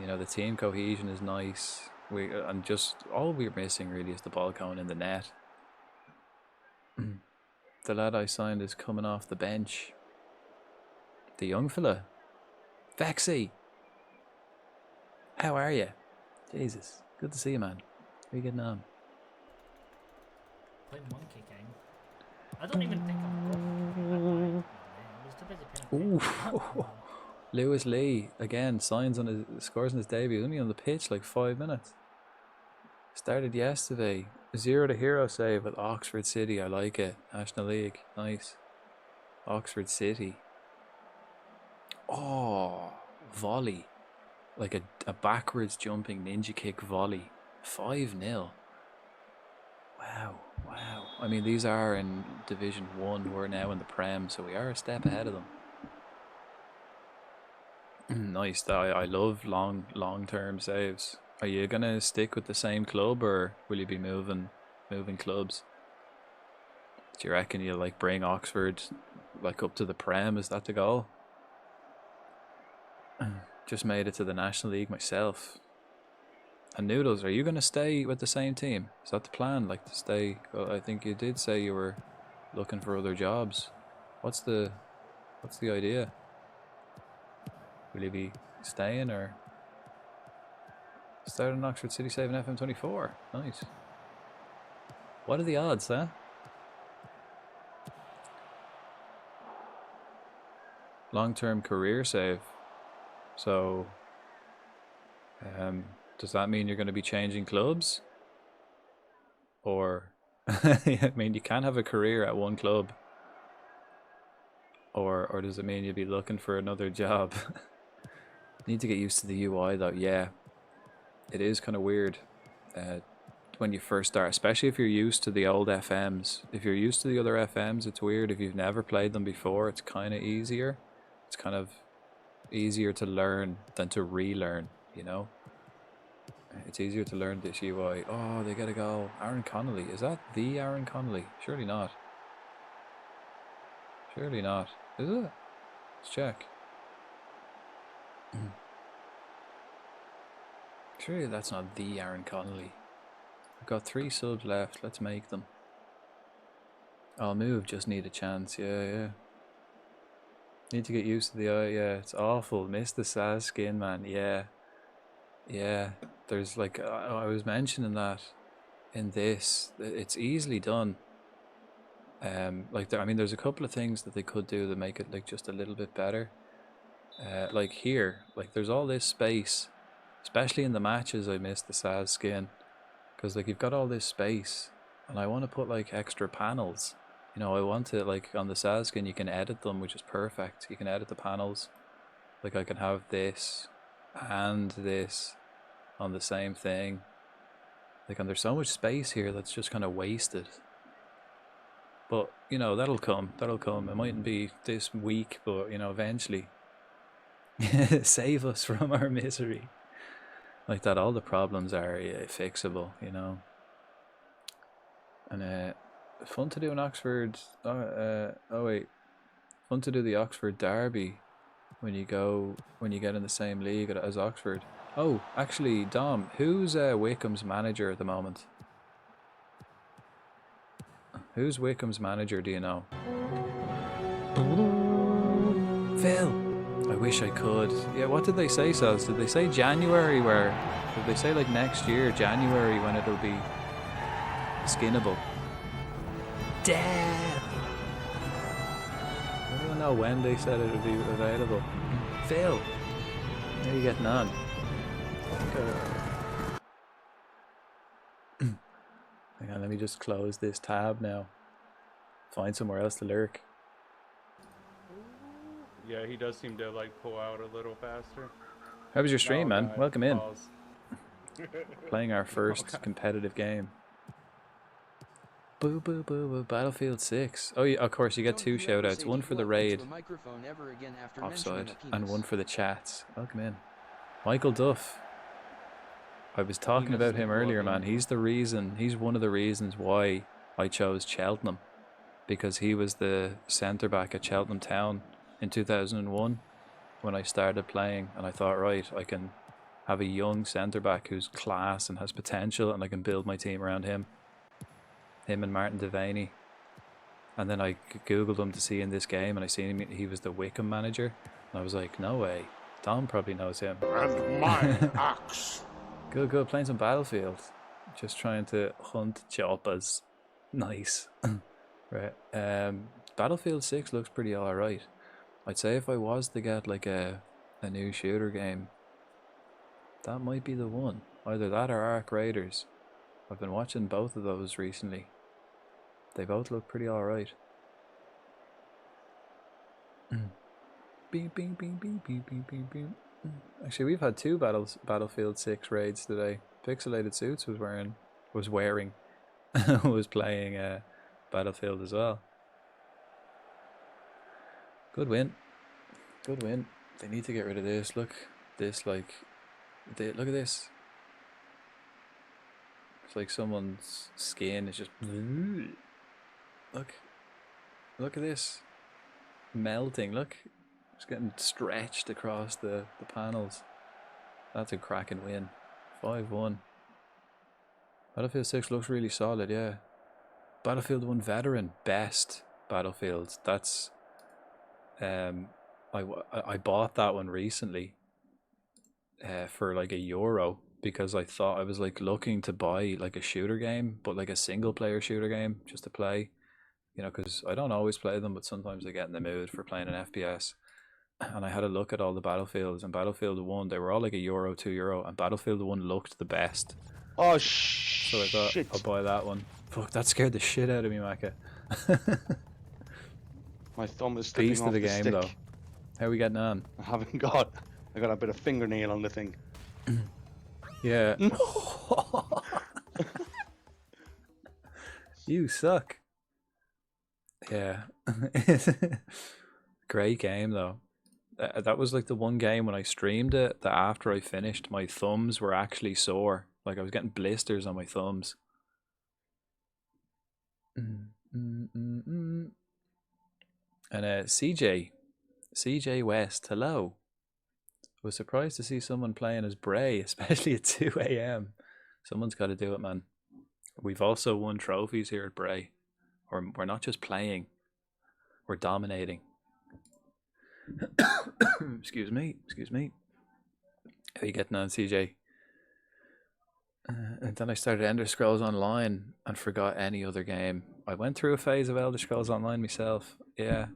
You know, the team cohesion is nice. And just all we're missing really is the ball going in the net. The lad I signed is coming off the bench. The young fella. Vexy. How are you? Jesus. Good to see you, man. How are you getting on? Playing Monkey King. I don't even think I've got I was too busy playing. Ooh. Lewis Lee again scores on his debut. Only on the pitch like 5 minutes. Started yesterday. 0 to hero save with Oxford City. I like it. National League. Nice. Oxford City. Oh, volley. Like a backwards jumping ninja kick volley. 5-0. Wow. I mean, these are in Division 1. We're now in the Prem, so we are a step ahead of them. Nice. I love long-term saves. Are you going to stick with the same club, or will you be moving clubs? Do you reckon you'll like bring Oxford like up to the Prem? Is that the goal? Just made it to the National League myself. And Noodles, are you going to stay with the same team? Is that the plan? Like to stay? Well, I think you did say you were looking for other jobs. What's the idea? Will you be staying or starting in Oxford City saving FM24? Nice. What are the odds, huh? Long-term career save. So, does that mean you're going to be changing clubs? Or, I mean, you can't have a career at one club. Or does it mean you'll be looking for another job? Need to get used to the UI though. Yeah, it is kind of weird when you first start, especially if you're used to the old FMs. If you're used to the other FMs, it's weird. If you've never played them before, it's kind of easier. It's kind of easier to learn than to relearn, you know? It's easier to learn this UI. Oh, they get a goal. Aaron Connolly. Is that the Aaron Connolly? Surely not. Surely not. Is it? Let's check. Surely that's not the Aaron Connolly. I've got 3 subs left. Let's make them. I'll move. Just need a chance. Yeah. Need to get used to the eye. Yeah, it's awful. Miss the Saz skin, man. Yeah. There's like I was mentioning that in this. It's easily done. I mean, there's a couple of things that they could do to make it like just a little bit better. Like here, like there's all this space, especially in the matches. I miss the Saz skin because like you've got all this space, and I want to put like extra panels. You know, I want to like on the Saz skin you can edit them, which is perfect. You can edit the panels. Like I can have this and this on the same thing. Like, and there's so much space here that's just kind of wasted. But, you know, that'll come. It mightn't be this week, but, you know, eventually. Save us from our misery. Like that, all the problems are fixable, you know. And fun to do in Oxford. Fun to do the Oxford Derby when you get in the same league as Oxford. Oh, actually, Dom, who's Wickham's manager at the moment? Who's Wickham's manager, do you know? Phil! I wish I could. Yeah, what did they say, Saz? Did they say January did they say like next year, January, when it'll be skinnable? Damn! I don't know when they said it'll be available. Phil! How are you getting on? Hang on, let me just close this tab now. Find somewhere else to lurk. Yeah, he does seem to like pull out a little faster. How was your stream, man? Welcome in. Pause. Playing our first competitive game. Boo boo boo boo. Battlefield 6. Oh, yeah, of course, you get 2 shoutouts. One for the raid, offside, and one for the chats. Welcome in. Michael Duff. I was talking about him earlier, man. He's one of the reasons why I chose Cheltenham. Because he was the centre-back at Cheltenham Town in 2001 when I started playing. And I thought, right, I can have a young centre back who's class and has potential, and I can build my team around him. Him and Martin Devaney. And then I googled him to see in this game, and I seen him. He was the Wickham manager, and I was like, no way. Dom probably knows him. And my axe. Good. Playing some Battlefield. Just trying to hunt choppers. Nice. Right. Battlefield 6 looks pretty alright. I'd say if I was to get like a new shooter game, that might be the one. Either that or Ark Raiders. I've been watching both of those recently. They both look pretty alright. Beep, beep, beep, beep, beep, beep, beep, beep. Actually, we've had two Battlefield 6 raids today. Pixelated Suits was playing Battlefield as well. Good win. They need to get rid of this. Look at this. It's like someone's skin is just look at this melting. Look, it's getting stretched across the panels. That's a cracking win. 5-1. Battlefield 6 looks really solid. Yeah, Battlefield 1 veteran, best Battlefield. That's I bought that one recently for like €1 because I thought I was like looking to buy like a shooter game, but like a single player shooter game just to play, you know, because I don't always play them, but sometimes I get in the mood for playing an FPS. And I had a look at all the Battlefields, and Battlefield 1, they were all like €1, €2, and Battlefield 1 looked the best. Oh, so I thought I'll buy that one. Fuck, that scared the shit out of me, Maka. My thumb is slipping Beast off of the the game stick. though. How are we getting on? I got a bit of fingernail on the thing. Yeah. You suck. Yeah. Great game though. That was like the one game when I streamed it that after I finished, my thumbs were actually sore. Like I was getting blisters on my thumbs. And CJ West, hello. Was surprised to see someone playing as Bray, especially at 2 a.m. Someone's got to do it, man. We've also won trophies here at Bray. We're not just playing, we're dominating. Excuse me. How are you getting on, CJ? And then I started Elder Scrolls Online and forgot any other game. I went through a phase of Elder Scrolls Online myself. Yeah,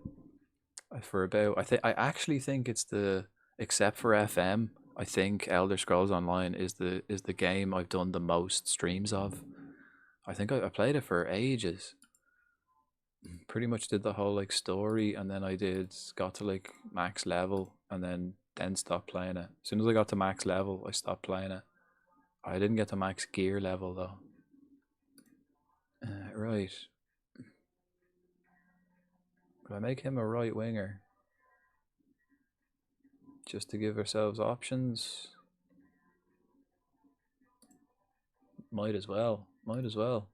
I actually think it's except for FM, I think Elder Scrolls Online is the game I've done the most streams of. I think I played it for ages. Pretty much did the whole like story, and then got to like max level, and then stopped playing it. As soon as I got to max level, I stopped playing it. I didn't get to max gear level though. Right. Could I make him a right winger? Just to give ourselves options. Might as well. Might as well.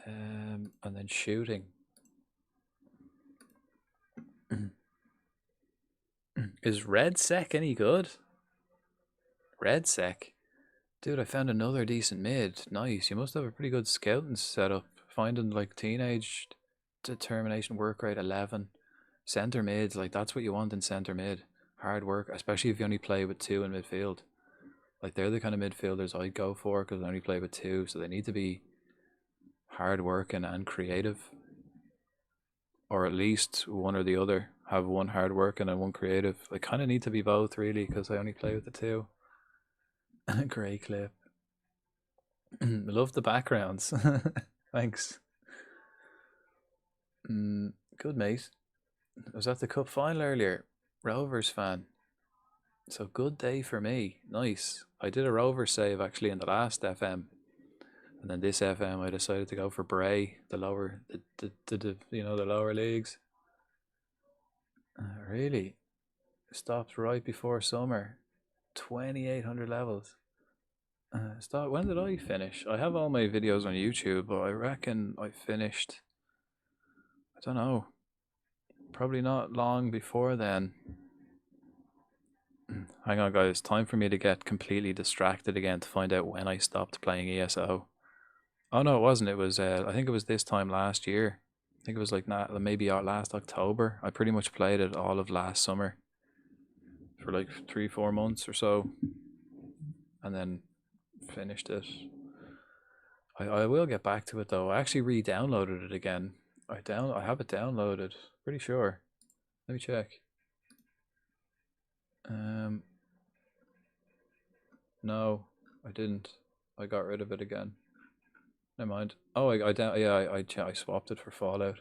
And then shooting. Is Red Sec any good? Red Sec? Dude, I found another decent mid. Nice. You must have a pretty good scouting setup. Finding like teenage determination work rate 11. Centre mids, like that's what you want in centre mid. Hard work, especially if you only play with 2 in midfield. Like they're the kind of midfielders I'd go for because I only play with 2, so they need to be hard working and creative. Or at least one or the other. Have one hard working and one creative. I kind of need to be both really because I only play with the 2. Great clip. Love the backgrounds. Thanks. Good, mate. I was at the cup final earlier. Rovers fan. So good day for me. Nice. I did a Rovers save actually in the last FM. And then this FM I decided to go for Bray, the lower the lower leagues. Really? Stopped right before summer. 2,800 levels. When did I finish? I have all my videos on YouTube, but I reckon I finished, I don't know, probably not long before then. Hang on, guys. Time for me to get completely distracted again to find out when I stopped playing ESO. Oh no, it wasn't. It was. I think it was this time last year. I think it was like maybe last October. I pretty much played it all of last summer for like 3-4 months or so, and then finished it. I will get back to it though. I actually re-downloaded it again. I have it downloaded. Pretty sure. Let me check. No, I didn't. I got rid of it again. Never mind. Oh, I swapped it for Fallout.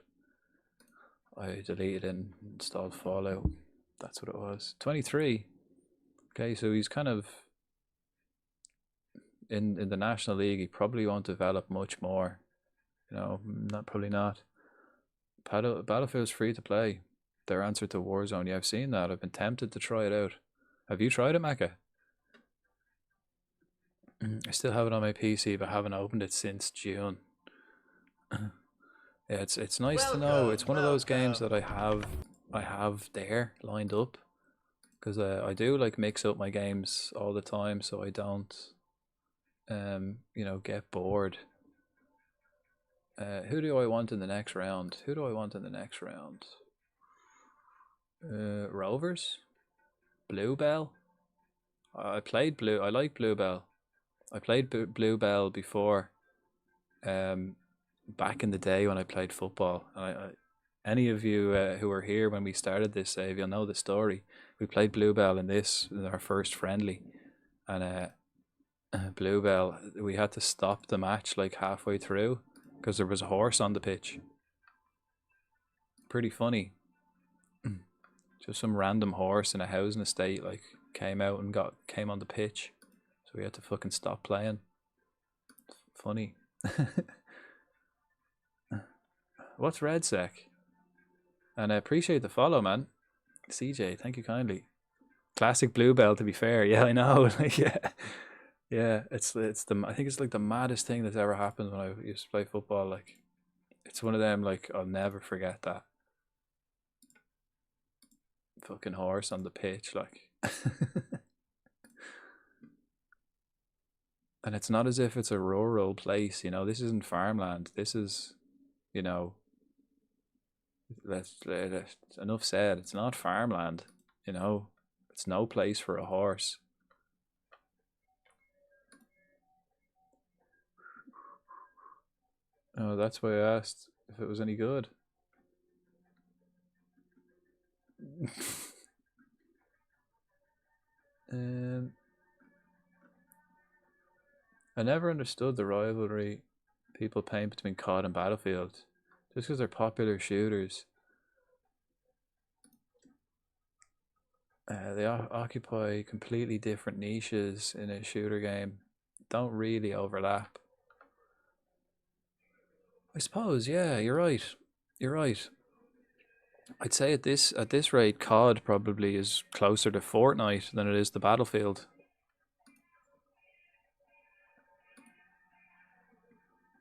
I deleted and installed Fallout. That's what it was. 23. Okay, so he's kind of in the National League. He probably won't develop much more. You know, probably not. Battlefield's free to play. Their answer to Warzone. Yeah, I've seen that. I've been tempted to try it out. Have you tried it, Mecca? I still have it on my PC, but haven't opened it since June. Yeah, it's nice to know. It's one of those games that I have there lined up, because I do like mix up my games all the time, so I don't get bored. Who do I want in the next round? Rovers? Bluebell? I like Bluebell. I played Bluebell before, back in the day when I played football. Any of you who were here when we started this save, you'll know the story. We played Bluebell in our first friendly, and Bluebell, we had to stop the match like halfway through because there was a horse on the pitch. Pretty funny. Just some random horse in a housing estate like came out and came on the pitch. So we had to fucking stop playing. Funny. What's RedSec? And I appreciate the follow, man. CJ, thank you kindly. Classic Bluebell, to be fair. Yeah, I know. Yeah. Yeah, I think it's like the maddest thing that's ever happened when I used to play football. Like, it's one of them, like, I'll never forget that. Fucking horse on the pitch, like. And it's not as if it's a rural place, this isn't farmland. This is, let's enough said. It's not farmland, It's no place for a horse. Oh, that's why I asked if it was any good. I never understood the rivalry people paint between COD and Battlefield. Just because they're popular shooters. They occupy completely different niches in a shooter game. Don't really overlap. I suppose, yeah, you're right. I'd say at this rate, COD probably is closer to Fortnite than it is to Battlefield.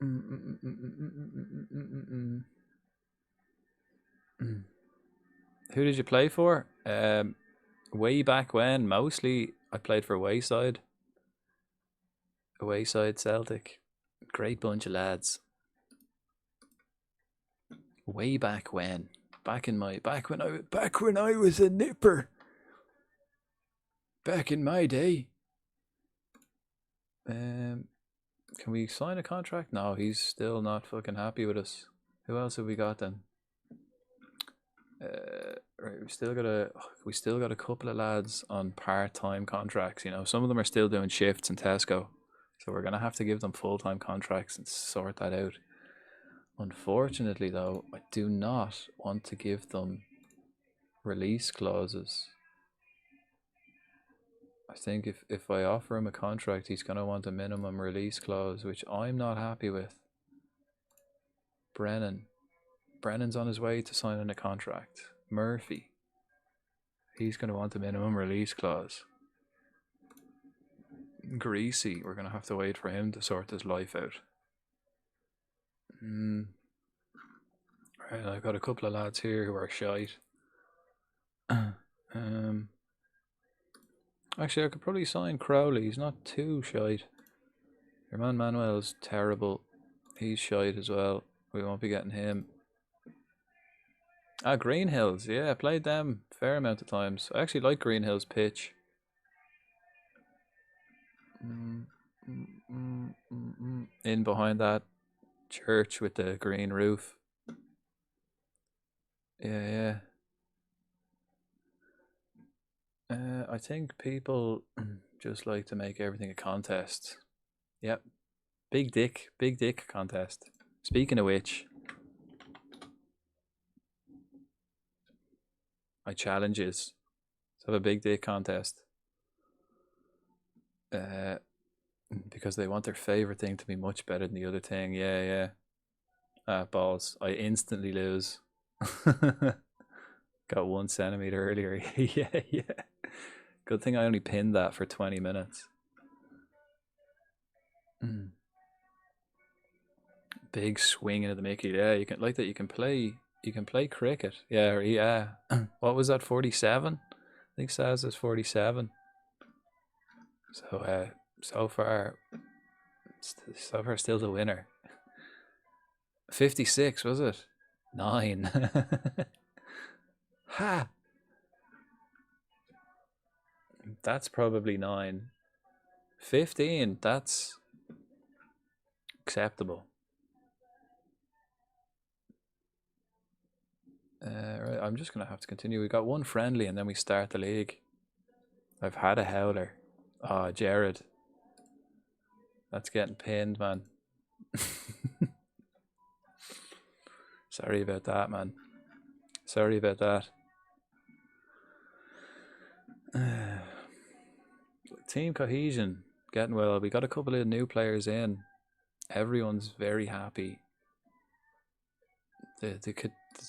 Who did you play for? Way back when, mostly I played for Wayside Celtic. Great bunch of lads. Way back when, back when I was a nipper. Back in my day. Can we sign a contract? No, he's still not fucking happy with us. Who else have we got then? Right, we still got a couple of lads on part-time contracts. Some of them are still doing shifts in Tesco, so we're gonna have to give them full-time contracts and sort that out. Unfortunately, though, I do not want to give them release clauses. I think if I offer him a contract, he's going to want a minimum release clause, which I'm not happy with. Brennan's on his way to signing a contract. Murphy, he's going to want a minimum release clause. Greasy, we're going to have to wait for him to sort his life out. Right, Right, I've got a couple of lads here who are shite. Actually, I could probably sign Crowley. He's not too shite. Your man Manuel's terrible. He's shite as well. We won't be getting him. Ah, Green Hills. Yeah, I played them a fair amount of times. I actually like Green Hills pitch. In behind that church with the green roof. Yeah, yeah. I think people just like to make everything a contest. Yep. Big dick contest. Speaking of which, my challenge is to have a big dick contest. Because they want their favorite thing to be much better than the other thing. Yeah. Balls. I instantly lose. Got 1 centimeter earlier. Yeah. Good thing I only pinned that for 20 minutes. Big swing into the Mickey. Yeah, you can like that. You can play cricket. Yeah. What was that? 47. I think Saz is 47. So so far still the winner. 56 was it? 9. Ha. That's probably 9. 15. That's acceptable. Right, I'm just gonna have to continue. We got 1 friendly and then we start the league. I've had a howler. Oh, Jared. That's getting pinned, man. Sorry about that, man. Sorry about that. Team cohesion getting well. We got a couple of new players in. Everyone's very happy. The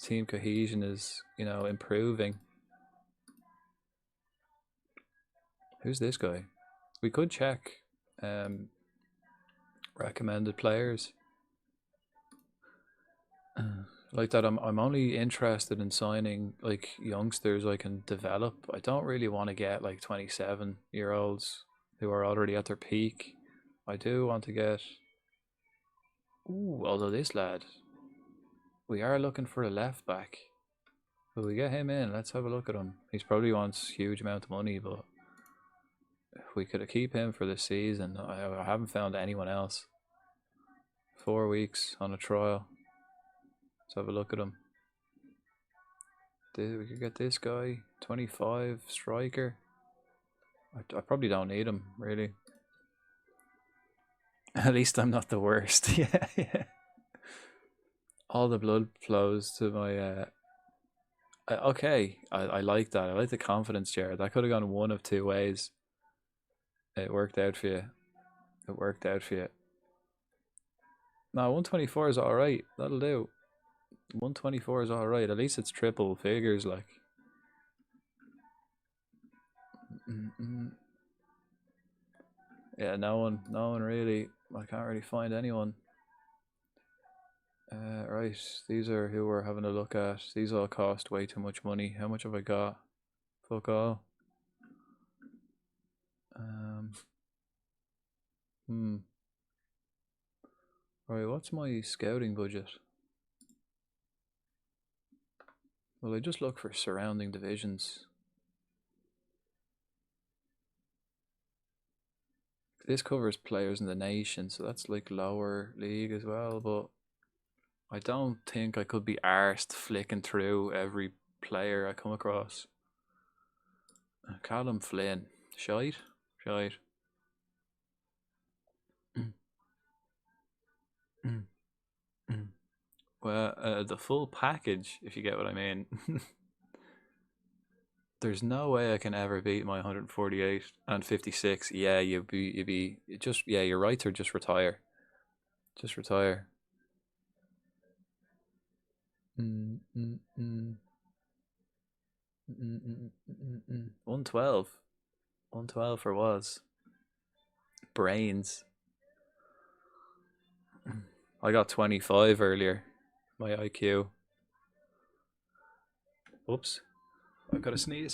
team cohesion is, improving. Who's this guy? We could check recommended players. Like that, I'm only interested in signing like youngsters I can develop. I don't really want to get like 27-year-olds who are already at their peak. I do want to get. Ooh, although this lad, we are looking for a left back. Will we get him in? Let's have a look at him. He's probably wants a huge amount of money, but if we could keep him for this season, I haven't found anyone else. 4 weeks on a trial. Let's have a look at him. We could get this guy, 25 striker. I probably don't need him, really. At least I'm not the worst. Yeah. All the blood flows to my. Okay, I like that. I like the confidence, Jared. That could have gone one of 2 ways. It worked out for you. No, 124 is alright. That'll do. 124 is alright. At least it's triple figures, like. Yeah, no one really. I can't really find anyone. Right, these are who we're having a look at. These all cost way too much money. How much have I got? Fuck all. Right, what's my scouting budget? Well, I just look for surrounding divisions. This covers players in the nation, so that's like lower league as well, but I don't think I could be arsed flicking through every player I come across. Callum Flynn. Shite. Well, the full package, if you get what I mean. There's no way I can ever beat my 148 and 56. Yeah, you'd be just, yeah, you're right, or just retire. Just retire. 112. 112 for was. Brains. I got 25 earlier. My IQ. Oops. I've got to sneeze.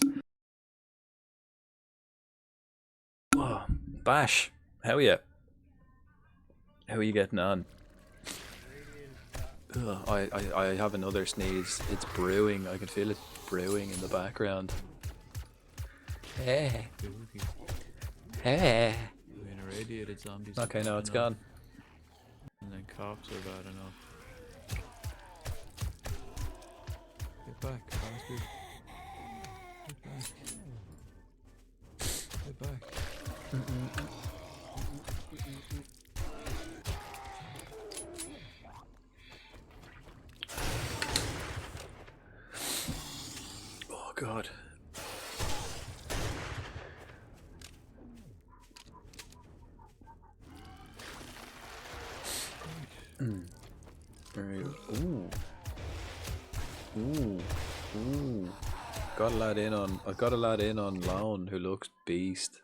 Whoa. Bash, how are you? How are you getting on? Ugh, I have another sneeze. It's brewing. I can feel it brewing in the background. Hey. Hey. Being irradiated zombies. Okay, no, it's gone. And then cops are bad enough. Get back, bastard. Get back. Get back. Oh God. Right. Ooh. Ooh. Ooh. Got a lad in on. I've got a lad in on loan who looks beast.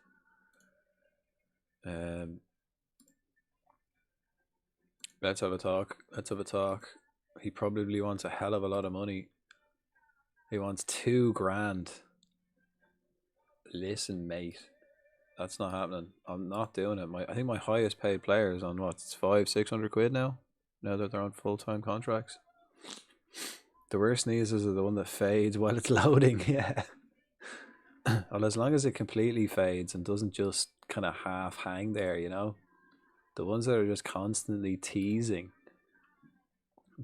Let's have a talk. Let's have a talk. He probably wants a hell of a lot of money. He wants 2 grand. Listen, mate. That's not happening. I'm not doing it. I think my highest paid player is on what? It's 500-600 quid now. Now that they're on full-time contracts. The worst sneezes are the one that fades while it's loading. Yeah. Well, as long as it completely fades and doesn't just kind of half hang there, you know. The ones that are just constantly teasing,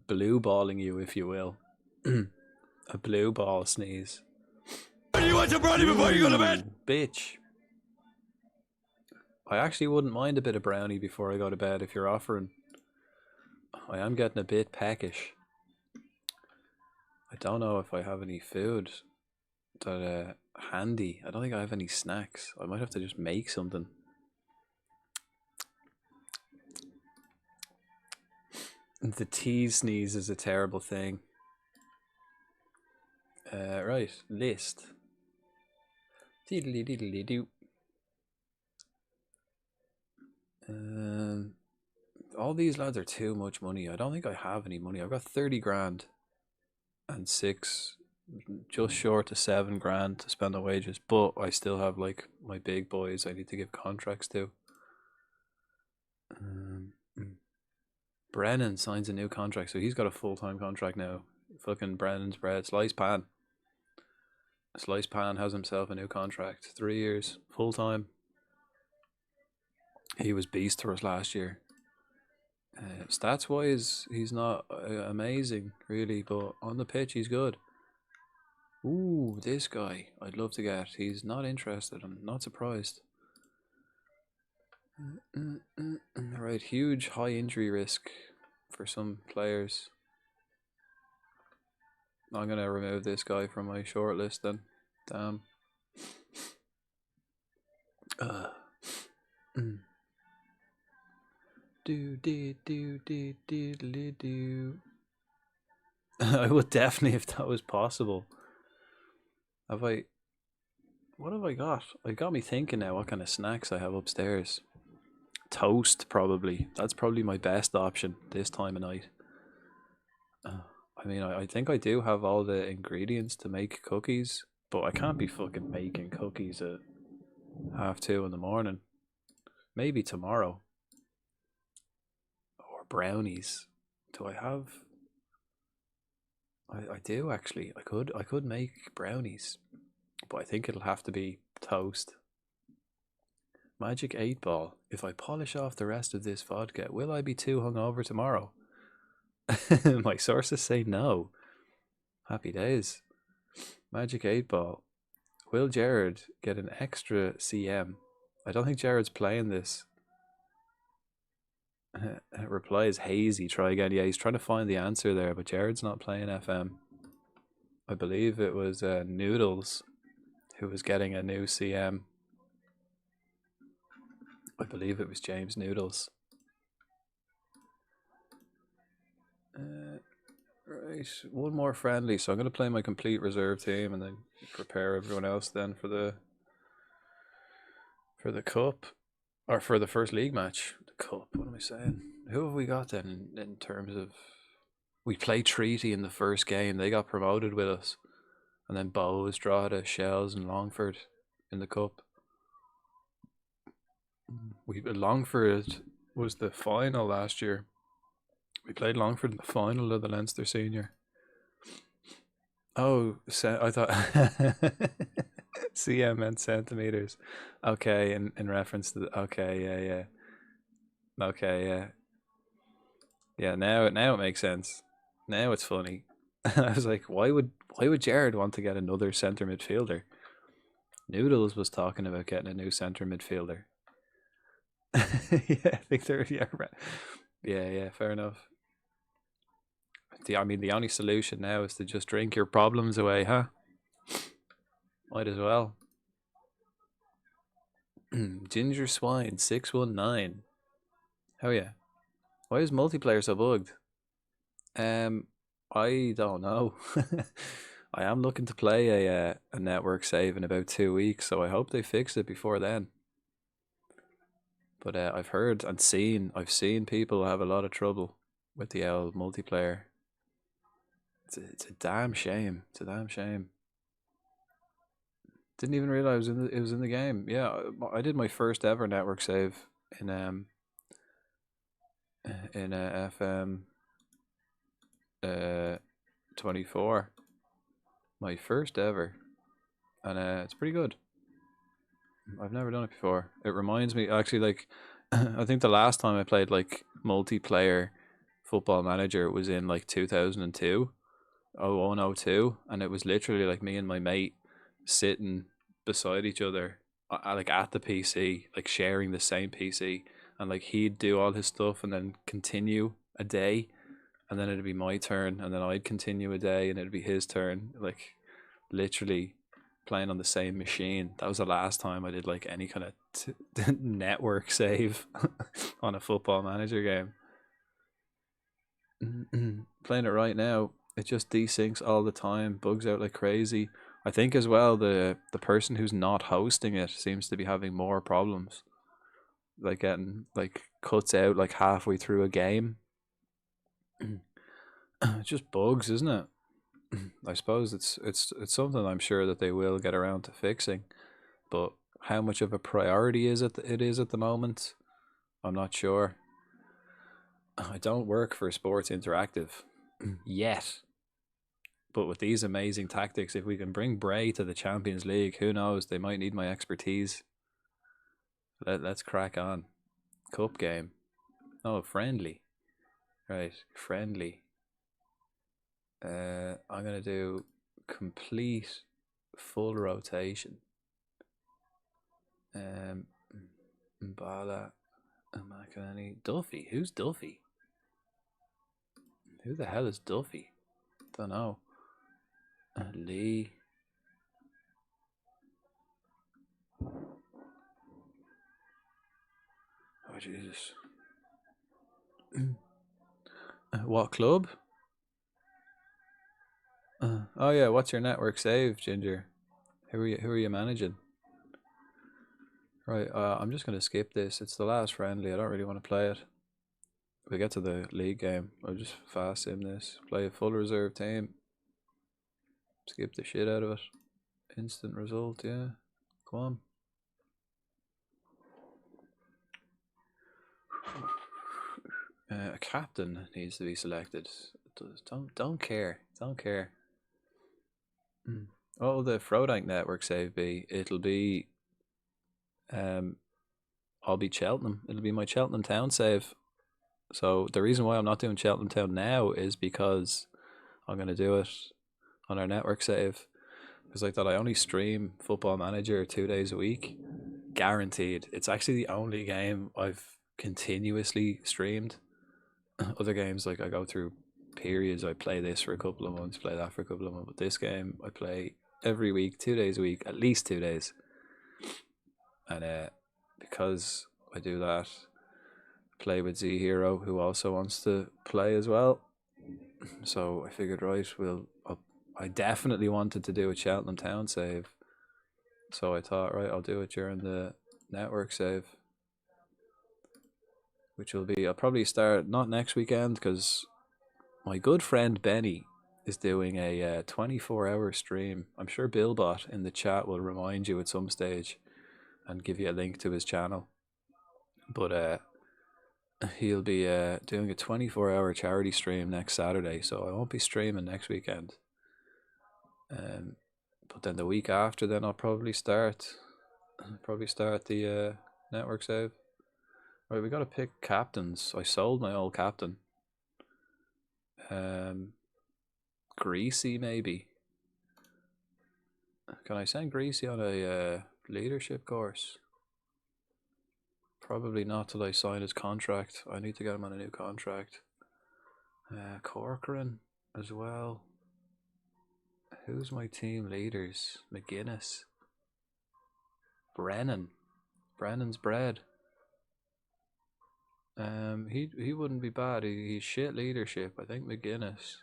blue balling you, if you will. A blue ball sneeze. You want your brownie before you go to bed? Bitch. I actually wouldn't mind a bit of brownie before I go to bed if you're offering. I am getting a bit peckish. I don't know if I have any food that handy. I don't think I have any snacks. I might have to just make something. The tease sneeze is a terrible thing. Right, list. Diddly diddly doo. All these lads are too much money. I don't think I have any money. I've got 30 grand and 6, just short of 7 grand to spend on wages, but I still have like my big boys I need to give contracts to. Brennan signs a new contract, so he's got a full-time contract now. Fucking Brennan's bread. Slice Pan has himself a new contract. 3 years, full-time. He was beast for us last year. Stats wise, he's not amazing really, but on the pitch he's good. Ooh, this guy I'd love to get. He's not interested. I'm not surprised. Right, huge high injury risk for some players. I'm gonna remove this guy from my shortlist then. Damn. Do. I would definitely if that was possible. What have I got? It got me thinking now what kind of snacks I have upstairs. Toast, probably. That's probably my best option this time of night. I mean, I think I do have all the ingredients to make cookies, but I can't be fucking making cookies at 2:30 in the morning. Maybe tomorrow. Or brownies. Do I have... I do actually. I could make brownies, but I think it'll have to be toast. Magic 8 Ball. If I polish off the rest of this vodka, will I be too hungover tomorrow? My sources say no. Happy days. Magic 8 Ball. Will Jared get an extra CM? I don't think Jared's playing this. Reply is hazy. Try again. Yeah, he's trying to find the answer there, but Jared's not playing FM. I believe it was Noodles who was getting a new CM. I believe it was James Noodles. Right, one more friendly. So I'm going to play my complete reserve team and then prepare everyone else then for the cup, or for the first league match. The cup. What am I saying? Who have we got then in terms of? We played Treaty in the first game. They got promoted with us. And then Bows, Drogheda, Shells, and Longford in the cup. Longford was the final last year. We played Longford in the final of the Leinster Senior. Oh, I thought CM meant centimeters. Okay, in reference to okay, yeah. Okay, yeah. Yeah, now it makes sense. Now it's funny. I was like, why would Jared want to get another centre midfielder? Noodles was talking about getting a new centre midfielder. Yeah, I think they're yeah, fair enough. The only solution now is to just drink your problems away, huh? Might as well. Ginger Swine 619. Oh yeah. Why is multiplayer so bugged? I don't know. I am looking to play a network save in about 2 weeks, so I hope they fix it before then. But I've heard and I've seen people have a lot of trouble with the old multiplayer. It's a damn shame. It's a damn shame. Didn't even realize it was in the game. Yeah, I did my first ever network save in FM 24. My first ever, and it's pretty good. I've never done it before. It reminds me actually, like, I think the last time I played like multiplayer Football Manager was in like 2002, 0102, and it was literally like me and my mate sitting beside each other, like at the PC, like sharing the same PC, and like he'd do all his stuff and then continue a day, and then it'd be my turn, and then I'd continue a day, and it'd be his turn, like literally playing on the same machine. That was the last time I did like any kind of network save on a Football Manager game. Playing it right now, it just desyncs all the time, bugs out like crazy. I think as well the person who's not hosting it seems to be having more problems, like getting like cuts out like halfway through a game. It's just bugs, isn't it? I suppose it's something I'm sure that they will get around to fixing, but how much of a priority is it at the moment, I'm not sure. I don't work for Sports Interactive yet, but with these amazing tactics, if we can bring Bray to the Champions League, who knows, they might need my expertise. Let's crack on. Cup game. Oh, friendly. Right, friendly. I'm gonna do complete full rotation. Mbala, Macanani, Duffy. Who's Duffy? Who the hell is Duffy? Don't know. Lee. Oh Jesus. What club? Oh yeah, what's your network save, Ginger? Who are you managing? Right, I'm just gonna skip this. It's the last friendly. I don't really want to play it. If we get to the league game, I'll just fast sim this. Play a full reserve team. Skip the shit out of it. Instant result, yeah. Come on. A captain needs to be selected. Don't care. Don't care. What will the Frodank network save be? It'll be I'll be Cheltenham. It'll be my Cheltenham Town save. So the reason why I'm not doing Cheltenham Town now is because I'm gonna do it on our network save. Because like that, I only stream Football Manager 2 days a week, guaranteed. It's actually the only game I've continuously streamed. Other games, like I go through periods. I play this for a couple of months, play that for a couple of months. But this game, I play every week, 2 days a week, at least 2 days. And because I do that, play with Z Hero, who also wants to play as well. So I figured, right, I definitely wanted to do a Cheltenham Town save. So I thought, right, I'll do it during the network save. Which will be, I'll probably start not next weekend, because my good friend Benny is doing a 24-hour stream. I'm sure Billbot in the chat will remind you at some stage and give you a link to his channel. But he'll be doing a 24-hour charity stream next Saturday, so I won't be streaming next weekend. But then the week after, then I'll probably start the network save. Right, we got to pick captains. I sold my old captain. Greasy maybe. Can I send Greasy on a leadership course? Probably not till I sign his contract. I need to get him on a new contract. Corcoran as well. Who's my team leaders? McGuinness. Brennan. Brennan's bread. He wouldn't be bad. He's shit leadership. I think McGuinness.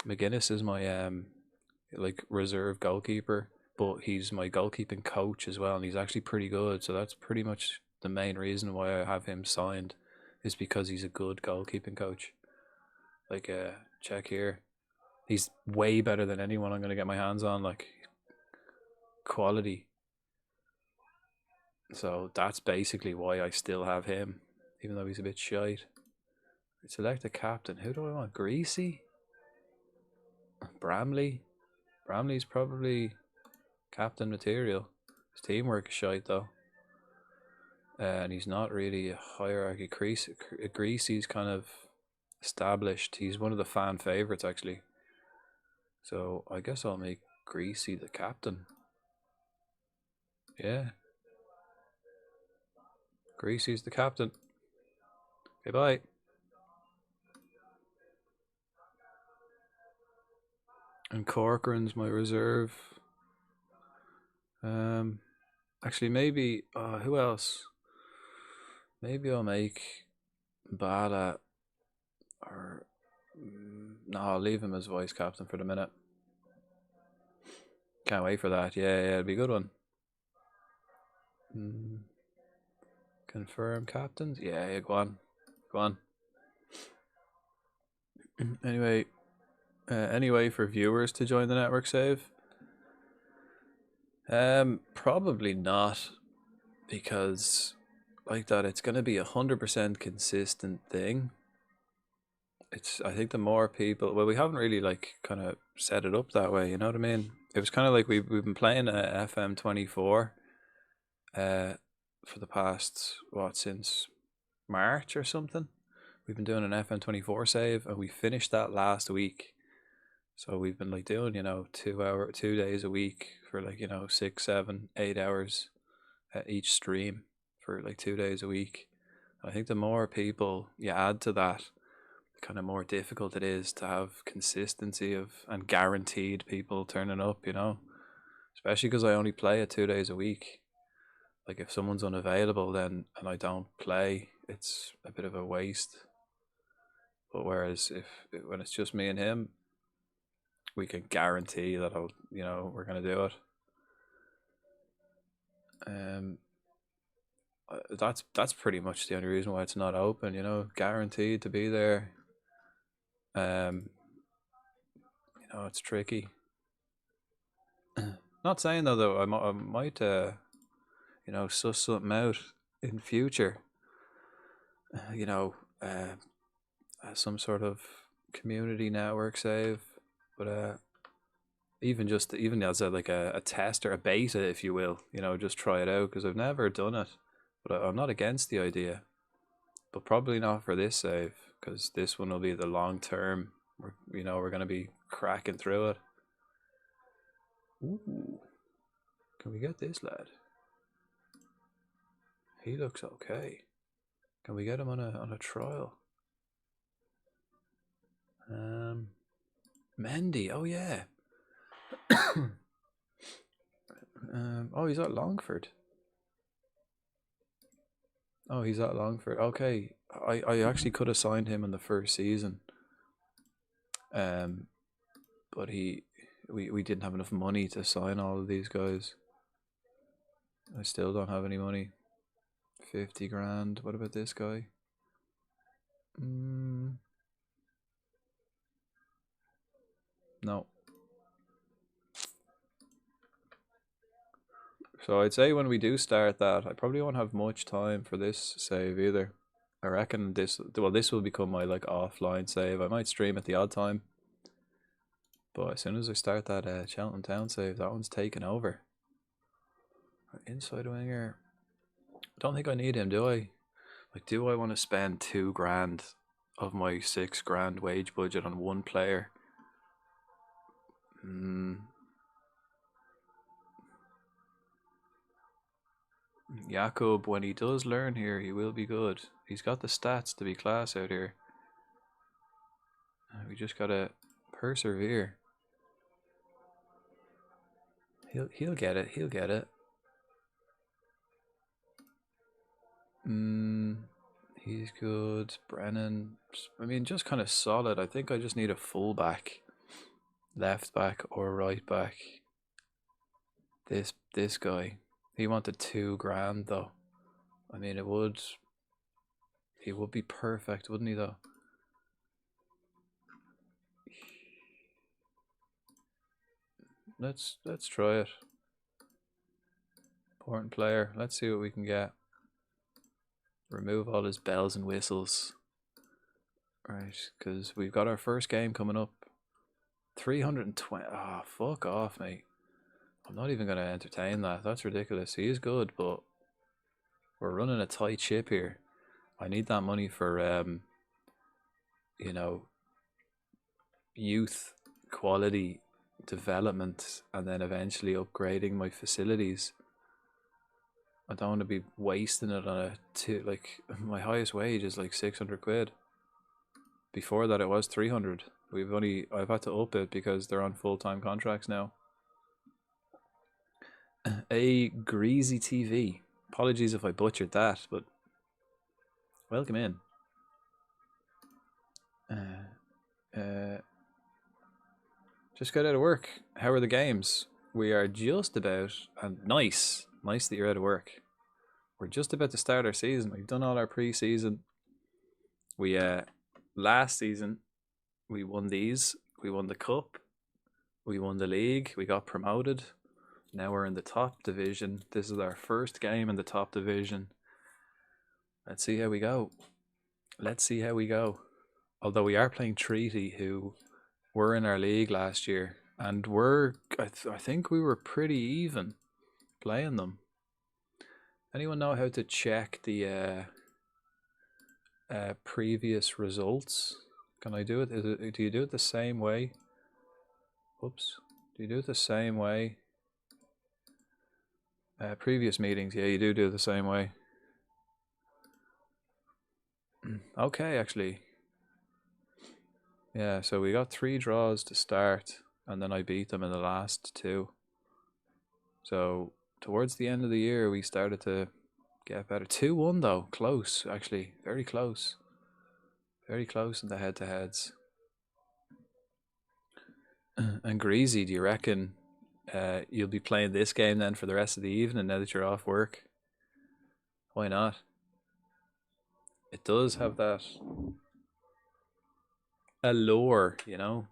McGuinness is my like reserve goalkeeper, but he's my goalkeeping coach as well, and he's actually pretty good. So that's pretty much the main reason why I have him signed, is because he's a good goalkeeping coach. Like check here. He's way better than anyone I'm gonna get my hands on, like quality. So that's basically why I still have him, even though he's a bit shite. Select a captain. Who do I want? Greasy? Bramley? Bramley's probably captain material. His teamwork is shite though. And he's not really a hierarchy. Greasy's kind of established. He's one of the fan favourites actually. So I guess I'll make Greasy the captain. Yeah. Greasy's the captain. Okay, bye. And Corcoran's my reserve. Actually, maybe who else? Maybe I'll make Bala, or no, I'll leave him as vice captain for the minute. Can't wait for that. Yeah, it'll be a good one. Confirm captains. Yeah, go on. Anyway, for viewers to join the network save, probably not, because like that, it's going to be 100% consistent thing. I think the more people, well, we haven't really like kind of set it up that way, you know what I mean? It was kind of like we've been playing a FM24 for the past, since March or something. We've been doing an FM24 save, and we finished that last week. So we've been like doing, 2 days a week for like, 6, 7, 8 hours at each stream for like 2 days a week. And I think the more people you add to that, the kind of more difficult it is to have consistency and guaranteed people turning up, especially because I only play it 2 days a week. Like if someone's unavailable and I don't play, it's a bit of a waste. But whereas when it's just me and him, we can guarantee that we're gonna do it. That's pretty much the only reason why it's not open. Guaranteed to be there. It's tricky. Not saying though I might suss something out in future. Some sort of community network save, but even as a test or a beta, if you will, just try it out, because I've never done it, but I'm not against the idea, but probably not for this save, because this one will be the long term. We're going to be cracking through it. Ooh, can we get this lad? He looks okay. Can we get him on a trial? Mendy, oh yeah. He's at Longford. He's at Longford. Okay, I actually could have signed him in the first season. But we didn't have enough money to sign all of these guys. I still don't have any money. 50 grand. What about this guy? No. So I'd say when we do start that, I probably won't have much time for this save either. I reckon this will become my like offline save. I might stream at the odd time. But as soon as I start that Cheltenham Town save, that one's taken over. Inside winger. Don't think I need him, do I? Like, do I want to spend £2,000 of my £6,000 wage budget on one player? Jakob, when he does learn here, he will be good. He's got the stats to be class out here. We just gotta persevere. He'll get it. He'll get it. He's good. Brennan. I mean, just kind of solid. I think I just need a fullback, left back or right back. This guy. He wanted £2,000 though. I mean, he would be perfect, wouldn't he though? Let's try it. Important player. Let's see what we can get. Remove all his bells and whistles. Right, because we've got our first game coming up. 320. Ah, oh, fuck off, mate. I'm not even going to entertain that. That's ridiculous. He is good, but we're running a tight ship here. I need that money for, you know, youth quality development and then eventually upgrading my facilities. I don't want to be wasting it on like my highest wage is like £600. Before that it was 300. I've had to up it because they're on full-time contracts now. A greasy TV. Apologies if I butchered that, but welcome in. Just got out of work. How are the games? We are just about, and nice that you're out of work. We're just about to start our season. We've done all our pre-season. We last season we won these. We won the cup. We won the league. We got promoted. Now we're in the top division. This is our first game in the top division. Let's see how we go. Let's see how we go. Although we are playing Treaty, who were in our league last year, and I think we were pretty even playing them. Anyone know how to check the previous results? Can I do it? Do you do it the same way? Whoops. Do you do it the same way? Previous meetings, yeah, you do it the same way. Okay, actually. Yeah, so we got 3 draws to start, and then I beat them in the last 2. So towards the end of the year, we started to get better. 2-1 though, close actually, very close. Very close in the head-to-heads. And Greasy, do you reckon you'll be playing this game then for the rest of the evening now that you're off work? Why not? It does have that allure, you know.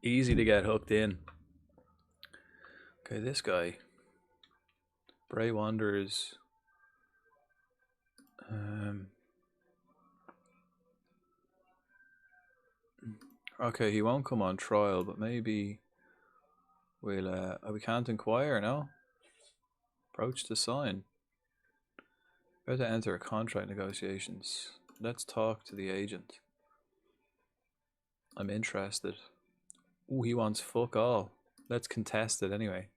Easy to get hooked in. Okay, this guy. Bray Wanderers. Okay, he won't come on trial, but maybe we can't inquire, no? Approach to sign. About to enter a contract negotiations. Let's talk to the agent. I'm interested. Ooh, he wants fuck all. Let's contest it anyway.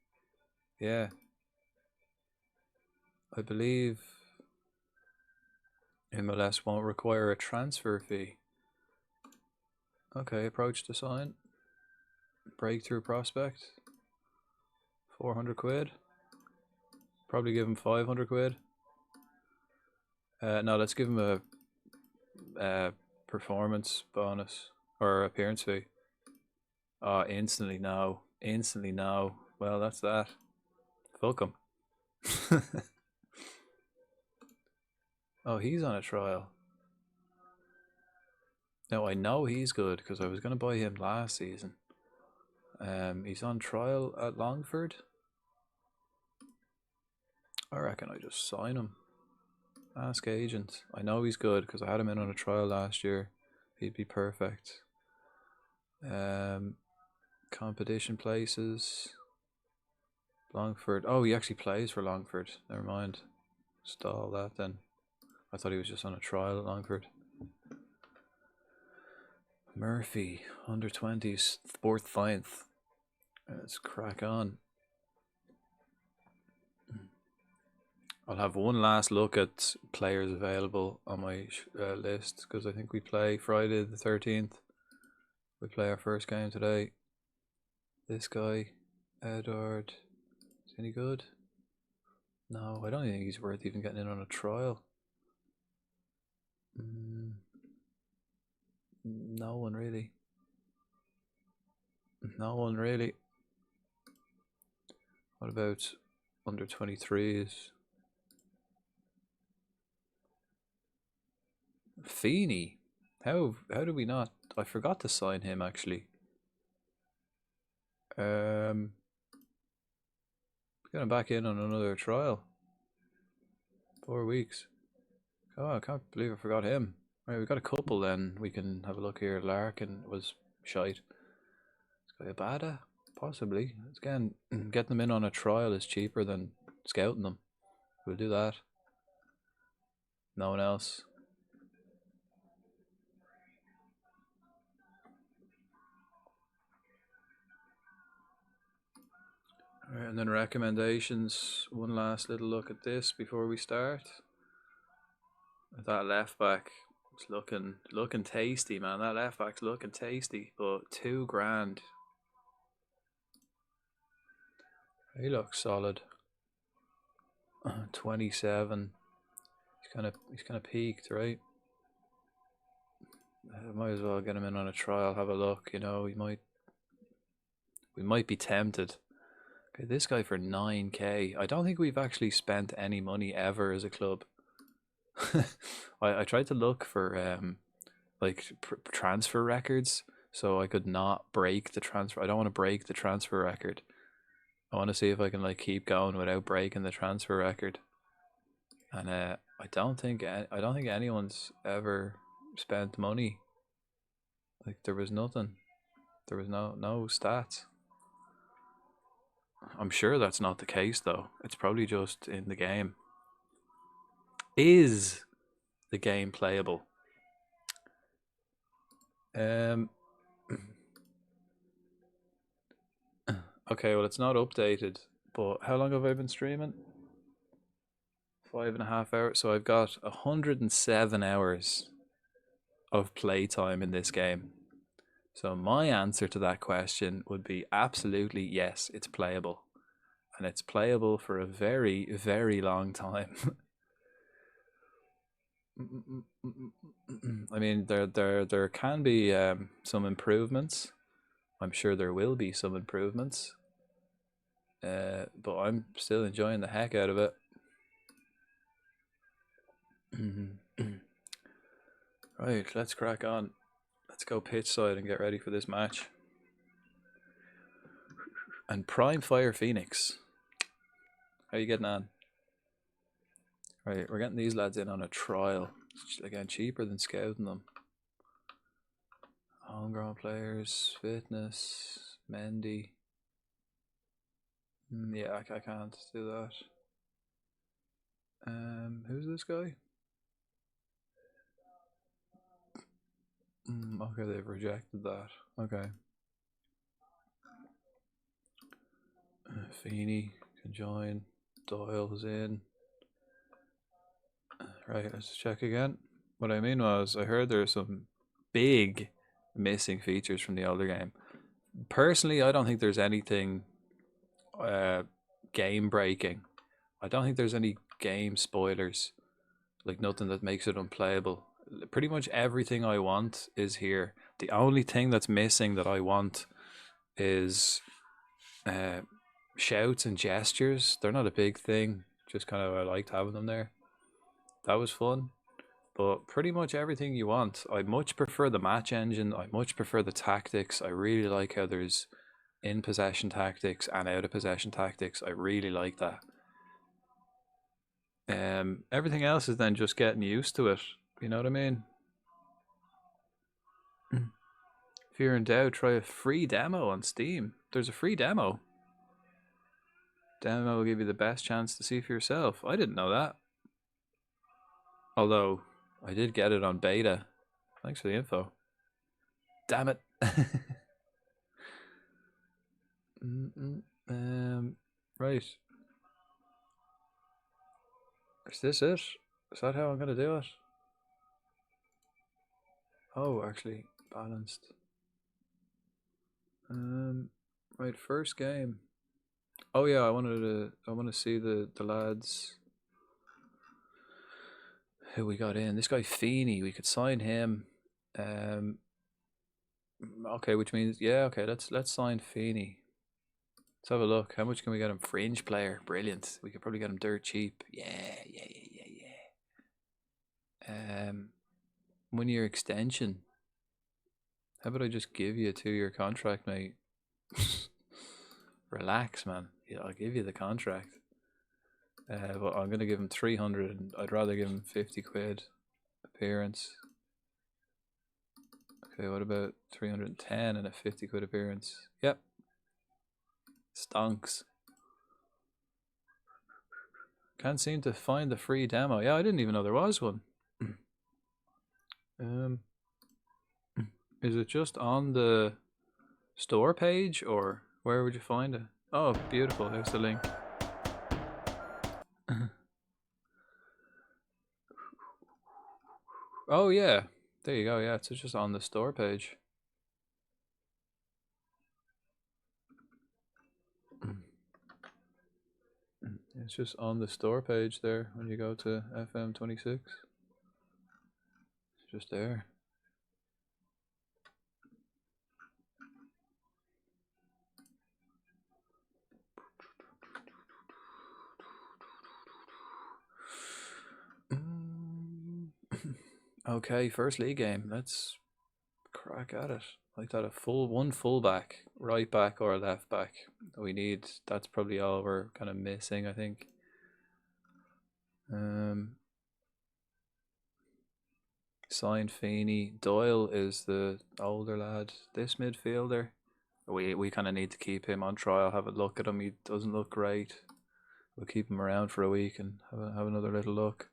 Yeah. I believe MLS won't require a transfer fee. Okay, approach to sign. Breakthrough prospect. 400 quid. Probably give him 500 quid. No, let's give him a performance bonus or appearance fee. Oh, instantly no. Instantly no. Well, that's that. Fuck him. Oh, he's on a trial. Now I know he's good because I was going to buy him last season. He's on trial at Longford. I reckon I just sign him. Ask agent. I know he's good because I had him in on a trial last year. He'd be perfect. Competition places. Longford. Oh, he actually plays for Longford. Never mind. Stall that then. I thought he was just on a trial at Longford. Murphy, under 20s, 4th, 9th. Let's crack on. I'll have one last look at players available on my list because I think we play Friday the 13th. We play our first game today. This guy, Edward, is he any good? No, I don't think he's worth even getting in on a trial. No one really. No one really. What about under 23s? Feeney. How do we not? I forgot to sign him actually. Get him back in on another trial. 4 weeks. Oh, I can't believe I forgot him. Right, we've got a couple then. We can have a look here. Larkin was shite. Abada? Possibly. Again, getting them in on a trial is cheaper than scouting them. We'll do that. No one else. Alright, and then recommendations. One last little look at this before we start. That left back is looking tasty, man. That left back's looking tasty, but $2,000. He looks solid. 27. He's kind of peaked, right? Might as well get him in on a trial. Have a look. You know, we might be tempted. Okay, this guy for 9k. I don't think we've actually spent any money ever as a club. I tried to look for like transfer records so I could not break the transfer. I don't want to break the transfer record. I want to see if I can like keep going without breaking the transfer record. And I don't think anyone's ever spent money. Like there was nothing. There was no stats. I'm sure that's not the case though. It's probably just in the game. Is the game playable? Okay, well it's not updated, but how long have I been streaming? 5.5 hours. So I've got 107 hours of playtime in this game. So my answer to that question would be absolutely yes, it's playable. And it's playable for a very, very long time. I mean, there can be some improvements. I'm sure there will be some improvements. But I'm still enjoying the heck out of it. Right, let's crack on. Let's go pitch side and get ready for this match. And Prime Fire Phoenix. How are you getting on? Right, we're getting these lads in on a trial. Again, cheaper than scouting them. Homegrown players, fitness, Mendy. Yeah, I can't do that. Who's this guy? Okay, they've rejected that. Okay. Feeney can join. Doyle's in. Right, let's check again. What I mean was, I heard there's some big missing features from the older game. Personally, I don't think there's anything game breaking. I don't think there's any game spoilers. Like nothing that makes it unplayable. Pretty much everything I want is here. The only thing that's missing that I want is shouts and gestures. They're not a big thing. Just kind of I liked having them there. That was fun. but pretty much everything you want. I much prefer the match engine. I much prefer the tactics. I really like how there's in possession tactics and out of possession tactics. I really like that. Everything else is then just getting used to it. You know what I mean? If you're in doubt, try a free demo on Steam. There's a free demo. Demo will give you the best chance to see for yourself. I didn't know that. Although, I did get it on beta. Thanks for the info. Damn it. Right. Is this it? Is that how I'm going to do it? Oh, actually, balanced. Right, first game. Oh yeah, I want to see the lads who we got in. This guy Feeney, we could sign him. Okay, which means okay, let's sign Feeney. Let's have a look. How much can we get him? Fringe player, brilliant. We could probably get him dirt cheap. Yeah. 1 year extension. How about I just give you a 2-year contract, mate? Relax, man. Yeah, I'll give you the contract. But I'm gonna give him 300. And I'd rather give him 50 quid appearance. Okay, what about 310 and a 50 quid appearance? Yep. Stonks. Can't seem to find the free demo. Yeah, I didn't even know there was one. Is it just on the store page, or where would you find it? Oh, beautiful. Here's the link. Oh yeah, there you go. Yeah, it's just on the store page. It's just on the store page there when you go to FM26. It's just there. Okay, first league game. Let's crack at it. Like that, one fullback, right back or left back. We need. That's probably all we're kind of missing, I think. Sign Feeney. Doyle is the older lad. This midfielder, we kind of need to keep him on trial. Have a look at him. He doesn't look great. We'll keep him around for a week and have another little look.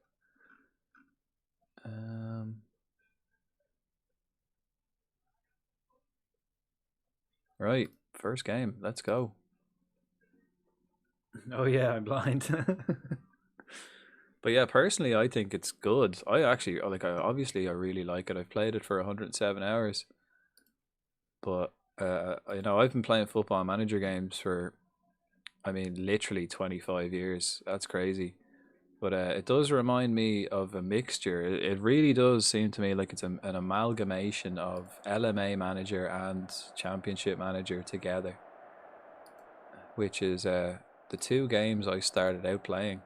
Right, first game. Let's go. Oh yeah, I'm blind. But yeah, personally, I think it's good. I actually obviously I really like it. I've played it for 107 hours. But I've been playing football manager games for, literally 25 years. That's crazy. But it does remind me of a mixture. It really does seem to me like it's an amalgamation of LMA manager and championship manager together, which is the two games I started out playing,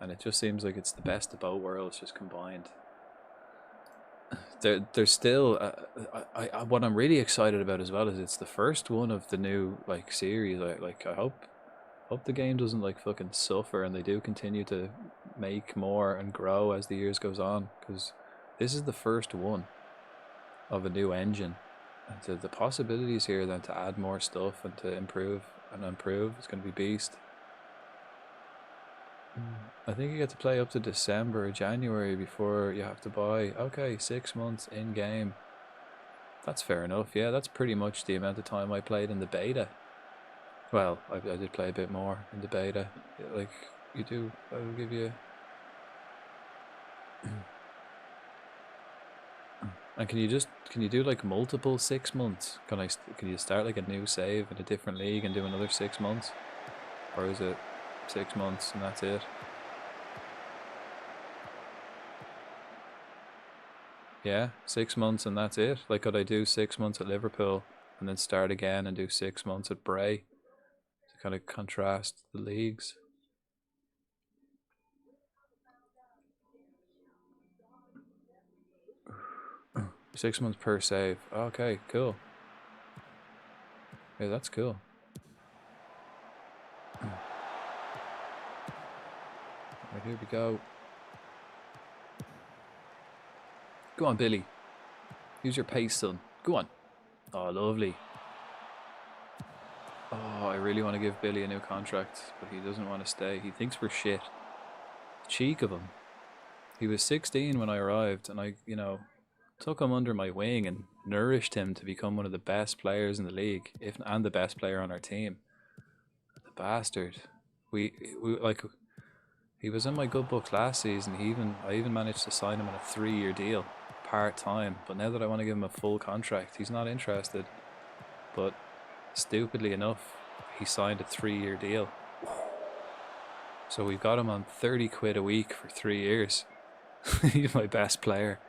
and it just seems like it's the best of both worlds just combined. There's still what I'm really excited about as well is it's the first one of the new series. I hope the game doesn't fucking suffer and they do continue to make more and grow as the years goes on, because this is the first one of a new engine, and the possibilities here then to add more stuff and to improve it's going to be beast. I think you get to play up to December or January before you have to buy. Okay, 6 months in game. That's fair enough. Yeah, that's pretty much the amount of time I played in the beta. Well, I did play a bit more in the beta. Like you do, I will give you. And can you do multiple 6 months? Can you start a new save in a different league and do another 6 months, or is it 6 months and that's it? Yeah, 6 months and that's it. Could I do 6 months at Liverpool and then start again and do 6 months at Bray? Kind of contrast the leagues. 6 months per save. Okay, cool. Yeah, that's cool. Right, here we go. Go on, Billy. Use your pace, son. Go on. Oh, lovely. Oh, I really want to give Billy a new contract, but he doesn't want to stay. He thinks we're shit. Cheek of him. He was 16 when I arrived, and I, took him under my wing and nourished him to become one of the best players in the league, and the best player on our team. The bastard. He was in my good books last season. I even managed to sign him on a 3-year deal, part-time. But now that I want to give him a full contract, he's not interested. But stupidly enough, he signed a 3-year deal. So we've got him on 30 quid a week for 3 years. He's my best player.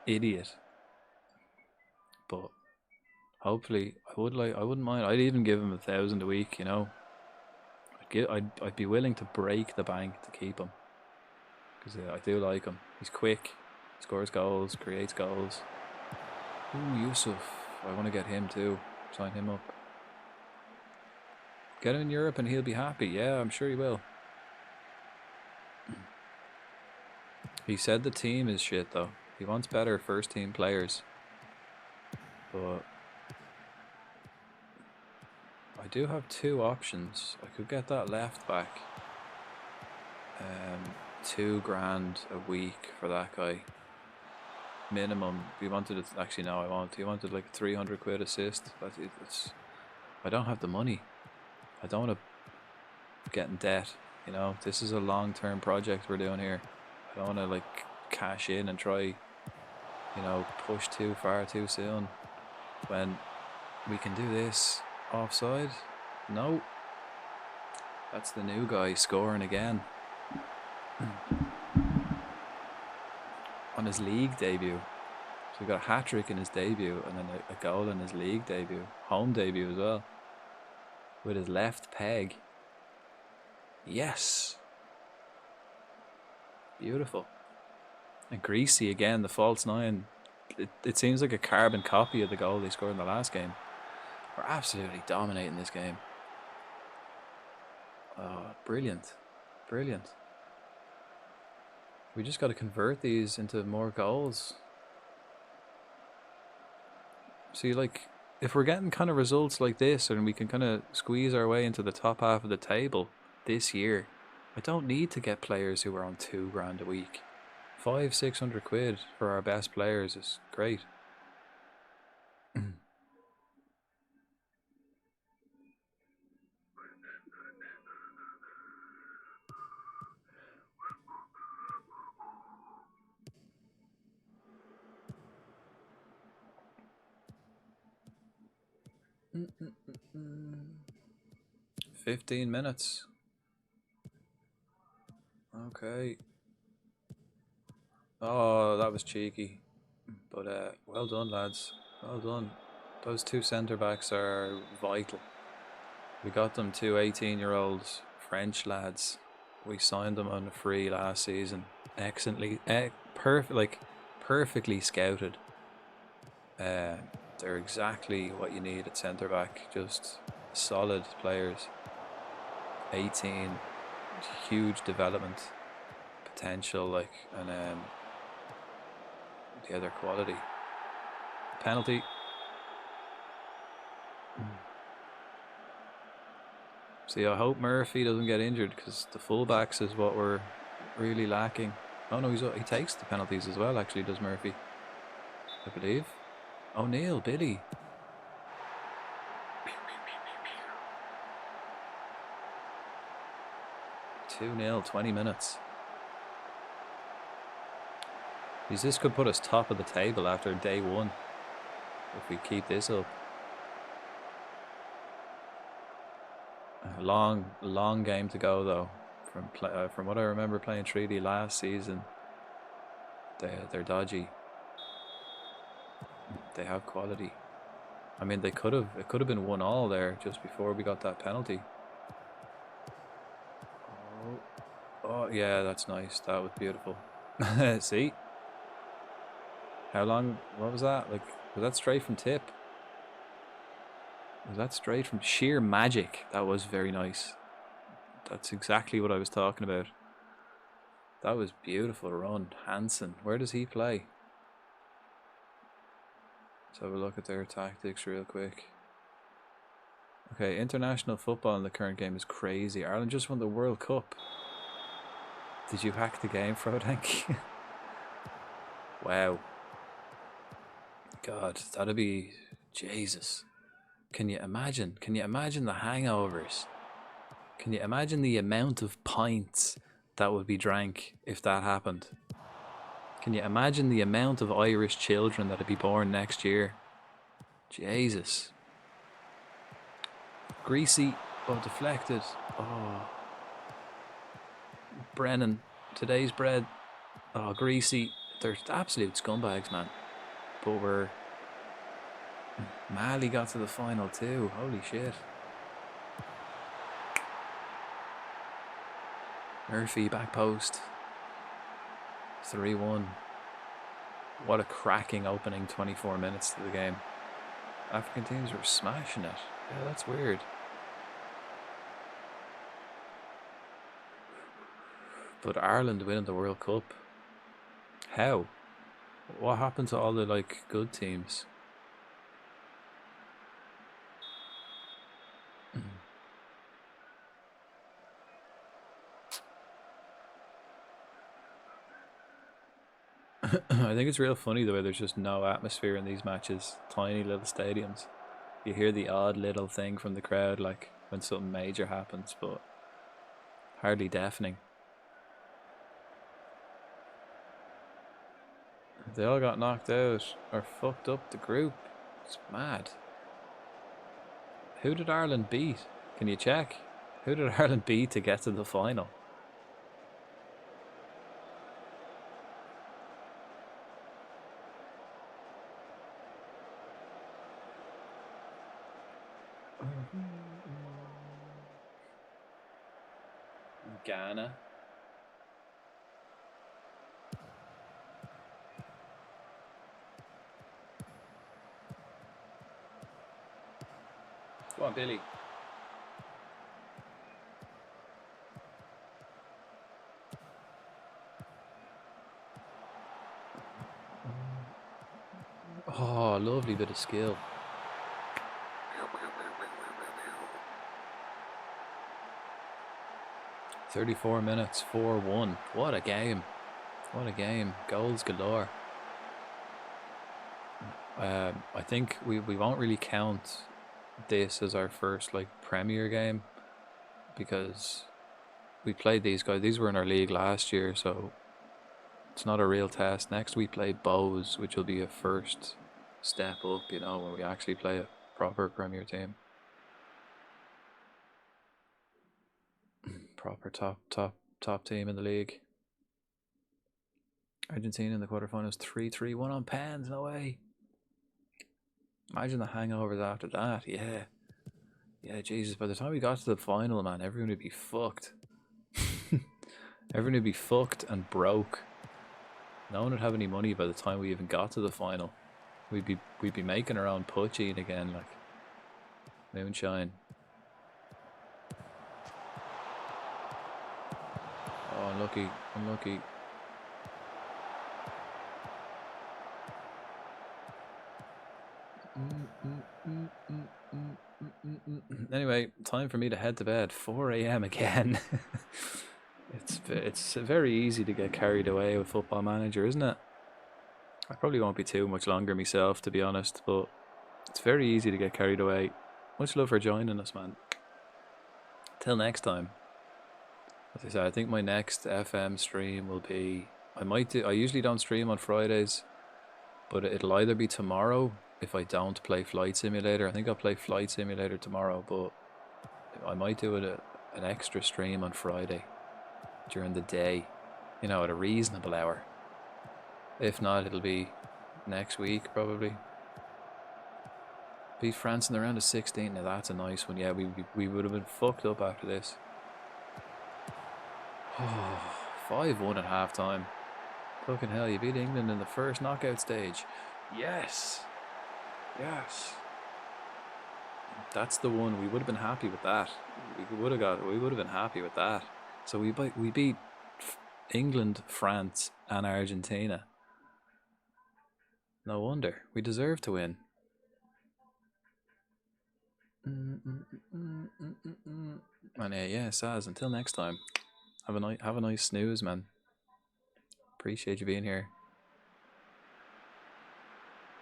Idiot. But hopefully, I wouldn't mind. I'd even give him 1,000 a week, I'd be willing to break the bank to keep him, because I do like him. He's quick, scores goals, creates goals. Ooh, Yusuf, I want to get him too. Sign him up. Get him in Europe and he'll be happy. Yeah, I'm sure he will. He said the team is shit though. He wants better first team players. But I do have 2 options. I could get that left back. $2 grand a week for that guy. Minimum. He wanted it. Actually, no, I won't. He wanted like 300 quid assist. I don't have the money. I don't want to get in debt. This is a long-term project we're doing here. I don't want to like cash in and try, push too far too soon when we can do this. Offside? No. That's the new guy scoring again. On his league debut. So he got a hat-trick in his debut and then a goal in his league debut. Home debut as well. With his left peg. Yes. Beautiful. And Greasy again, the false 9. It seems like a carbon copy of the goal they scored in the last game. We're absolutely dominating this game. Oh, brilliant. Brilliant. We just got to convert these into more goals. See, like, if we're getting kind of results like this and we can kind of squeeze our way into the top half of the table this year, I don't need to get players who are on 2 grand a week. 500-600 quid for our best players is great. Mm-mm-mm-mm. 15 minutes. Okay. Oh, that was cheeky. But well done, lads. Well done. Those 2 centre backs are vital. We got them 2 18-year-olds, French lads. We signed them on a free last season. Excellently, perfectly scouted. They're exactly what you need at centre back. Just solid players. 18, huge development potential, and the other quality. Penalty. See, I hope Murphy doesn't get injured, because the fullbacks is what we're really lacking. Oh no, he takes the penalties as well, actually, does Murphy, I believe. O'Neill, Billy. Pew. 2-0, 20 minutes. This could put us top of the table after day 1 if we keep this up. A long game to go though. From what I remember playing 3D last season, they're dodgy. They have quality. I mean, it could have been 1-1 there just before we got that penalty. Oh yeah, that's nice. That was beautiful. See, How long? What was that? Like, was that straight from tip? Was that straight from sheer magic? That was very nice. That's exactly what I was talking about. That was beautiful run. Hansen. Where does he play? Let's have a look at their tactics real quick. Okay, international football in the current game is crazy. Ireland just won the World Cup. Did you hack the game, Frodank? Wow. God, that'd be... Jesus. Can you imagine? Can you imagine the hangovers? Can you imagine the amount of pints that would be drank if that happened? Can you imagine the amount of Irish children that'd be born next year? Jesus. Greasy. Oh, deflected. Oh. Brennan. Today's bread. Oh, Greasy. They're absolute scumbags, man. But we're... Mali got to the final too. Holy shit. Murphy, back post. 3-1. What a cracking opening 24 minutes to the game. African teams were smashing it. Yeah, that's weird. But Ireland winning the World Cup. How? What happened to all the like good teams? I think it's real funny the way there's just no atmosphere in these matches. Tiny little stadiums. You hear the odd little thing from the crowd like when something major happens, but hardly deafening. They all got knocked out or fucked up the group. It's mad. Who did Ireland beat? Can you check? Who did Ireland beat to get to the final? Ghana. Go on, Billy. Oh, lovely bit of skill. "34 minutes, 4-1. What a game. What a game. Goals galore. I think we won't really count this as our first like Premier game because we played these guys. These were in our league last year, so it's not a real test. Next we play Bows, which will be a first step up, you know, when we actually play a proper Premier team. Proper top team in the league. Argentina in the quarterfinals 3-3-1 on pens. No way. Imagine the hangovers after that. Yeah, Jesus. By the time we got to the final, man, everyone would be fucked. Everyone would be fucked and broke. No one would have any money by the time we even got to the final. We'd be making our own poaching again, like moonshine. Oh, unlucky. Anyway, time for me to head to bed. 4 a.m. again. It's very easy to get carried away with Football Manager, isn't it? I probably won't be too much longer myself, to be honest, but it's very easy to get carried away. Much love for joining us, man. Till next time. As I said, I think my next FM stream will be... I usually don't stream on Fridays, but it'll either be tomorrow if I don't play Flight Simulator. I think I'll play Flight Simulator tomorrow, but I might do an extra stream on Friday during the day, you know, at a reasonable hour. If not, it'll be next week probably. Beat France in the round of 16. Now that's a nice one. Yeah, we would have been fucked up after this. 5-1 at half time. Fucking hell, you beat England in the first knockout stage. Yes. Yes. That's the one. We would have been happy with that. We would have been happy with that. So we beat England, France, and Argentina. No wonder. We deserve to win. And yeah, Saz, until next time. Have a nice snooze, man. Appreciate you being here.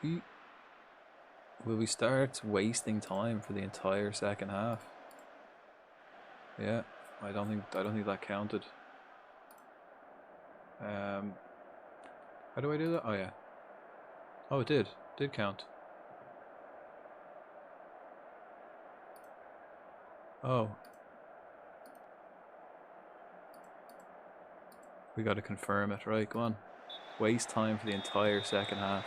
Will we start wasting time for the entire second half? Yeah, I don't think that counted. How do I do that? Oh yeah. Oh, it did count. Oh. We gotta confirm it, right? Go on. Waste time for the entire second half.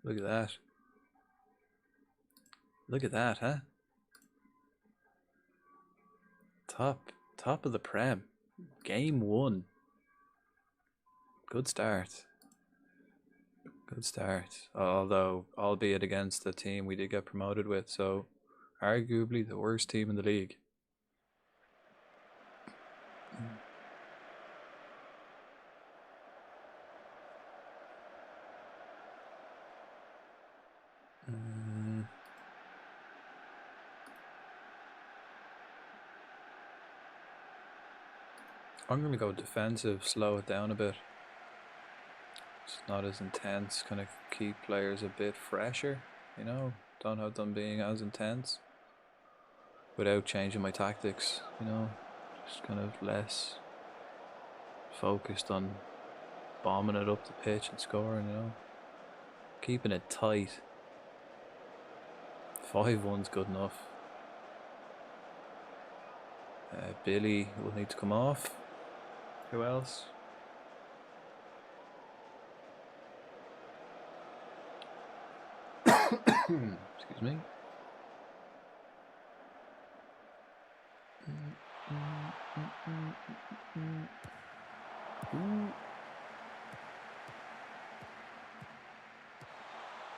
Look at that. Look at that, huh? Top of the Prem. Game 1. Good start. Good start. Although, albeit against the team we did get promoted with, so arguably the worst team in the league. I'm going to go defensive, slow it down a bit. It's not as intense, kind of keep players a bit fresher, you know, don't have them being as intense without changing my tactics, you know, just kind of less focused on bombing it up the pitch and scoring, you know, keeping it tight. 5-1's good enough. Billy will need to come off. Who else? Excuse me.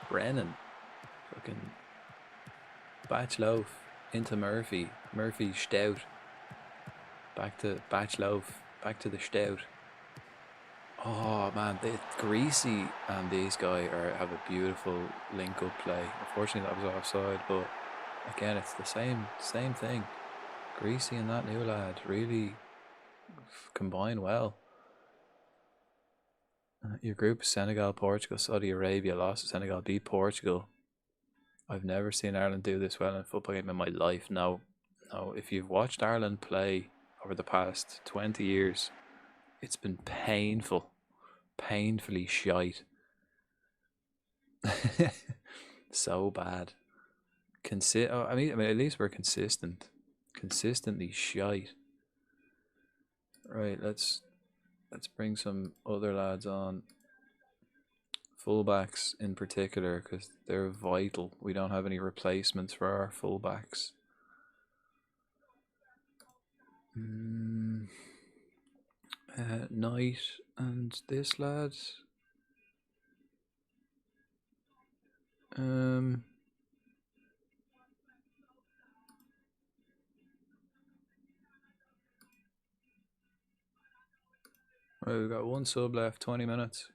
Brennan. Fucking Batchloaf into Murphy. Murphy stout. Back to Batchloaf. Back to the stout. Oh man, Greasy and these guys have a beautiful link-up play. Unfortunately, that was offside, but again, it's the same thing. Greasy and that new lad really combine well. Your group: Senegal, Portugal, Saudi Arabia. Lost to Senegal, beat Portugal. I've never seen Ireland do this well in a football game in my life. Now, if you've watched Ireland play over the past 20 years, it's been painfully shite. So bad. I mean, at least we're consistently shite. Right, let's bring some other lads on. Fullbacks in particular, because they're vital. We don't have any replacements for our fullbacks. Knight and this lad. Right, we've got one sub left, 20 minutes.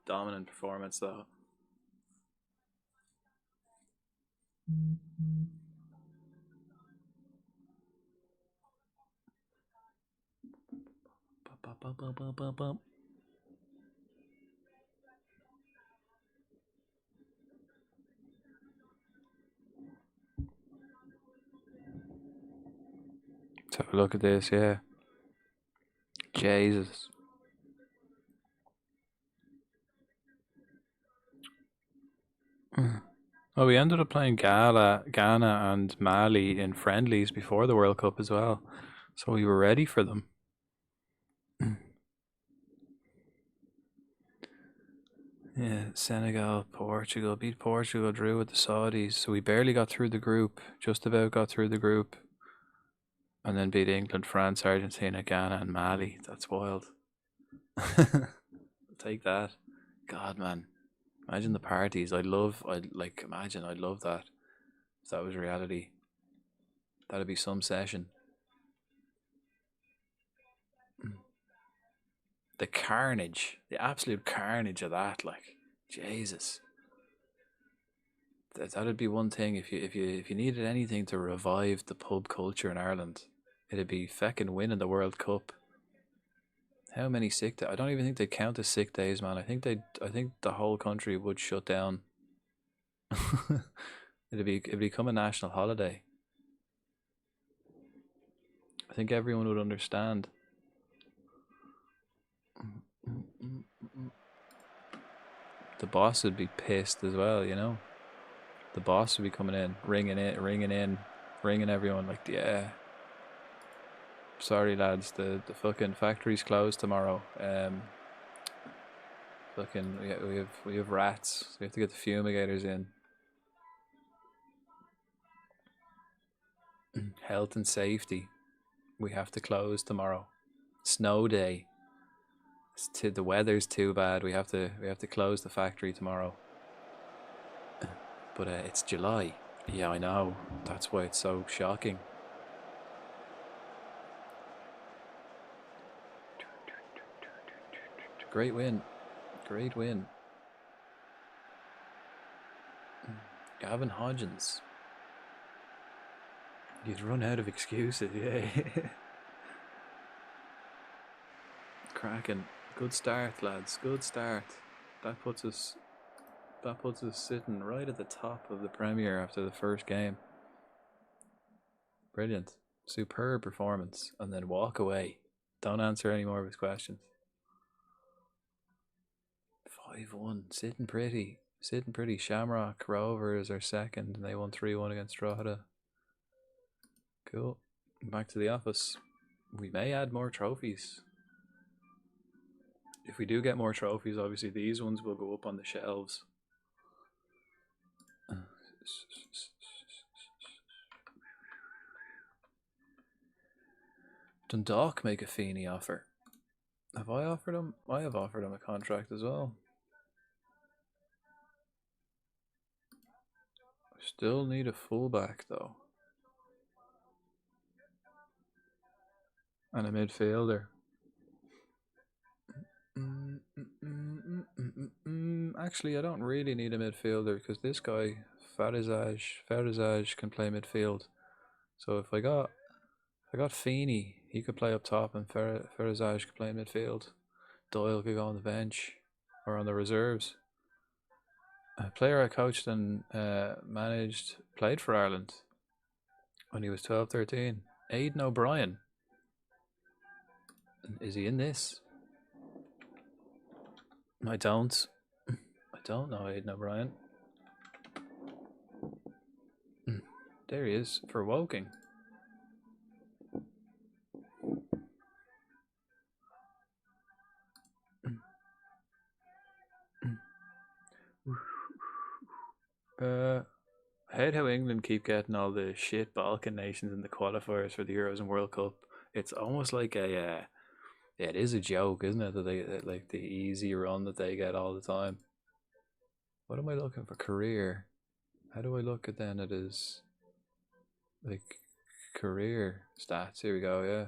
Dominant performance though. Let's have a look at this, yeah. Jesus. Oh, we ended up playing Ghana and Mali in friendlies before the World Cup as well, so we were ready for them. Yeah, Senegal, Portugal, beat Portugal, drew with the Saudis, so we barely got through the group, just about got through the group, and then beat England, France, Argentina, Ghana, and Mali. That's wild. Take that. God, man. Imagine the parties. I'd love that. If that was reality. That'd be some session. The carnage. The absolute carnage of that, like, Jesus. That'd be one thing if you needed anything to revive the pub culture in Ireland, it'd be feckin' winning the World Cup. How many sick days? I don't even think they count as sick days, man. I think the whole country would shut down. It'd become a national holiday. I think everyone would understand. The boss would be pissed as well, you know. The boss would be coming in, ringing everyone like, yeah. Sorry lads, the fucking factory's closed tomorrow. Fucking we have rats. So we have to get the fumigators in. Health and safety. We have to close tomorrow. Snow day. The weather's too bad. We have to close the factory tomorrow. But it's July. Yeah, I know. That's why it's so shocking. Great win. Great win. Gavin Hodgins. You'd run out of excuses, yeah. Cracking. Good start, lads. Good start. That puts us sitting right at the top of the Premier after the first game. Brilliant. Superb performance. And then walk away. Don't answer any more of his questions. 5-1. Sitting pretty. Shamrock Rovers are second and they won 3-1 against Drogheda. Cool. Back to the office. We may add more trophies. If we do get more trophies, obviously these ones will go up on the shelves. Dundalk make a Feeney offer. Have I offered him? I have offered him a contract as well. Still need a fullback though. And a midfielder. Actually, I don't really need a midfielder because this guy, Farizaj can play midfield. So if I got Feeney, he could play up top, and Farizaj could play midfield. Doyle could go on the bench or on the reserves. A player I coached and played for Ireland when he was 12-13. Aidan O'Brien. Is he in this? I don't know Aidan O'Brien. There he is for Woking. I hate how England keep getting all the shit Balkan nations in the qualifiers for the Euros and World Cup. It's almost like it is a joke, isn't it? That they like the easy run that they get all the time. What am I looking for? Career. How do I look at then? It is like career stats. Here we go. Yeah,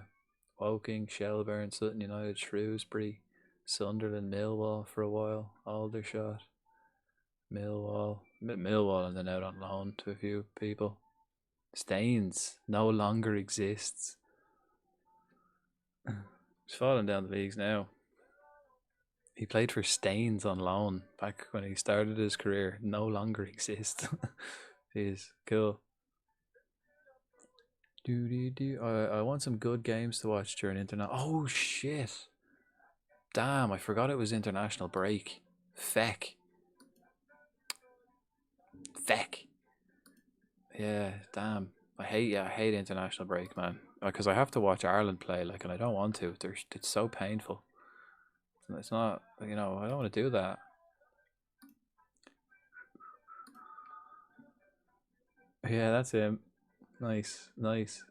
Woking, Shelbourne, Sutton United, Shrewsbury, Sunderland, Millwall for a while. Aldershot, Millwall, and then out on loan to a few people. Staines no longer exists. He's falling down the leagues now. He played for Staines on loan back when he started his career. No longer exists. He's cool. I want some good games to watch during international. Oh shit! Damn, I forgot it was international break. Feck. Feck. Yeah, damn. I hate international break, man. Because I have to watch Ireland play, like, and I don't want to. It's so painful. It's not, you know, I don't want to do that. Yeah, that's him. Nice, nice.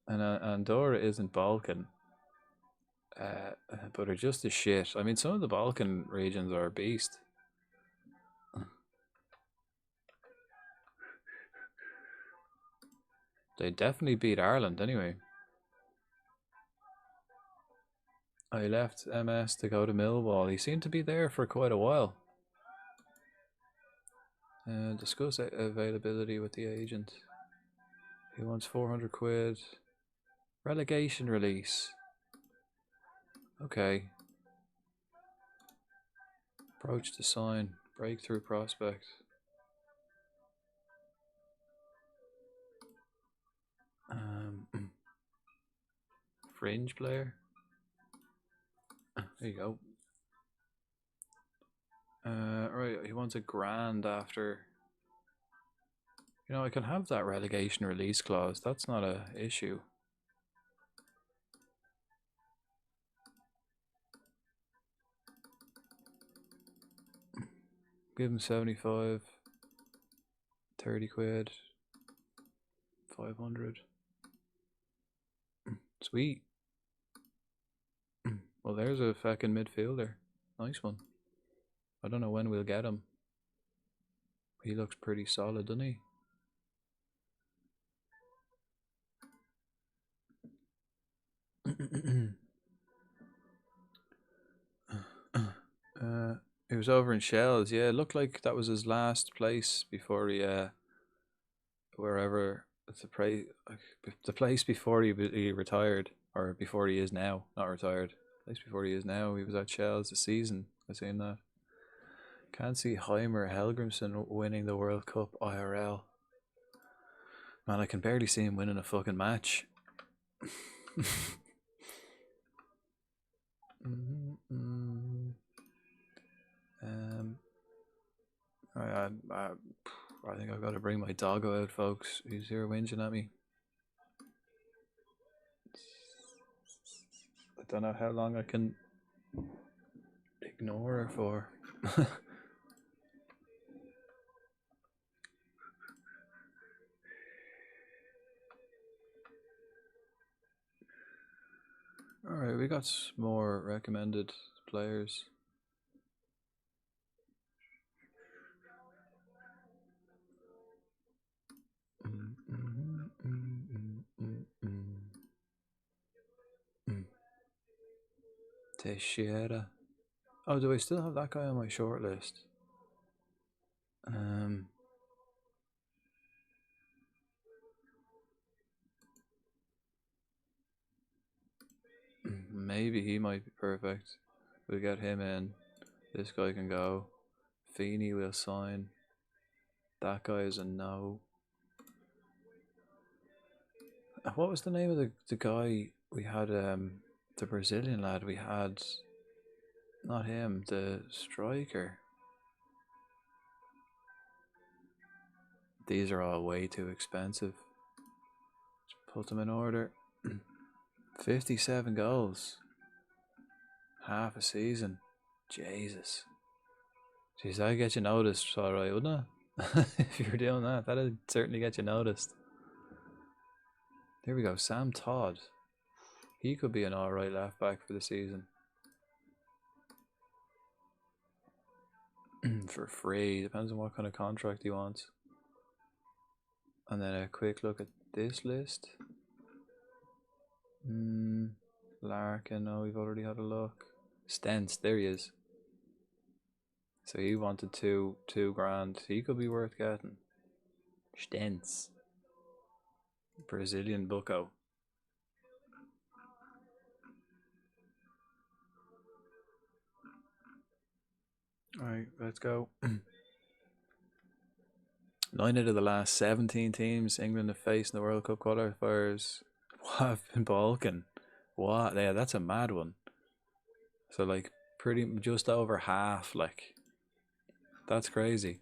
And Andorra isn't Balkan, but are just as shit. I mean, some of the Balkan regions are a beast. They definitely beat Ireland anyway. I left MS to go to Millwall. He seemed to be there for quite a while. Discuss availability with the agent. He wants 400 quid. Relegation release. Okay. Approach to sign. Breakthrough prospect. Fringe player. There you go. Right, he wants a grand after. You know, I can have that relegation release clause. That's not a issue. Give him 75. 30 quid. 500. Sweet. Well, there's a fucking midfielder. Nice one. I don't know when we'll get him. He looks pretty solid, doesn't he? He was over in Shells. Yeah, it looked like that was his last place before he wherever the place before he retired, or before he is now, not retired. Place before he is now. He was at Shells this season. I seen that. Can't see Heimer Helgrimson winning the World Cup IRL. Man, I can barely see him winning a fucking match. I think I've got to bring my doggo out, folks. He's here whinging at me. I don't know how long I can ignore her for. Alright, we got some more recommended players. Teixeira. Oh, do I still have that guy on my short list? Maybe he might be perfect. We'll get him in. This guy can go. Feeney will sign. That guy is a no. What was the name of the guy we had? The Brazilian lad we had. Not him, the striker. These are all way too expensive. Let's put them in order. 57 goals. Half a season. Jesus. Jeez, that'd get you noticed, alright, wouldn't it? If you were doing that, that'd certainly get you noticed. There we go, Sam Todd. He could be an alright left back for the season. For free, depends on what kind of contract he wants. And then a quick look at this list. Larkin, no, we've already had a look. Stents, there he is. So he wanted two grand. He could be worth getting. Stents. Brazilian bucko. Alright, let's go. 9 out of the last 17 teams England have faced in the World Cup qualifiers have been Balkan. What? Yeah, that's a mad one. So like pretty just over half, like That's crazy.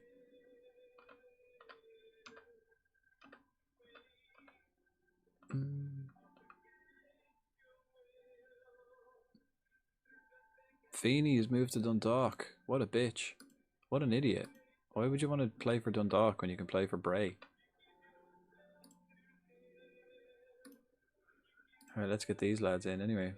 Feeney has moved to Dundalk. What a bitch. What an idiot. Why would you want to play for Dundalk when you can play for Bray? Alright, let's get these lads in anyway.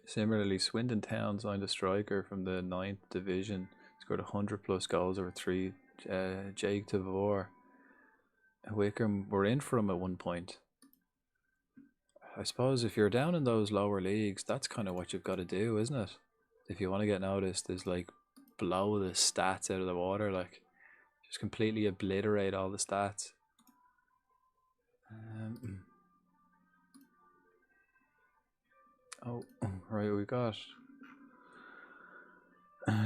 Similarly, Swindon Town signed a striker from the 9th Division. Scored 100 plus goals over 3. Jake Tavor. Wickham were in for him at one point. I suppose if you're down in those lower leagues, that's kind of what you've got to do, isn't it? If you want to get noticed, is like blow the stats out of the water, like just completely obliterate all the stats. Oh, right, we got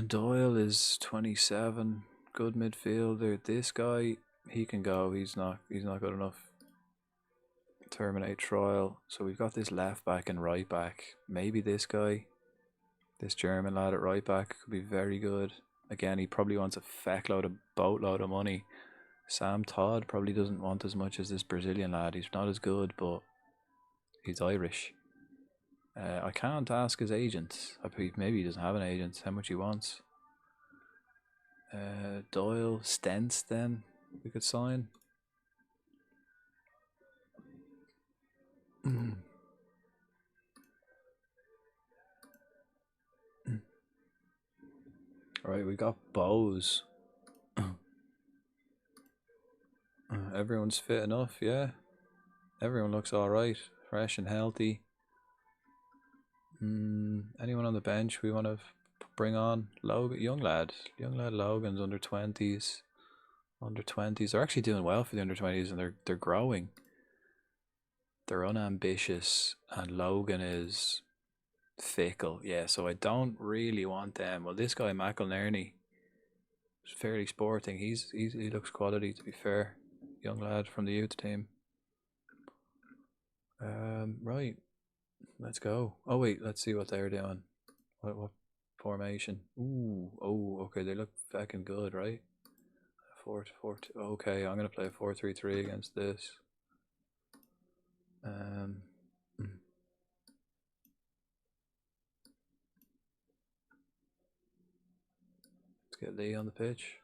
Doyle is 27, good midfielder. This guy, he can go. He's not good enough. Terminate trial. So we've got this left back and right back. Maybe this guy, this German lad at right back, could be very good. Again, he probably wants a boatload of money. Sam Todd probably doesn't want as much as this Brazilian lad. He's not as good, but he's Irish. I can't ask his agent. Maybe he doesn't have an agent. How much he wants? Doyle, Stents. Then we could sign. Alright, we got Bose. Everyone's fit enough, yeah. Everyone looks alright, fresh and healthy. Anyone on the bench we want to bring on? Logan, young lad Logan's under 20s. They're actually doing well for the under 20s, and they're growing. They're unambitious, and Logan is fickle. Yeah, so I don't really want them. Well, this guy McElnerney is fairly sporting. He looks quality, to be fair. Young lad from the youth team. Right. Let's go. Oh wait, let's see what they're doing. What formation? Ooh, oh, okay. They look fucking good, right? 4-4-2. Okay, I'm gonna play a 4-3-3 against this. Let's get Lee on the pitch.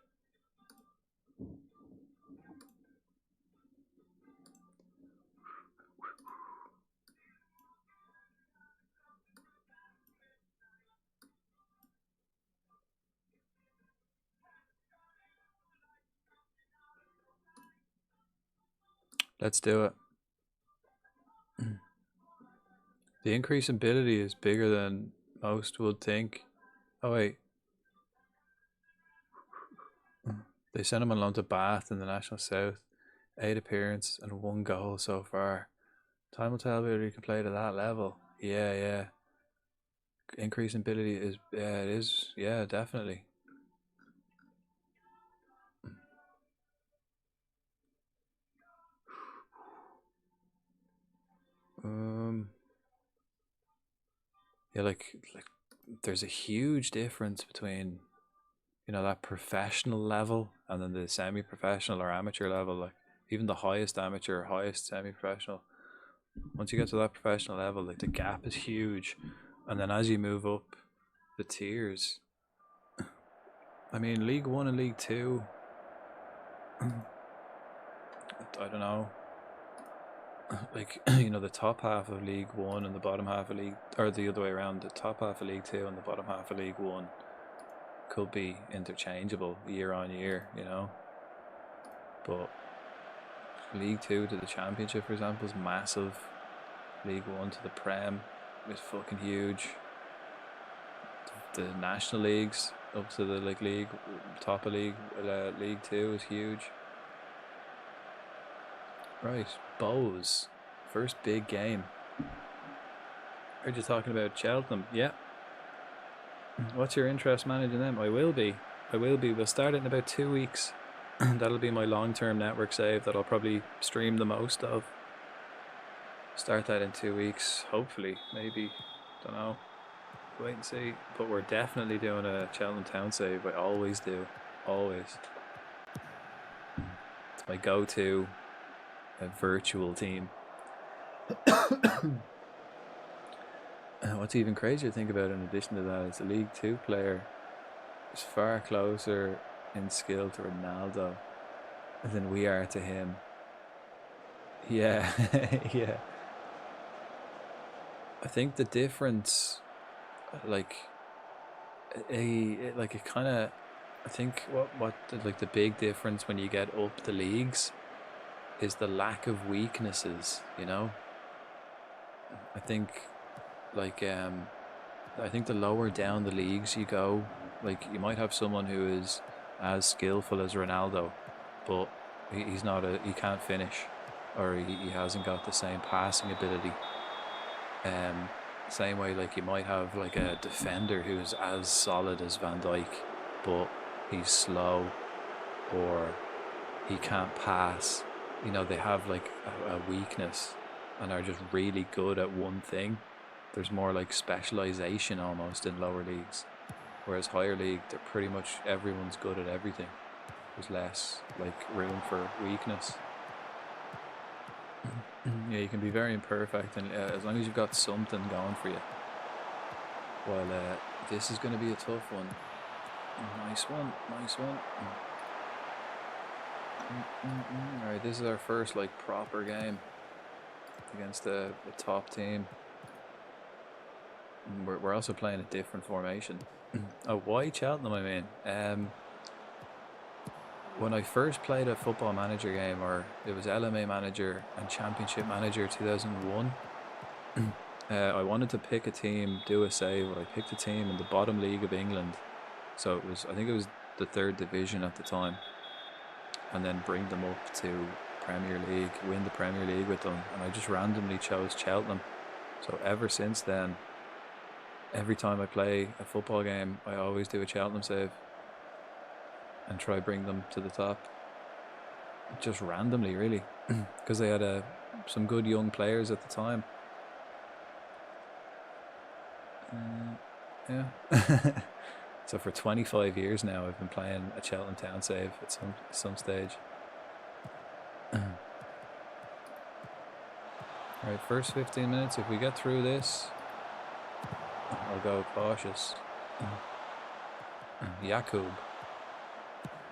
Let's do it. The increase in ability is bigger than most would think. Oh wait. They sent him on loan to Bath in the National South. 8 appearances and 1 goal so far. Time will tell whether he can play to that level. Yeah. Increase in ability is, yeah, it is. Yeah, definitely. Yeah, like there's a huge difference between, you know, that professional level and then the semi-professional or amateur level. Like even the highest amateur, highest semi-professional, once you get to that professional level, like the gap is huge. And then as you move up the tiers, I mean, League 1 and League 2, I don't know, like, you know, the top half of League 1 and the bottom half of League, or the other way around, the top half of League 2 and the bottom half of League 1 could be interchangeable year on year, you know. But League 2 to the Championship, for example, is massive. League 1 to the Prem is fucking huge. The National Leagues up to the league top of League 2 is huge. Right, Bose, first big game. Heard you talking about Cheltenham. Yeah. What's your interest managing them? I will be. We'll start it in about 2 weeks. That'll be my long-term network save that I'll probably stream the most of. Start that in 2 weeks, hopefully, maybe. Don't know. wait and see. But we're definitely doing a Cheltenham Town save. I always do. Always. It's my go-to virtual team. What's even crazier to think about in addition to that is the League 2 player is far closer in skill to Ronaldo than we are to him. Yeah, yeah. I think the difference, like, it kind of, I think like the big difference when you get up the leagues is the lack of weaknesses, you know? I think, like, I think the lower down the leagues you go, like, you might have someone who is as skillful as Ronaldo, but he's not he can't finish, or he hasn't got the same passing ability. Same way, like, you might have like a defender who's as solid as Van Dijk, but he's slow or he can't pass. You know, they have like a weakness and are just really good at one thing. There's more like specialization almost in lower leagues, whereas higher league, they're pretty much everyone's good at everything. There's less like room for weakness. Yeah, you can be very imperfect, and as long as you've got something going for you. Well, this is going to be a tough one. Nice one, nice one. Alright, this is our first like proper game against a top team. We're also playing a different formation. Oh, why Cheltenham, I mean? When I first played a Football Manager game, or it was LMA Manager and Championship Manager 2001, I wanted to pick a team, do a save, but I picked a team in the bottom league of England. So it was, I think it was the 3rd division at the time, and then bring them up to Premier League, win the Premier League with them, and I just randomly chose Cheltenham. So ever since then, every time I play a football game, I always do a Cheltenham save and try bring them to the top, just randomly, really, because they had some good young players at the time. Yeah. So for 25 years now, I've been playing a Cheltenham Town save at some stage. Alright, first 15 minutes, if we get through this, I'll go cautious. Jakub.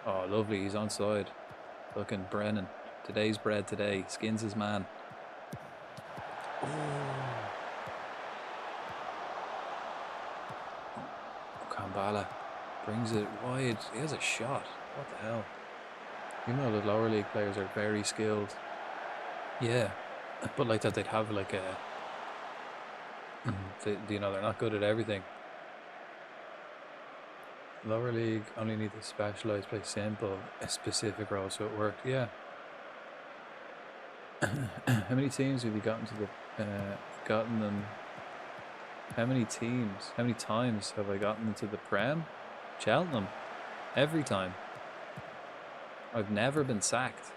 Oh, lovely, he's onside. Looking Brennan. Today's bread today. Skins his man. Oh. Kambala brings it wide. He has a shot. What the hell? Even though the lower league players are very skilled. Yeah. But like that, they'd have like a... you know, they're not good at everything. Lower league only need to specialise, play simple, a specific role, so it worked. Yeah. How many teams have you gotten to the gotten them? How many teams? How many times have I gotten into the Prem? Cheltenham. Every time. I've never been sacked,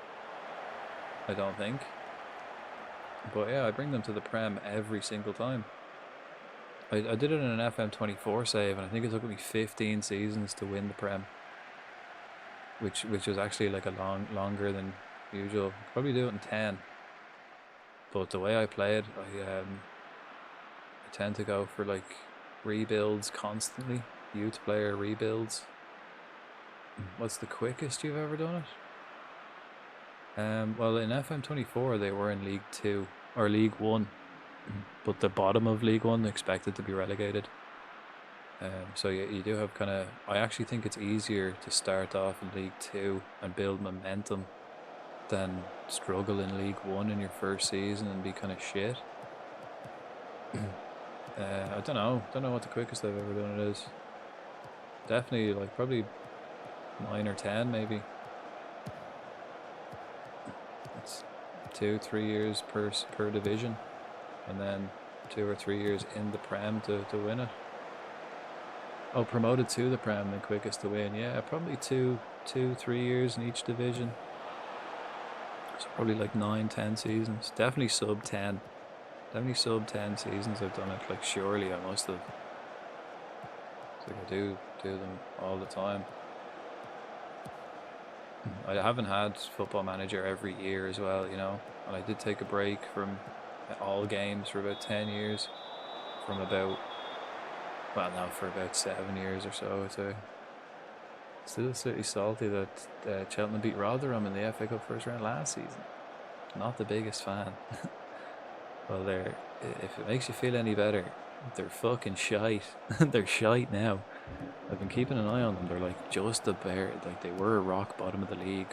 I don't think. But yeah, I bring them to the Prem every single time. I did it in an FM24 save, and I think it took me 15 seasons to win the Prem, which was actually like a longer than usual. Probably do it in 10. But the way I play it, I tend to go for like rebuilds constantly, youth player rebuilds. What's the quickest you've ever done it? Well, in FM24 they were in League 2 or League 1. But the bottom of League 1 expected to be relegated. So you do have kind of... I actually think it's easier to start off in League 2 and build momentum than struggle in League 1 in your first season and be kind of shit. I don't know what the quickest I've ever done it is. Definitely like probably 9 or 10 maybe. It's 2-3 years per division. And then 2 or 3 years in the Prem to win it. Oh, promoted to the Prem, the quickest to win. Yeah, probably 2-3 years in each division. So probably like 9-10 seasons. Definitely sub 10. Definitely sub 10 seasons I've done it. Like surely I must have. It's like I do them all the time. I haven't had Football Manager every year as well, you know. And I did take a break from all games for about 10 years. For about 7 years or so, I'd say. Still slightly salty that Cheltenham beat Rotherham in the FA Cup first round last season. Not the biggest fan. Well, if it makes you feel any better, they're fucking shite. They're shite now. I've been keeping an eye on them. They're like just about, like they were rock bottom of the league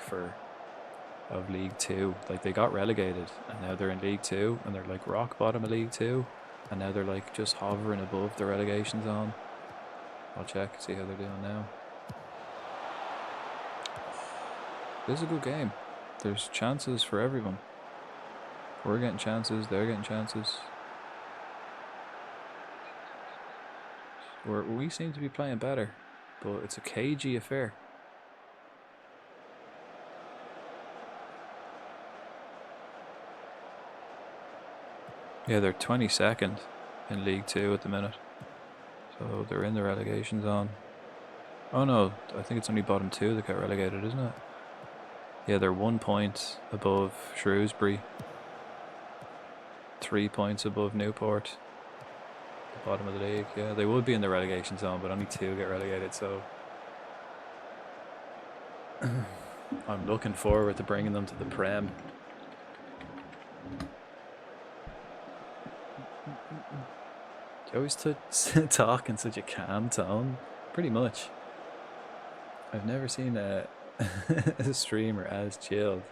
of League 2. Like they got relegated and now they're in League 2 and they're like rock bottom of League 2 and now they're like just hovering above the relegation zone. I'll check and see how they're doing now. This is a good game. There's chances for everyone. We're getting chances, they're getting chances. We seem to be playing better, but it's a cagey affair. Yeah, they're 22nd in League 2 at the minute. So they're in the relegation zone. Oh no, I think it's only bottom 2 that got relegated, isn't it? Yeah, they're 1 point above Shrewsbury. 3 points above Newport. The bottom of the league. Yeah, they would be in the relegation zone, but only 2 get relegated, so I'm looking forward to bringing them to the Prem. You always talk in such a calm tone. Pretty much. I've never seen a streamer as chilled.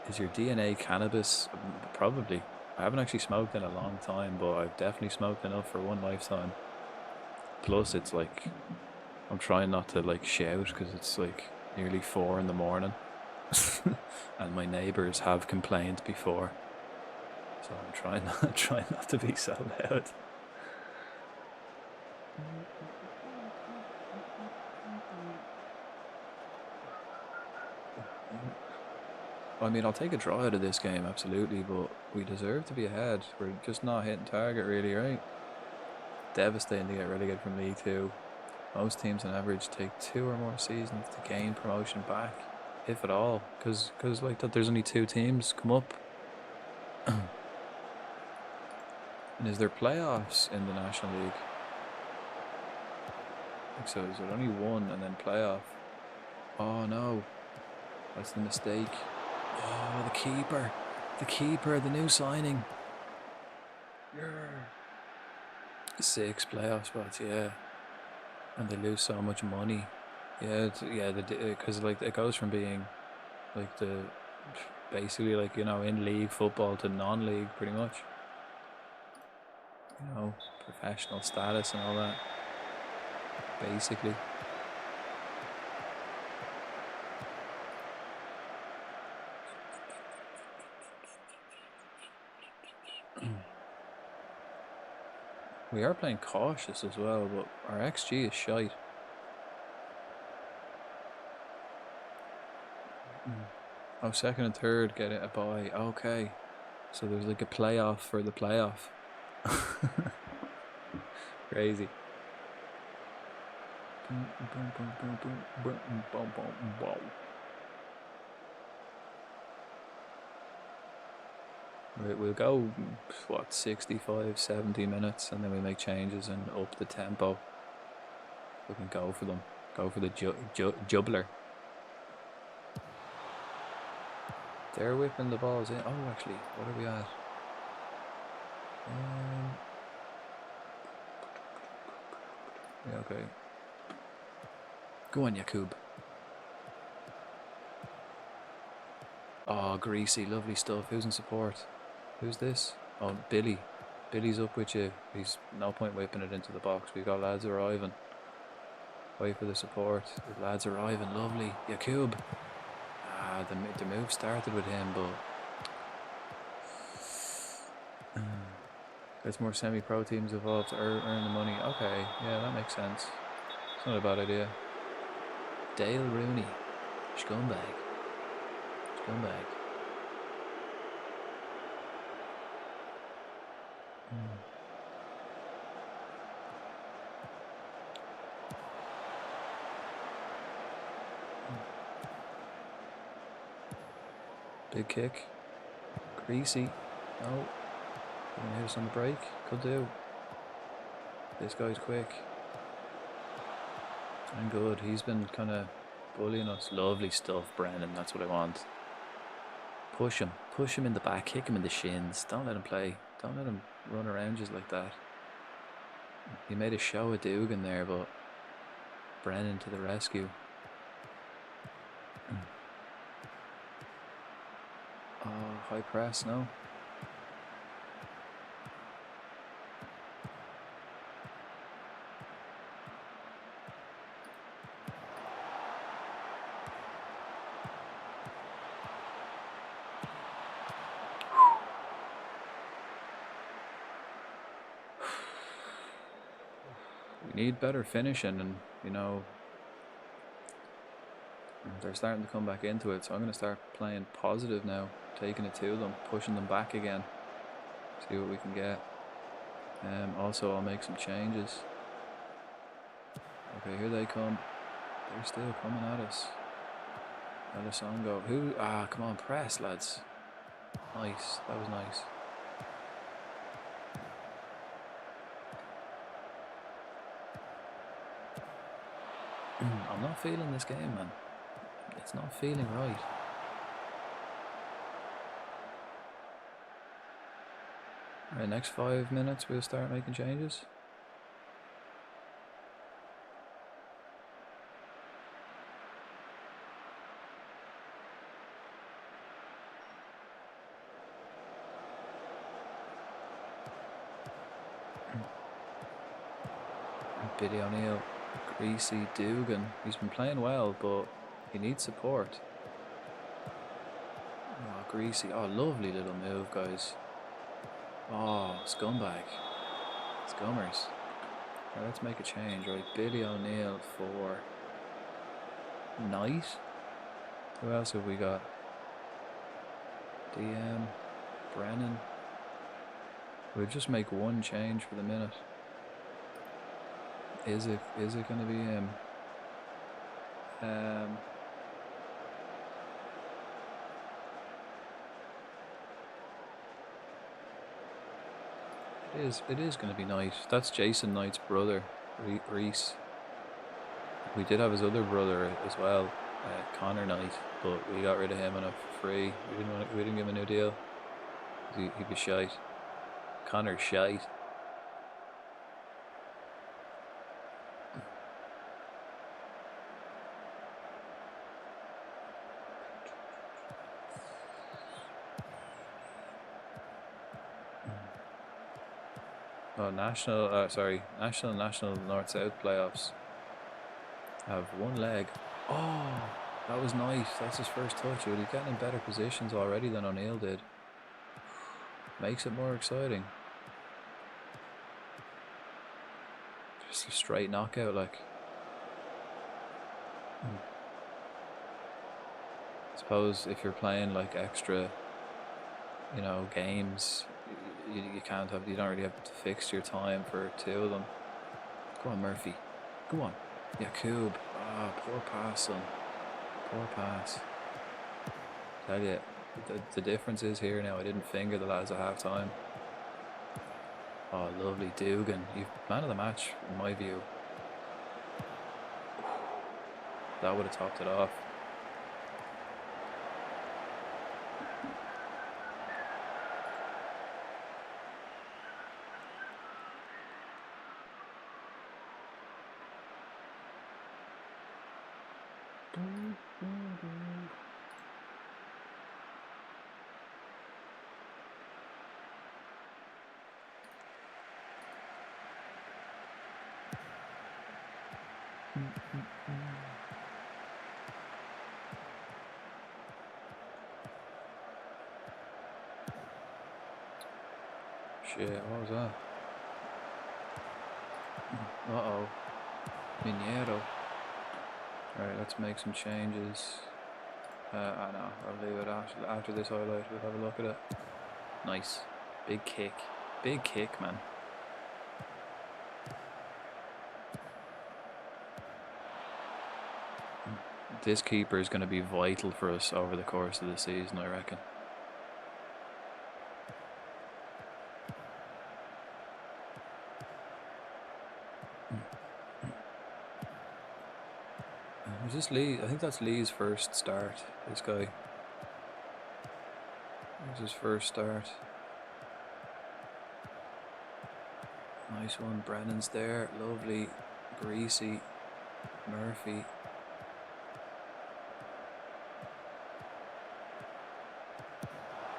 Is your DNA cannabis? Probably. I haven't actually smoked in a long time, but I've definitely smoked enough for one lifetime. Plus, it's like I'm trying not to like shout because it's like nearly 4 in the morning, and my neighbours have complained before. So I'm trying not to be so loud. I mean, I'll take a draw out of this game, absolutely, but we deserve to be ahead. We're just not hitting target, really, right? Devastating to get relegated from League 2. Most teams on average take 2 or more seasons to gain promotion back, if at all. Because like that, there's only 2 teams come up. And is there playoffs in the National League? So is there only 1 and then playoff? Oh no, that's the mistake. Oh, the keeper, the new signing. Yeah. 6 playoff spots, yeah, and they lose so much money. Yeah, because like it goes from being like basically like, you know, in league football to non-league pretty much. You know, professional status and all that. Basically. We are playing cautious as well, but our XG is shite. Oh, second and third get it a bye. Okay. So there's like a playoff for the playoff. Crazy. We'll go, what, 65, 70 minutes, and then we make changes and up the tempo. We can go for them. Go for the jubbler. They're whipping the balls in. Oh, actually, what are we at? Yeah, okay. Go on, Yakub. Oh, greasy, lovely stuff. Who's in support? Who's this? Oh, Billy. Billy's up with you. He's no point whipping it into the box. We've got lads arriving. Wait for the support. The lads arriving. Lovely. Yakub. Ah, the move started with him, but there's more semi-pro teams involved to earn the money. Okay, yeah, that makes sense. It's not a bad idea. Dale Rooney. Scumbag. Scumbag. Big kick. Greasy. No. Gonna hit us on the break. Could do. This guy's quick. And good. He's been kind of bullying us. Lovely stuff, Brennan. That's what I want. Push him. Push him in the back. Kick him in the shins. Don't let him play. Don't let him run around just like that. He made a show of Dugan there, but Brennan to the rescue. Oh, high press, no. We need better finishing, and you know they're starting to come back into it, so I'm going to start playing positive now, taking it to them, pushing them back again, see what we can get. Also I'll make some changes. Okay, here they come. They're still coming at us. Elisongo. Who? Ah, come on, press, lads. Nice, that was nice. I'm not feeling this game, man. It's not feeling right. Alright, next 5 minutes we'll start making changes. Billy O'Neill, Greasy, Dugan. He's been playing well, but he needs support. Oh, Greasy. Oh, lovely little move, guys. Oh, scumbag. Scummers. Right, let's make a change, right? Billy O'Neill for Knight. Who else have we got? DM, Brennan. We'll just make one change for the minute. Is it going to be him? It is going to be Knight. That's Jason Knight's brother, Reese. We did have his other brother as well, Connor Knight, but we got rid of him on a free. We didn't give him a new deal. He was shite. Connor's shite. Oh, national North-South playoffs have one leg. Oh, that was nice. That's his first touch. He's getting in better positions already than O'Neill did. Makes it more exciting. Just a straight knockout, like. I suppose if you're playing like extra, you know, games, you don't really have to fix your time for two of them. Go on, Murphy. Go on. Yakub. Ah, poor pass, son. Poor pass. Tell you, the difference is here now. I didn't finger the lads at half time. Oh, lovely Dugan. You've man of the match, in my view. That would have topped it off. Shit, what was that? Uh-oh. Minero. Alright, let's make some changes. I know, I'll leave it after this highlight. We'll have a look at it. Nice. Big kick. Big kick, man. this keeper is going to be vital for us over the course of the season, I reckon. Is this Lee? I think that's Lee's first start. This guy. It was his first start. Nice one. Brennan's there. Lovely. Greasy. Murphy.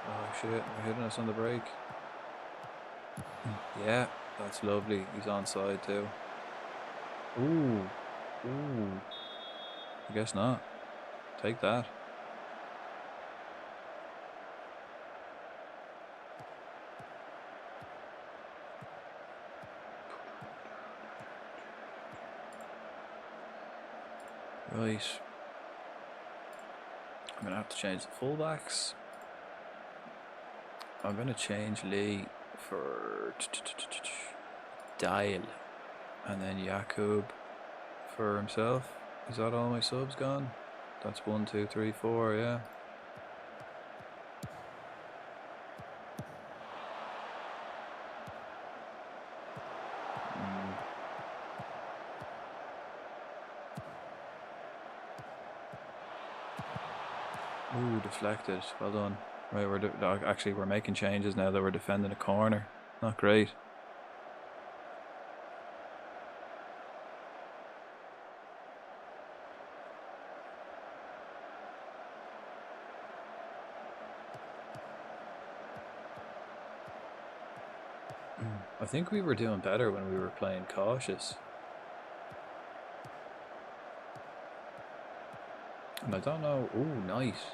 Oh shit, we're hitting us on the break. Yeah, that's lovely. He's onside too. Ooh. Ooh. I guess not. Take that. Right. I'm going to have to change the fullbacks. I'm going to change Lee for Dial. And then Jakub for himself. Is that all my subs gone? That's 1, 2, 3, 4, yeah. Ooh, deflected. Well done. Right, we're making changes now that we're defending a corner. Not great. I think we were doing better when we were playing cautious. And I don't know. Ooh, nice.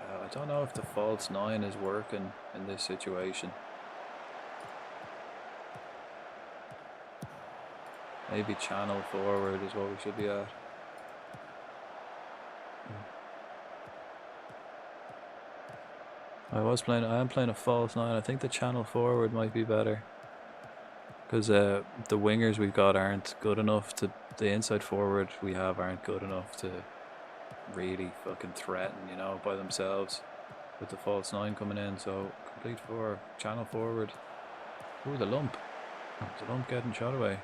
I don't know if the false 9 is working in this situation. Maybe channel forward is what we should be at. I am playing a false 9. I think the channel forward might be better. Because the wingers we've got aren't good enough to... The inside forward we have aren't good enough to really fucking threaten, you know, by themselves. With the false 9 coming in, so complete for channel forward. Ooh, the lump. The lump getting shot away.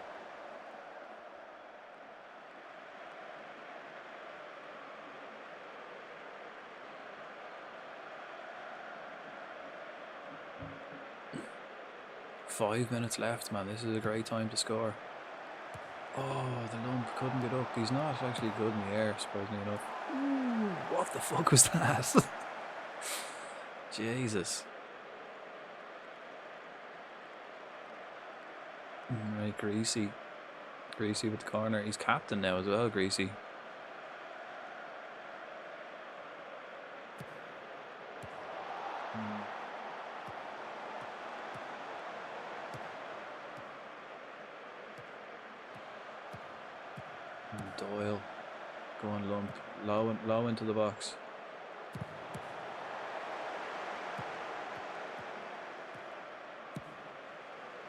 Five minutes left, man. This is a great time to score. Oh, the lump couldn't get up. He's not actually good in the air, surprisingly enough. Ooh, what the fuck was that? Jesus. Right, Greasy. Greasy with the corner. He's captain now as well, Greasy. Doyle. Go on, lump. Low into the box.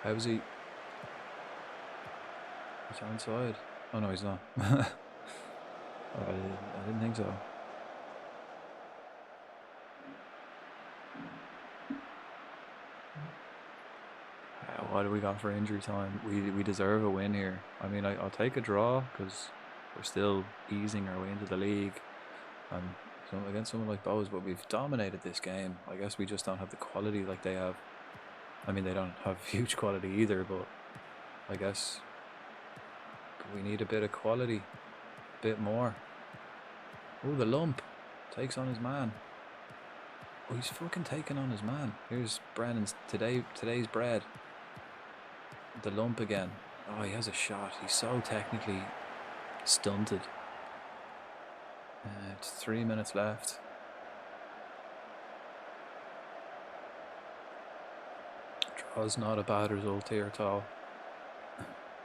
How's he? He's onside. Oh no, he's not. Oh, I didn't think so. What do we got for injury time? We deserve a win here. I mean, I'll take a draw because we're still easing our way into the league. And against someone like Bose, but we've dominated this game. I guess we just don't have the quality like they have. I mean, they don't have huge quality either, but I guess we need a bit of quality, a bit more. Oh, the lump takes on his man. Oh, he's fucking taking on his man. Here's Brennan's today's bread. The lump again. Oh, he has a shot. He's so technically stunted. It's 3 minutes left. Draw's not a bad result here at all.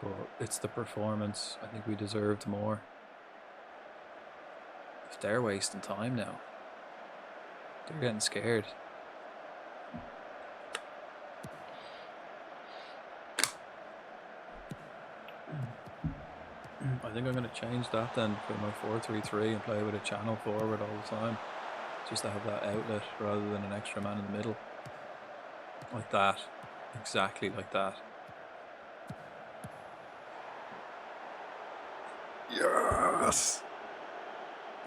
But it's the performance. I think we deserved more. If they're wasting time now, they're getting scared. I think I'm going to change that then for my 4-3-3 and play with a channel forward all the time. Just to have that outlet rather than an extra man in the middle. Like that. Exactly like that. Yes!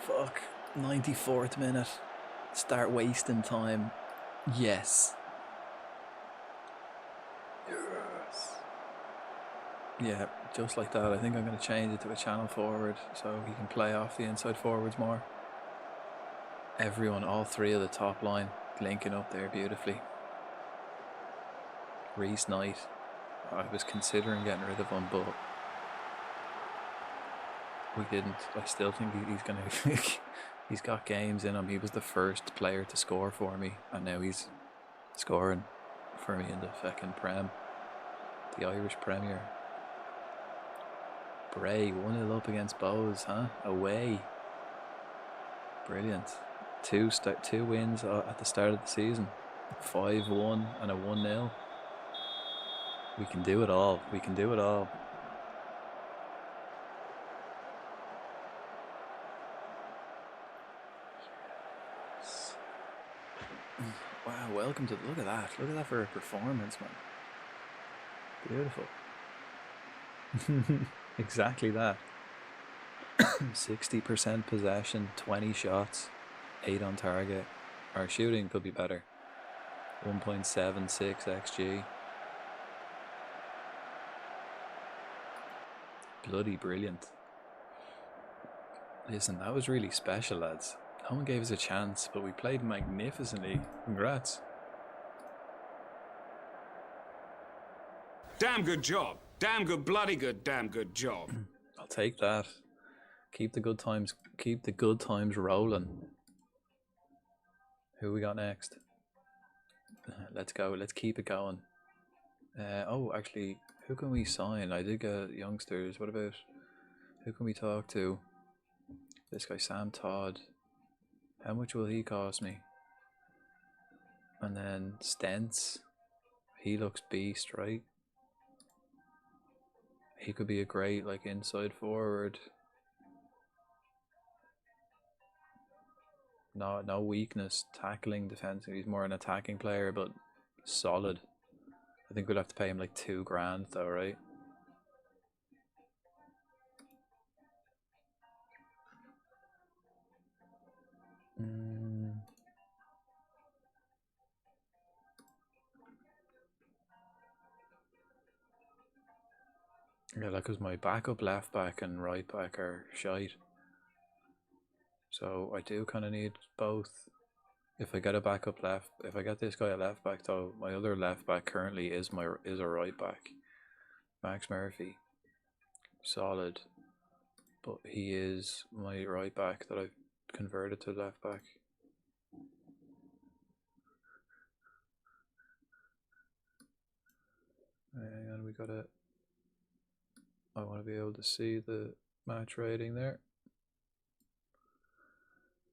Fuck. 94th minute. Start wasting time. Yes. Yes. Yeah, just like that. I think I'm going to change it to a channel forward so he can play off the inside forwards more. Everyone, all three of the top line, linking up there beautifully. Reece Knight. I was considering getting rid of him, but we didn't. I still think he's going to... He's got games in him. He was the first player to score for me, and now he's scoring for me in the fucking Prem. The Irish Premier. Bray, 1-0 up against Bows, huh? Away. Brilliant. Two wins at the start of the season. 5-1 and a 1-0. We can do it all. We can do it all. Yes. Wow, welcome to... Look at that. Look at that for a performance, man. Beautiful. Exactly that. 60% possession, 20 shots, 8 on target. Our shooting could be better. 1.76 XG. Bloody brilliant. Listen, that was really special, lads. No one gave us a chance, but we played magnificently. Congrats. Damn good job. Damn good, bloody good, damn good job. I'll take that. Keep the good times rolling. Who we got next? Let's go. Let's keep it going. Oh, actually, who can we sign? I did get youngsters. What about... Who can we talk to? This guy, Sam Todd. How much will he cost me? And then Stents. He looks beast, right? He could be a great, like, inside forward. No weakness, tackling, defensive. He's more an attacking player, but solid. I think we'll have to pay him like $2,000 though, right? Yeah, like, cause my backup left back and right back are shite. So I do kind of need both. If I get a backup left, if I get this guy a left back though, my other left back currently is a right back, Max Murphy. Solid, but he is my right back that I've converted to left back. Hang on, we gotta... I want to be able to see the match rating there.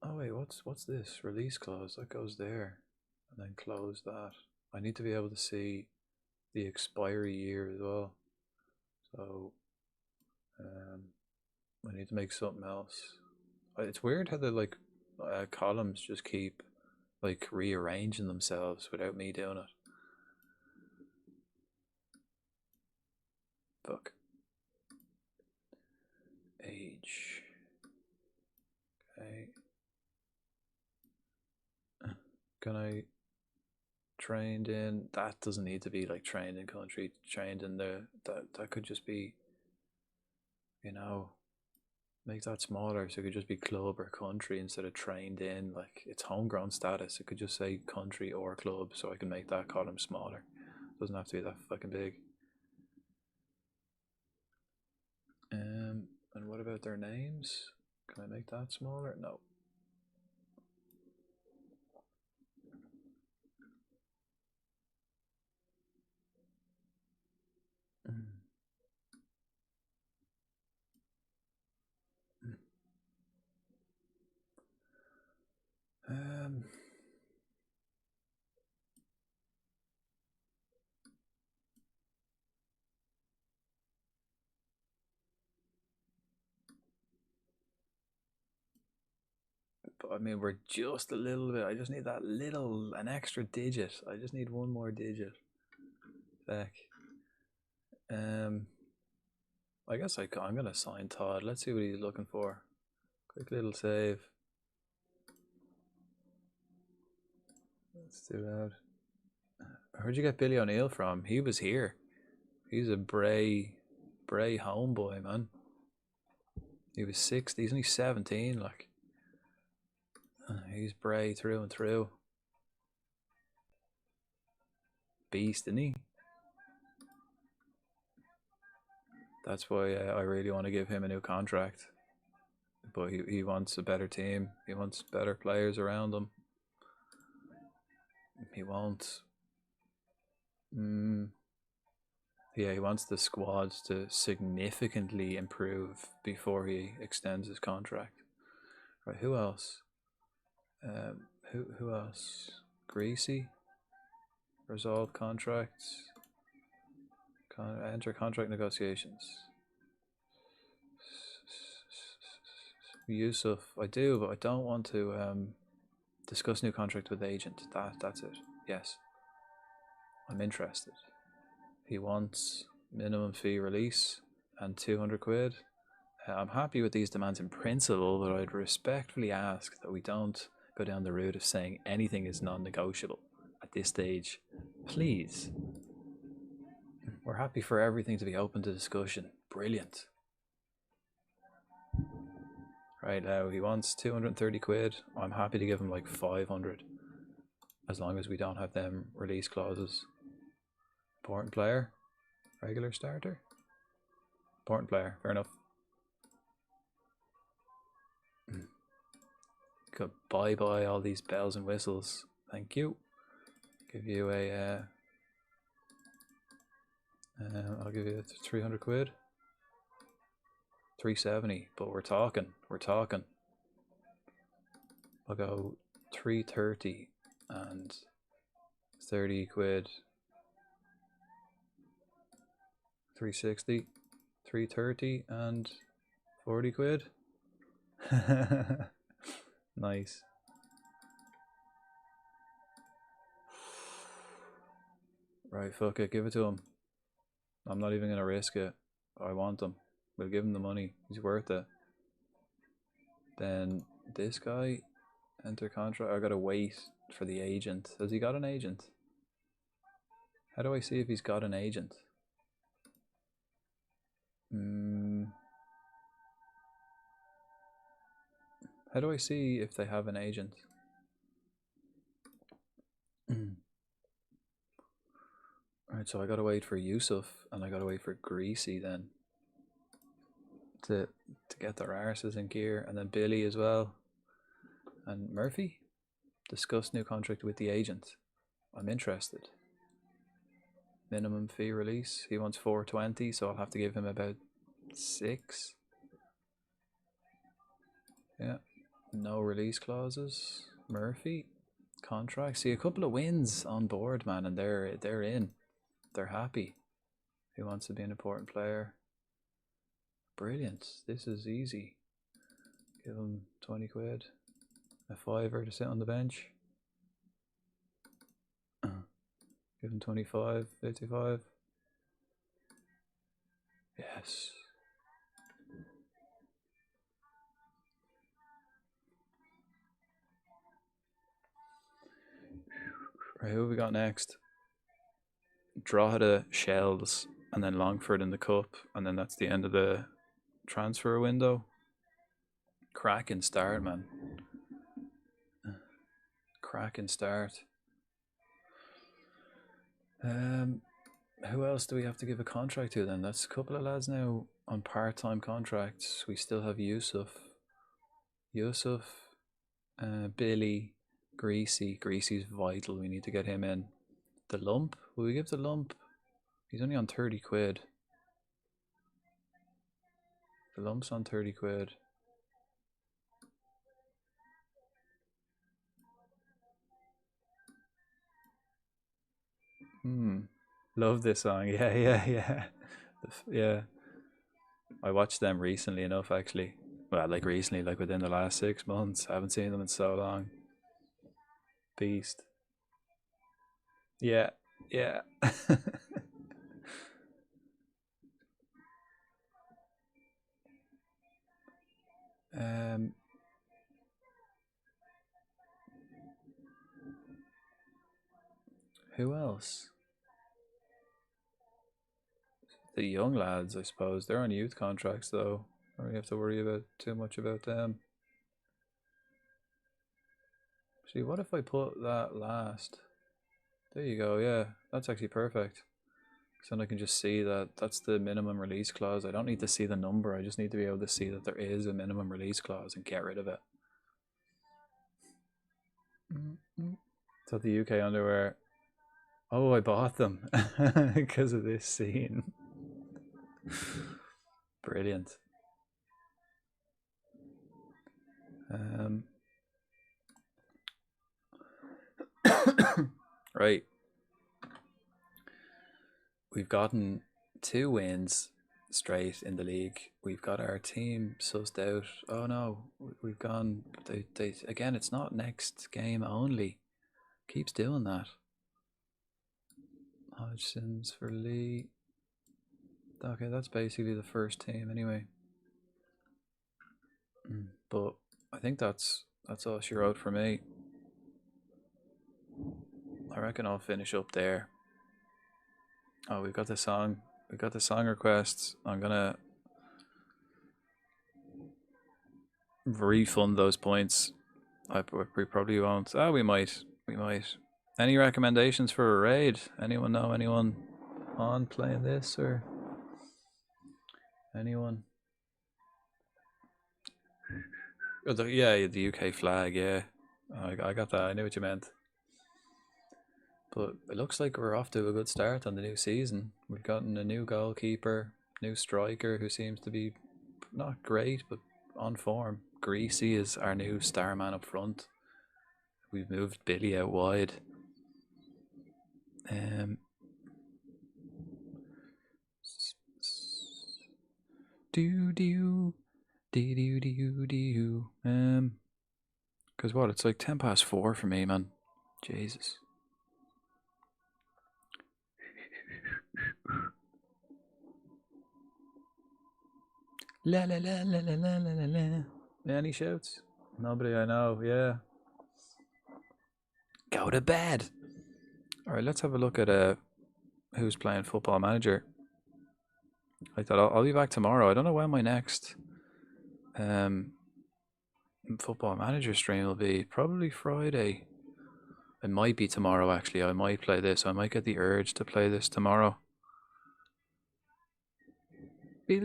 Oh wait, what's this? Release clause, that goes there. And then close that. I need to be able to see the expiry year as well. So I need to make something else. It's weird how the like columns just keep like rearranging themselves without me doing it. Fuck. Age. Okay. Can I trained in? That doesn't need to be like trained in country, trained in the that could just be, you know, make that smaller so it could just be club or country instead of trained in. Like, it's homegrown status, it could just say country or club, so I can make that column smaller. It doesn't have to be that fucking big. And what about their names? Can I make that smaller? No. But I mean, we're just a little bit. I just need an extra digit. I just need one more digit. Back. I guess I'm gonna sign Todd. Let's see what he's looking for. Quick little save. Let's do that. Where'd you get Billy O'Neill from? He was here. He's a Bray homeboy, man. He was 60. He's only 17. Like, he's Bray through and through. Beast, isn't he? That's why I really want to give him a new contract. But he wants a better team. He wants better players around him. He won't. Yeah, he wants the squads to significantly improve before he extends his contract. Right, who else? Who else? Greasy? Resolve contracts. Enter contract negotiations. Yusuf, I do, but I don't want to discuss new contract with agent. That's it. Yes, I'm interested. He wants minimum fee release and 200 quid. I'm happy with these demands in principle, but I'd respectfully ask that we don't go down the route of saying anything is non-negotiable at this stage. Please. We're happy for everything to be open to discussion. Brilliant. Right now, he wants 230 quid. I'm happy to give him like 500. As long as we don't have them release clauses. Important player. Regular starter. Important player. Fair enough. Good. Bye all these bells and whistles. Thank you. Give you a I'll give you 300 quid. 370, but we're talking. I'll go 330 and 30 quid. 360, 330 and 40 quid. Nice. Right, fuck it, give it to him. I'm not even gonna risk it. I want him. We'll give him the money. He's worth it. Then this guy, enter contract. I gotta wait for the agent. Has he got an agent? How do I see if he's got an agent? How do I see if they have an agent? Alright, so I gotta wait for Yusuf and I gotta wait for Greasy then to get their arses in gear, and then Billy as well. And Murphy? Discuss new contract with the agent. I'm interested. Minimum fee release. He wants 420, so I'll have to give him about 6. Yeah. No release clauses. Murphy. Contract. See, a couple of wins on board, man, and they're in. They're happy. He wants to be an important player. Brilliant. This is easy. Give him 20 quid. A fiver to sit on the bench. Give him 25, 55. Yes. Right, who have we got next? Drogheda, Shells, and then Longford in the cup, and then that's the end of the transfer window. Cracking start, man. Cracking start. Who else do we have to give a contract to then? That's a couple of lads now on part-time contracts. We still have Yusuf, Billy, Greasy. Greasy's vital. We need to get him in. The lump? Will we give the lump? He's only on 30 quid. The lump's on 30 quid. Love this song. Yeah. Yeah. I watched them recently enough, actually. Well, like recently, like within the last 6 months. I haven't seen them in so long. Beast. Yeah, yeah. um. Who else? The young lads, I suppose. They're on youth contracts, though. I don't really have to worry about too much about them. See, what if I put that last? There you go. Yeah, that's actually perfect. So then I can just see that that's the minimum release clause. I don't need to see the number. I just need to be able to see that there is a minimum release clause and get rid of it. So the UK underwear. Oh, I bought them because of this scene. Brilliant. Right. We've gotten 2 wins straight in the league. We've got our team sussed out. Oh no, we've gone. They again. It's not next game only. Keeps doing that. Hodgson's for Lee. Okay, that's basically the first team anyway. But I think that's all she wrote for me. I reckon I'll finish up there. Oh, we've got the song. We got the song requests. I'm gonna refund those points. We probably won't. Oh, we might. We might. Any recommendations for a raid? Anyone know anyone on playing this or anyone? Oh, yeah, the UK flag. Yeah, I got that. I knew what you meant. But it looks like we're off to a good start on the new season. We've gotten a new goalkeeper, new striker who seems to be not great, but on form. Greasy is our new star man up front. We've moved Billy out wide. Because what? It's like 4:10 for me, man. Jesus. La la la la la la la la. Any shouts? Nobody I know, yeah. Go to bed. Alright, let's have a look at who's playing Football Manager. I thought I'll be back tomorrow. I don't know when my next Football Manager stream will be. Probably Friday. It might be tomorrow actually. I might play this. I might get the urge to play this tomorrow. Right,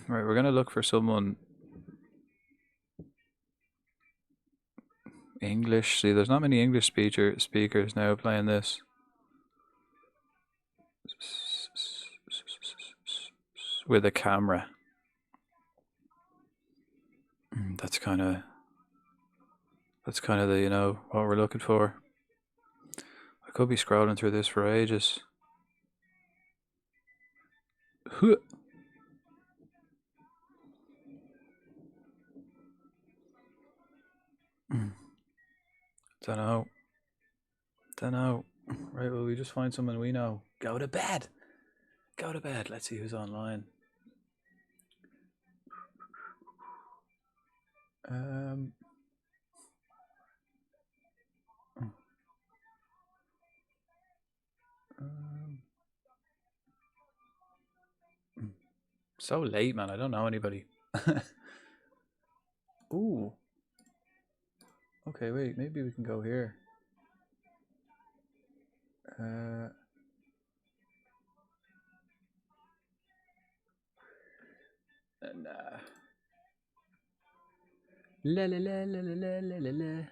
we're gonna look for someone English. See, there's not many English speakers now playing this. With a camera. That's kind of the, you know, what we're looking for. I could be scrolling through this for ages. Don't know. Right, well, we just find someone we know. Go to bed. Go to bed. Let's see who's online. So late, man. I don't know anybody. Ooh. Okay, wait. Maybe we can go here. Nah. La la la la la la la la la.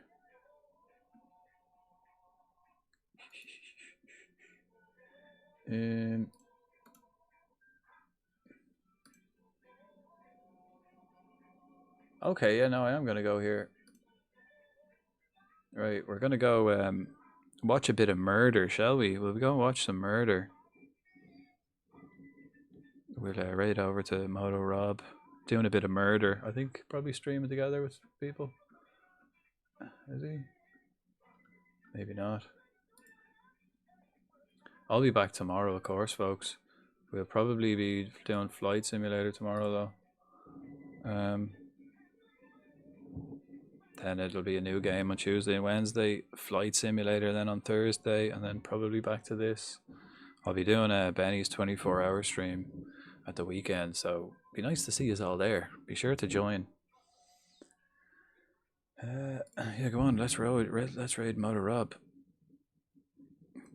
Okay, yeah, no, I am gonna go here. Right, we're gonna go watch a bit of murder, shall we? We'll go and watch some murder. We'll raid over to Moto Rob. doing a bit of murder. I think probably streaming together with people. Is he? Maybe not. I'll be back tomorrow, of course, folks. We'll probably be doing Flight Simulator tomorrow, though. Then it'll be a new game on Tuesday and Wednesday. Flight Simulator then on Thursday, and then probably back to this. I'll be doing a Benny's 24-hour stream at the weekend, so be nice to see us all there. Be sure to join. Yeah, go on. Let's raid Mother Rob.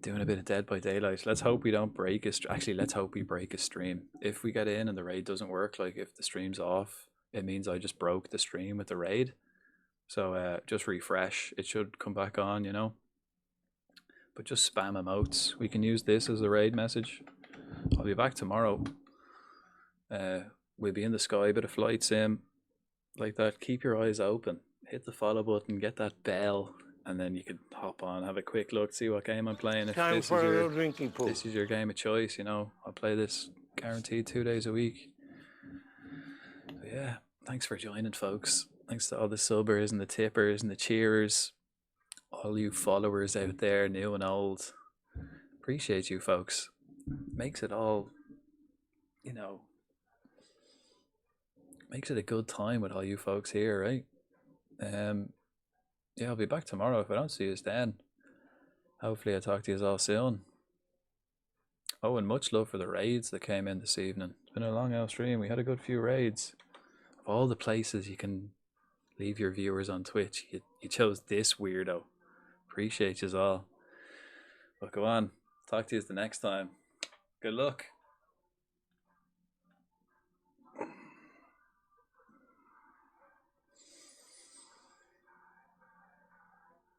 Doing a bit of Dead by Daylight. Let's hope we don't break a actually, let's hope we break a stream. If we get in and the raid doesn't work, like if the stream's off, it means I just broke the stream with the raid. So just refresh. It should come back on, you know. But just spam emotes. We can use this as a raid message. I'll be back tomorrow. We'll be in the sky, bit of flight sim. Like that. Keep your eyes open. Hit the follow button, get that bell, and then you can hop on, have a quick look, see what game I'm playing. If Time for a little drinking pool. This is your game of choice, you know. I'll play this guaranteed 2 days a week. So yeah, thanks for joining, folks. Thanks to all the subbers and the tippers and the cheerers, all you followers out there, new and old. Appreciate you, folks. Makes it all, you know, makes it a good time with all you folks here, right? Yeah, I'll be back tomorrow if I don't see you then. Hopefully I'll talk to you all soon. Oh, and much love for the raids that came in this evening. It's been a long out stream. We had a good few raids. Of all the places you can leave your viewers on Twitch, you chose this weirdo. Appreciate you all. But go on. Talk to you the next time. Good luck.